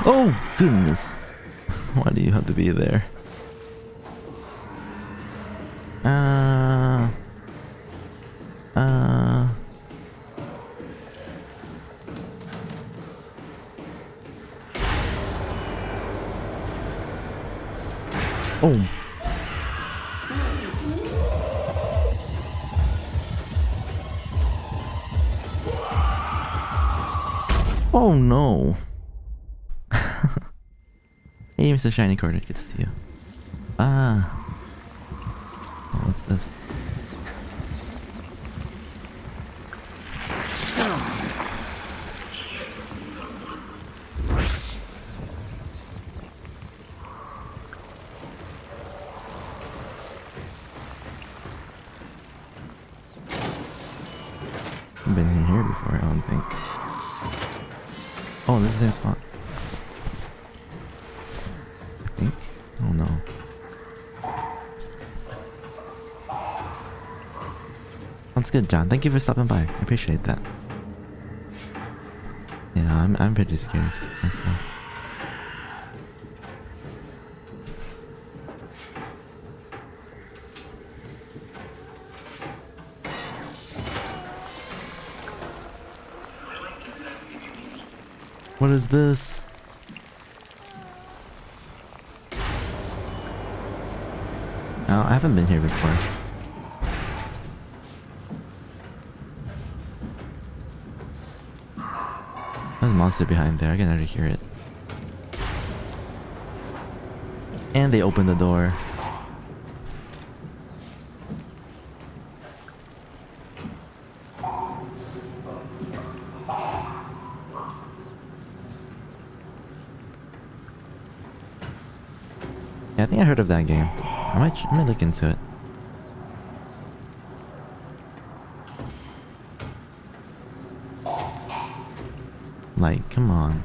Speaker 2: Oh, goodness. Why do you have to be there? Oh. Oh no. Hey, Mr. Shiny Quarter, good to see you. Ah. Oh, what's this? I've been in here before, I don't think. Oh, this is the same spot. I think. Oh no. Sounds good, John. Thank you for stopping by. I appreciate that. Yeah, I'm pretty scared myself. What is this? Oh, I haven't been here before. There's a monster behind there. I can already hear it. And they opened the door. Yeah, I think I heard of that game. I might look into it. Like, come on.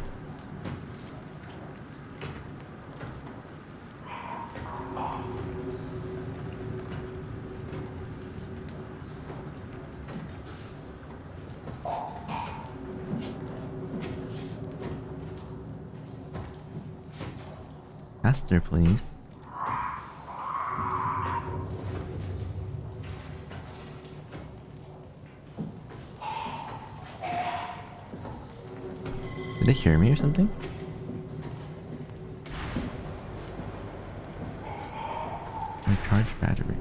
Speaker 2: Faster, please. Did they hear me or something? Recharge battery.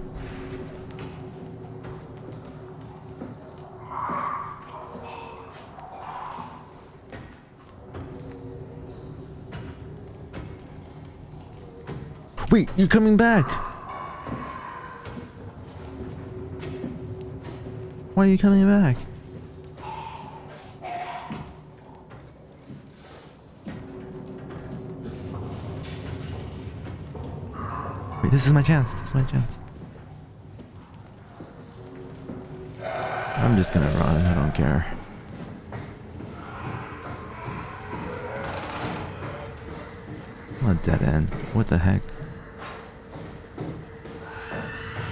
Speaker 2: Wait, you're coming back! Why are you coming back? Wait, this is my chance. This is my chance. I'm just gonna run. I don't care. A dead end. What the heck?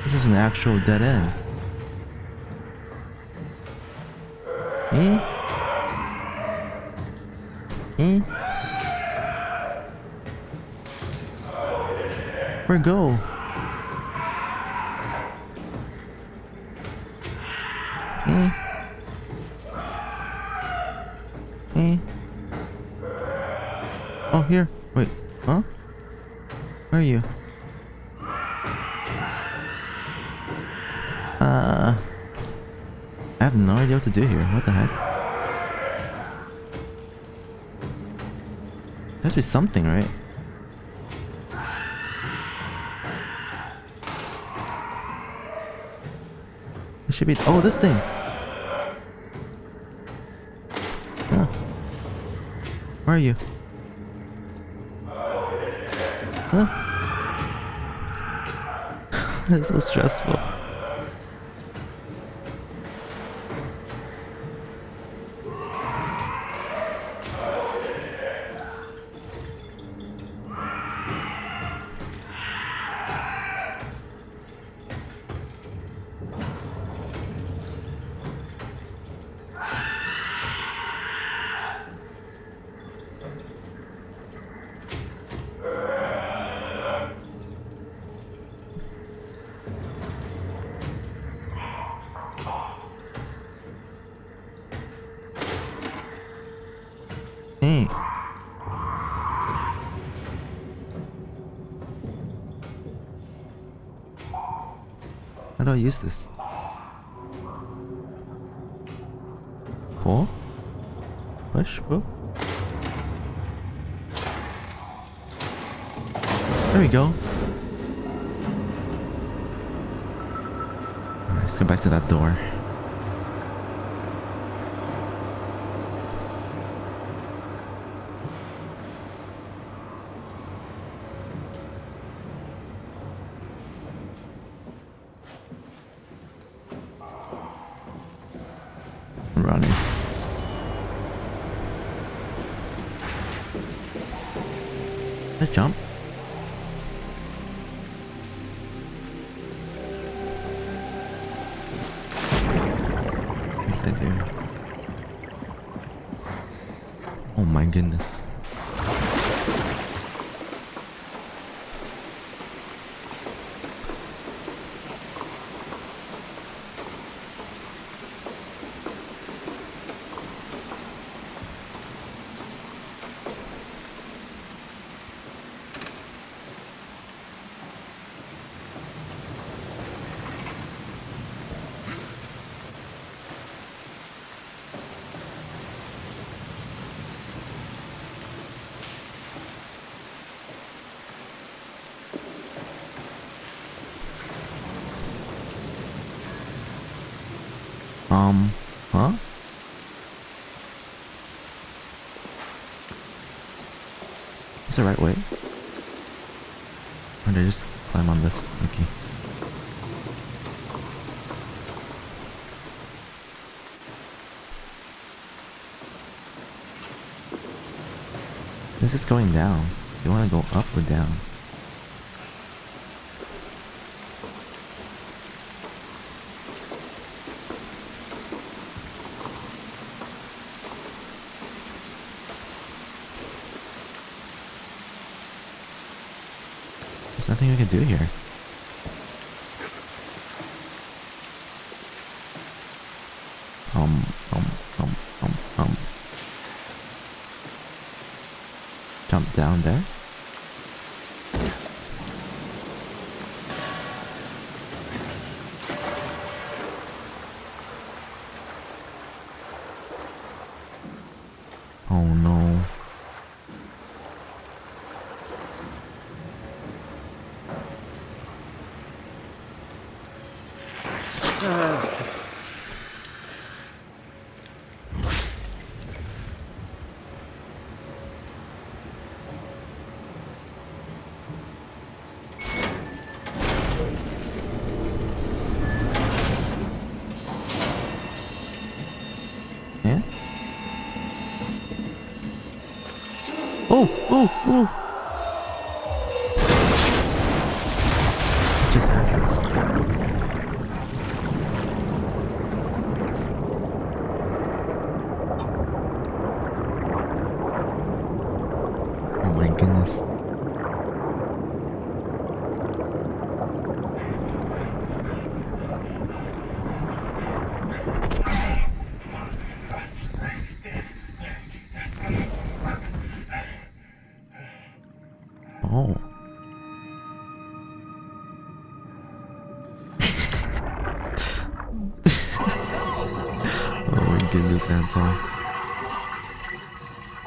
Speaker 2: This is an actual dead end. Eh? Eh? Where go? Eh? Eh? Oh, here. Wait. Huh? Where are you? I have no idea what to do here. What the heck? There has to be something, right? It should be. Oh, this thing! Huh. Where are you? Huh? It's so stressful. do I use this? Pull? Push? Pull? There we go. Alright, let's go back to that door. Running. Let's jump. Yes, I do. Oh my goodness. Huh? Is the right way? Or did I just climb on this? Okay. This is going down. Do you want to go up or down? There's nothing we can do here. Jump down there. Oh no. Yeah? Oh! What just happened? Oh my goodness. Oh. Oh my goodness, Anton.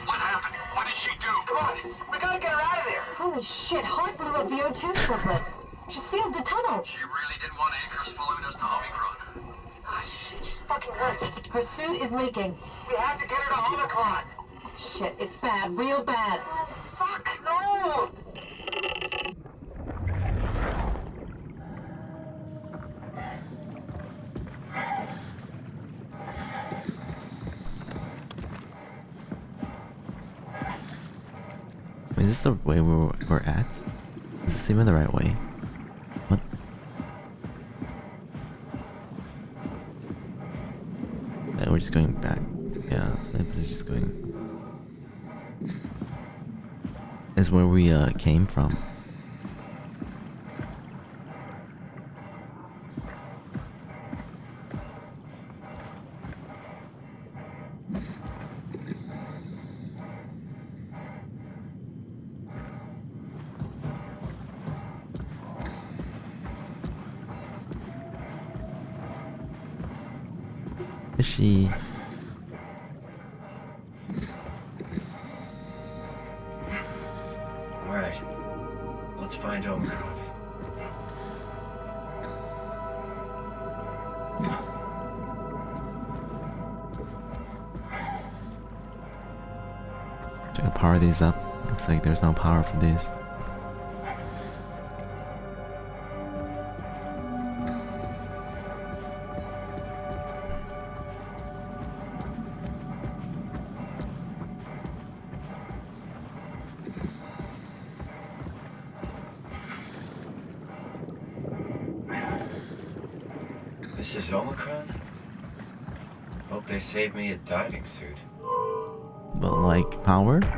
Speaker 3: What happened? What did she do? Come on, we gotta get her out of there. Holy shit, Hart blew a VO2 surplus. She sealed the tunnel. She really didn't want Akers following us to Omicron. Oh shit, she's fucking hurt. Her suit is leaking. We have to get her to Omicron. Shit, it's bad, real bad. Oh fuck, no!
Speaker 2: Is this the way we're at? Is this even the right way? What? Yeah, we're just going back. Yeah, this is just going... Is where we came from. Is she?
Speaker 16: Alright. Let's find Omicron.
Speaker 2: Should I power these up? Looks like there's no power for these.
Speaker 16: This is Omicron? Hope they saved me a diving suit.
Speaker 2: But like power?
Speaker 3: Come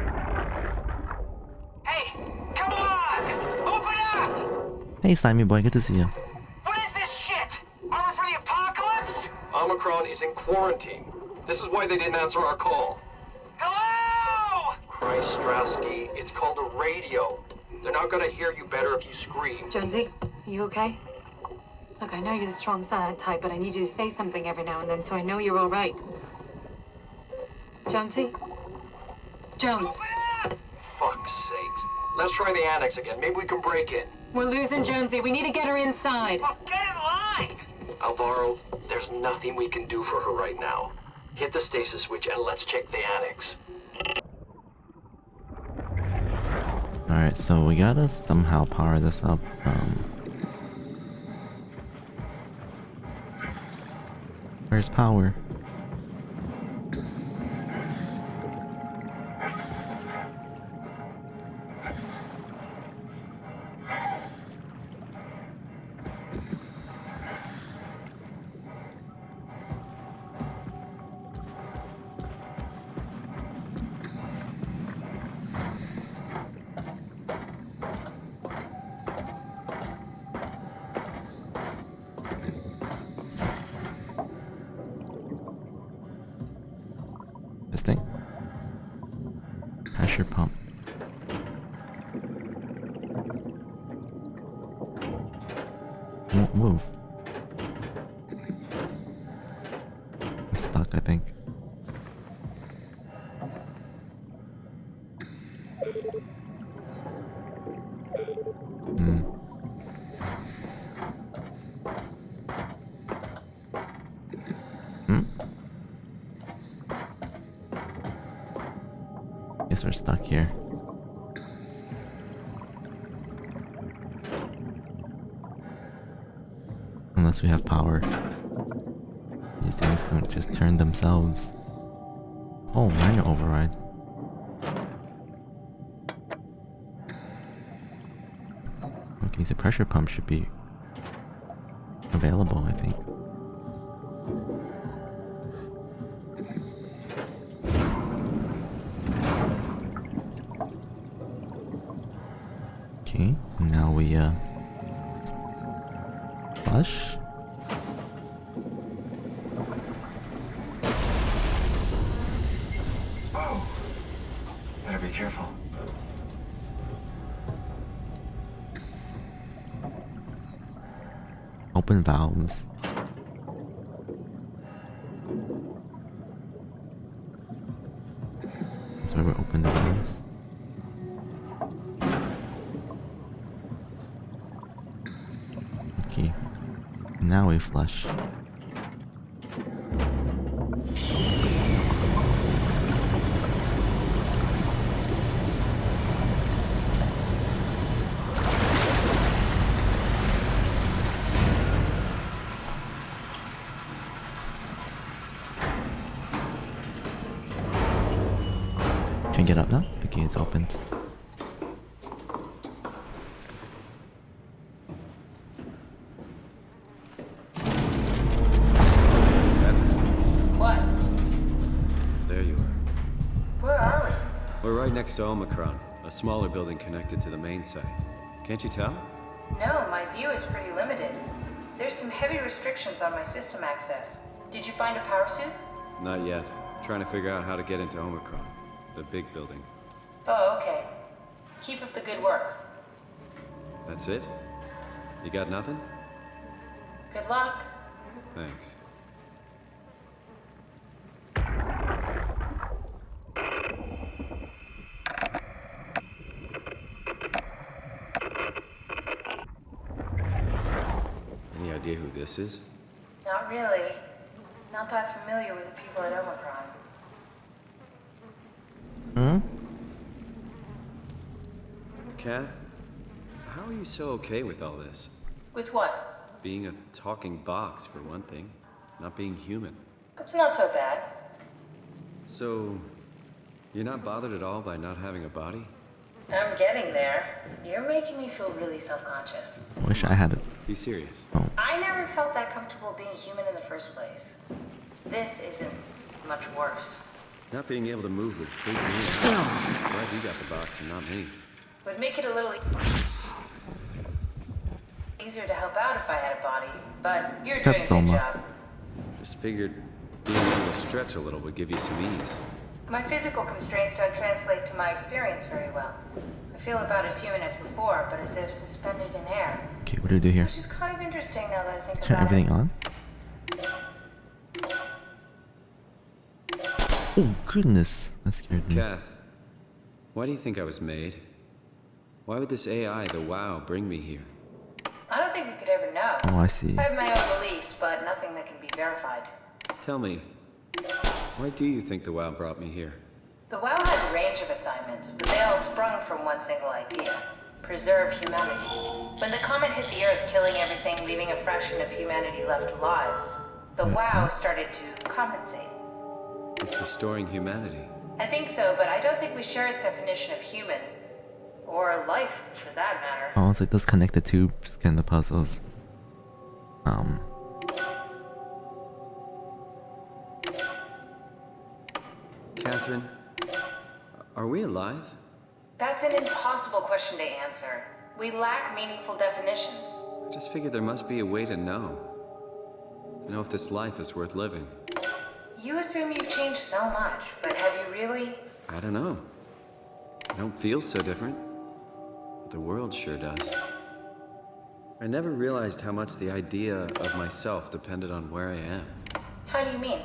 Speaker 3: on! Open up!
Speaker 2: Hey slimy boy, good to see you.
Speaker 3: What is this shit? Armor for the apocalypse?
Speaker 15: Omicron is in quarantine. This is why they didn't answer our call.
Speaker 3: Hello?
Speaker 15: Christ, Strasky, it's called a radio. They're not gonna hear you better if you scream.
Speaker 8: Jonesy, you okay? Look, I know you're the strong silent type, but I need you to say something every now and then so I know you're all right. Jonesy? Jones.
Speaker 15: Fuck's sakes. Let's try the annex again. Maybe we can break in.
Speaker 8: We're losing Jonesy. We need to get her inside.
Speaker 3: Get in line!
Speaker 15: Alvaro, there's nothing we can do for her right now. Hit the stasis switch and let's check the annex.
Speaker 2: Alright, so we gotta somehow power this up. Where's power? This thing? Pressure pump. Won't move. I'm stuck, I think. Guess we're stuck here. Unless we have power. These things don't just turn themselves. Oh, manual override. Okay, so pressure pump should be available, I think. Okay, now we flush.
Speaker 16: Oh, better be careful.
Speaker 2: Open valves. That's where we open the valves. Okay, now we flush. Can you get up now? Okay, it's opened.
Speaker 5: What?
Speaker 4: There you are.
Speaker 5: Where are we?
Speaker 4: We're right next to Omicron, a smaller building connected to the main site. Can't you tell?
Speaker 21: No, my view is pretty limited. There's some heavy restrictions on my system access. Did you find a power suit?
Speaker 4: Not yet. Trying to figure out how to get into Omicron, the big building.
Speaker 21: Oh, okay. Keep up the good work.
Speaker 4: That's it? You got nothing?
Speaker 21: Good luck.
Speaker 4: Thanks. any idea who this is?
Speaker 8: Not really. Not that familiar with the people at Omicron.
Speaker 2: Hmm?
Speaker 4: Kath, how are you so okay with all this?
Speaker 8: With what?
Speaker 4: Being a talking box, for one thing. Not being human.
Speaker 8: It's not so bad.
Speaker 4: So, you're not bothered at all by not having a body?
Speaker 8: I'm getting there. You're making me feel really self-conscious.
Speaker 2: Wish I had it.
Speaker 4: Be serious.
Speaker 2: Oh.
Speaker 8: I never felt that comfortable being human in the first place. This isn't much worse.
Speaker 4: Not being able to move would freak me out. Glad you got the box and not me.
Speaker 8: Would make it a little easier to help out if I had a body, but you're doing a good
Speaker 2: Soma.
Speaker 8: job.
Speaker 4: Just figured being able to stretch a little would give you some ease.
Speaker 8: My physical constraints don't translate to my experience very well. I feel about as human as before, but as if suspended in air.
Speaker 2: Okay, what do we do here?
Speaker 8: Which is kind of interesting now that I think
Speaker 2: Turn
Speaker 8: about
Speaker 2: everything
Speaker 8: it.
Speaker 2: on. Oh goodness, that scared me.
Speaker 4: Kath, why do you think I was made? Why would this AI, the WoW, bring me here?
Speaker 8: I don't think we could ever know.
Speaker 2: Oh, I see.
Speaker 8: I have my own beliefs, but nothing that can be verified.
Speaker 4: Tell me, why do you think the WoW brought me here?
Speaker 8: The WoW had a range of assignments, but they all sprung from one single idea. Preserve humanity. When the comet hit the Earth, killing everything, leaving a fraction of humanity left alive, the WoW started to compensate.
Speaker 4: It's restoring humanity.
Speaker 8: I think so, but I don't think we share its definition of human. Or life, for that matter.
Speaker 2: Oh, it's like those connected tubes kind of puzzles.
Speaker 4: Catherine, are we alive?
Speaker 8: That's an impossible question to answer. We lack meaningful definitions.
Speaker 4: I just figured there must be a way to know. To know if this life is worth living.
Speaker 8: You assume you've changed so much, but have you really?
Speaker 4: I don't know. I don't feel so different. But the world sure does. I never realized how much the idea of myself depended on where I am.
Speaker 8: How do you mean?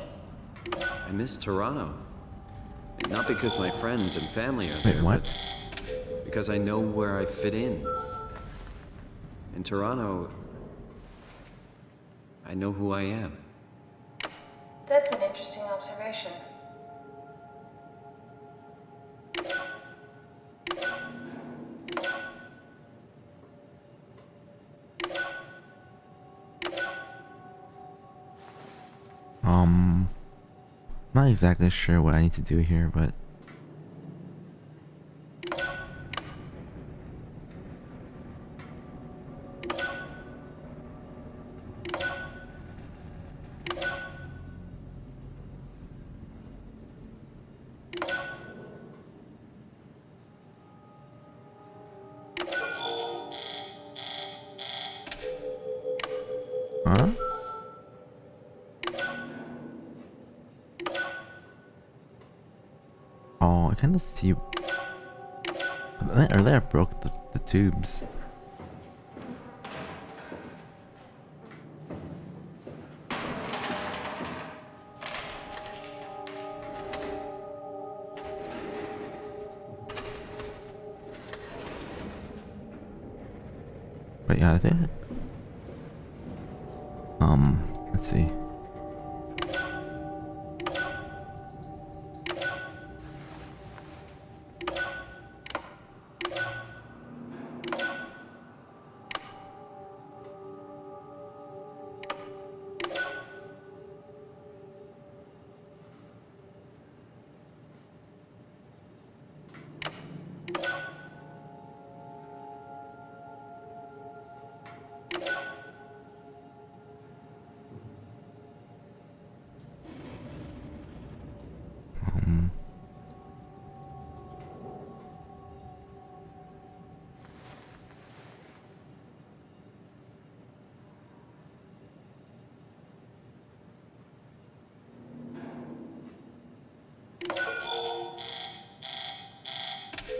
Speaker 4: I miss Toronto. And not because my friends and family are
Speaker 2: Wait,
Speaker 4: there,
Speaker 2: what?
Speaker 4: but because I know where I fit in. In Toronto, I know who I am.
Speaker 8: That's an interesting observation.
Speaker 2: Not exactly sure what I need to do here, but huh? Oh, I kind of see. Or there broke the tubes. But yeah, I think. Let's see.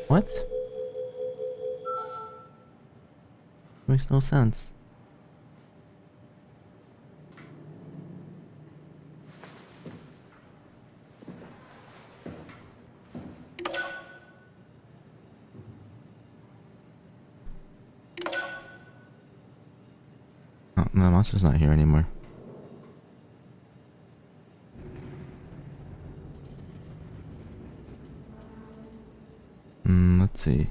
Speaker 2: What? Makes no sense. The monster's not here anymore. Let's see.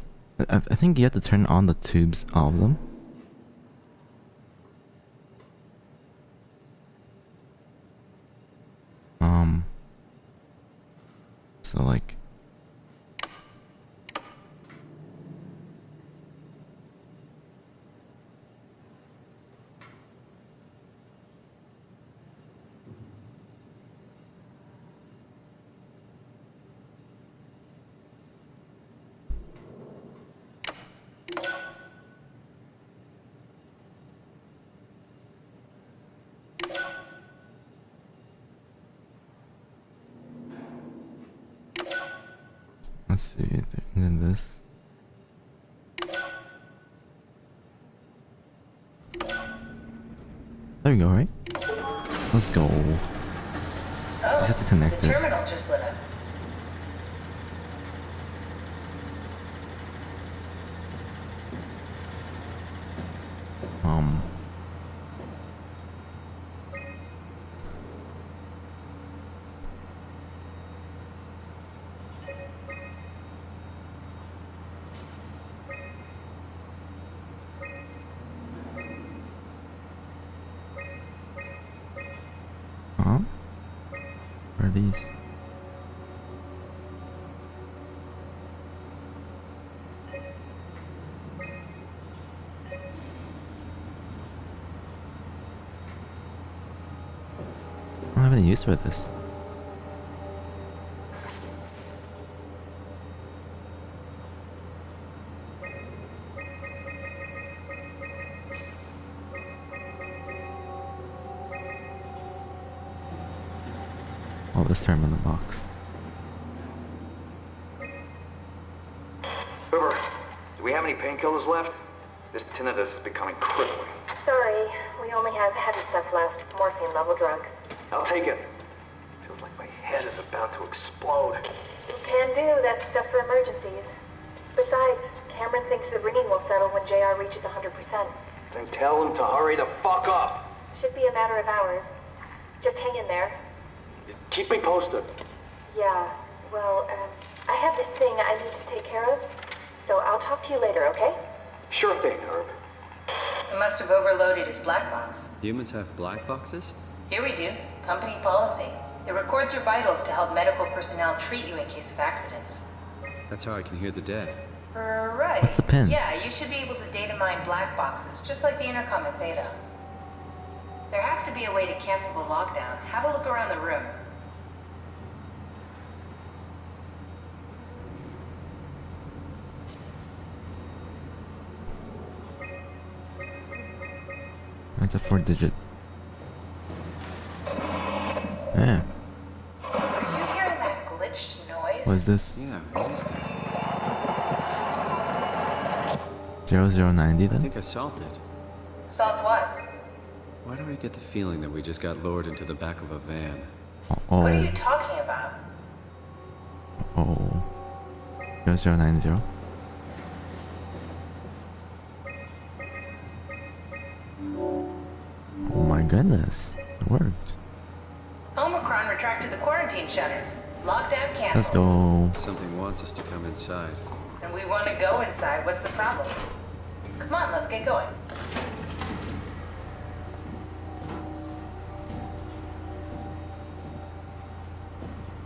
Speaker 2: I think you have to turn on the tubes, all of them. So like... Let's see, and then this. There we go, right? Let's go. Just have to connect
Speaker 21: the
Speaker 2: it.
Speaker 21: terminal just lit up.
Speaker 2: Where are these? I don't have any use for this. Oh, this term in the box.
Speaker 6: Uber, do we have any painkillers left? This tinnitus is becoming crippling.
Speaker 8: Sorry, we only have heavy stuff left. Morphine level drugs.
Speaker 6: I'll take it. Feels like my head is about to explode.
Speaker 8: Can do. That's stuff for emergencies. Besides, Cameron thinks the ringing will settle when JR reaches 100%.
Speaker 6: Then tell him to hurry the fuck up.
Speaker 8: Should be a matter of hours. Just hang in there.
Speaker 6: Keep me posted.
Speaker 8: Yeah, well, I have this thing I need to take care of, so I'll talk to you later, okay?
Speaker 6: Sure thing, Herb.
Speaker 21: It must have overloaded his black box.
Speaker 4: Humans have black boxes?
Speaker 21: Here we do. Company policy. It records your vitals to help medical personnel treat you in case of accidents.
Speaker 4: That's how I can hear the dead.
Speaker 21: Right.
Speaker 2: What's the pin?
Speaker 21: Yeah, you should be able to data mine black boxes, just like the intercom in Theta. There has to be a way to cancel the lockdown. Have a look around the room.
Speaker 2: That's a 4-digit. Yeah.
Speaker 21: Are you hearing that glitched noise?
Speaker 2: What is this?
Speaker 4: Yeah, what is that?
Speaker 2: 0090 then?
Speaker 4: I think I solved it.
Speaker 21: Solved what?
Speaker 4: Why do I get the feeling that we just got lowered into the back of a van?
Speaker 2: Oh.
Speaker 21: What are you talking about?
Speaker 2: Oh. 0090. Oh my goodness. It worked.
Speaker 21: Omicron retracted the quarantine shutters. Lockdown canceled.
Speaker 2: Let's go.
Speaker 4: Something wants us to come inside.
Speaker 21: And we want to go inside. What's the problem? Come on, let's get going.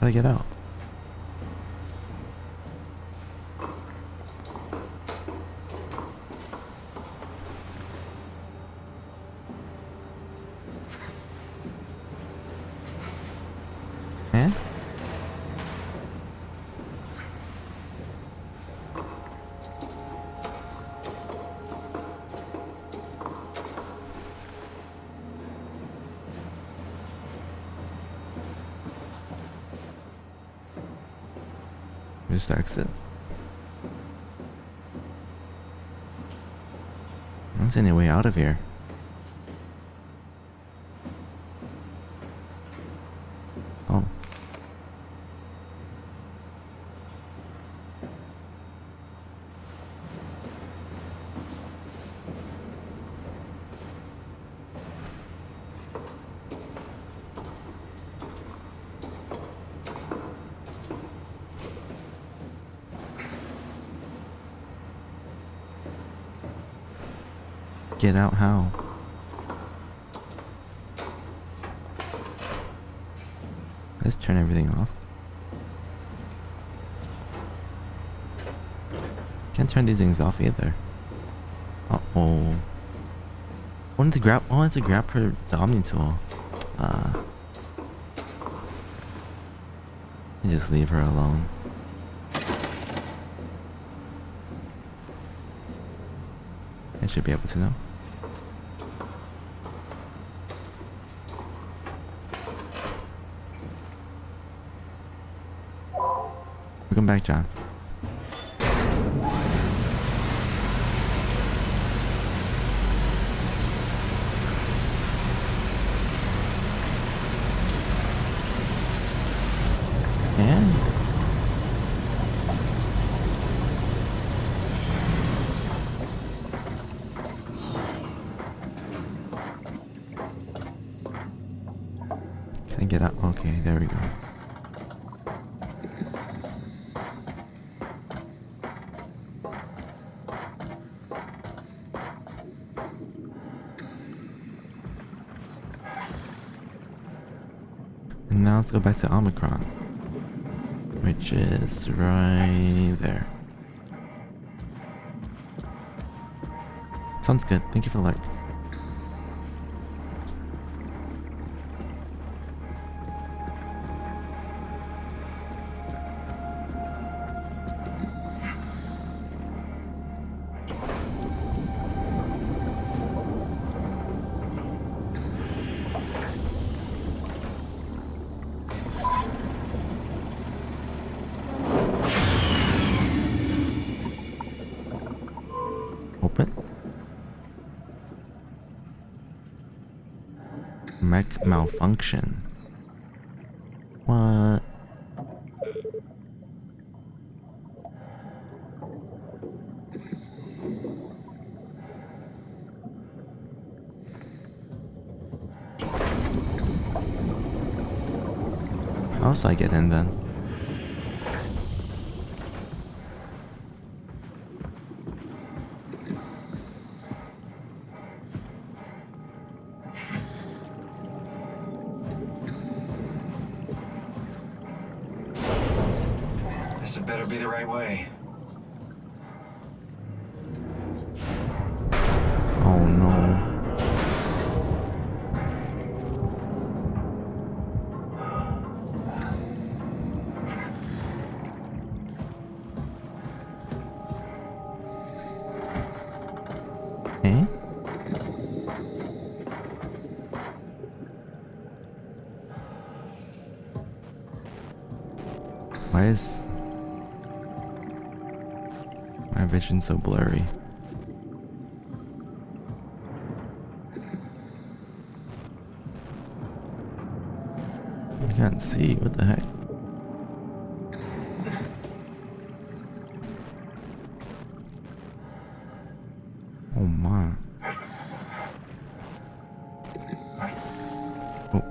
Speaker 2: How do I get out? Eh? Just exit. I don't see any way out of here. Oh. Get out how? Let's turn everything off. Can't turn these things off either. Uh-oh. Wanted to grab, oh, it's a grab for the Omni tool. And just leave her alone. I should be able to know. Welcome back, John. And can I get out? Okay, there we go. And now let's go back to Omicron, which is right there. Sounds good. Thank you for the alert. Open. Mech malfunction. What? How else do I get in then?
Speaker 16: This had better be the right way.
Speaker 2: Oh no. Eh? Why is my vision so blurry? I can't see. What the heck? Oh my. Oh.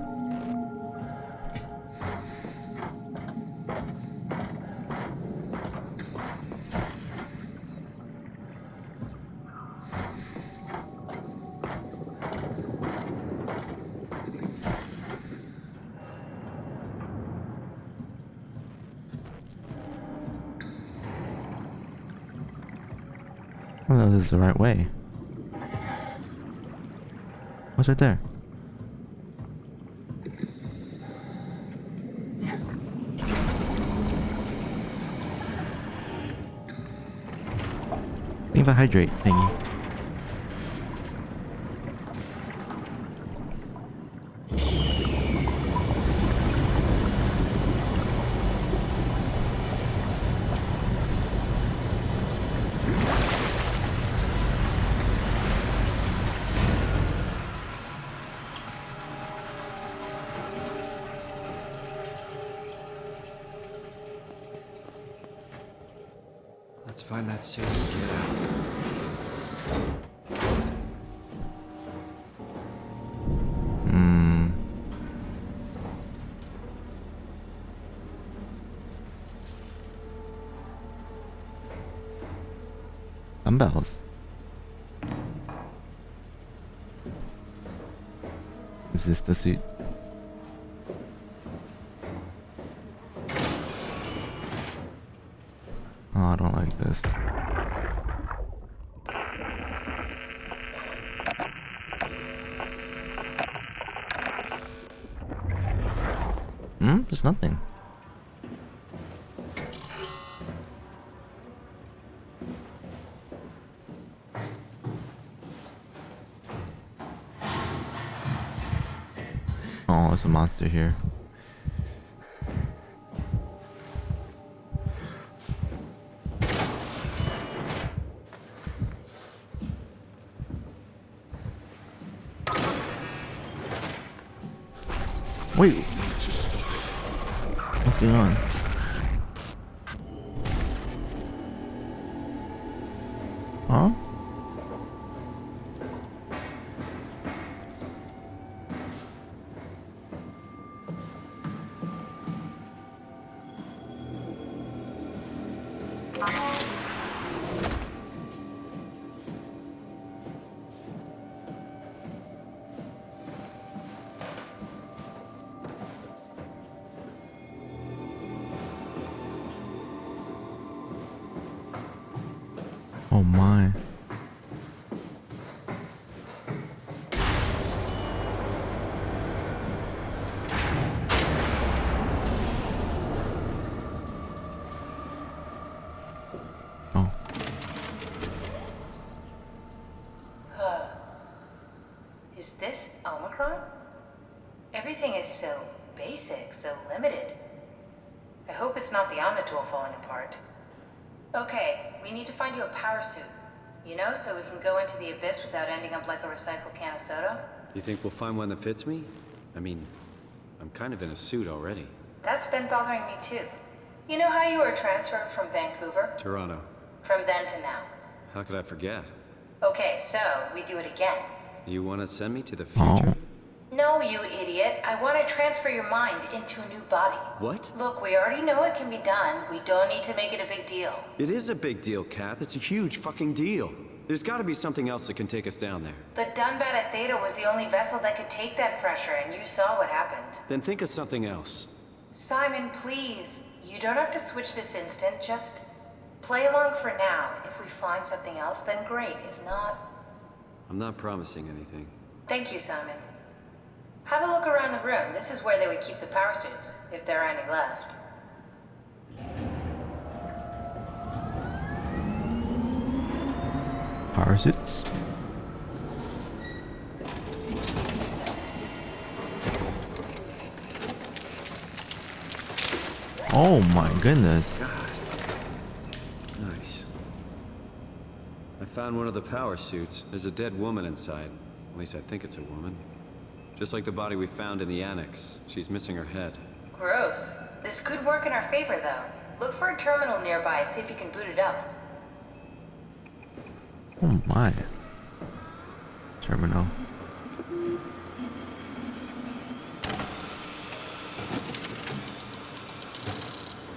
Speaker 2: Well, this is the right way. What's right there? Think of a hydrate thingy.
Speaker 4: Let's find that suit and get out.
Speaker 2: Dumbbells. Is this the suit? Oh, I don't like this. There's nothing. Oh, there's a monster here. Wait. What's going on? Huh? Oh my. Oh.
Speaker 21: Is this Omicron? Everything is so basic, so limited. I hope it's not the Omnitool falling apart. Okay, we need to find you a power suit. You know, so we can go into the abyss without ending up like a recycled can of soda.
Speaker 4: You think we'll find one that fits me? I mean, I'm kind of in a suit already.
Speaker 21: That's been bothering me too. You know how you were transferred from Vancouver?
Speaker 4: Toronto.
Speaker 21: From then to now.
Speaker 4: How could I forget?
Speaker 21: Okay, so we do it again.
Speaker 4: You want to send me to the future?
Speaker 21: No, you idiot. I want to transfer your mind into a new body.
Speaker 4: What?
Speaker 21: Look, we already know it can be done. We don't need to make it a big deal.
Speaker 4: It is a big deal, Kath. It's a huge fucking deal. There's got to be something else that can take us down there.
Speaker 21: But Dunbat at Theta was the only vessel that could take that pressure, and you saw what happened.
Speaker 4: Then think of something else.
Speaker 21: Simon, please. You don't have to switch this instant. Just play along for now. If we find something else, then great. If not...
Speaker 4: I'm not promising anything.
Speaker 21: Thank you, Simon. Have a look around the room. This is where they would keep the power suits, if there are any left.
Speaker 2: Power suits? Oh my goodness.
Speaker 4: Nice. I found one of the power suits. There's a dead woman inside. At least I think it's a woman. Just like the body we found in the annex. She's missing her head.
Speaker 21: Gross. This could work in our favor, though. Look for a terminal nearby, see if you can boot it up.
Speaker 2: Oh my. Terminal.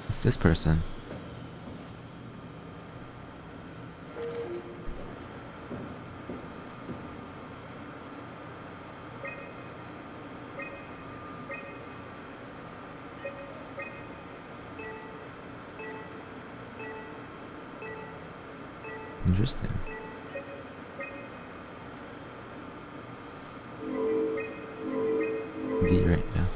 Speaker 2: What's this person? Interesting. D right now.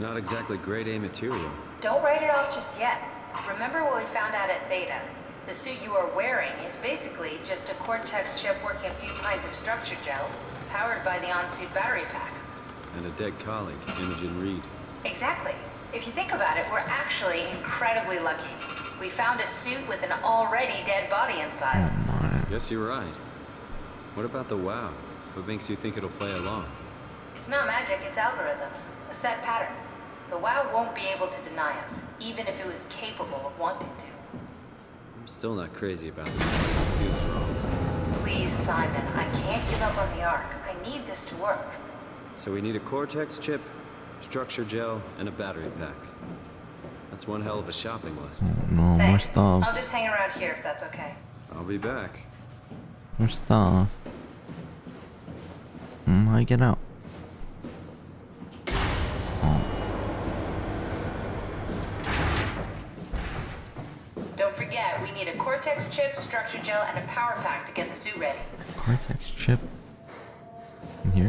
Speaker 4: Not exactly grade A material.
Speaker 21: Don't write it off just yet. Remember what we found out at Theta. The suit you are wearing is basically just a Cortex chip working a few pints of structure gel, powered by the on-suit battery pack.
Speaker 4: And a dead colleague, Imogen Reed.
Speaker 21: Exactly. If you think about it, we're actually incredibly lucky. We found a suit with an already dead body inside.
Speaker 4: Guess you're right. What about the WoW? What makes you think it'll play along?
Speaker 21: It's not magic, it's algorithms. A set pattern. The WoW won't be able to deny us, even if it was capable of wanting to.
Speaker 4: I'm still not crazy about this. It feels wrong.
Speaker 21: Please, Simon, I can't give up on the Ark. I need this to work.
Speaker 4: So we need a Cortex chip, structure gel, and a battery pack. That's one hell of a shopping list.
Speaker 2: No, more
Speaker 21: Thanks.
Speaker 2: stuff.
Speaker 21: I'll just hang around here if that's okay.
Speaker 4: I'll be back.
Speaker 2: More stuff. How you get out?
Speaker 21: Don't forget, we need a Cortex chip, structure gel, and a power pack to get the suit ready.
Speaker 2: Cortex chip. In here.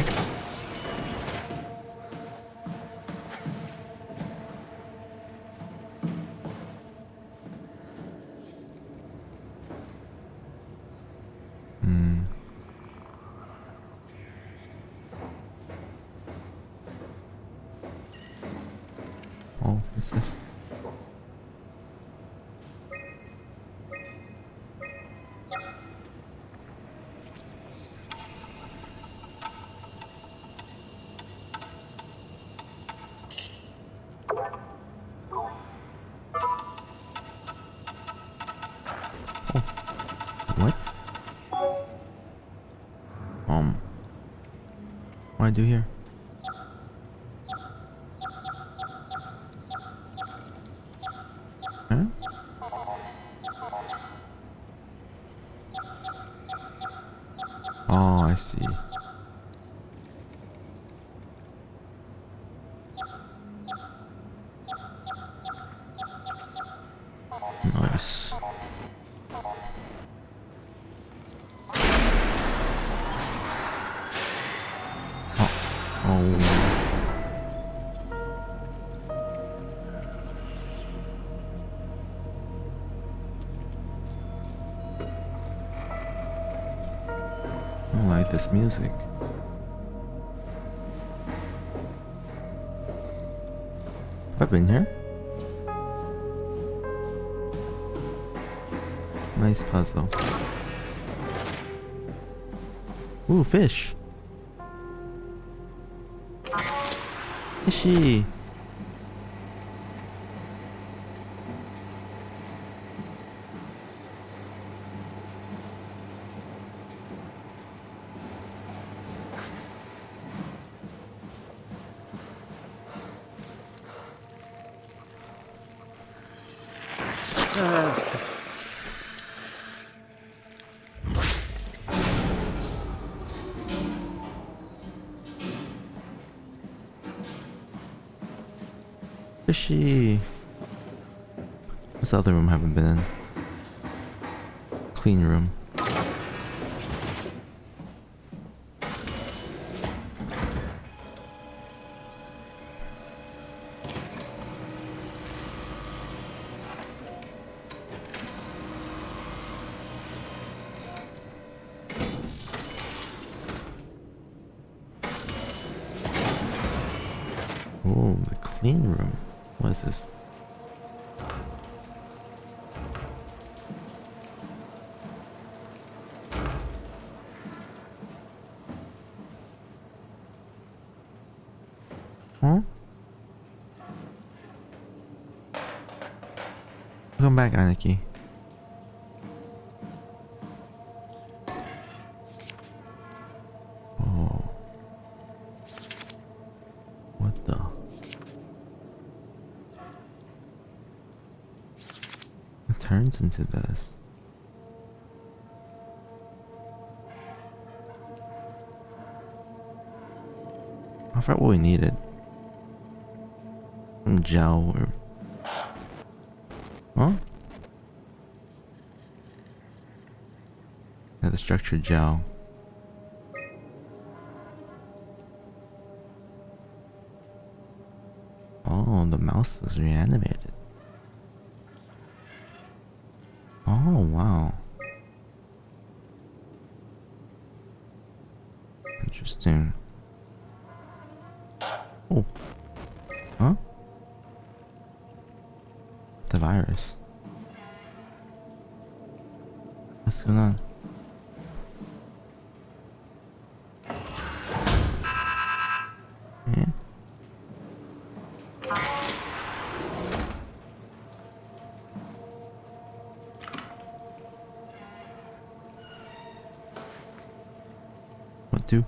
Speaker 2: Oh, what's this? What? What do I do here? Huh? Oh, I see. Nice. Oh. I don't like this music. Have I been here? Nice puzzle. Ooh, fish. Fishy. Fishy. What's the other room I haven't been in? Clean room. Oh, the clean room. What is this? Huh? Come back, Anarchy. Oh. What the? It turns into this. I forgot what we needed. Some gel or... Huh? Yeah, the structured gel. Oh, the mouse was reanimated. Oh, wow. Interesting. Oh. Huh? The virus. What's going on? Yeah. What do?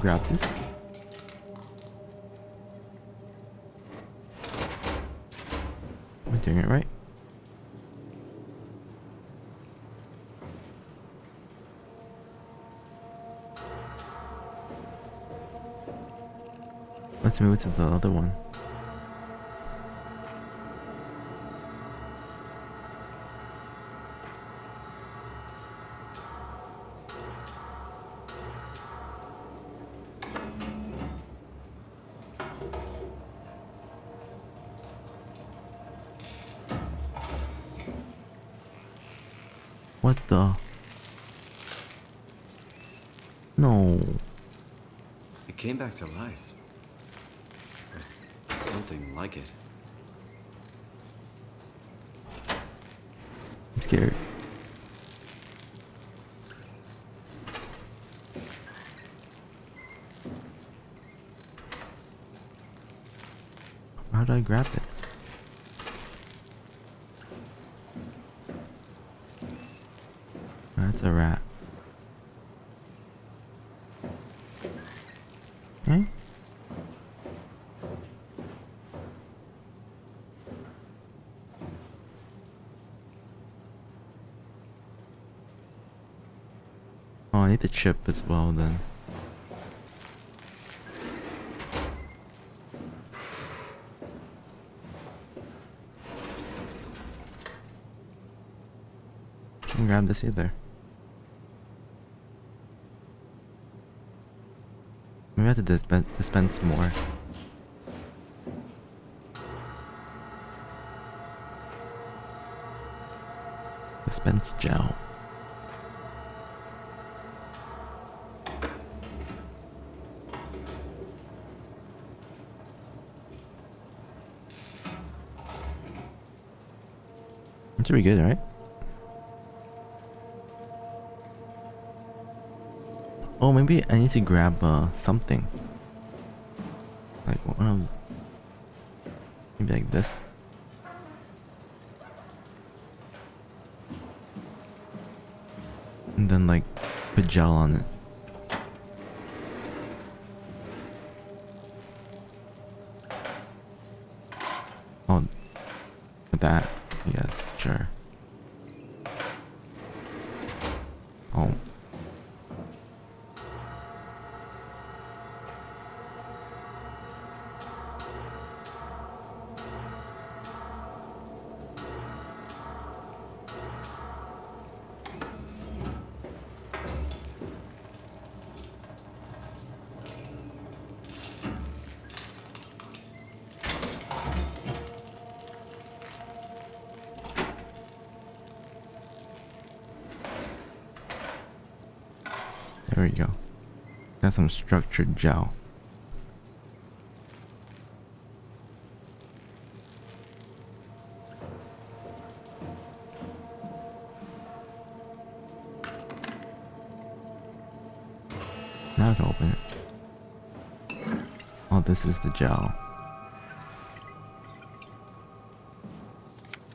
Speaker 2: grab this. Am I doing it right? Let's move to the other one. What the? No.
Speaker 9: It came back to life. Or something like it.
Speaker 2: I'm scared. How do I grab it? That's a rat. Hmm? Oh, I need the chip as well then. Can't grab this either. Maybe I have to dispense more. Dispense gel. That should be good, right? Oh, maybe I need to grab something. Like one of... Maybe like this. And then like put gel on it. Oh, with that. Yes, sure. Oh. There we go. Got some structured gel. Now I can open it. Oh, this is the gel.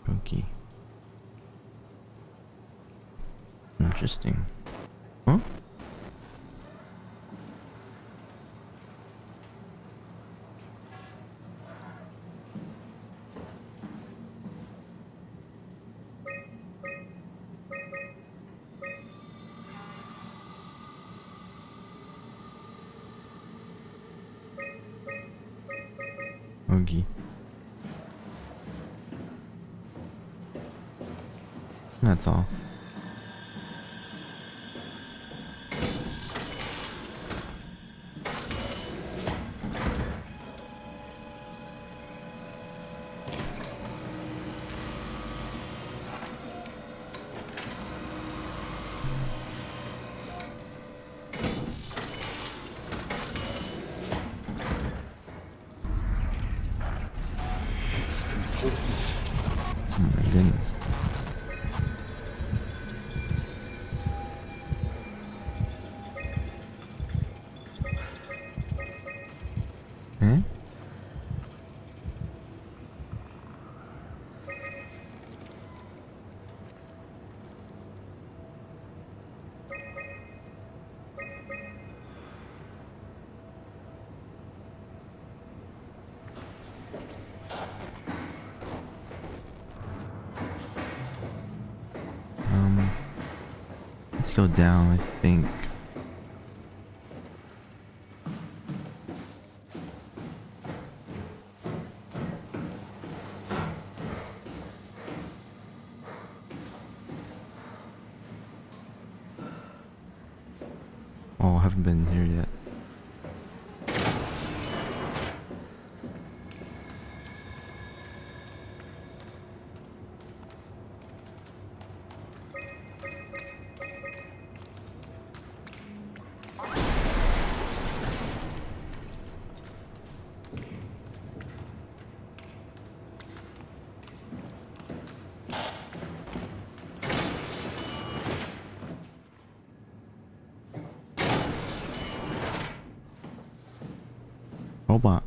Speaker 2: Okay. Interesting. Huh? Okay. That's all. Oh my goodness. go down, I think. Oh, I haven't been here yet. Robot.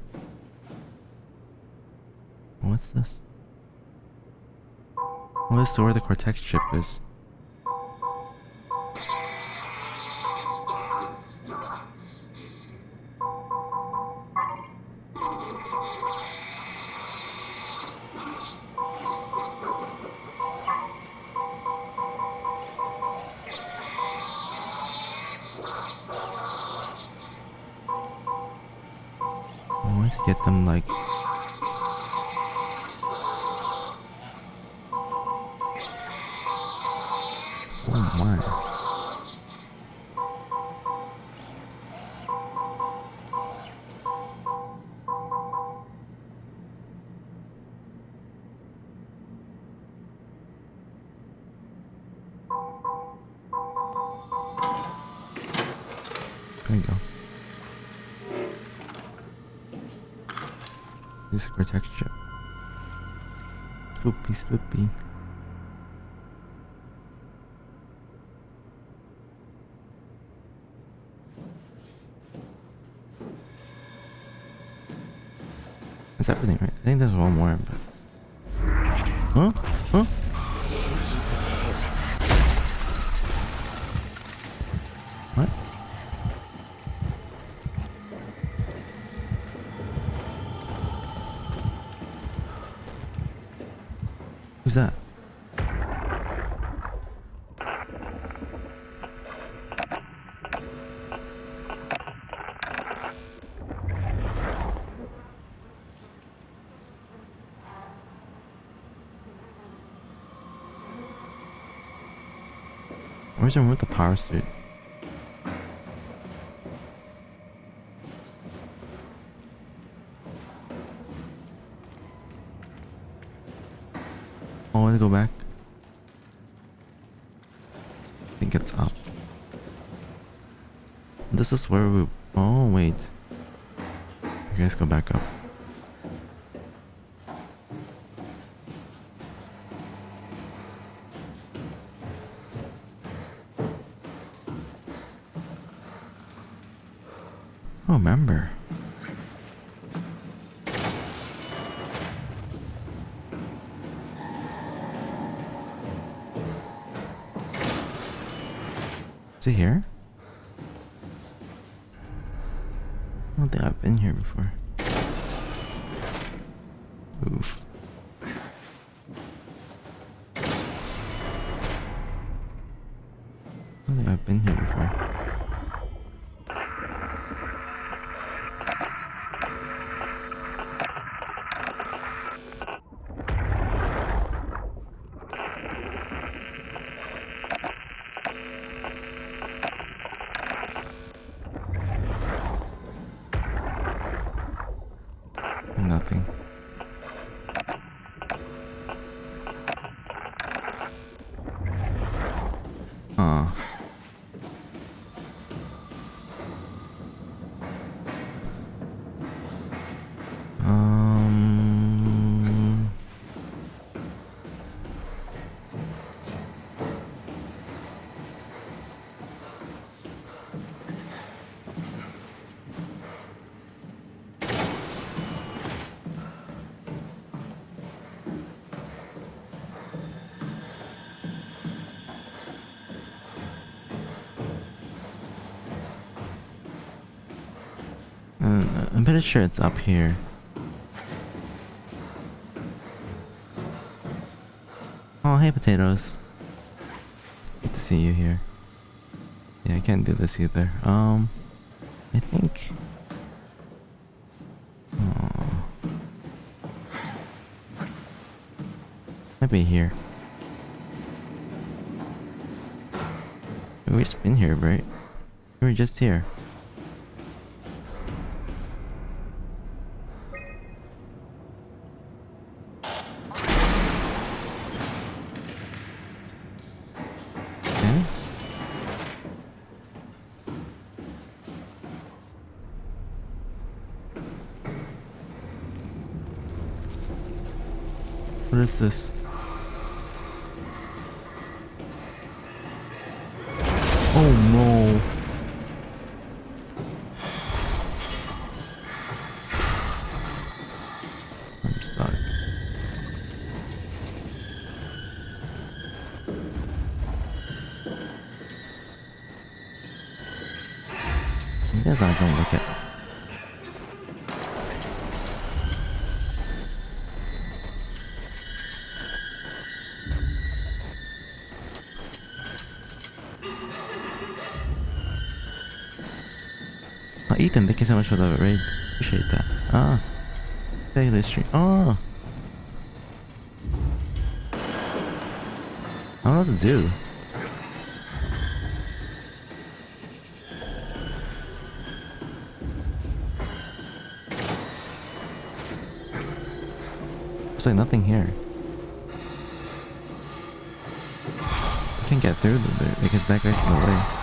Speaker 2: What's this? Oh, this is where the Cortex chip is. I want to get them like... Oh my. There you go. This is Cortex chip. Spoopy, spoopy. That's everything, right? I think there's one more, but... Huh? Huh? What? Who's that? Where's the one with the power suit? Oh, I want to go back. I think it's up. This is where we... Oh, wait. You guys go back up. Oh, remember. Is it here? I don't think I've been here before. Oof. I don't think I've been here before. Nothing. Oh. I'm pretty sure it's up here. Oh, hey potatoes. Good to see you here. Yeah, I can't do this either. I think. Oh. Maybe here. We've been here, right? We were just here. Okay. What is this? Oh no. I'm stuck. You guys aren't gonna look at. Oh, Ethan, thank you so much for the raid. Appreciate that. Ah. Daily stream. Oh. I don't know what to do. There's like nothing here. I can't get through the because that guy's in the way.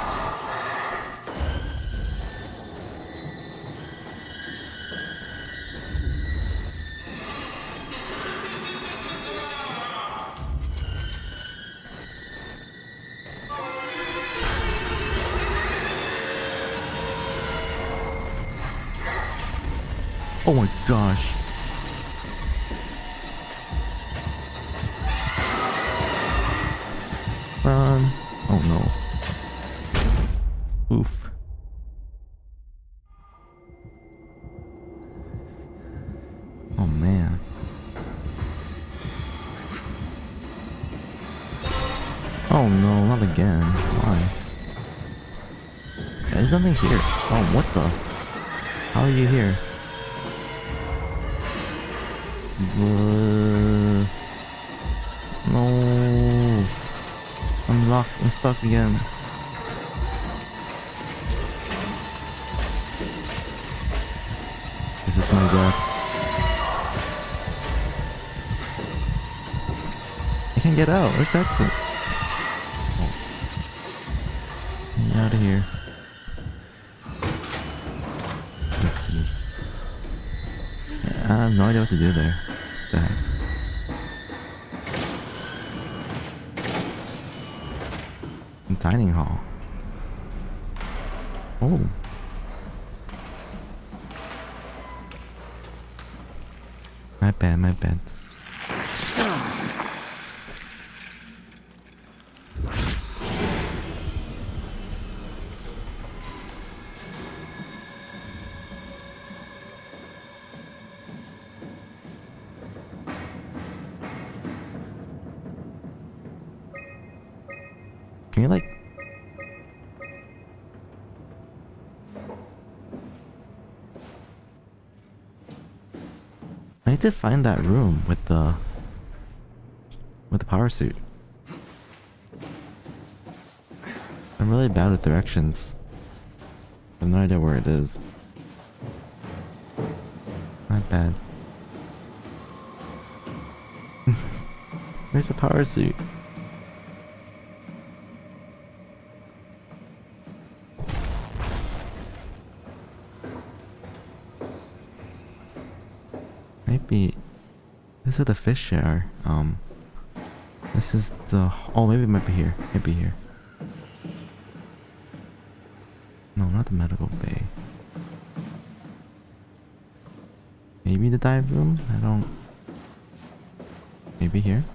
Speaker 2: Oh my gosh. Run. Oh no. Oof. Oh man. Oh no, not again. Why? There's nothing here. Oh, what the? How are you here? No. I'm locked. I'm stuck again. This is my death. I can't get out. Where's that exit? Oh. Get me out of here. Yeah, I have no idea what to do there. What the heck? Dining hall. Oh. My bad, my bad. Can you like... I need to find that room with the power suit. I'm really bad with directions. I have no idea where it is. Not bad. Where's the power suit? Maybe this is where the fish are. This is the... Oh, maybe it might be here. Maybe here. No, not the medical bay. Maybe the dive room? I don't... Maybe here?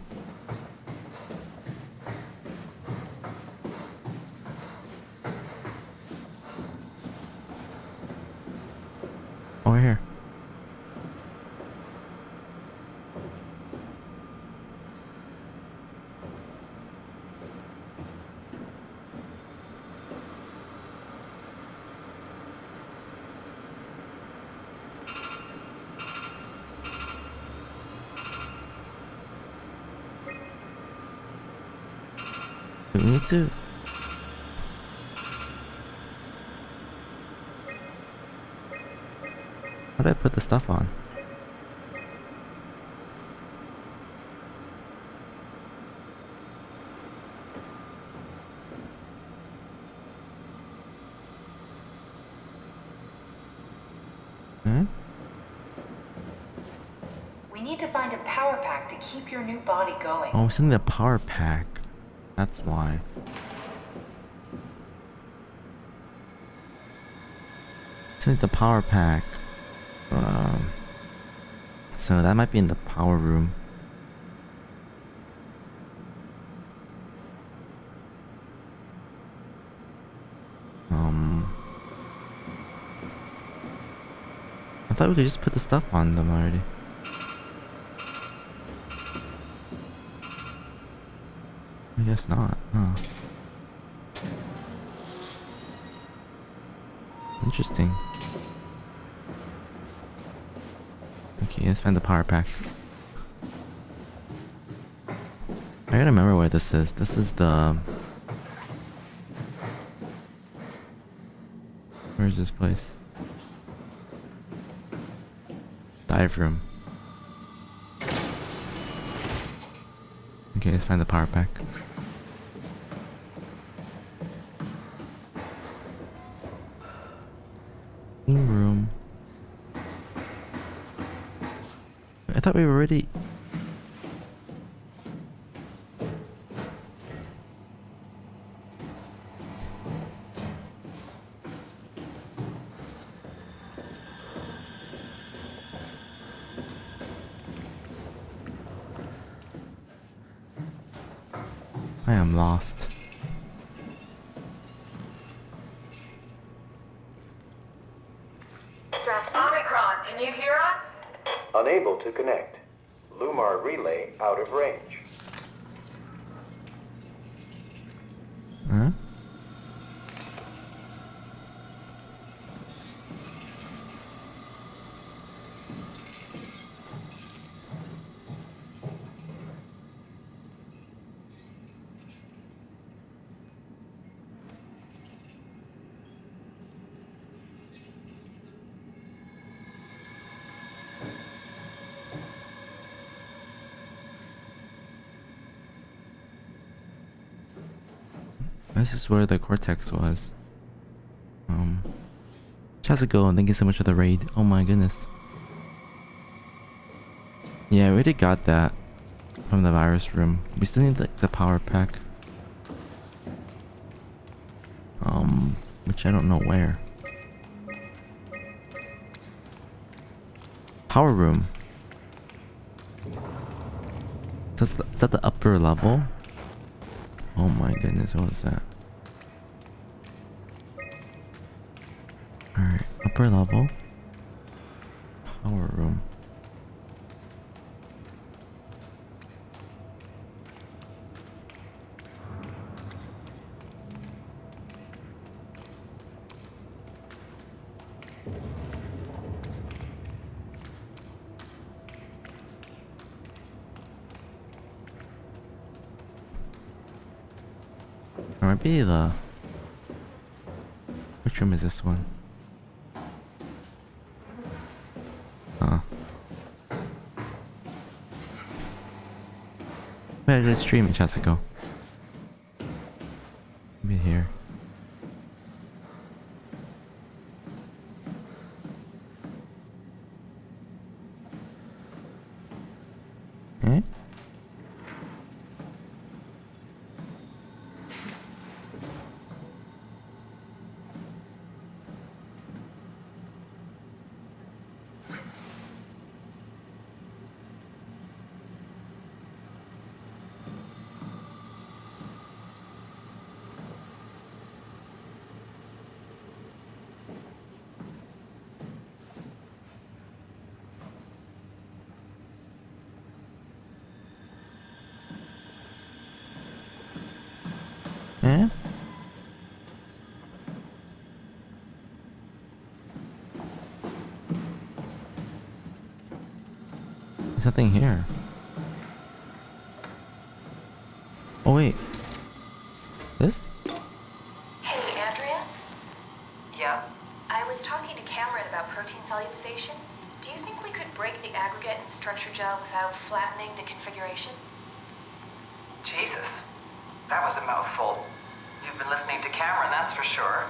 Speaker 2: Oh, we're here. We need to... How did I put the stuff on? Hmm?
Speaker 8: We need to find a power pack to keep your new body going.
Speaker 2: Oh, it's in the power pack. That's why. It's in the power pack. So that might be in the power room. I thought we could just put the stuff on them already. I guess not. Huh. Interesting. Okay, let's find the power pack. I gotta remember where this is. This is the... Where's this place? Dive room. Okay, let's find the power pack. Clean room. I thought we were ready. I am lost.
Speaker 3: Omicron, can you hear us?
Speaker 10: Unable to connect. Lumar relay out of range.
Speaker 2: Huh? This is where the cortex was. Chasuko, thank you so much for the raid. Oh my goodness. Yeah, we already got that from the virus room. We still need like the power pack. Which I don't know where. Power room. Is that the upper level? Oh my goodness, what was that? Alright, upper level. Power room. Or might be the... Which room is this one? Where did it stream in Chasuko? Maybe here. Eh? Eh? There's nothing here. Oh wait. This?
Speaker 8: Hey, Andrea?
Speaker 5: Yeah?
Speaker 8: I was talking to Cameron about protein solubilization. Do you think we could break the aggregate and structure gel without flattening the configuration?
Speaker 5: Jesus. That was a mouthful. You've been listening to Cameron, that's for sure.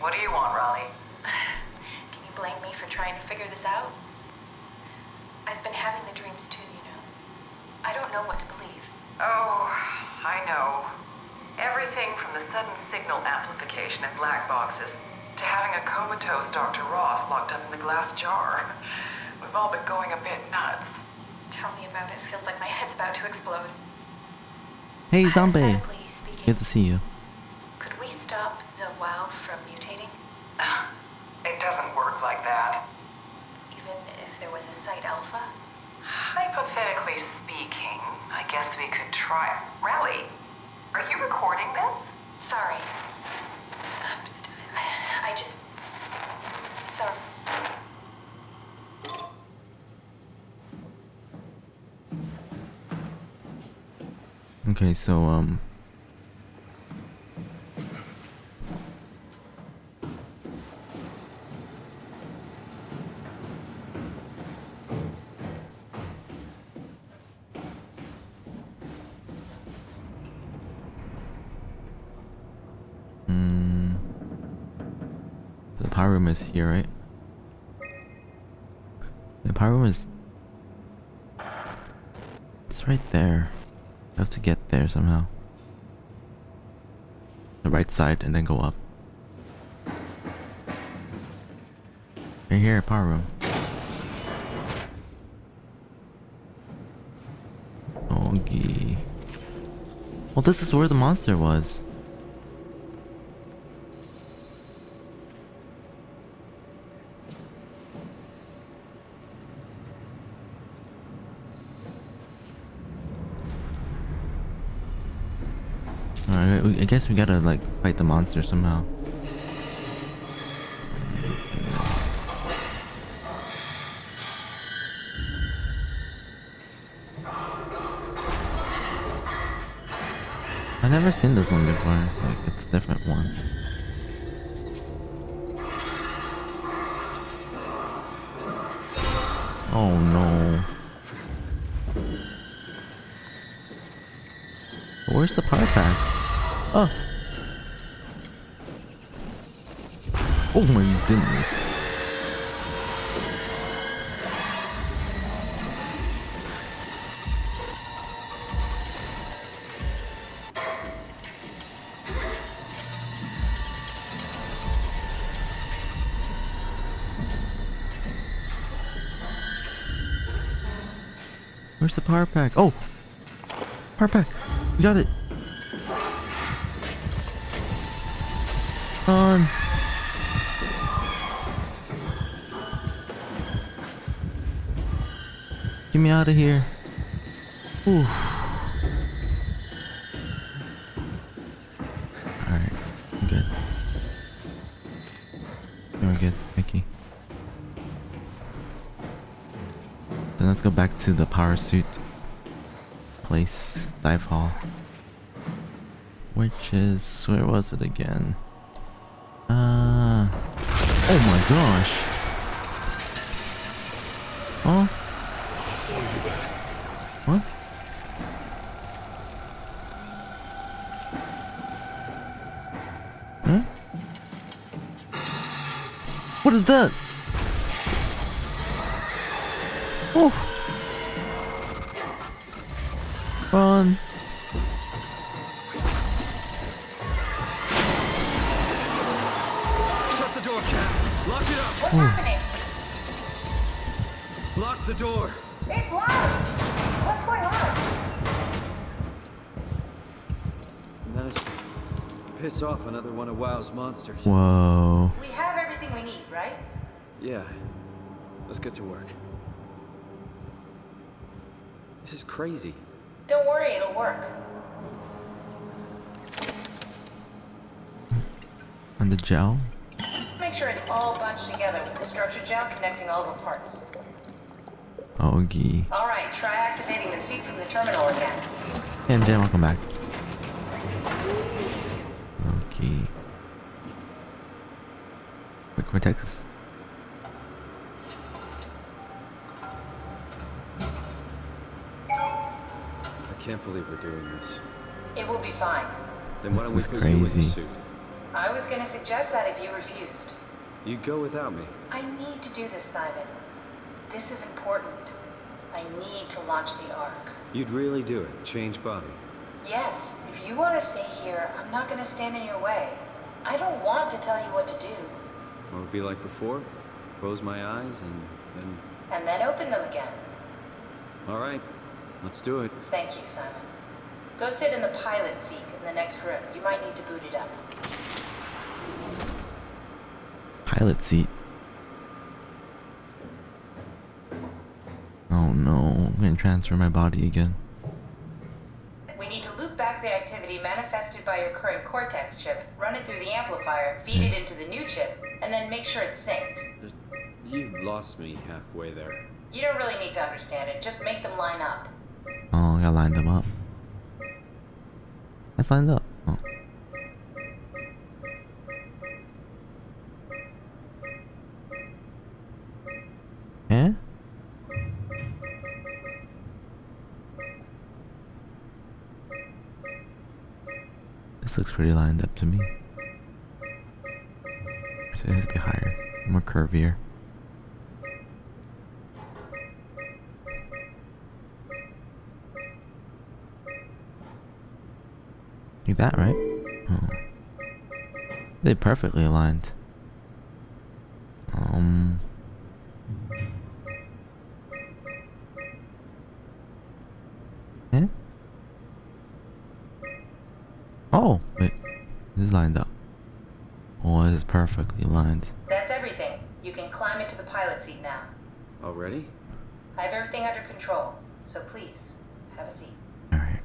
Speaker 5: What do you want, Raleigh?
Speaker 8: Can you blame me for trying to figure this out? I've been having the dreams too, you know. I don't know what to believe.
Speaker 5: Oh, I know. Everything from the sudden signal amplification in black boxes to having a comatose Dr. Ross locked up in the glass jar. We've all been going a bit nuts.
Speaker 8: Tell me about it. Feels like my head's about to explode.
Speaker 2: Hey, zombie.
Speaker 8: Hypothetically speaking,
Speaker 2: Good to see you.
Speaker 8: could we stop the WoW from mutating?
Speaker 5: It doesn't work like that.
Speaker 8: Even if there was a site alpha?
Speaker 5: Hypothetically speaking, I guess we could try. Raleigh, are you recording this?
Speaker 8: Sorry. I just... Sorry.
Speaker 2: Okay, so the power room is here, right? The power room is... It's right there. I have to get there somehow. The right side and then go up. Right here, power room. Okay. Well, this is where the monster was. Alright, I guess we gotta like fight the monster somehow. I've never seen this one before. Like, it's a different one. Oh no. Where's the power pack? Oh. Oh my goodness. Where's the power pack? Oh! Power pack! We got it! On! Get me out of here! Ooh. Alright, I'm good. We're good, thank you. Then let's go back to the power suit place, dive hall. Which is, where was it again? Oh my gosh. Oh. What? Huh? What is that? Oh. Run.
Speaker 4: Shut the door, Cap. Lock it up.
Speaker 21: What's happening?
Speaker 4: Lock the door.
Speaker 21: It's locked! What's going on?
Speaker 4: Managed to piss off another one of WoW's monsters.
Speaker 2: Whoa.
Speaker 21: We have everything we need, right?
Speaker 4: Yeah. Let's get to work. This is crazy.
Speaker 21: Don't worry, it'll work.
Speaker 2: And the gel?
Speaker 21: Make sure it's all bunched together with the structure gel connecting all the parts.
Speaker 2: Okay.
Speaker 21: Alright, try activating the suit from the terminal again.
Speaker 2: And then I'll come back. key. The cortex.
Speaker 9: I can't believe we're doing this.
Speaker 8: It will be fine.
Speaker 9: Then why don't we
Speaker 2: This is
Speaker 9: put you in the
Speaker 2: crazy.
Speaker 9: suit?
Speaker 8: I was gonna suggest that if you refused.
Speaker 9: You go without me.
Speaker 8: I need to do this, Simon. This is important. I need to launch the Ark.
Speaker 9: You'd really do it? Change body?
Speaker 8: Yes, if you want to stay here, I'm not gonna stand in your way. I don't want to tell you what to do.
Speaker 9: What would it be like before? Close my eyes and then...
Speaker 8: And then open them again.
Speaker 9: All right, let's do it.
Speaker 8: Thank you, Simon. Go sit in the pilot seat in the next room. You might need to boot it up.
Speaker 2: Pilot seat. Oh no, I'm gonna transfer my body again.
Speaker 8: We need to loop back the activity manifested by your current Cortex chip, run it through the amplifier, feed it into the new chip, and then make sure it's synced.
Speaker 9: You lost me halfway there.
Speaker 8: You don't really need to understand it, just make them line up.
Speaker 2: Oh, I gotta line them up. That's lined up. Oh. Yeah? This looks pretty lined up to me. So it has to be higher, more curvier. Like that, right? Oh. They perfectly aligned. Eh? Oh, wait. This is lined up. Oh, this is perfectly aligned.
Speaker 8: That's everything. You can climb into the pilot seat now.
Speaker 9: Already?
Speaker 8: I have everything under control, so please, have a seat.
Speaker 2: Alright.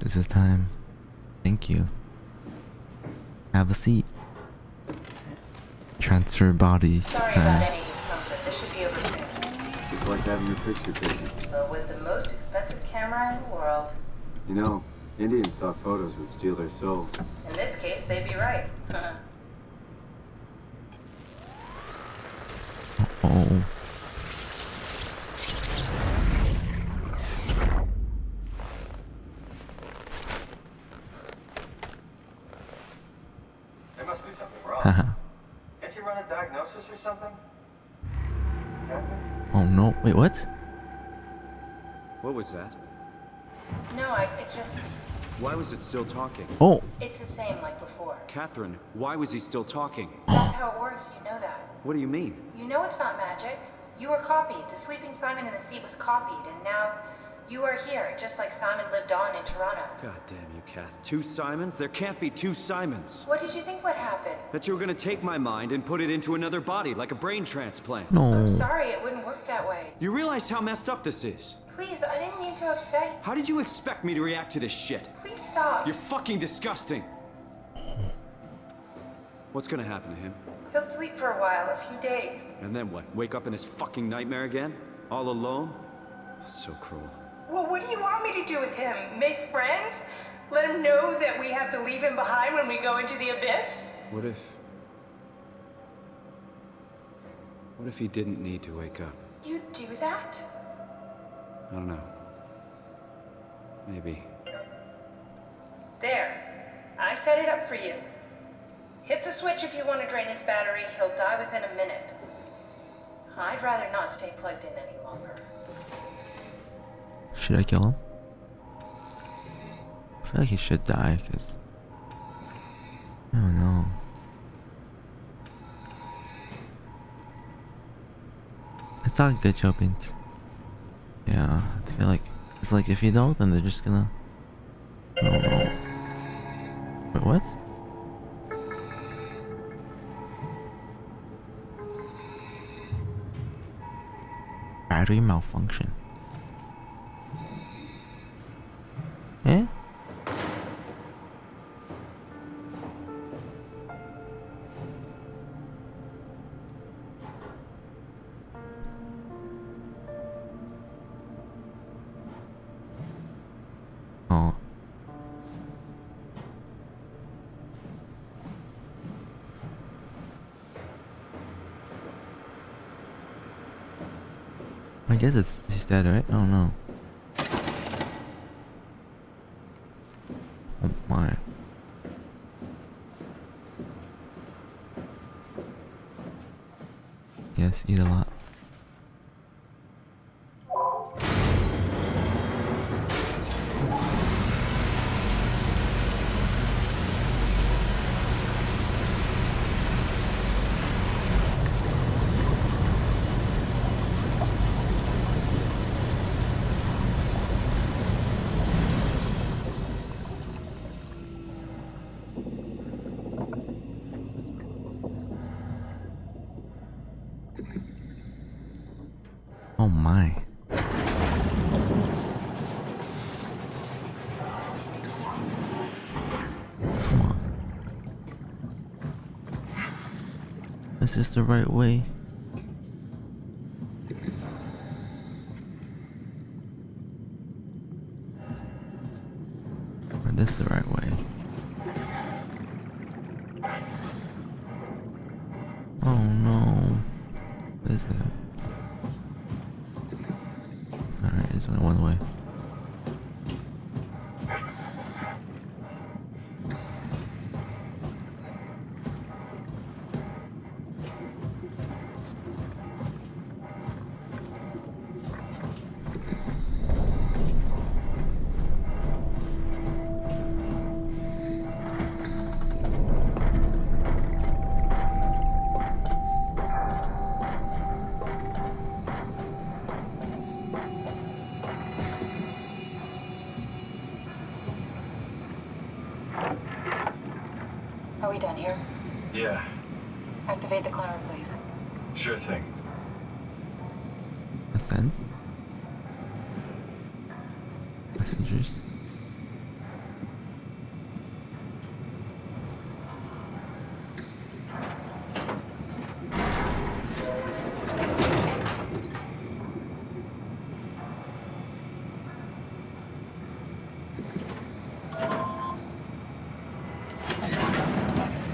Speaker 2: This is time. Thank you. Have a seat. Transfer body.
Speaker 8: Sorry about any discomfort. This should be over soon.
Speaker 9: It's like having your picture taken.
Speaker 8: But with the most expensive camera in the world.
Speaker 9: You know, Indian stock photos would steal their souls.
Speaker 8: In this case, they'd be right.
Speaker 2: Oh.
Speaker 16: There must be something wrong.
Speaker 2: Haha.
Speaker 16: Can't you run a diagnosis or something?
Speaker 2: Oh no. Wait, what?
Speaker 9: What was that?
Speaker 8: No, it's just...
Speaker 9: Why was it still talking?
Speaker 2: Oh.
Speaker 8: It's the same like before.
Speaker 9: Catherine, why was he still talking?
Speaker 8: That's how it works, you know that.
Speaker 9: What do you mean?
Speaker 8: You know it's not magic. You were copied. The sleeping Simon in the seat was copied, and now you are here, just like Simon lived on in Toronto.
Speaker 9: God damn you, Kath. Two Simons? There can't be two Simons.
Speaker 8: What did you think would happen?
Speaker 9: That you were gonna take my mind and put it into another body, like a brain transplant.
Speaker 2: No.
Speaker 8: I'm sorry, it wouldn't work that way.
Speaker 9: You realize how messed up this is?
Speaker 8: Please, I didn't mean to upset you.
Speaker 9: How did you expect me to react to this shit?
Speaker 8: Please stop.
Speaker 9: You're fucking disgusting. What's gonna happen to him?
Speaker 8: He'll sleep for a while, a few days.
Speaker 9: And then what? Wake up in this fucking nightmare again? All alone? So cruel.
Speaker 8: Well, what do you want me to do with him? Make friends? Let him know that we have to leave him behind when we go into the abyss?
Speaker 9: What if he didn't need to wake up?
Speaker 8: You'd do that?
Speaker 9: I don't know. Maybe.
Speaker 8: There. I set it up for you. Hit the switch if you want to drain his battery. He'll die within a minute. I'd rather not stay plugged in any longer.
Speaker 2: Should I kill him? I feel like he should die, because... I don't know. It's all good, Chopins. Yeah, I feel like... It's like, if you don't, then they're just gonna... I don't know. Wait, what? Battery malfunction. Eh? Oh. I guess he's dead, right? I don't know. Oh my. Yes, eat a lot. Oh my. Come on. Is this the right way? Or this the right way? Oh no. What is that? Alright, there's only one way.
Speaker 8: Are we done here?
Speaker 16: Yeah,
Speaker 8: Activate the climber, please.
Speaker 16: sure thing.
Speaker 2: Ascend? Passengers?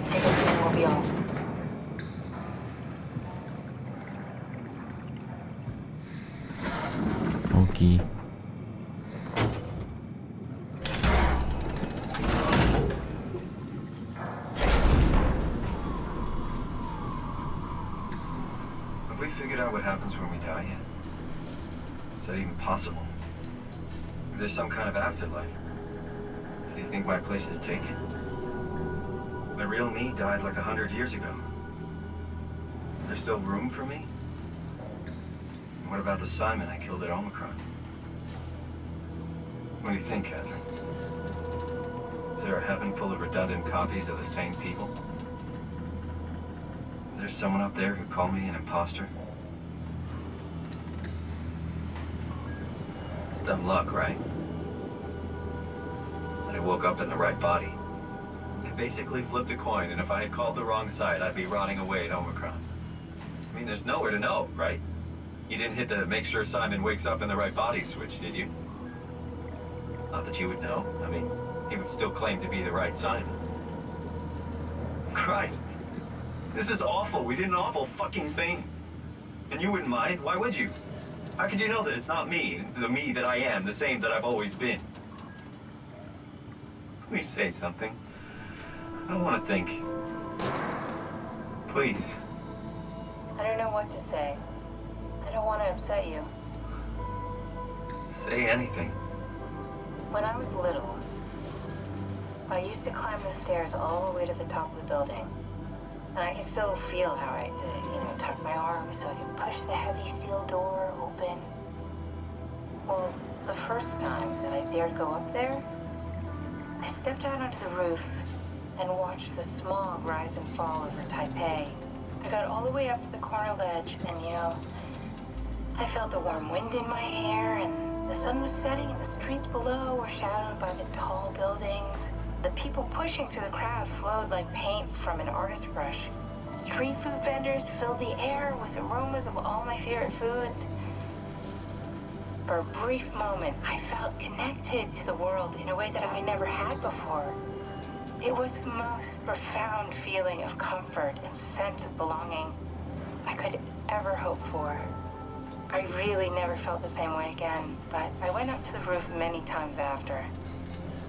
Speaker 8: Take a seat and we'll be off.
Speaker 2: Okay.
Speaker 16: Have we figured out what happens when we die yet? Is that even possible? If there's some kind of afterlife, do you think my place is taken? The real me died like 100 years ago. Is there still room for me? And what about the Simon I killed at Omicron? What do you think, Catherine? Is there a heaven full of redundant copies of the same people? Is there someone up there who'd call me an imposter? It's dumb luck, right? That I woke up in the right body. I basically flipped a coin, and if I had called the wrong side, I'd be rotting away at Omicron. I mean, there's nowhere to know, right? You didn't hit the make sure Simon wakes up in the right body switch, did you? Not that you would know. I mean, he would still claim to be the right Simon. Christ. This is awful. We did an awful fucking thing. And you wouldn't mind? Why would you? How could you know that it's not me, the me that I am, the same that I've always been? Please say something. I don't want to think. Please.
Speaker 8: I don't know what to say. I don't want to upset you.
Speaker 16: Say anything.
Speaker 8: When I was little, I used to climb the stairs all the way to the top of the building. And I can still feel how I had to, tuck my arm so I could push the heavy steel door open. Well, the first time that I dared go up there, I stepped out onto the roof and watched the smog rise and fall over Taipei. I got all the way up to the corner ledge and, I felt the warm wind in my hair and the sun was setting and the streets below were shadowed by the tall buildings. The people pushing through the crowd flowed like paint from an artist's brush. Street food vendors filled the air with aromas of all my favorite foods. For a brief moment, I felt connected to the world in a way that I never had before. It was the most profound feeling of comfort and sense of belonging I could ever hope for. I really never felt the same way again, but I went up to the roof many times after.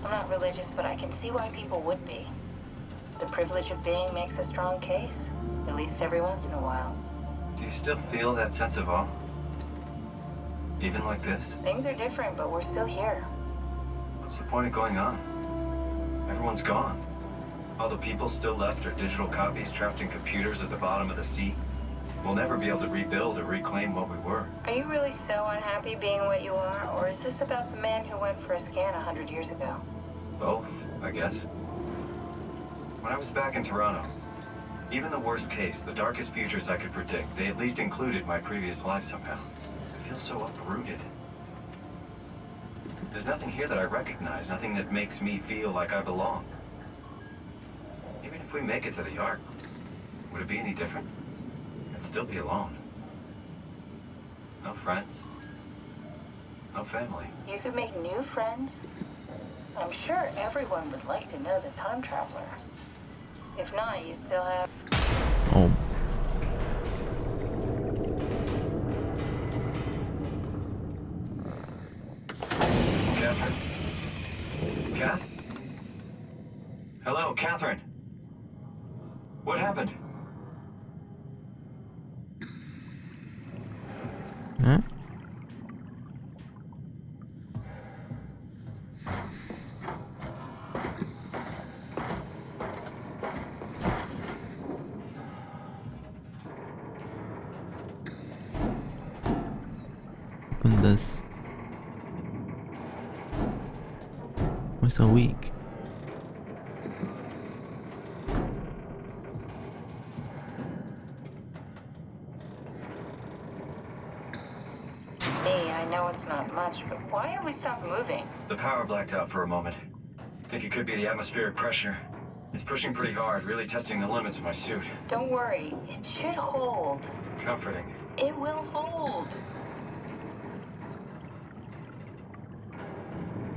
Speaker 8: I'm not religious, but I can see why people would be. The privilege of being makes a strong case, at least every once in a while.
Speaker 16: Do you still feel that sense of awe? Even like this?
Speaker 8: Things are different, but we're still here.
Speaker 16: What's the point of going on? Everyone's gone. All the people still left are digital copies trapped in computers at the bottom of the sea. We'll never be able to rebuild or reclaim what we were.
Speaker 8: Are you really so unhappy being what you are, or is this about the man who went for a scan 100 years ago?
Speaker 16: Both, I guess. When I was back in Toronto, even the worst case, the darkest futures I could predict, they at least included my previous life somehow. I feel so uprooted. There's nothing here that I recognize, nothing that makes me feel like I belong. Even if we make it to the Ark, would it be any different? I'd still be alone. No friends. No family.
Speaker 8: You could make new friends. I'm sure everyone would like to know the time traveler. If not, you still have...
Speaker 2: Oh.
Speaker 16: Catherine? Kath? Hello, Catherine. What happened?
Speaker 2: Huh? Open this. Why so weak?
Speaker 8: It's not much, but why have we stopped moving?
Speaker 16: The power blacked out for a moment. Think it could be the atmospheric pressure. It's pushing pretty hard, really testing the limits of my suit.
Speaker 8: Don't worry, it should hold.
Speaker 16: Comforting.
Speaker 8: It will hold.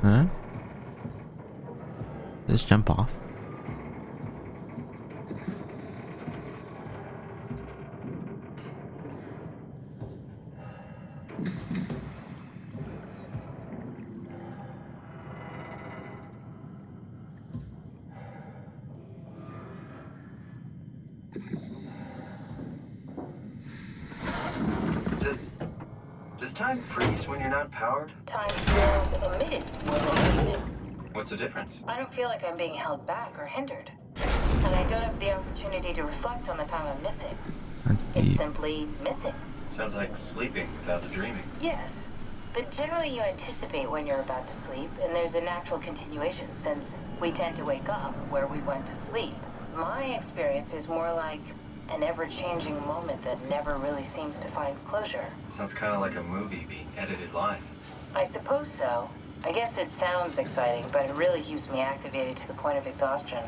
Speaker 2: Huh? Just jump off.
Speaker 16: Does time freeze when you're not powered?
Speaker 8: Time feels omitted when you're moving.
Speaker 16: What's the difference?
Speaker 8: I don't feel like I'm being held back or hindered. And I don't have the opportunity to reflect on the time I'm missing. It's simply missing.
Speaker 16: Sounds like sleeping without the dreaming.
Speaker 8: Yes. But generally you anticipate when you're about to sleep, and there's a natural continuation since we tend to wake up where we went to sleep. My experience is more like an ever-changing moment that never really seems to find closure.
Speaker 16: Sounds kind of like a movie being edited live.
Speaker 8: I suppose so. I guess it sounds exciting, but it really keeps me activated to the point of exhaustion.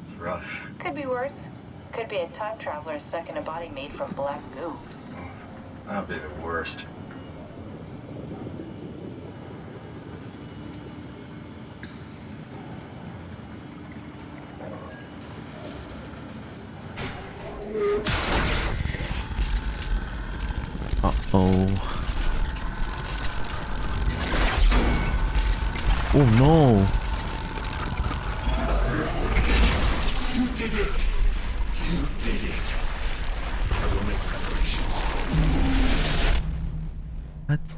Speaker 16: It's rough.
Speaker 8: Could be worse. Could be a time traveler stuck in a body made from black goo.
Speaker 16: That'd be the worst.
Speaker 2: Uh-oh. Oh no!
Speaker 18: You did it! You did it! I will make preparations.
Speaker 2: What?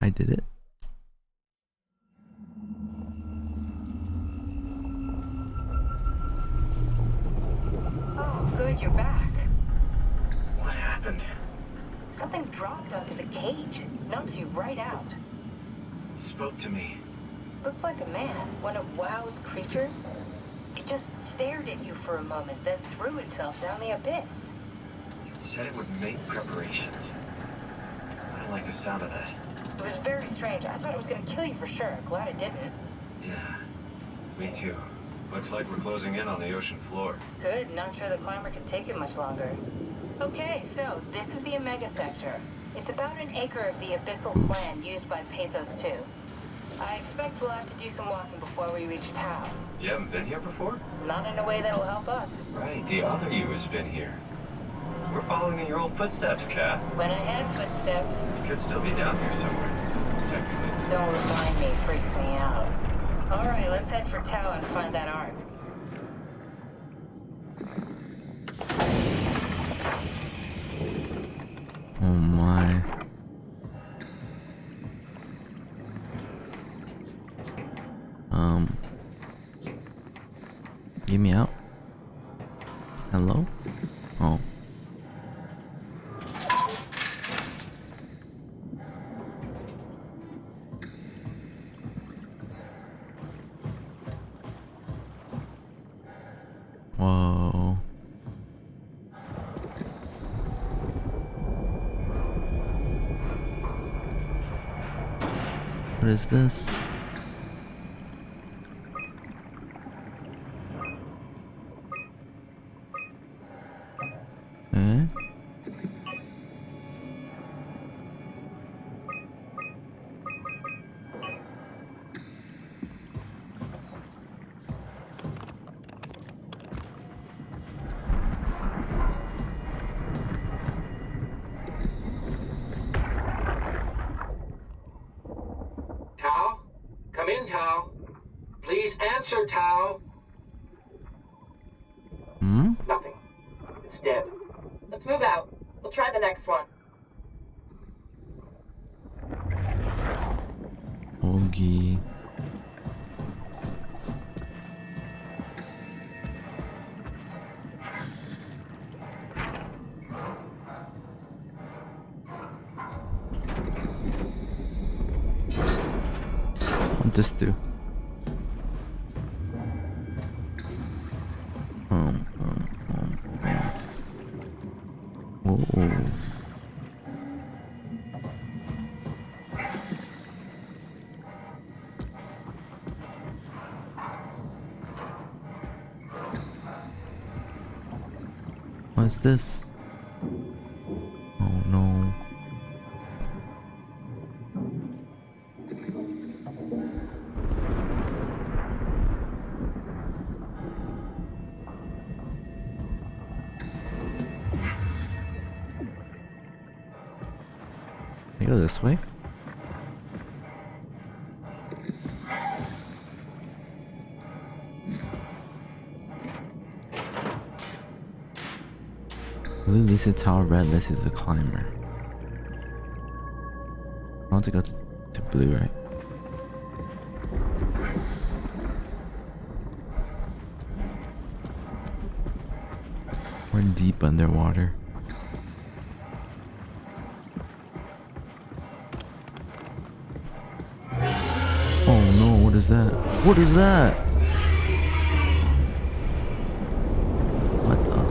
Speaker 2: I did it.
Speaker 8: Oh, good, you're back.
Speaker 16: What happened?
Speaker 8: Something dropped onto the cage. Knocks you right out.
Speaker 16: It spoke to me.
Speaker 8: Looked like a man, one of WoW's creatures. It just stared at you for a moment, then threw itself down the abyss.
Speaker 16: It said it would make preparations. I don't like the sound of that.
Speaker 8: It was very strange. I thought it was gonna kill you for sure. Glad it didn't.
Speaker 16: Yeah, me too. Looks like we're closing in on the ocean floor.
Speaker 8: Good, not sure the climber could take it much longer. Okay, so this is the Omega Sector. It's about an acre of the abyssal plan used by Pathos 2. I expect we'll have to do some walking before we reach town.
Speaker 16: You haven't been here before?
Speaker 8: Not in a way that'll help us.
Speaker 16: Right, the other you has been here. We're following in your old footsteps, Kat.
Speaker 8: When I had footsteps.
Speaker 16: You could still be down here somewhere, technically.
Speaker 8: Don't remind me, freaks me out. All right, let's head for Tau and find that ark.
Speaker 2: Oh my. Get me out. Hello? Oh. Whoa. What is this? Eh?
Speaker 19: Tau? Come in, Tau. Please answer, Tau.
Speaker 2: Hmm?
Speaker 19: Nothing. It's dead.
Speaker 8: Let's move out. We'll try the next one.
Speaker 2: Ogie. What'd this do? Oh. What's this? Oh no. Can I go this way? Blue leads to the tower, red leads to the climber. I want to go to blue, right? We're deep underwater. Oh no, what is that? What is that? What the?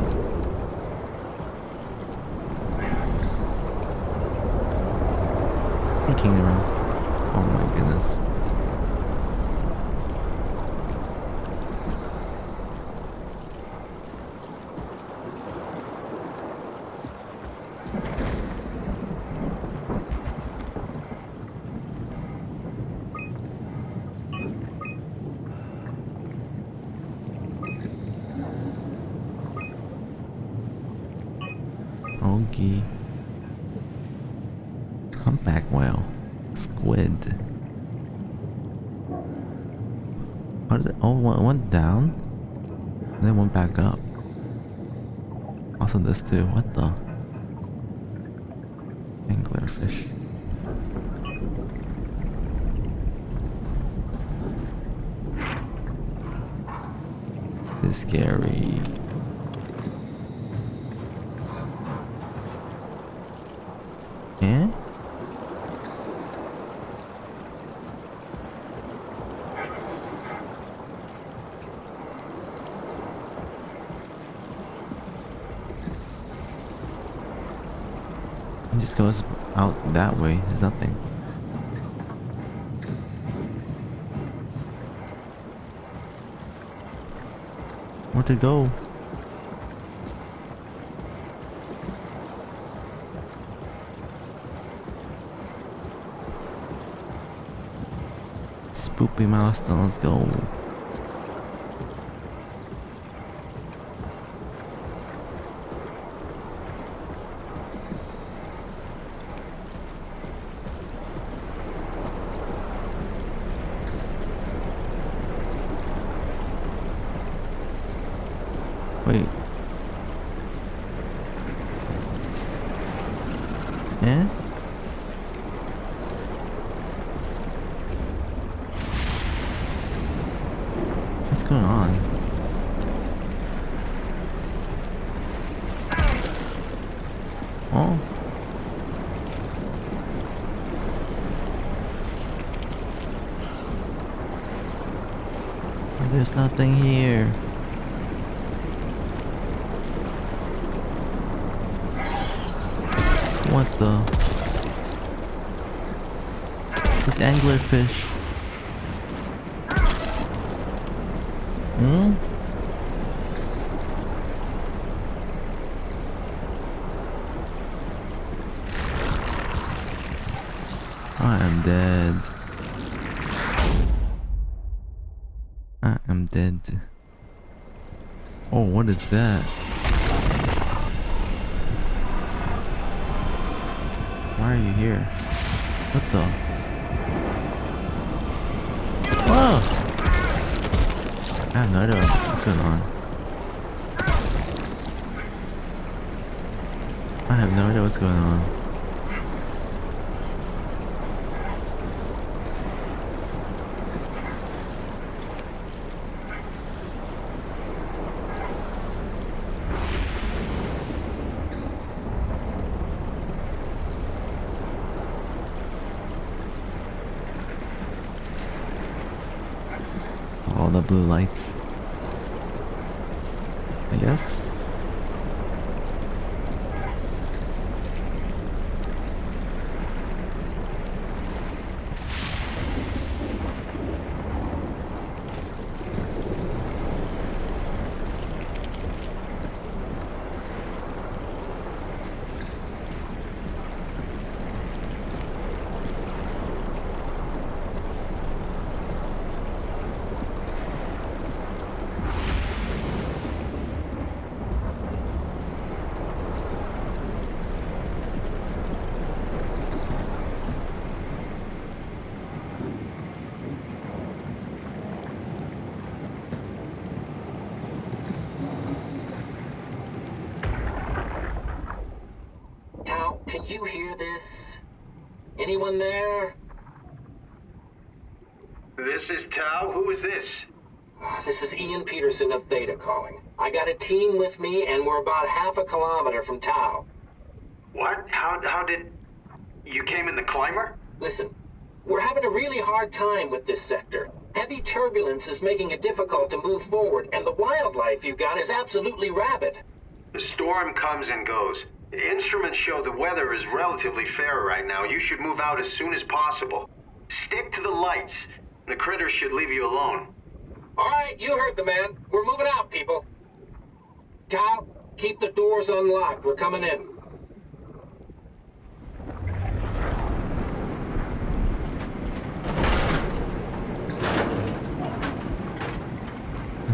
Speaker 2: Thinking around. Oh my goodness. Ogie. Humpback whale. Squid. How did it, oh, one went down? And then went back up. Also this too. What the? Anglerfish. This is scary. Yeah? It just goes out that way. There's nothing. Where to go? Spoopy milestone, let's go. Wait. Eh? What's going on? Oh. There's nothing here. What the? This anglerfish. Hmm? I am dead. I am dead. Oh, what is that? Why are you here? What the? Whoa! I have no idea what's going on. I have no idea what's going on. All the blue lights, I guess.
Speaker 19: Can you hear this? Anyone there?
Speaker 18: This is Tau. Who is this?
Speaker 19: This is Ian Peterson of Theta calling. I got a team with me and we're about half a kilometer from Tau.
Speaker 18: What? How did... You came in the climber?
Speaker 19: Listen, we're having a really hard time with this sector. Heavy turbulence is making it difficult to move forward, and the wildlife you got is absolutely rabid.
Speaker 18: The storm comes and goes. The instruments show the weather is relatively fair right now. You should move out as soon as possible. Stick to the lights. The critters should leave you alone.
Speaker 19: All right, you heard the man. We're moving out, people. Tau, keep the doors unlocked. We're coming in.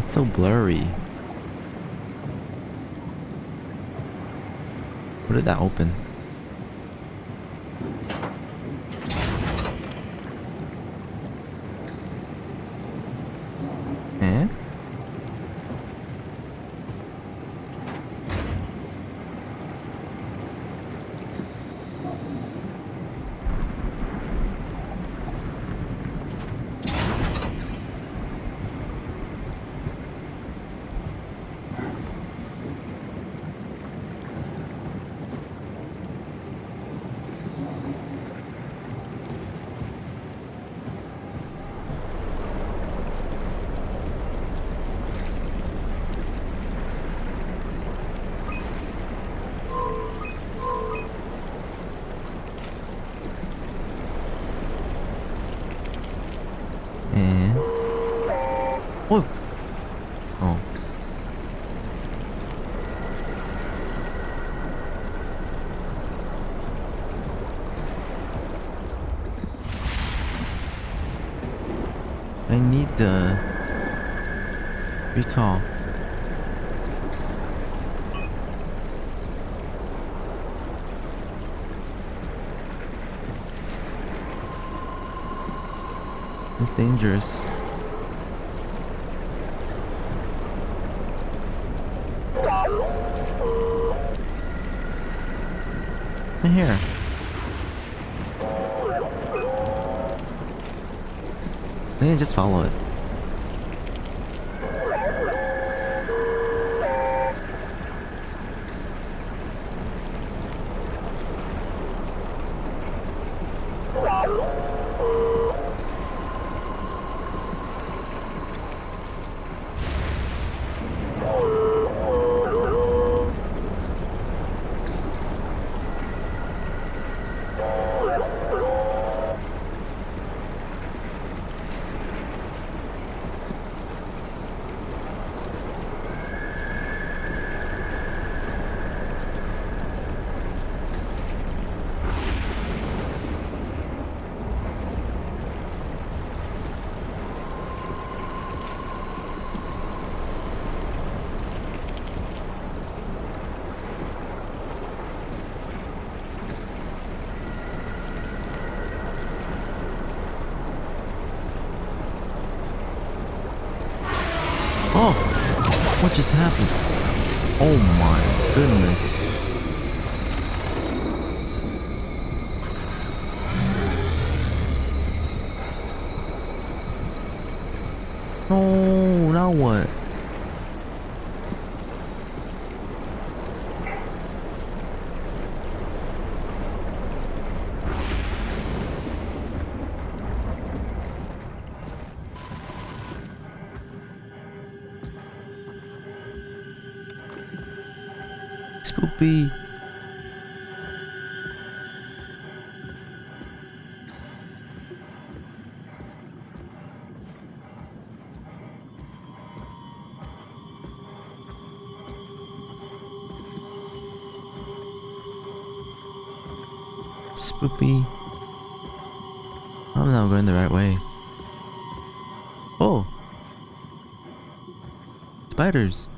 Speaker 2: It's so blurry. What did that open? Eh? Whoa. Oh. I need the recall. It's dangerous. Right here. I think I just follow it. Oh, what just happened? Oh my goodness. No, now what? Spoopy. Spoopy. I don't know I'm going the right way. Oh! Spiders!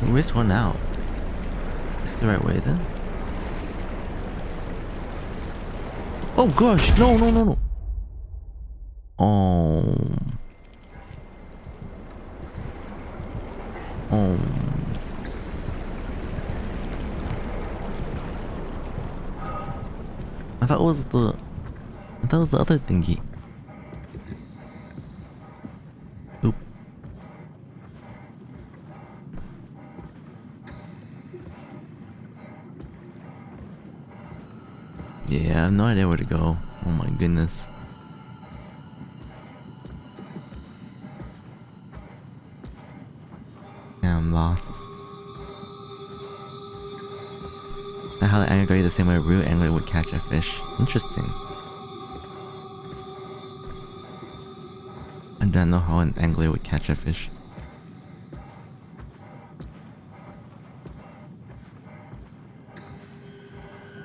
Speaker 2: We missed one out. Is this the right way then? Oh gosh! No, no, no, no! Oh. Oh. I thought it was the other thingy. Oop. Yeah, I have no idea where to go. Oh my goodness. Yeah, I'm lost. Now how the angler goes the same way a real angler would catch a fish. Interesting. I don't know how an angler would catch a fish.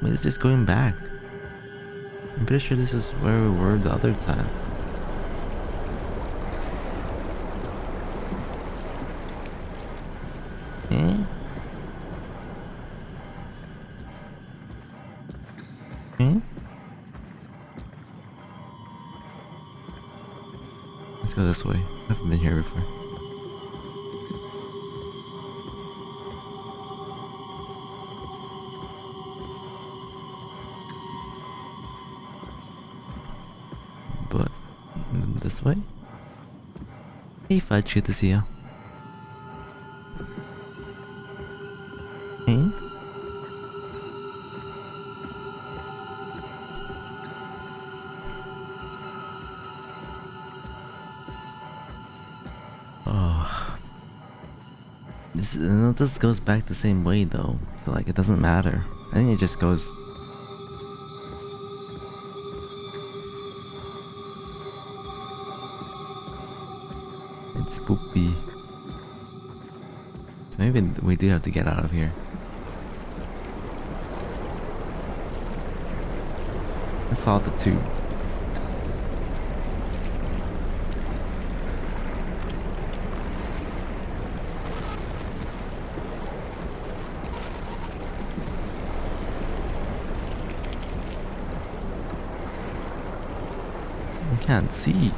Speaker 2: Wait, it's just going back. I'm pretty sure this is where we were the other time. Eh? Eh? Let's go this way. I haven't been here before. But this way? Hey Fudge, good to see you. Hey? Oh. This goes back the same way though, so like it doesn't matter. I think it just goes. It's spoopy. Maybe we do have to get out of here. Let's follow the tube. I can't see.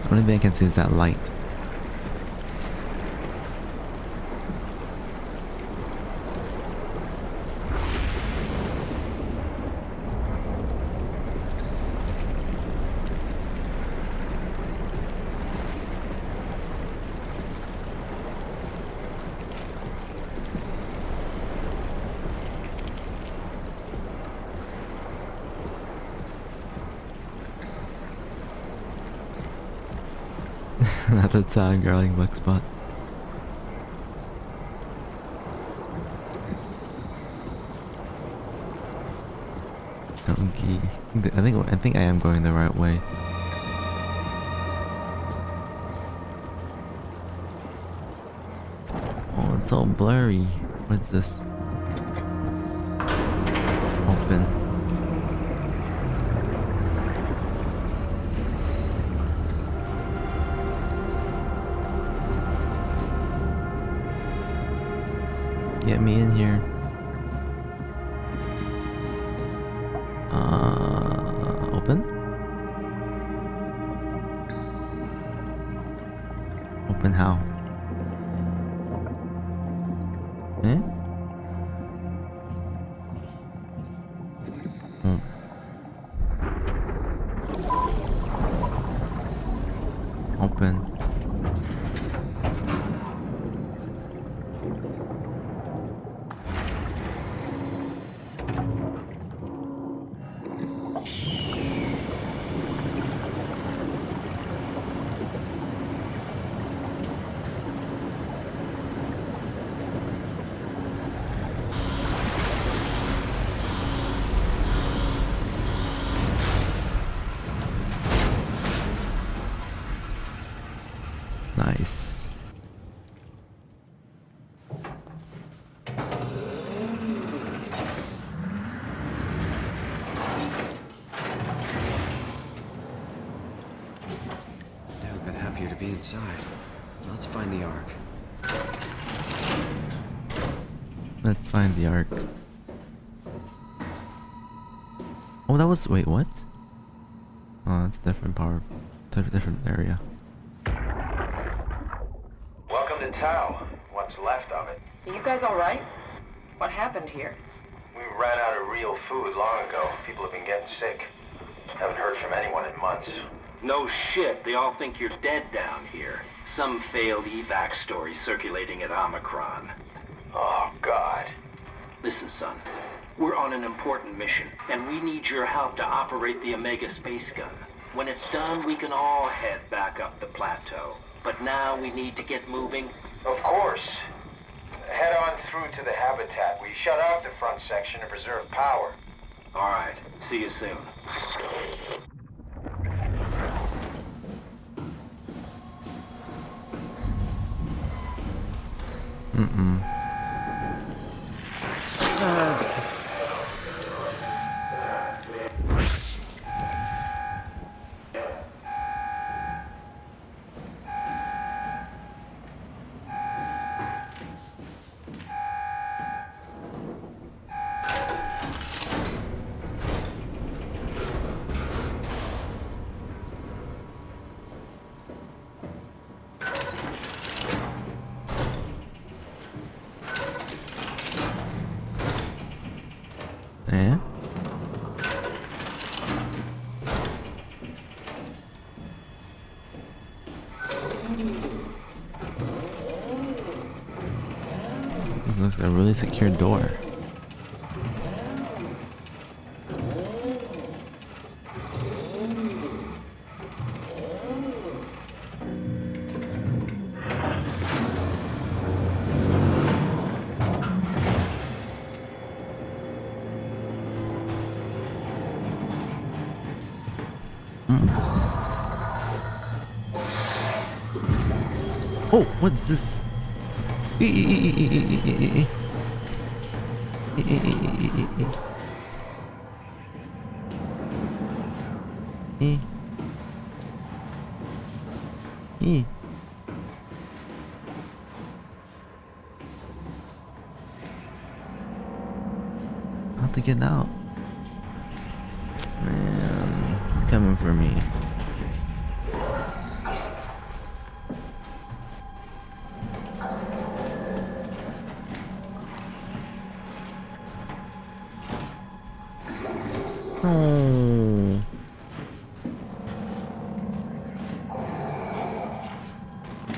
Speaker 2: The only thing I can see is that light. Not the time girling book spot. Okay. I think I am going the right way. Oh, it's all blurry. What's this? Open. Get me in here. Open? Open how? Eh? Hmm. Open. Nice.
Speaker 9: Never been happier to be inside. Let's find the Ark.
Speaker 2: Let's find the Ark. Oh, that was... Wait, what? Oh, that's a different power... different area.
Speaker 6: Welcome to Tau. What's left of it.
Speaker 5: Are you guys alright? What happened here?
Speaker 6: We ran out of real food long ago. People have been getting sick. Haven't heard from anyone in months.
Speaker 19: No shit, they all think you're dead down here. Some failed evac story circulating at Omicron.
Speaker 6: Oh, God.
Speaker 19: Listen, son. We're on an important mission, and we need your help to operate the Omega space gun. When it's done, we can all head back up the plateau. But now we need to get moving.
Speaker 6: Of course. Head on through to the habitat. We shut off the front section to preserve power.
Speaker 19: All right. See you soon.
Speaker 2: Eh? This looks like a really secure door. Oh, what's this? How to get out? Man, it's coming for me.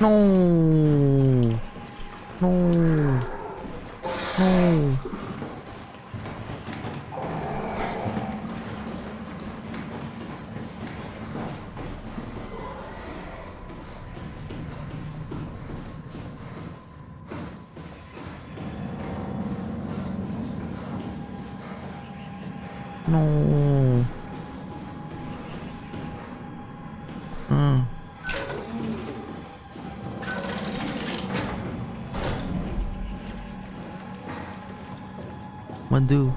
Speaker 2: No. No. No. No. No. What do?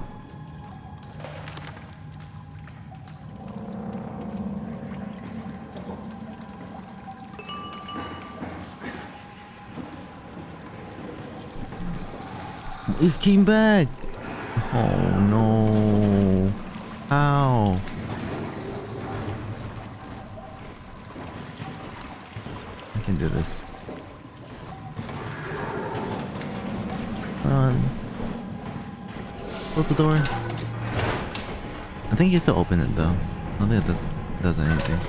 Speaker 2: It came back. Oh no. How? I can do this. Run. Close the door. I think you have to open it though. I don't think it does anything.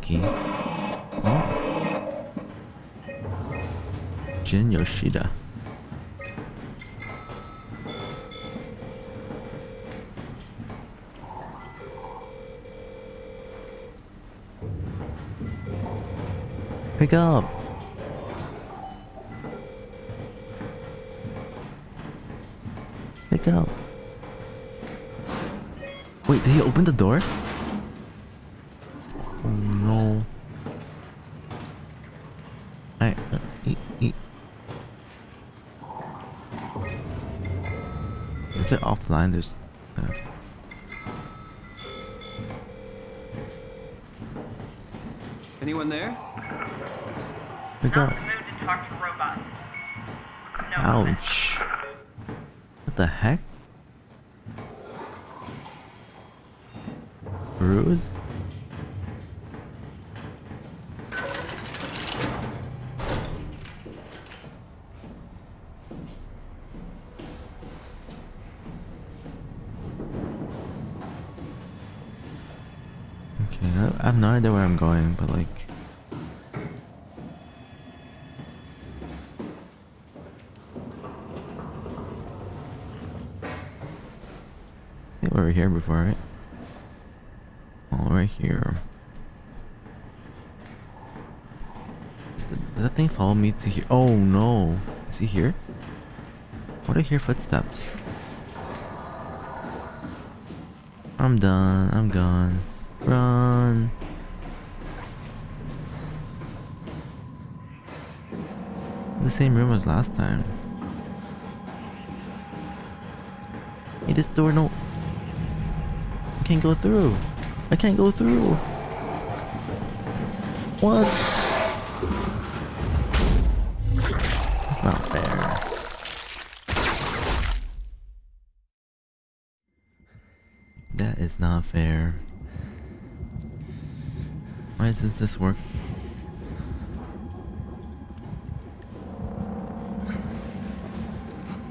Speaker 2: Okay. Oh. Jin Yoshida. Pick up. Pick up. Wait, did he open the door? Oh no. Is it offline? There's...
Speaker 4: Anyone there?
Speaker 2: Pick up.
Speaker 12: Moved to talk to robots. No
Speaker 2: Ouch. What the heck? Rude? Okay, I have no idea where I'm going, but like... I think we were here before, right? Oh, right here. Does that thing follow me to here? Oh no! Is he here? What, I hear footsteps? I'm done. I'm gone. Run! The same room as last time. Hey, this door, no. I can't go through. I can't go through. What? That's not fair. That is not fair. Why does this work?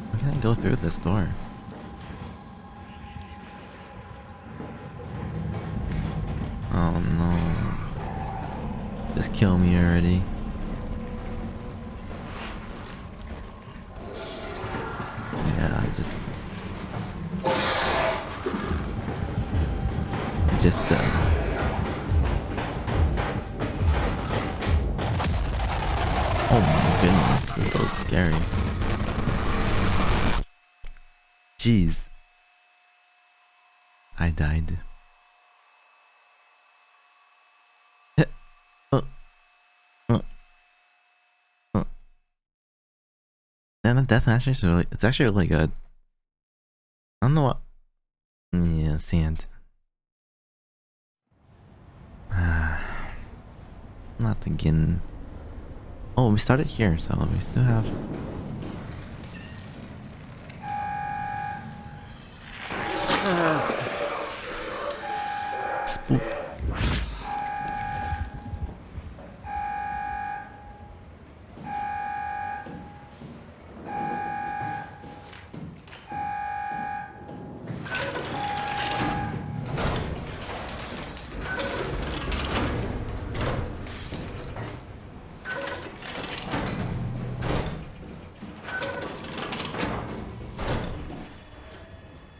Speaker 2: Why can't I go through this door? Oh no. Just kill me already. Oh my goodness, this is so scary. Jeez. I died. And the death actually is really, it's actually really good. I don't know what. Yeah, sand. Not again. Oh, we started here, so we still have. Spook.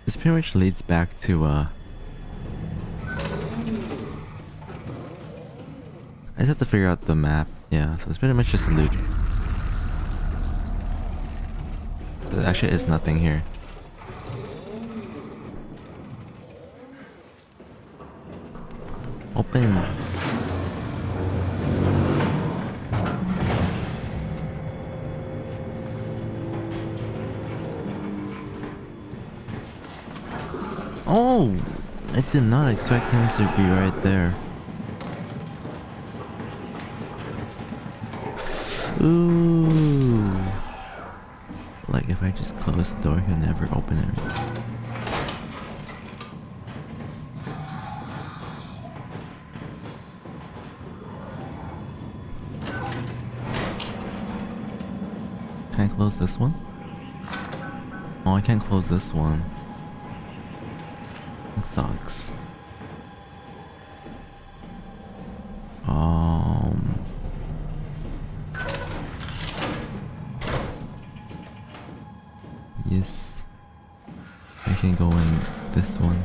Speaker 2: This pretty much leads back to I just have to figure out the map. Yeah, so it's pretty much just loot. There actually is nothing here. Open. Oh! I did not expect him to be right there. Ooh. Like if I just close the door, he'll never open it. Can I close this one? Oh, I can't close this one. That sucks. Yes. I can go in this one.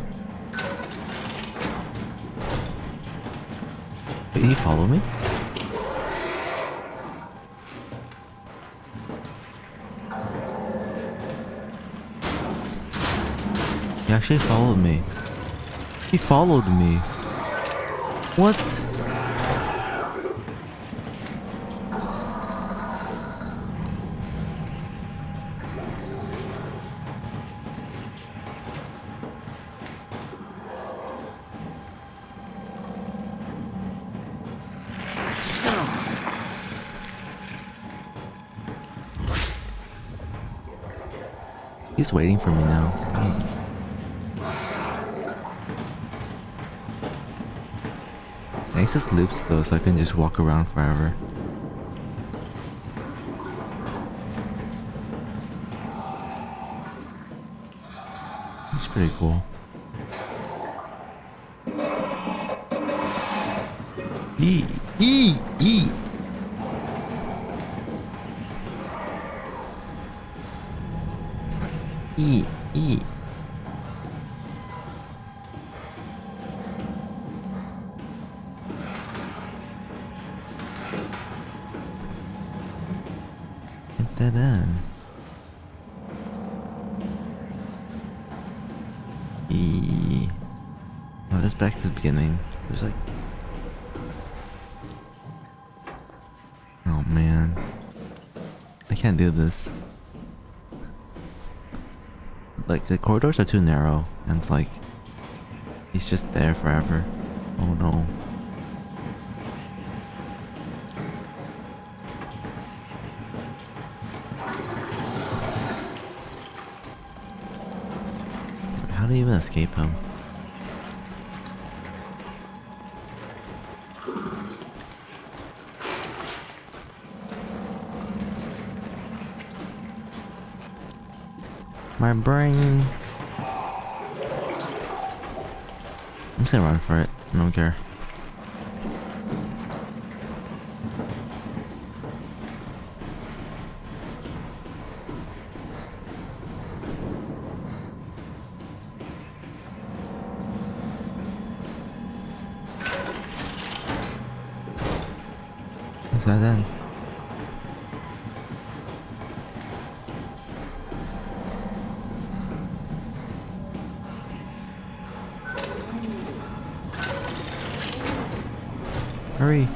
Speaker 2: Wait, he follow me? He actually followed me. He followed me. What? He's waiting for me now. Thanks this loops though, so I can just walk around forever. It's pretty cool. Eee! Get that in. Oh, that's back to the beginning. There's like... Oh man. I can't do this. Like, the corridors are too narrow, and it's like... He's just there forever. Oh no. How do you even escape him? My brain. I'm just gonna run for it. I don't care. What's that then? Hurry.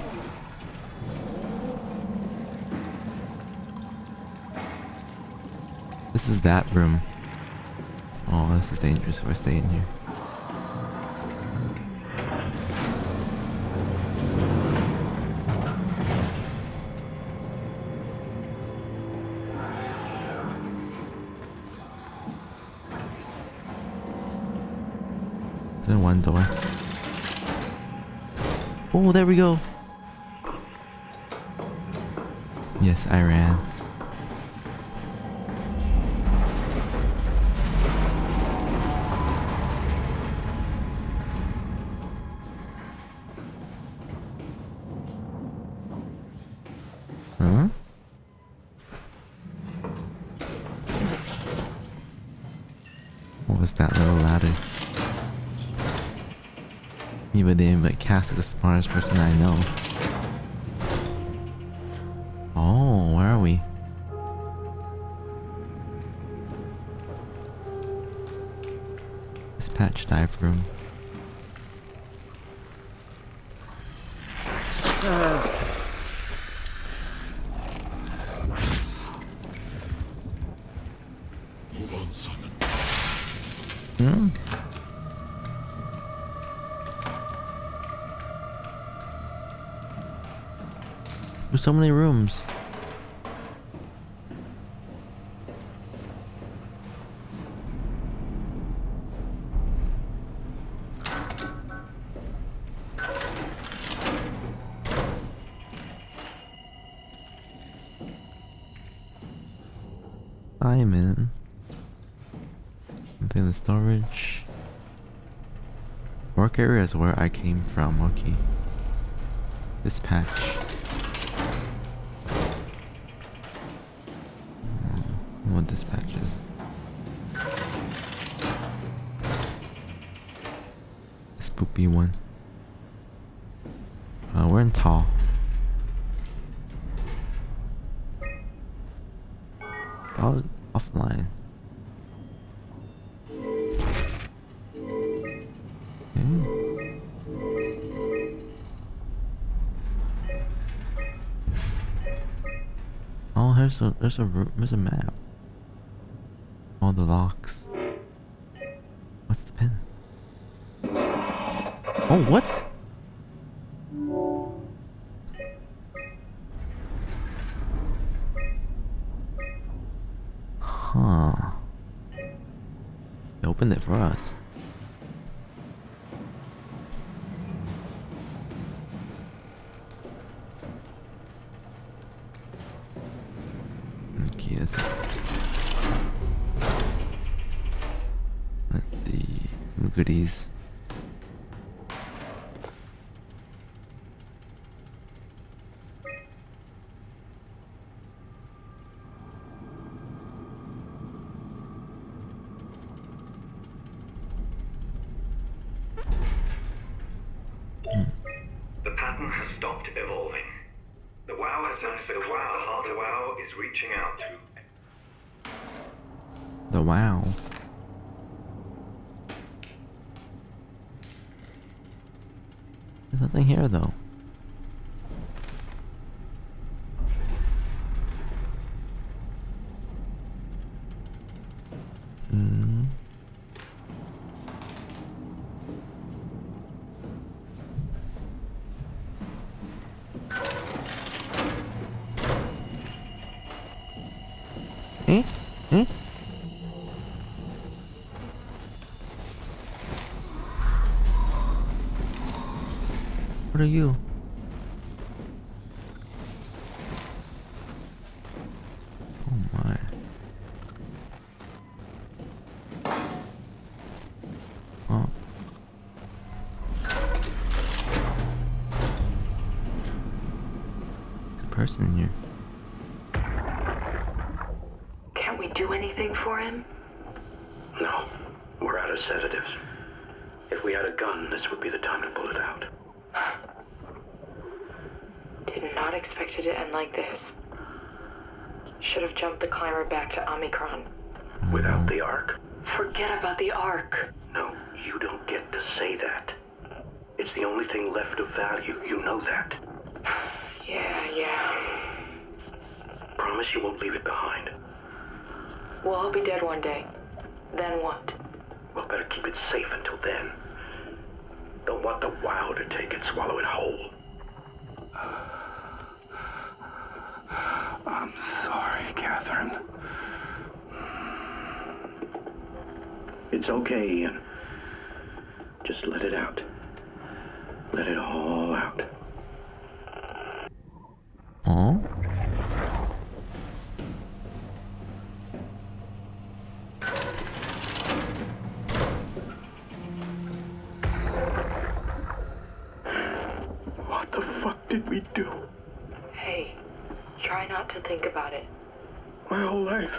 Speaker 2: This is that room. Oh, this is dangerous if I stay in here. Then one door. Oh, there we go. Yes, I ran. Huh? What was that little ladder? Even then, but Cass is the smartest person I know. Oh, where are we? Dispatch dive room. Hmm? There's so many rooms. Simon. Something in the storage. Work area is where I came from. Okay. Dispatch. What dispatches? Spoopy one. We're in tall. Oh, offline. Okay. Oh, there's a map. All the locks. What's the pin? Oh, what? Huh. They opened it for us. Okay, let's see. Some goodies.
Speaker 11: The pattern has stopped evolving. The WoW has sensed that the heart of WoW is reaching out to.
Speaker 2: The WoW. There's nothing here though. Eh? Eh? What are you? Oh my. Oh. There's a person in here.
Speaker 5: Can't we do anything for him?
Speaker 10: No, we're out of sedatives. If we had a gun, this would be the time to pull it out.
Speaker 5: Did not expect it to end like this. Should have jumped the climber back to Omicron.
Speaker 10: Without the Ark?
Speaker 5: Forget about the Ark.
Speaker 10: No, you don't get to say that.
Speaker 13: It's the only thing left of value. You know that.
Speaker 20: Yeah.
Speaker 13: Promise you won't leave it behind.
Speaker 20: Well, I'll be dead one day. Then what?
Speaker 13: Well, better keep it safe until then. Don't want the WoW to take it, swallow it whole.
Speaker 17: I'm sorry, Catherine.
Speaker 13: It's okay, Ian. Just let it out. Let it all out.
Speaker 2: Oh?
Speaker 13: What the fuck did we do?
Speaker 20: Hey, try not to think about it.
Speaker 13: My whole life,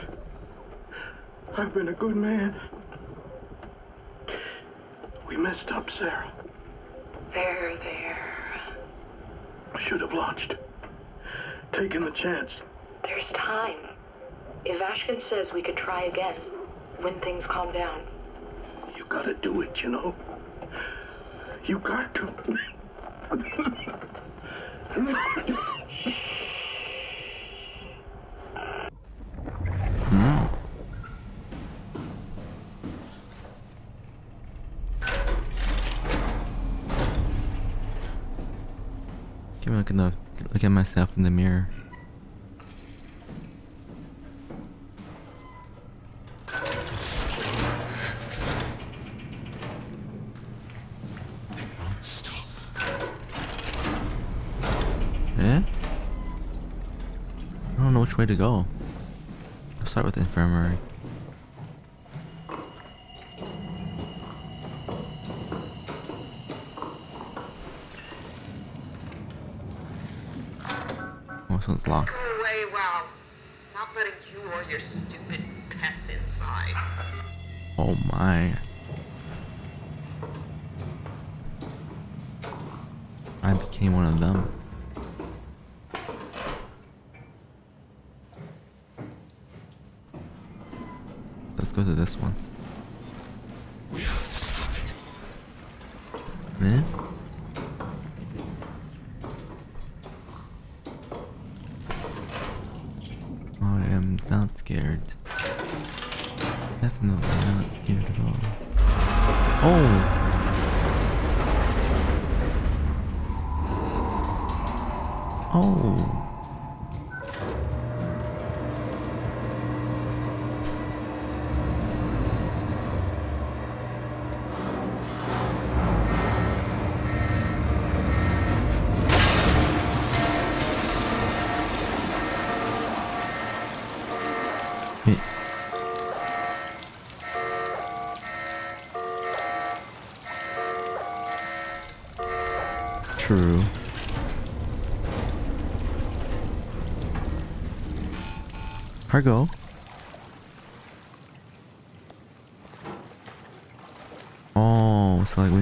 Speaker 13: I've been a good man. We messed up, Sarah.
Speaker 20: There.
Speaker 13: I should have launched. Taken the chance.
Speaker 20: There's time. If Ashkin says we could try again, when things calm down.
Speaker 13: You gotta do it, you know? You got to.
Speaker 2: Look at myself in the mirror. I don't know which way to go. I'll start with the infirmary. Oh, this one's locked.
Speaker 23: Go away, wow. Not letting you or your stupid pets inside.
Speaker 2: Oh my. I became one of them. Let's go to this one.
Speaker 17: We have to stop it.
Speaker 2: Eh? I am not scared. Definitely not scared at all. Oh! Oh! Wait. True. Cargo. Oh, so like we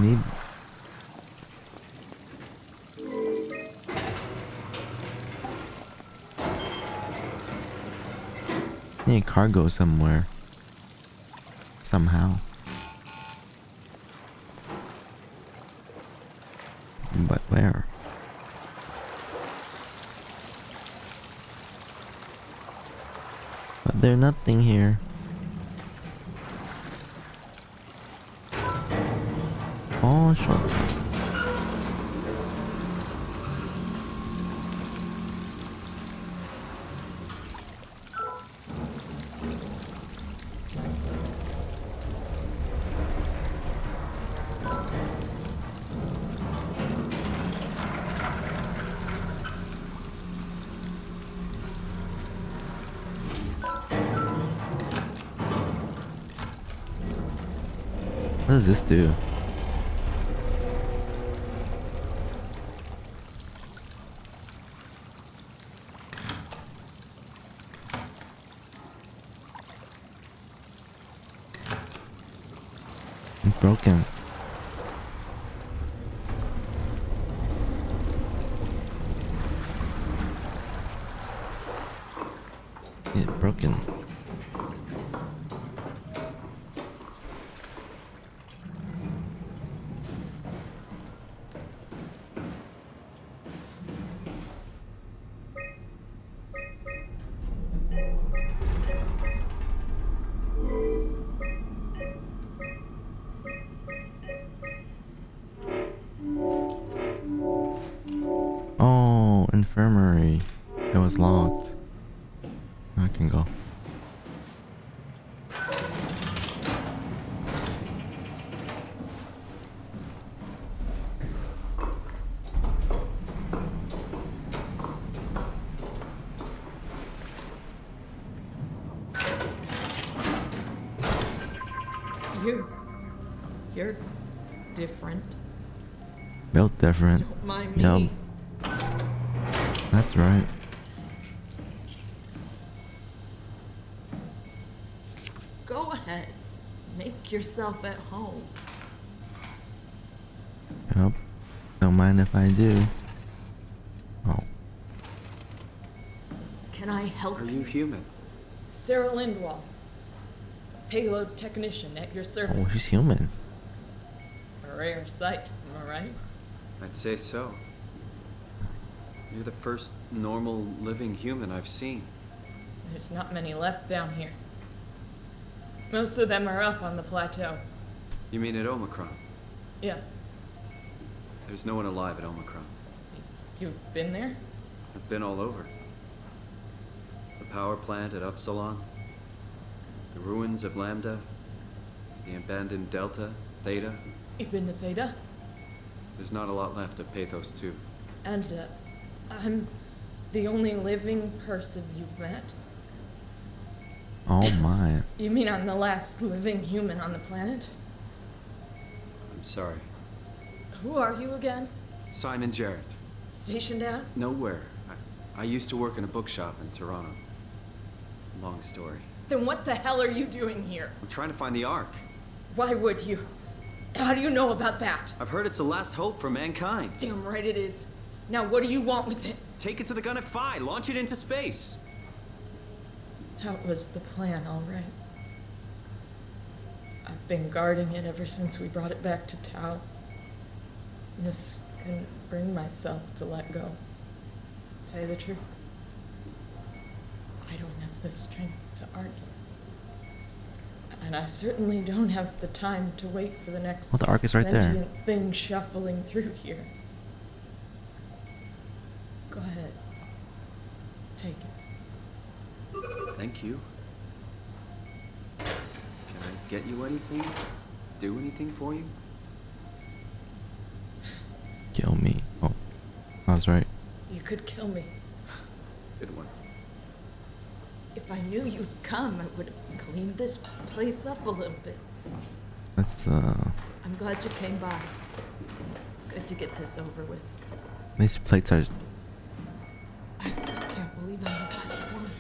Speaker 2: need cargo somewhere. Somehow. But where? But there's nothing here. Oh, sure. What does this do? It's broken. It's broken. infirmary. It was locked. I can go.
Speaker 1: You're different.
Speaker 2: Built different.
Speaker 1: Don't mind
Speaker 2: Yup.
Speaker 1: me.
Speaker 2: That's right.
Speaker 1: Go ahead. Make yourself at home.
Speaker 2: Yup. Don't mind if I do. Oh.
Speaker 1: Can I help
Speaker 4: Are you human?
Speaker 1: Sarah Lindwall. Payload technician at your service.
Speaker 2: Oh, she's human.
Speaker 1: A rare sight, am I right?
Speaker 4: I'd say so. You're the first normal living human I've seen.
Speaker 1: There's not many left down here. Most of them are up on the plateau.
Speaker 4: You mean at Omicron?
Speaker 1: Yeah.
Speaker 4: There's no one alive at Omicron.
Speaker 1: You've been there?
Speaker 4: I've been all over. The power plant at Upsilon, the ruins of Lambda, the abandoned Delta, Theta.
Speaker 1: You've been to Theta?
Speaker 4: There's not a lot left of Pathos 2.
Speaker 1: And, I'm the only living person you've met?
Speaker 2: Oh my.
Speaker 1: You mean I'm the last living human on the planet?
Speaker 4: I'm sorry.
Speaker 1: Who are you again?
Speaker 4: Simon Jarrett.
Speaker 1: Stationed out?
Speaker 4: Nowhere. I used to work in a bookshop in Toronto. Long story.
Speaker 1: Then what the hell are you doing here?
Speaker 4: I'm trying to find the Ark.
Speaker 1: Why would you? How do you know about that?
Speaker 4: I've heard it's the last hope for mankind.
Speaker 1: Damn right it is. Now what do you want with it?
Speaker 4: Take it to the Gun at Phi. Launch it into space.
Speaker 1: That was the plan, all right. I've been guarding it ever since we brought it back to Tau. Just couldn't bring myself to let go. Tell you the truth, I don't have the strength to argue. And I certainly don't have the time to wait for the next
Speaker 2: Well, the Ark is right there.
Speaker 1: sentient thing shuffling through here. Go ahead. Take it.
Speaker 4: Thank you. Can I get you anything? Do anything for you?
Speaker 2: Kill me. Oh, I was right.
Speaker 1: You could kill me.
Speaker 4: Good one.
Speaker 1: If I knew you'd come, I would have cleaned this place up a little bit.
Speaker 2: Let's
Speaker 1: I'm glad you came by. Good to get this over with.
Speaker 2: these plates are.
Speaker 1: I still can't believe I'm the last one.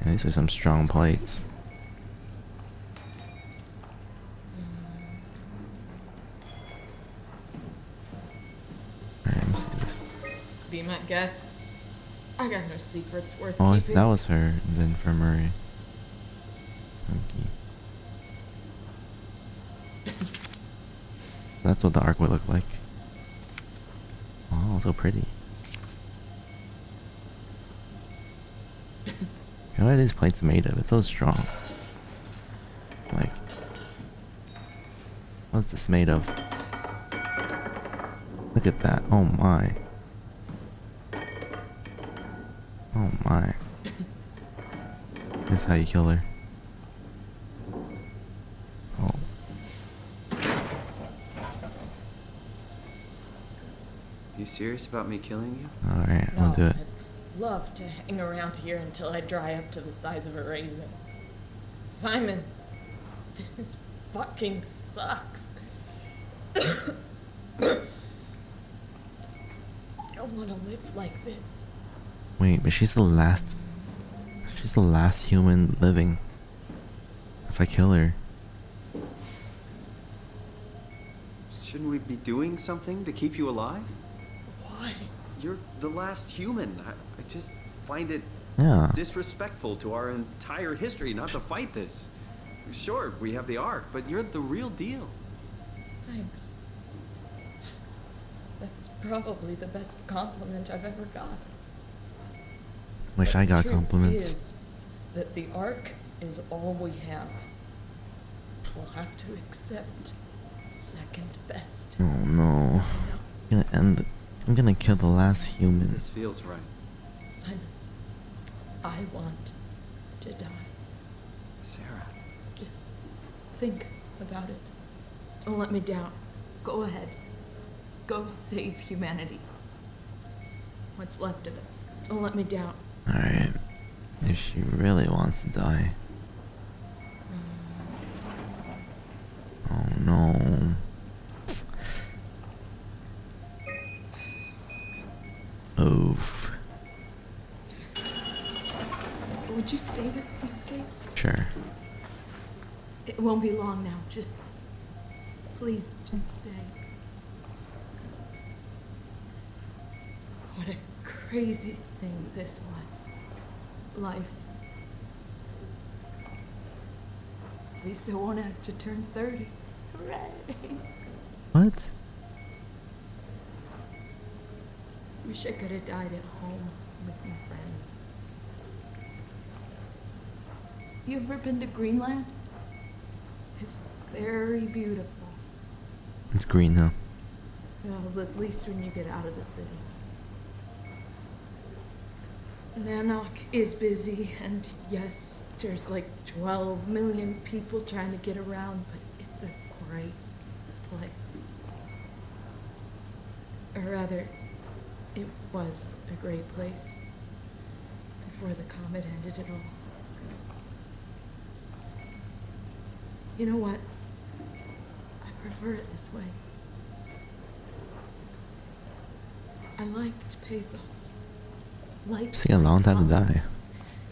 Speaker 2: Yeah, these are some strong plates. Alright, let me see this.
Speaker 1: Be my guest. I got no secrets worth
Speaker 2: Oh,
Speaker 1: keeping.
Speaker 2: that was her, the infirmary. Okay. That's what the Ark would look like. Oh, so pretty. What are these plates made of? It's so strong. Like, what's this made of? Look at that. Oh my. Oh my. This is how you kill her. Oh.
Speaker 4: You serious about me killing you?
Speaker 2: Alright, I'll do it.
Speaker 1: I'd love to hang around here until I dry up to the size of a raisin. Simon, this fucking sucks. I don't want to live like this.
Speaker 2: Wait, but she's the last. She's the last human living. If I kill her.
Speaker 4: Shouldn't we be doing something to keep you alive?
Speaker 1: Why?
Speaker 4: You're the last human. I just find it
Speaker 2: Yeah.
Speaker 4: disrespectful to our entire history not to fight this. Sure, we have the Ark, but you're the real deal.
Speaker 1: Thanks. That's probably the best compliment I've ever got.
Speaker 2: Wish I got
Speaker 1: Truth
Speaker 2: compliments.
Speaker 1: is that the Ark is all we have. We'll have to accept second best.
Speaker 2: Oh no. I'm gonna end it. I'm gonna kill the last human.
Speaker 4: This feels right.
Speaker 1: Simon, I want to die.
Speaker 4: Sarah.
Speaker 1: Just think about it. Don't let me down. Go ahead. Go save humanity. What's left of it. Don't let me down.
Speaker 2: Alright. If she really wants to die. Oh no. Oof.
Speaker 1: Would you stay with me, please?
Speaker 2: Sure.
Speaker 1: It won't be long now. Just... please, just stay. What a crazy thing this was. Life. At least I won't have to turn 30. Hooray!
Speaker 2: What?
Speaker 1: Wish I could have died at home with my friends. You ever been to Greenland? It's very beautiful.
Speaker 2: It's green, huh?
Speaker 1: Well, at least when you get out of the city. Nanook is busy, and yes, there's like 12 million people trying to get around, but it's a great place. Or rather, it was a great place before the comet ended it all. You know what? I prefer it this way. I liked pathos. Liked
Speaker 2: It's taking a long time to die.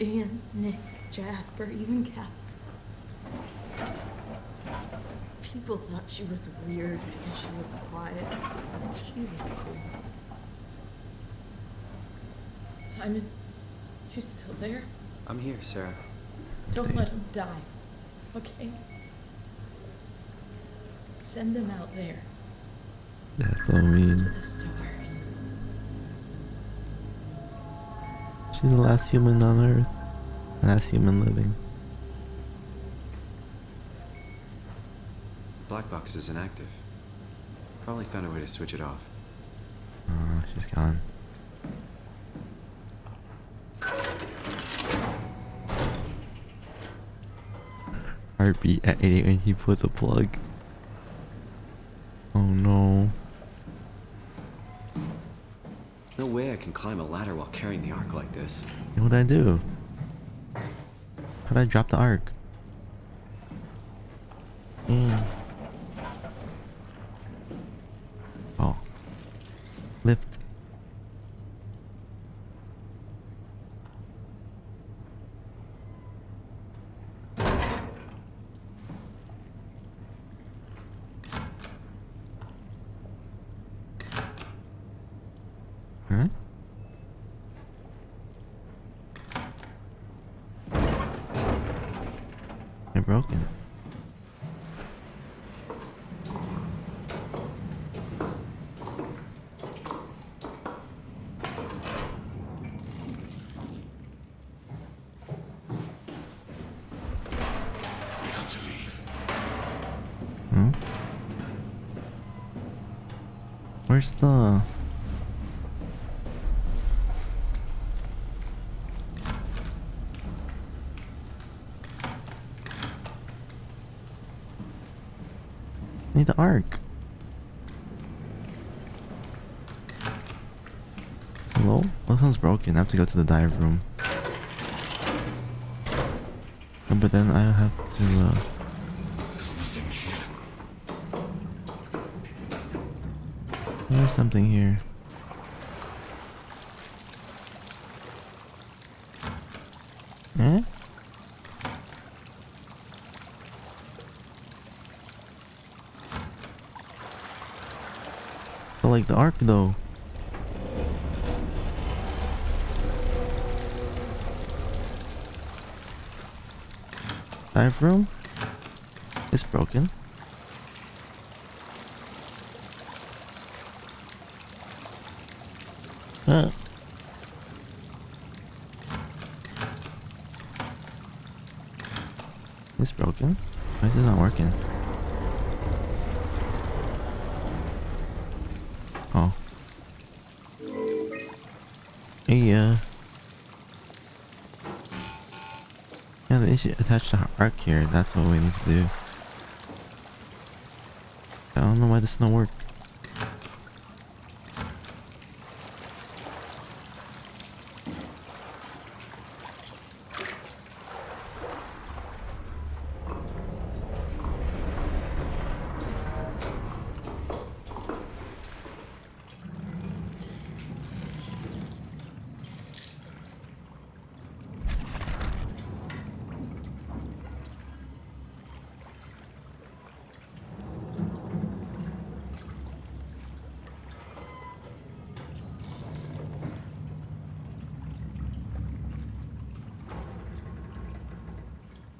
Speaker 1: Ian, Nick, Jasper, even Catherine. People thought she was weird because she was quiet, but she was cool. Simon, you still there?
Speaker 4: I'm here, Sarah.
Speaker 1: Don't let him die, okay? Send them out there.
Speaker 2: That's so mean.
Speaker 1: To the stars.
Speaker 2: She's the last human on Earth. Last human living.
Speaker 9: The black box is inactive. Probably found a way to switch it off.
Speaker 2: Oh, she's gone. Heartbeat at 88 when he put the plug. Oh no.
Speaker 9: No way I can climb a ladder while carrying the ark like this.
Speaker 2: What'd I do? How'd I drop the ark? Oh. Lift. Huh? They're broken. Hmm? Where's the... I need the ark. Hello? This one's broken. I have to go to the dive room. But then I have to there's something here. Eh? But like the ark though. Dive room? It's broken. It's broken. Why is it not working? Oh. Yeah. the issue attached to arc here. That's what we need to do. I don't know why this don't work.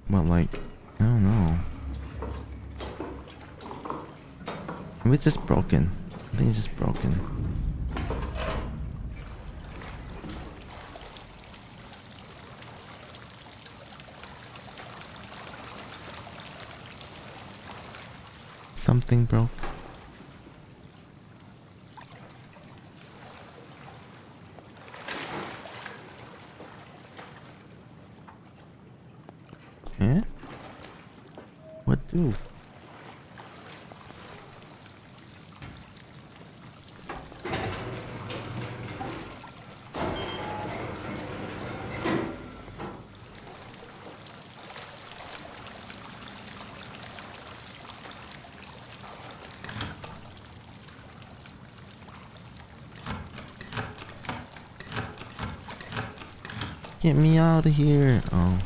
Speaker 2: But like, I don't know. Maybe it's just broken. I think it's just broken. Something broke. Eh? What do? Get me out of here. Oh.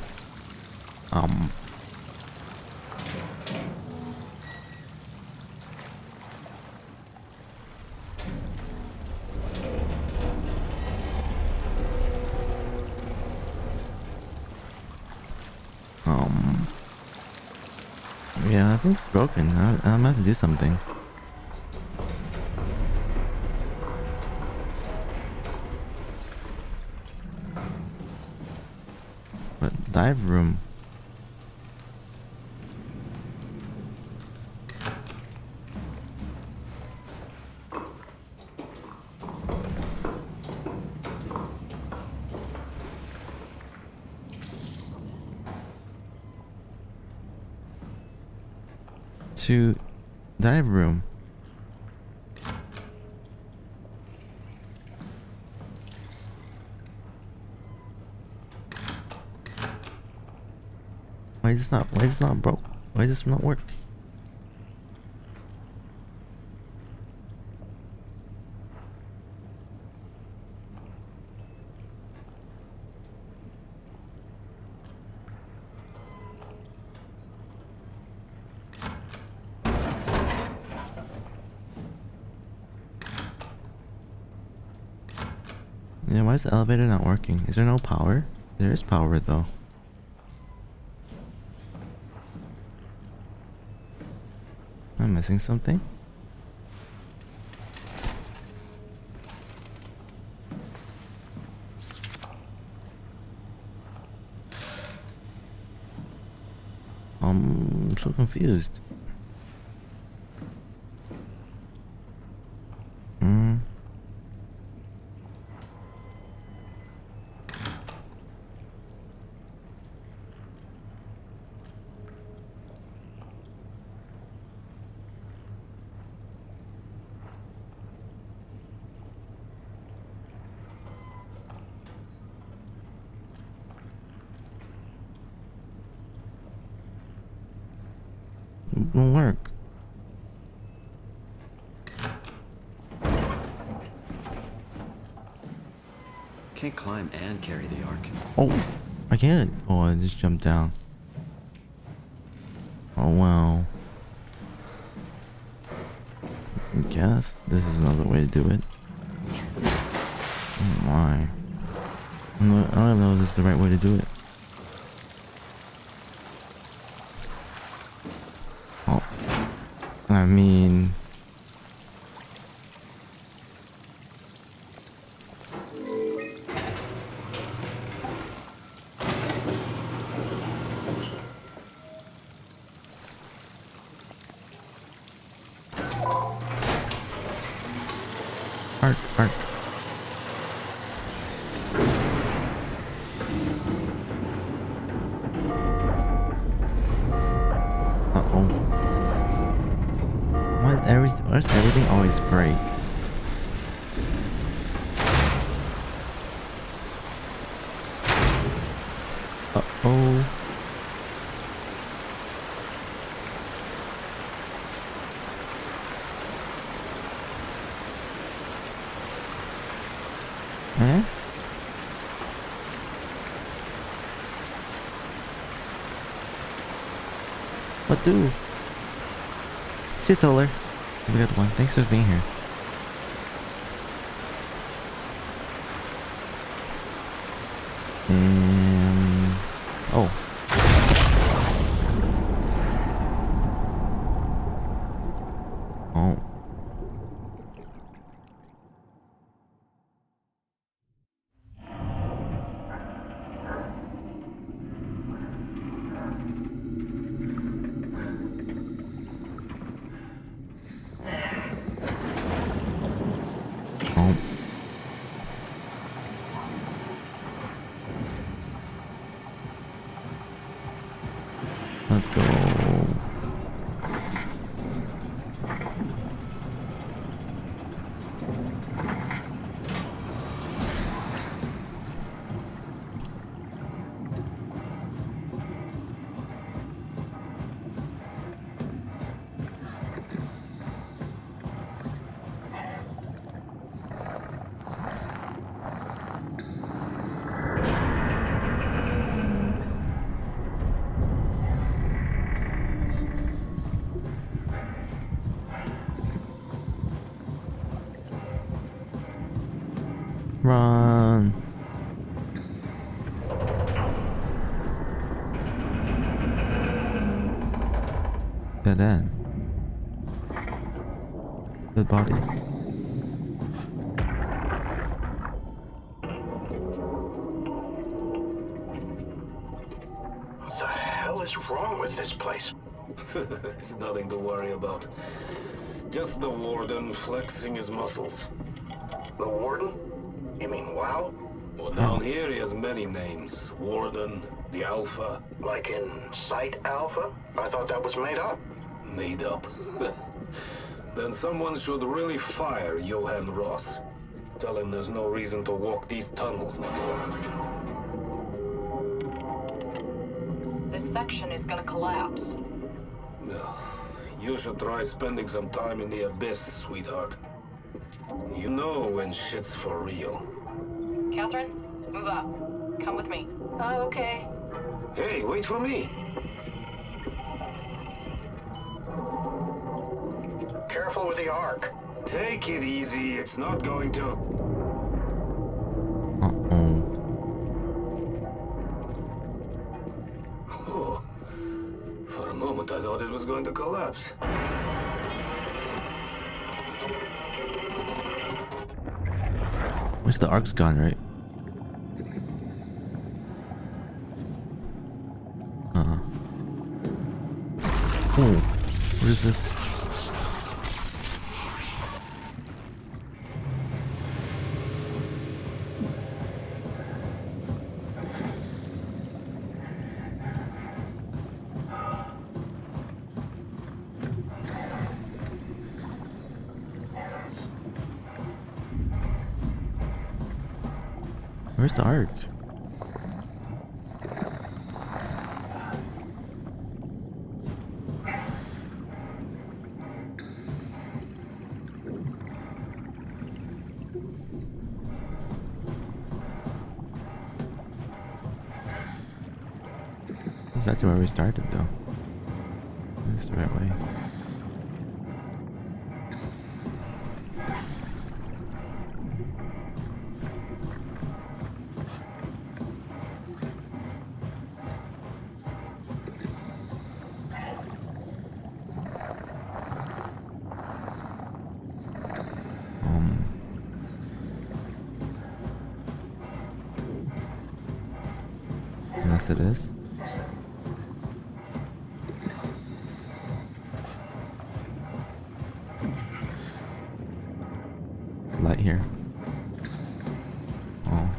Speaker 2: Yeah, I think it's broken. I'm gonna have to do something. But dive room. To dive room. Why is this not broke? Why does this not work? Yeah, why is the elevator not working? Is there no power? There is power though. Am I missing something? I'm so confused. It won't work.
Speaker 9: Can't climb and carry the arc.
Speaker 2: Oh, I can't. Oh, I just jumped down. Oh well. I guess this is another way to do it. Oh my. I don't know if this is the right way to do it. Oh. I mean... Arc. Why is everything always bright? Uh-oh. Eh? What do? See you, Solar. Have a good one. Thanks for being here. Oh. Oh. Oh. Let's go. Run. Dead end. Dead body.
Speaker 6: What the hell is wrong with this place?
Speaker 11: It's nothing to worry about. Just the warden flexing his muscles.
Speaker 6: The warden? You mean WoW?
Speaker 11: Well, down here he has many names. Warden, the Alpha.
Speaker 6: Like in Site Alpha? I thought that was made up.
Speaker 11: Made up? Then someone should really fire Johann Ross. Tell him there's no reason to walk these tunnels no more.
Speaker 7: This section is gonna collapse.
Speaker 11: You should try spending some time in the Abyss, sweetheart. You know when shit's for real.
Speaker 7: Catherine, move up. Come with me. Oh, okay.
Speaker 11: Hey, wait for me!
Speaker 6: Careful with the arc.
Speaker 11: Take it easy, it's not going to... Oh, for a moment I thought it was going to collapse.
Speaker 2: Where's the arc's gone, right? Oh, what is this? Where's the arc? That's where we started, though. That's the right way. Yes, it is. Light here. Oh.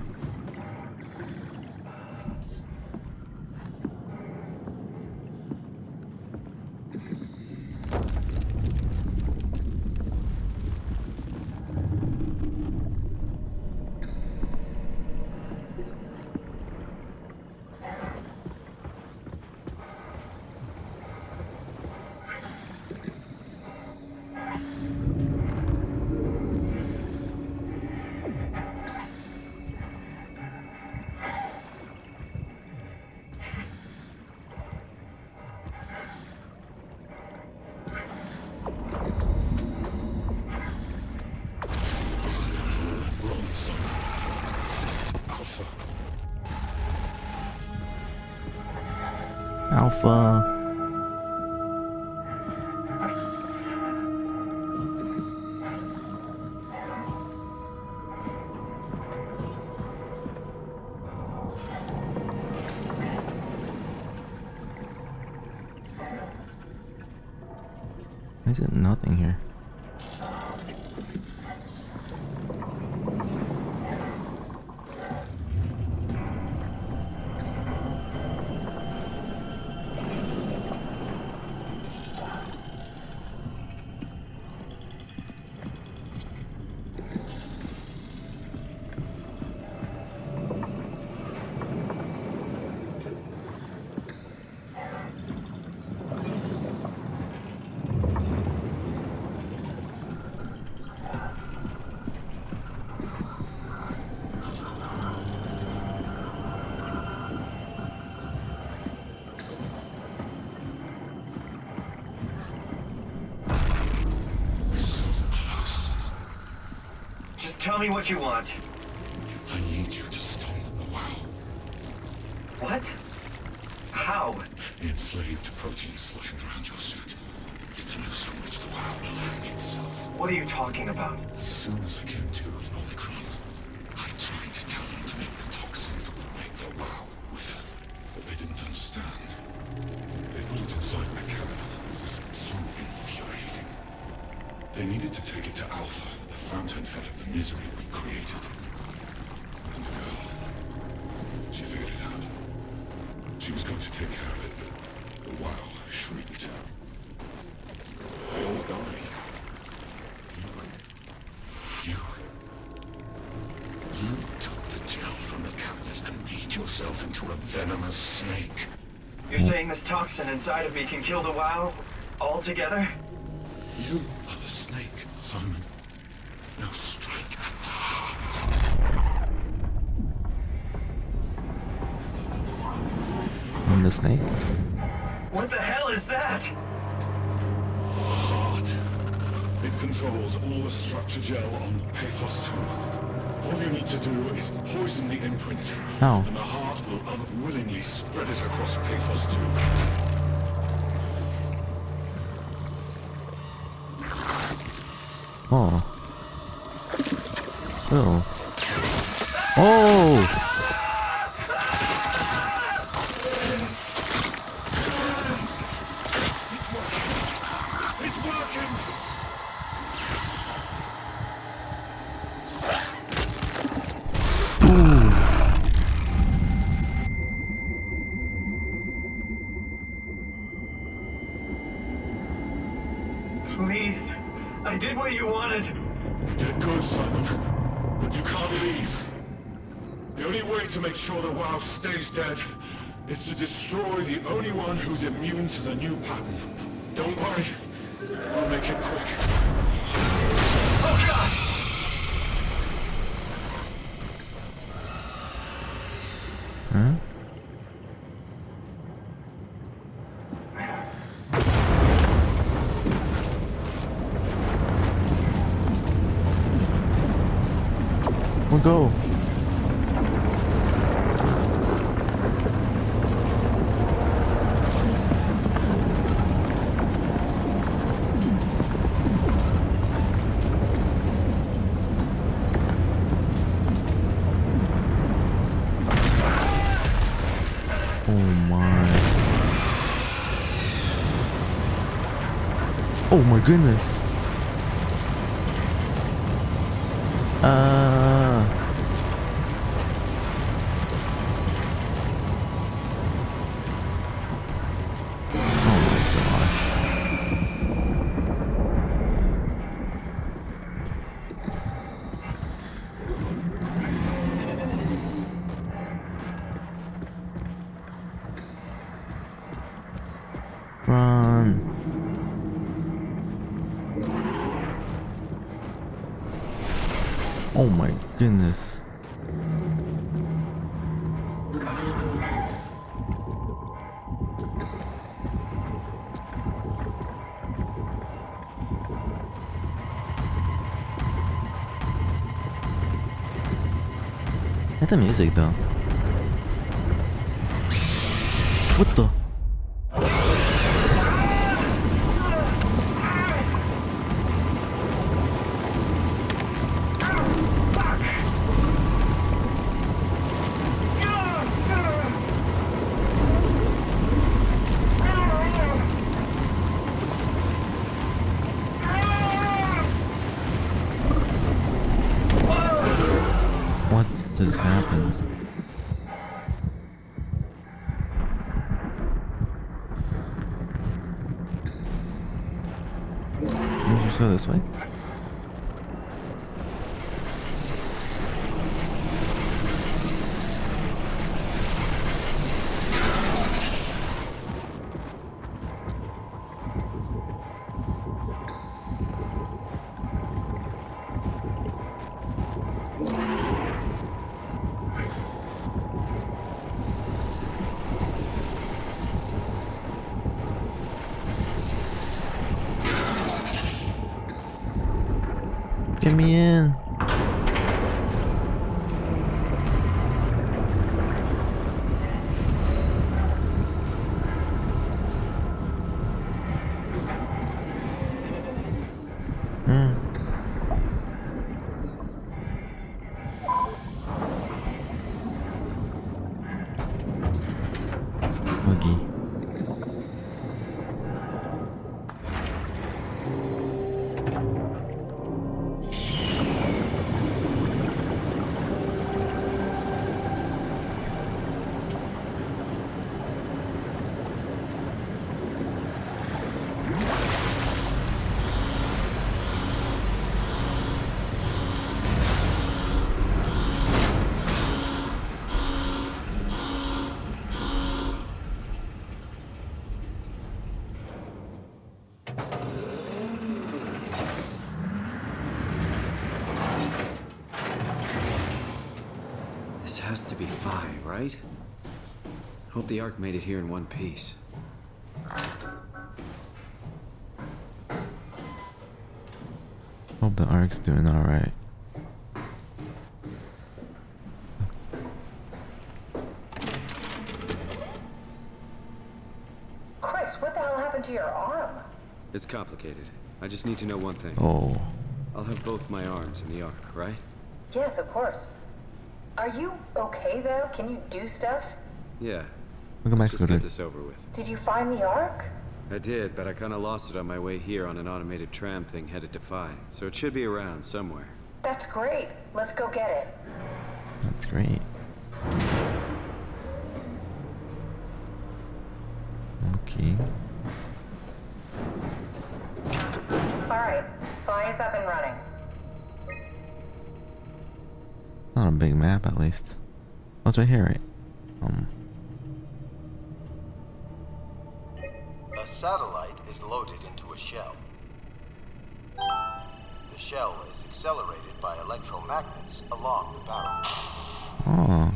Speaker 2: Alpha. Why is it nothing here?
Speaker 16: Tell me what you want.
Speaker 17: I need you to stop the WoW.
Speaker 16: What? How?
Speaker 17: The enslaved protein sloshing around your suit is the noose from which the WoW will hang itself.
Speaker 16: What are you talking about?
Speaker 17: As soon as I came to Omicron, I tried to tell them to make the toxin break the WoW with her, but they didn't understand. They put it inside my cabinet. It was so infuriating. They needed to take it to Alpha, fountainhead of the misery we created. And the girl, she figured it out. She was going to take care of it, but the WoW shrieked. They all died. You took the gel from the cabinet and made yourself into a venomous snake.
Speaker 16: You're saying this toxin inside of me can kill the WoW altogether?
Speaker 17: You are the snake, Simon. Now strike at the heart.
Speaker 2: I'm the snake?
Speaker 16: What the hell is that?
Speaker 17: Heart. It controls all the structure gel on Pathos 2. All you need to do is poison the imprint.
Speaker 2: Oh.
Speaker 17: And the heart will unwillingly spread it across Pathos 2.
Speaker 2: Oh. Oh. Oh!
Speaker 17: It's working!
Speaker 2: Ooh.
Speaker 16: Please, I did what you wanted.
Speaker 17: Get good, Simon. But you can't leave. The only way to make sure the WoW stays dead is to destroy the only one who's immune to the new pattern. Don't worry. I'll make it quick.
Speaker 16: Oh, God!
Speaker 2: Huh? We'll go. Oh my goodness. Run. Oh my goodness. I like the music though. What the? just happened? Did you go this way? Get me in. Boogie.
Speaker 9: This has to be Phi, right? Hope the Ark made it here in one piece.
Speaker 2: Hope the Ark's doing alright.
Speaker 8: Chris, what the hell happened to your arm?
Speaker 9: It's complicated. I just need to know one thing.
Speaker 2: Oh.
Speaker 9: I'll have both my arms in the Ark, right?
Speaker 8: Yes, of course. Are you okay, though? Can you do stuff?
Speaker 9: Yeah.
Speaker 2: Look at my
Speaker 9: Let's just
Speaker 2: scooter.
Speaker 9: get this over with.
Speaker 8: Did you find the Ark?
Speaker 9: I did, but I kind of lost it on my way here on an automated tram thing headed to Phi. So it should be around somewhere.
Speaker 8: That's great. Let's go get it.
Speaker 2: That's great. Okay.
Speaker 8: Alright, Phi is up and running.
Speaker 2: Not a big map, at least. Oh, it's right here, right?
Speaker 6: A satellite is loaded into a shell. The shell is accelerated by electromagnets along the barrel.
Speaker 2: Oh.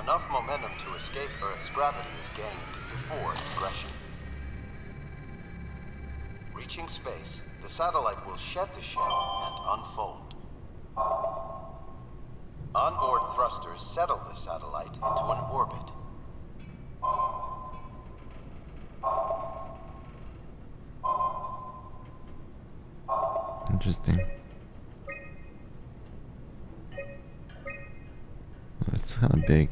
Speaker 6: Enough momentum to escape Earth's gravity is gained before ingression. Reaching space, the satellite will shed the shell and unfold. Onboard thrusters settle the satellite into an orbit.
Speaker 2: Interesting. It's kind of big.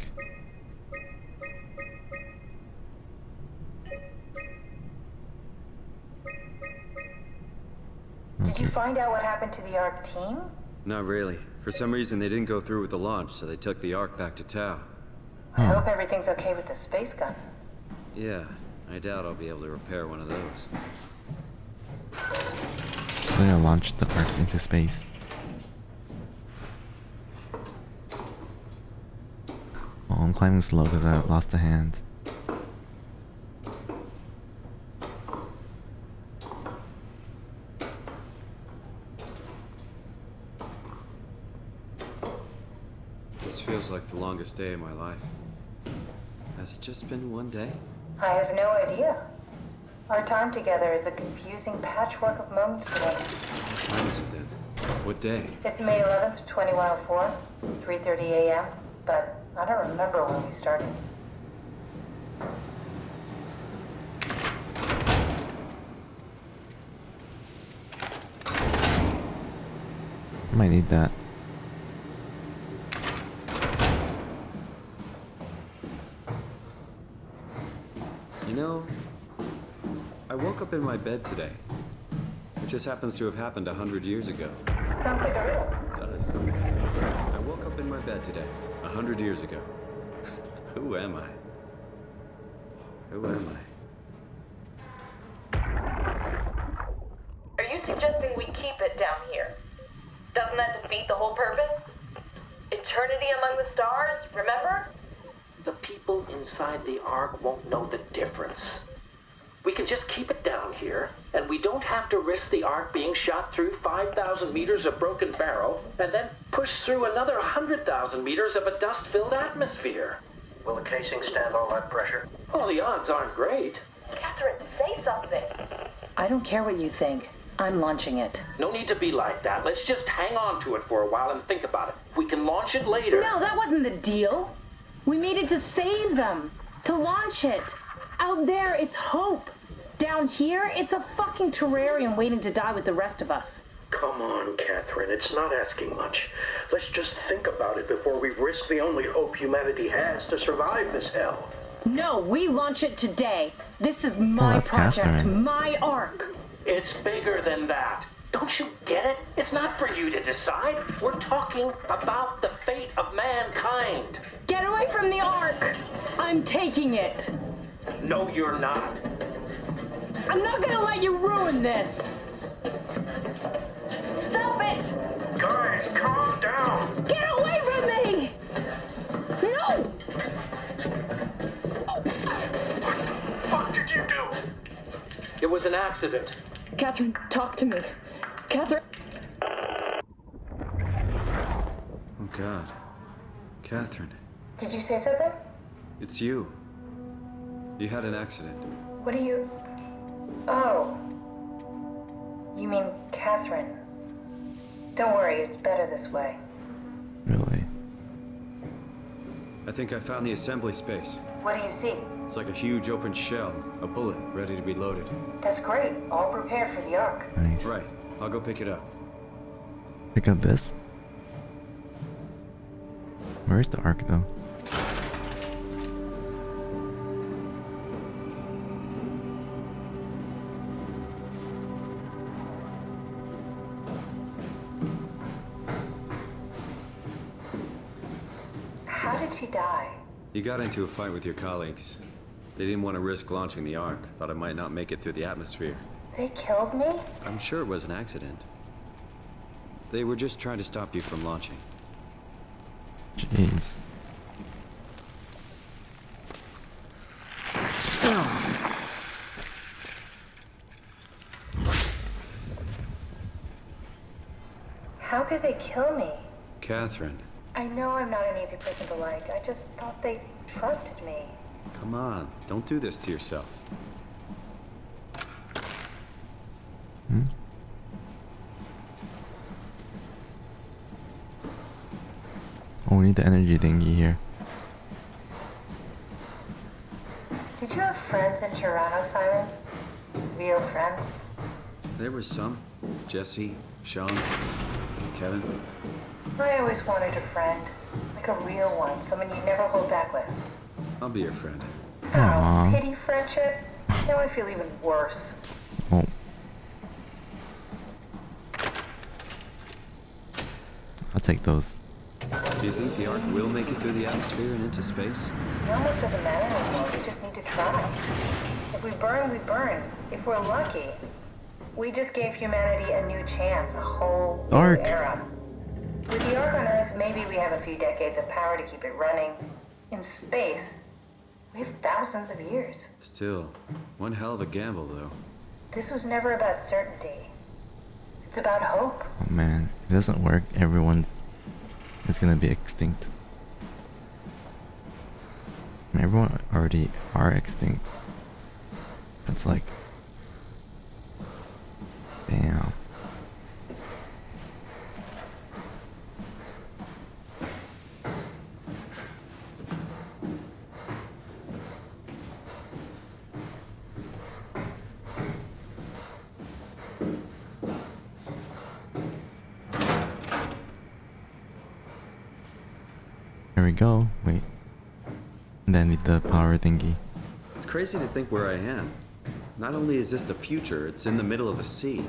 Speaker 8: Did you find out what happened to the Ark team?
Speaker 9: Not really. For some reason, they didn't go through with the launch, so they took the Ark back to Tau.
Speaker 8: I hope everything's okay with the space gun.
Speaker 9: Yeah, I doubt I'll be able to repair one of those.
Speaker 2: They're gonna launch the Ark into space. Oh, I'm climbing slow because I lost a hand.
Speaker 9: This feels like the longest day of my life. Has it just been one day?
Speaker 8: I have no idea. Our time together is a confusing patchwork of moments today.
Speaker 9: What time is it then? What day?
Speaker 8: It's May 11th, 2104, 3:30 a.m., but I don't remember when we started.
Speaker 2: I might need that.
Speaker 9: You know, I woke up in my bed today. It just happens to have happened 100 years ago.
Speaker 8: Sounds like a riddle.
Speaker 9: It does. dead today, 100 years ago. Who am I? Who am I?
Speaker 7: Are you suggesting we keep it down here? Doesn't that defeat the whole purpose? Eternity among the stars, remember?
Speaker 19: The people inside the Ark won't know the difference. We can just keep it down here, and we don't have to risk the Ark being shot through 5,000 meters of broken barrel, and then push through another 100,000 meters of a dust-filled atmosphere.
Speaker 10: Will the casing stand all that pressure?
Speaker 19: Well, the odds aren't great.
Speaker 7: Catherine, say something.
Speaker 21: I don't care what you think. I'm launching it.
Speaker 19: No need to be like that. Let's just hang on to it for a while and think about it. We can launch it later.
Speaker 21: No, that wasn't the deal. We made it to save them. To launch it. Out there, it's hope. Down here, it's a fucking terrarium waiting to die with the rest of us.
Speaker 13: Come on, Catherine. It's not asking much. Let's just think about it before we risk the only hope humanity has to survive this hell.
Speaker 21: No, we launch it today. This is my project,
Speaker 2: Catherine.
Speaker 21: my Ark.
Speaker 19: It's bigger than that. Don't you get it? It's not for you to decide. We're talking about the fate of mankind.
Speaker 21: Get away from the Ark. I'm taking it.
Speaker 19: No, you're not.
Speaker 21: I'm not gonna let you ruin this.
Speaker 7: Stop it!
Speaker 13: Guys, calm down.
Speaker 21: Get away from me! No!
Speaker 13: What the fuck did you do?
Speaker 19: It was an accident.
Speaker 21: Catherine, talk to me. Catherine.
Speaker 9: Oh God. Catherine,
Speaker 8: Did you say something?
Speaker 9: it's you. You had an accident.
Speaker 8: What do you... Oh. You mean Catherine. Don't worry, it's better this way.
Speaker 2: Really?
Speaker 9: I think I found the assembly space.
Speaker 8: What do you see?
Speaker 9: It's like a huge open shell, a bullet ready to be loaded.
Speaker 8: That's great. All prepared for the Ark.
Speaker 2: Nice.
Speaker 9: Right, I'll go pick it up.
Speaker 2: Pick up this. Where's the Ark though?
Speaker 8: How did she die?
Speaker 9: You got into a fight with your colleagues. They didn't want to risk launching the Ark. Thought it might not make it through the atmosphere.
Speaker 8: They killed me?
Speaker 9: I'm sure it was an accident. They were just trying to stop you from launching.
Speaker 2: Jeez.
Speaker 8: How could they kill me?
Speaker 9: Catherine,
Speaker 8: I know I'm not an easy person to like. I just thought they trusted me.
Speaker 9: come on. Don't do this to yourself.
Speaker 2: Oh, we need the energy thingy here.
Speaker 8: Did you have friends in Toronto, Simon? Real friends?
Speaker 9: There was some. Jesse, Sean, Kevin.
Speaker 8: I always wanted a friend. Like a real one. Someone you'd never hold back with.
Speaker 9: I'll be your friend.
Speaker 8: Oh, pity friendship? Now I feel even worse.
Speaker 2: Oh. I'll take those.
Speaker 9: Do you think the Ark will make it through the atmosphere and into space?
Speaker 8: It almost doesn't matter anymore. We just need to try. If we burn, we burn. If we're lucky, we just gave humanity a new chance, a whole new
Speaker 2: Ark.
Speaker 8: era. With the Ark on Earth, maybe we have a few decades of power to keep it running. In space, we have thousands of years.
Speaker 9: Still, one hell of a gamble, though.
Speaker 8: This was never about certainty. It's about hope.
Speaker 2: Oh man, if it doesn't work, everyone's is gonna be extinct. I mean, everyone already are extinct. It's like, damn. There we go. Wait. And then need the power thingy.
Speaker 9: It's crazy to think where I am. Not only is this the future, it's in the middle of the sea.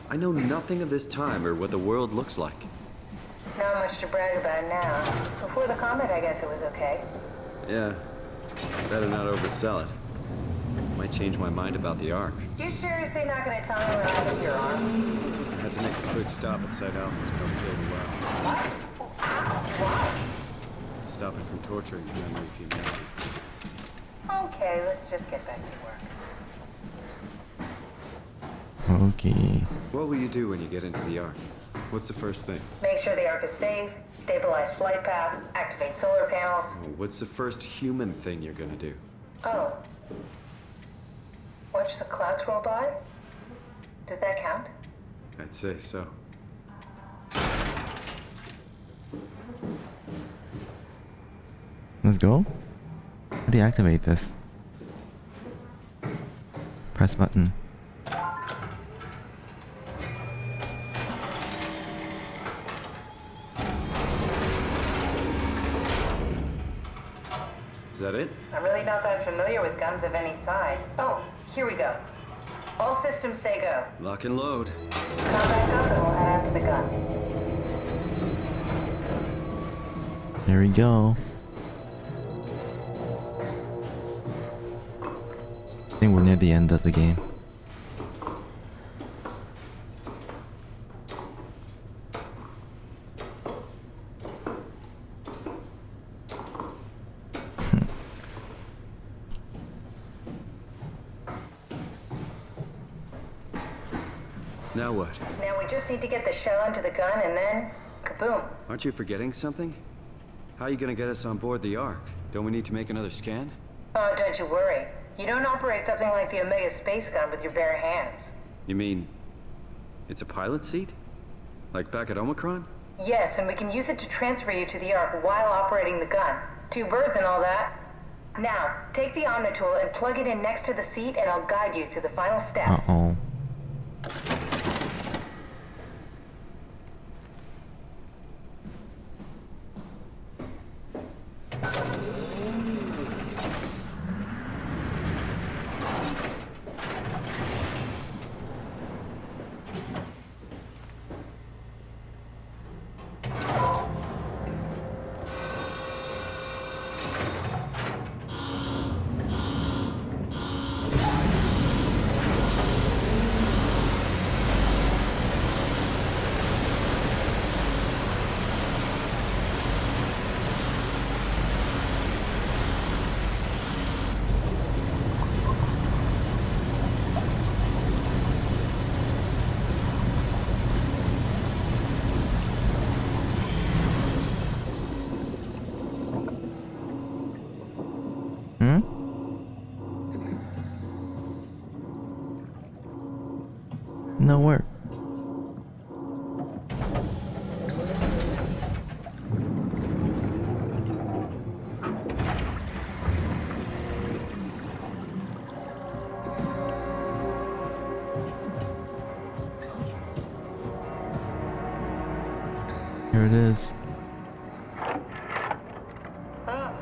Speaker 9: I know nothing of this time or what the world looks like.
Speaker 8: No, not much to brag about now. Before the comet, I guess it was okay.
Speaker 4: Yeah. Better not oversell it. Might change my mind about the Ark.
Speaker 8: You seriously not gonna tell me what happened to your arm?
Speaker 4: I had to make a quick stop at Site Alpha to help kill the well.
Speaker 8: Why?
Speaker 4: Stop it from torturing the memory of humanity.
Speaker 8: Okay, let's just get back to work.
Speaker 2: Okay.
Speaker 4: What will you do when you get into the Ark? What's the first thing?
Speaker 8: Make sure the Ark is safe, stabilize flight path, activate solar panels.
Speaker 4: What's the first human thing you're gonna do?
Speaker 8: Oh. Watch the clouds roll by? Does that count?
Speaker 4: I'd say so.
Speaker 2: Let's go. How do you activate this? Press button.
Speaker 4: Is that it?
Speaker 8: I'm really not that familiar with guns of any size. Oh, here we go. All systems say go.
Speaker 4: Lock and load.
Speaker 8: Come back up and we'll head out to the gun.
Speaker 2: There we go. I think we're near the end of the game.
Speaker 4: Now what?
Speaker 8: Now we just need to get the shell into the gun and then, kaboom.
Speaker 4: Aren't you forgetting something? How are you gonna get us on board the Ark? Don't we need to make another scan?
Speaker 8: Oh, don't you worry. You don't operate something like the Omega space gun with your bare hands.
Speaker 4: You mean it's a pilot seat? Like back at Omicron?
Speaker 8: Yes, and we can use it to transfer you to the Ark while operating the gun. 2 birds and all that. Now, take the Omnitool and plug it in next to the seat and I'll guide you through the final steps.
Speaker 2: Uh-oh. No work. Here it is.
Speaker 21: Oh.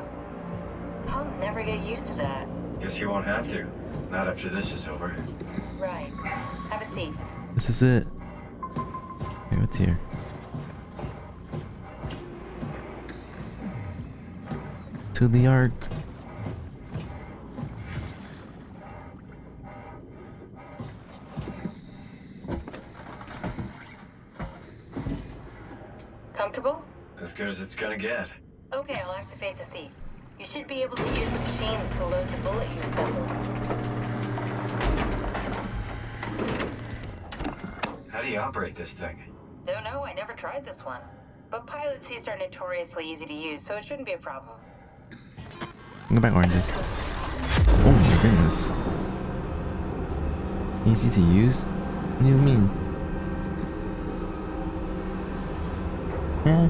Speaker 21: I'll never get used to that.
Speaker 16: Guess you won't have to. Not after this is over.
Speaker 21: Right. Have a seat.
Speaker 2: This is it. Okay, what's here? To the Ark.
Speaker 21: Comfortable?
Speaker 16: As good as it's gonna get.
Speaker 21: Okay, I'll activate the seat. You should be able to use the machines to load the bullet you assembled.
Speaker 16: How do you operate this thing?
Speaker 21: Don't know, I never tried this one. But pilot seats are notoriously easy to use, so it shouldn't be a problem.
Speaker 2: Go back oranges. Oh my goodness. Easy to use? What do you mean? Eh.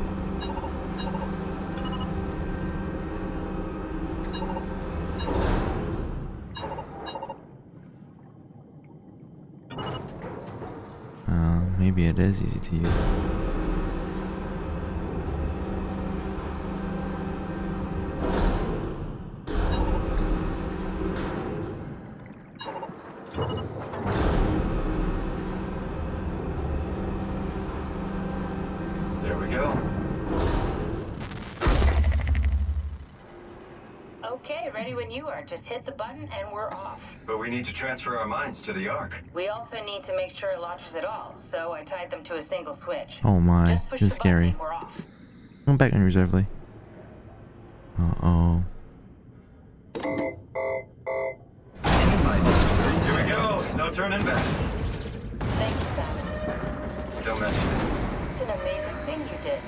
Speaker 2: Maybe it is easy to use.
Speaker 16: There we go.
Speaker 8: Okay, ready when you are. Just hit the button and we're off.
Speaker 16: But we need to transfer our minds to the Ark.
Speaker 8: We also need to make sure it launches at all, so I tied them to a single switch.
Speaker 2: Oh my,
Speaker 8: Just push
Speaker 2: this
Speaker 8: the
Speaker 2: is scary.
Speaker 8: button and we're off.
Speaker 2: Come back unreservedly. Uh-oh.
Speaker 16: Here we go. No turning back.
Speaker 8: Thank you, Simon.
Speaker 16: Don't mention it.
Speaker 8: It's an amazing thing you did.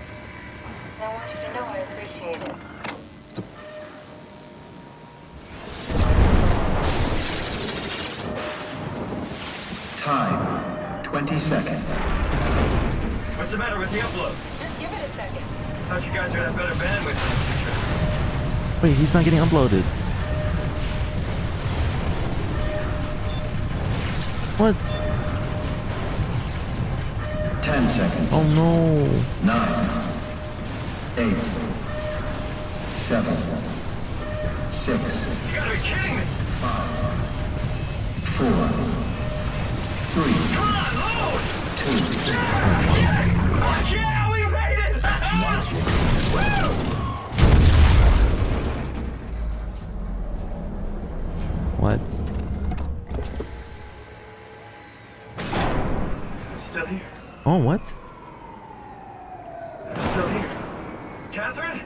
Speaker 8: And I want you to know I appreciate it.
Speaker 13: Time, 20 seconds.
Speaker 16: What's the matter with the upload?
Speaker 8: Just give it a second.
Speaker 16: Thought you guys would have better bandwidth.
Speaker 2: Wait, he's not getting uploaded. What?
Speaker 13: 10 seconds.
Speaker 2: Oh no.
Speaker 13: 9, 8, 7, 6.
Speaker 16: You gotta be kidding me!
Speaker 13: 5, 4, 3,
Speaker 16: Come on, load!
Speaker 13: 2.
Speaker 16: Yes! Fuck yeah, we made it!
Speaker 2: What?
Speaker 16: I'm still here.
Speaker 2: Oh, what?
Speaker 16: I'm still here. Catherine?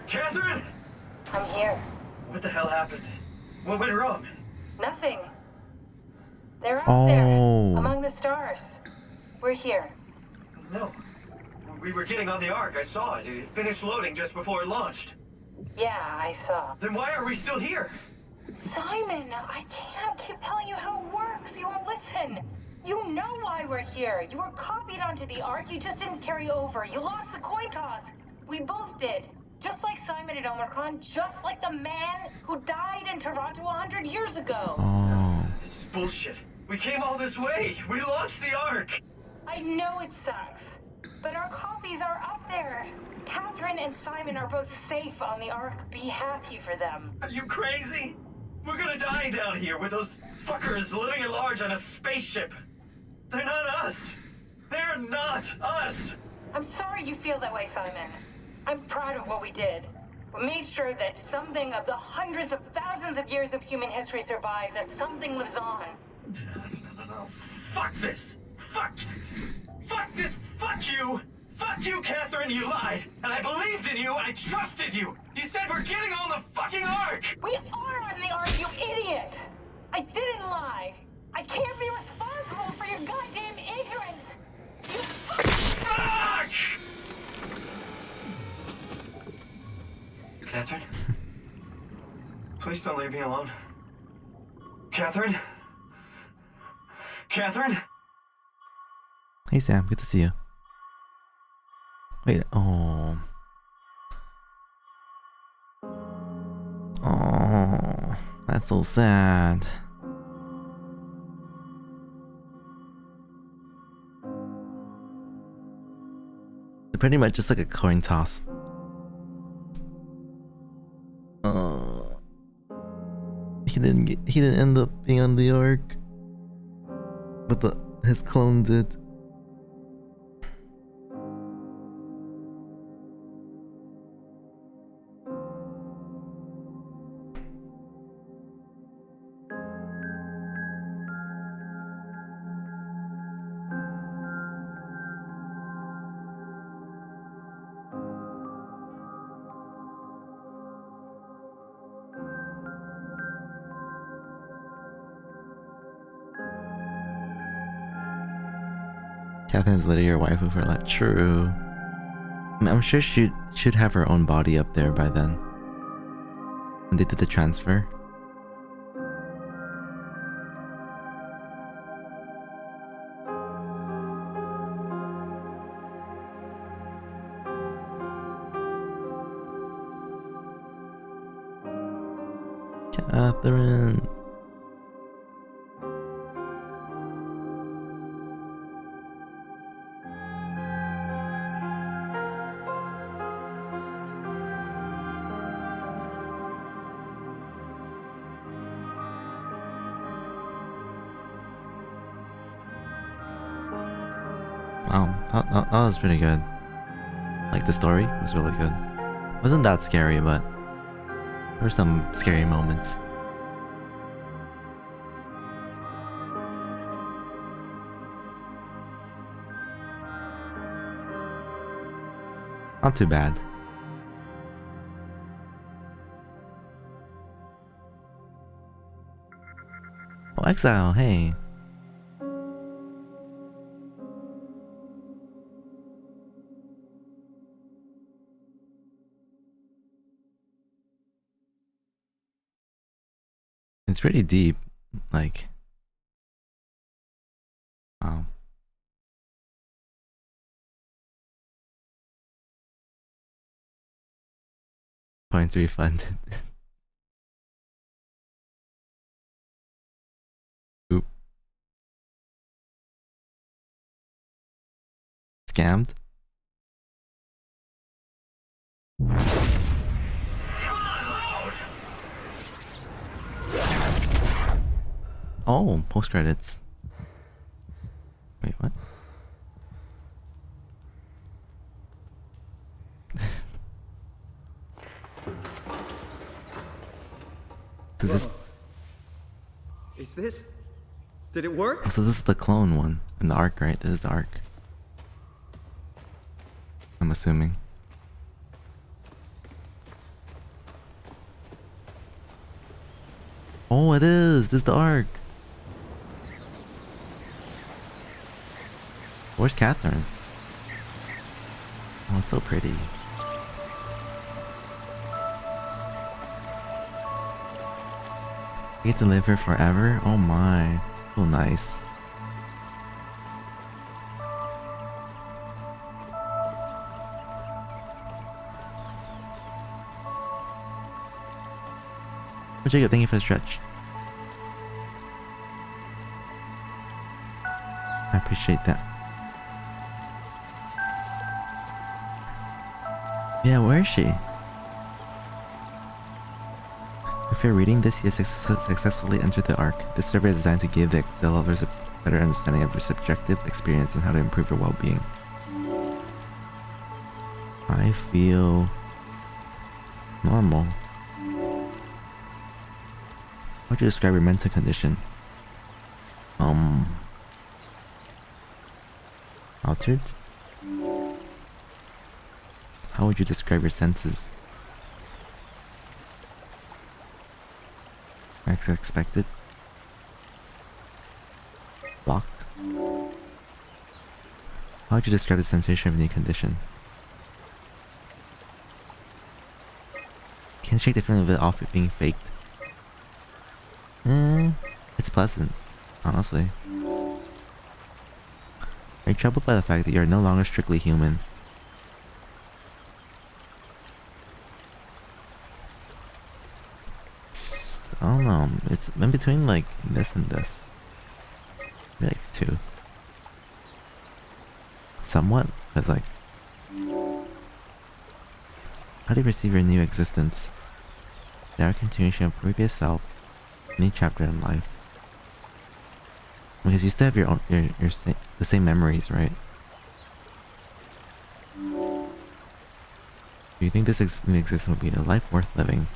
Speaker 16: Catherine?
Speaker 8: I'm here.
Speaker 16: What the hell happened? What went wrong?
Speaker 8: Nothing. They're up
Speaker 2: Oh.
Speaker 8: there, among the stars. We're here.
Speaker 16: No. We were getting on the Ark. I saw it. It finished loading just before it launched.
Speaker 8: Yeah, I saw.
Speaker 16: Then why are we still here?
Speaker 8: Simon, I can't keep telling you how it works. You won't listen. You know why we're here. You were copied onto the Ark. You just didn't carry over. You lost the coin toss. We both did. Just like Simon at Omicron, just like the man who died in Toronto 100 years ago.
Speaker 2: Oh.
Speaker 16: This is bullshit. We came all this way. We launched the Ark.
Speaker 8: I know it sucks, but our copies are up there. Catherine and Simon are both safe on the Ark. Be happy for them.
Speaker 16: Are you crazy? We're gonna die down here with those fuckers living at large on a spaceship. They're not us. They're not us.
Speaker 8: I'm sorry you feel that way, Simon. I'm proud of what we did. We made sure that something of the hundreds of thousands of years of human history survives, that something lives on.
Speaker 16: No. Fuck this. Fuck this. Fuck you. Fuck you, Catherine. You lied. And I believed in you. I trusted you. You said we're getting on the fucking Ark.
Speaker 8: We are on the Ark, you idiot. I didn't lie. I can't be responsible for your goddamn ignorance. You
Speaker 16: fuck! Catherine? Please don't leave me alone. Catherine? Catherine?
Speaker 2: Hey Sam, good to see you. Wait, oh. Oh, that's so sad. They're pretty much just like a coin toss. He didn't end up being on the Ark, but his clone did. Catherine's literally your waifu for that. True. I'm sure she should have her own body up there by then. When they did the transfer. Catherine. Wow, that was pretty good. Like the story was really good. Wasn't that scary, but There were some scary moments. Not too bad. Oh, Exile, hey. It's pretty deep, like... Wow. Points refunded. Oop. Scammed? Oh, post credits. Wait, what?
Speaker 4: Is this? Did it work?
Speaker 2: So this is the clone one in the arc, right? This is the arc. I'm assuming. Oh, it is! This is the arc! Where's Catherine? Oh, it's so pretty. You get to live here forever? Oh my. So nice. Oh, Jacob, thank you for the stretch. I appreciate that. Yeah, where is she? If you're reading this, you have successfully entered the arc. This survey is designed to give the developers a better understanding of your subjective experience and how to improve your well-being. I feel normal. How would you describe your mental condition? Altered? How would you describe your senses? Max expected? Blocked? How would you describe the sensation of any condition? Can't shake the feeling of it off it being faked. It's pleasant, honestly. Are you troubled by the fact that you are no longer strictly human? I don't know, it's in between like this and this. Maybe like two. Somewhat, because like... How do you perceive your new existence? They are a continuation of previous self, new chapter in life. Because you still have your own, the same memories, right? Do you think this new existence would be a life worth living?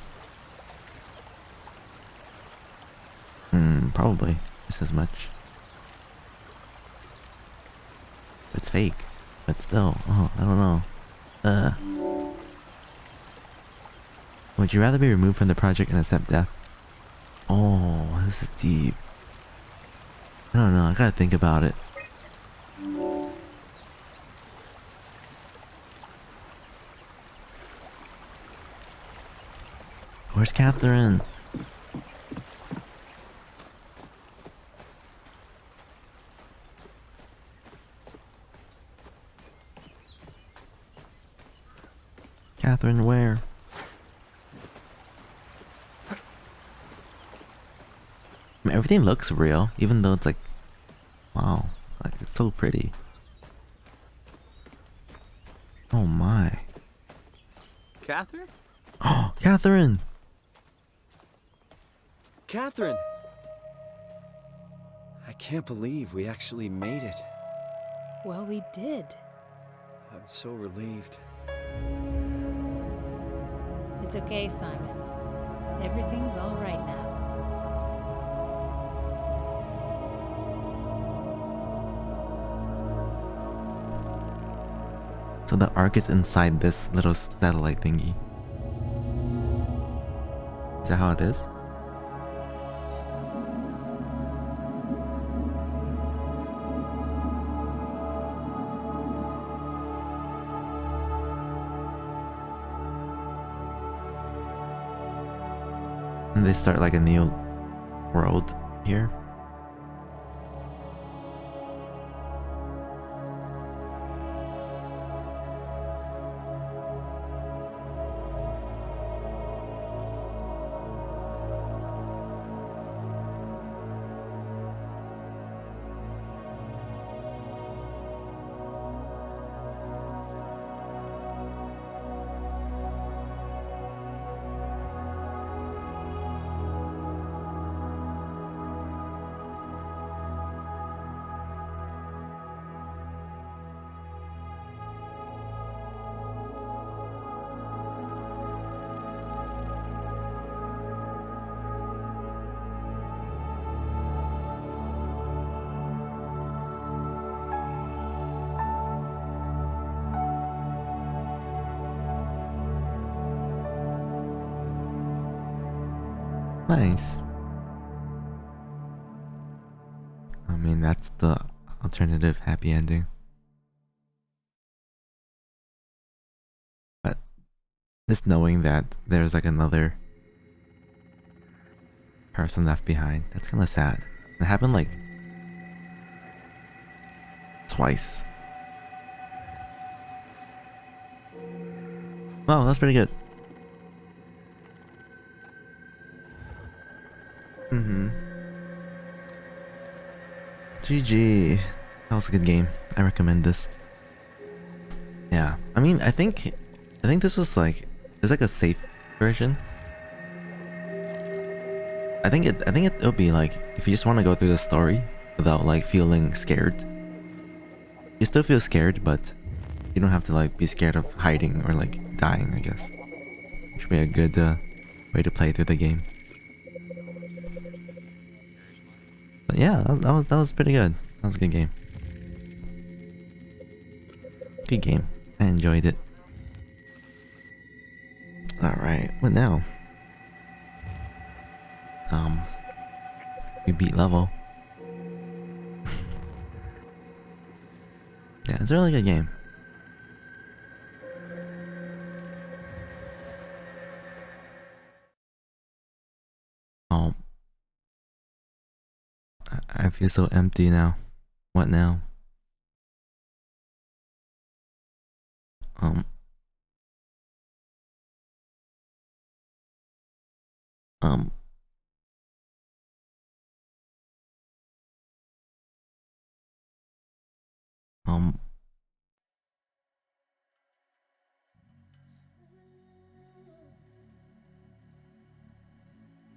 Speaker 2: Probably. Just as much. It's fake. But still, oh, I don't know. Would you rather be removed from the project and accept death? Oh, this is deep. I don't know, I gotta think about it. Where's Catherine? Catherine, where? I mean, everything looks real, even though it's like, wow, like it's so pretty. Oh my.
Speaker 4: Catherine?
Speaker 2: Oh, Catherine!
Speaker 4: Catherine! I can't believe we actually made it.
Speaker 14: Well, we did.
Speaker 4: I'm so relieved.
Speaker 14: It's okay, Simon. Everything's all right now.
Speaker 2: So the Ark is inside this little satellite thingy. Is that how it is? And they start like a new world here. Nice. I mean, that's the alternative happy ending. But just knowing that there's like another person left behind, that's kind of sad. It happened like twice. Wow, that's pretty good. GG. That was a good game. I recommend this. Yeah. I mean, I think this was like, there's like a safe version. I think it'll be like, if you just want to go through the story without like feeling scared. You still feel scared, but you don't have to like be scared of hiding or like dying, I guess. Should be a good way to play through the game. But yeah, that was pretty good. That was a good game. Good game. I enjoyed it. Alright, what now? We beat level. Yeah, it's a really good game. I feel so empty now. What now?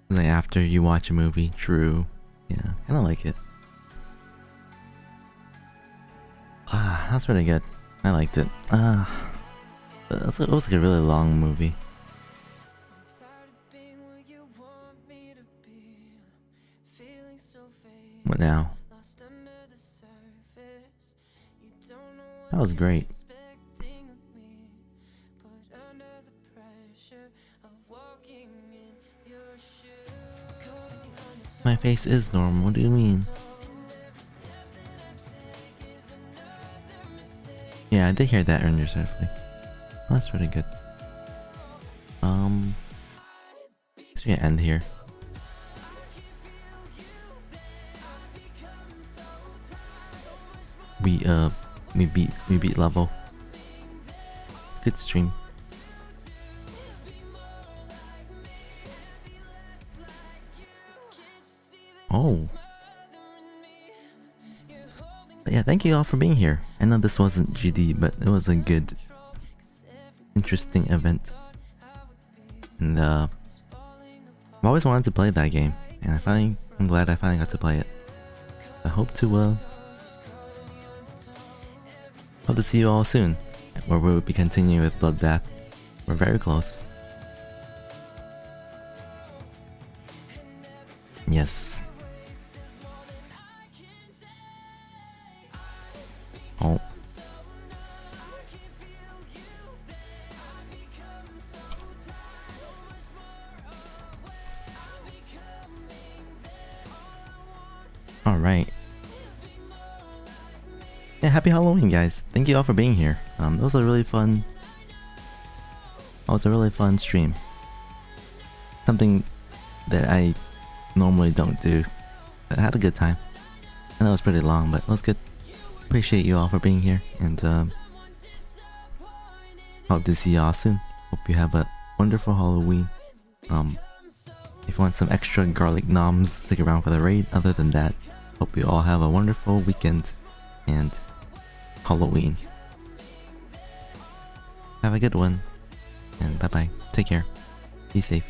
Speaker 2: Like after you watch a movie, true. Yeah, kinda like it. That's pretty good. I liked it. It was like a really long movie. What now? That was great. My face is normal, what do you mean? Yeah, I did hear that earlier, safely. That's pretty good. So we end here. We beat level. Good stream. Oh. But yeah, thank you all for being here. I know this wasn't GD, but it was a good, interesting event. And I've always wanted to play that game, and I'm glad I finally got to play it. I hope to see you all soon, where we'll be continuing with Bloodbath. We're very close. Yes. Oh. Alright. Yeah, happy Halloween, guys. Thank you all for being here. That was a really fun... That was a really fun stream. Something that I normally don't do. I had a good time. I know it was pretty long, but let's get... Appreciate you all for being here, and hope to see y'all soon. Hope you have a wonderful Halloween. If you want some extra garlic noms, stick around for the raid. Other than that, hope you all have a wonderful weekend and Halloween. Have a good one, and bye bye. Take care. Be safe.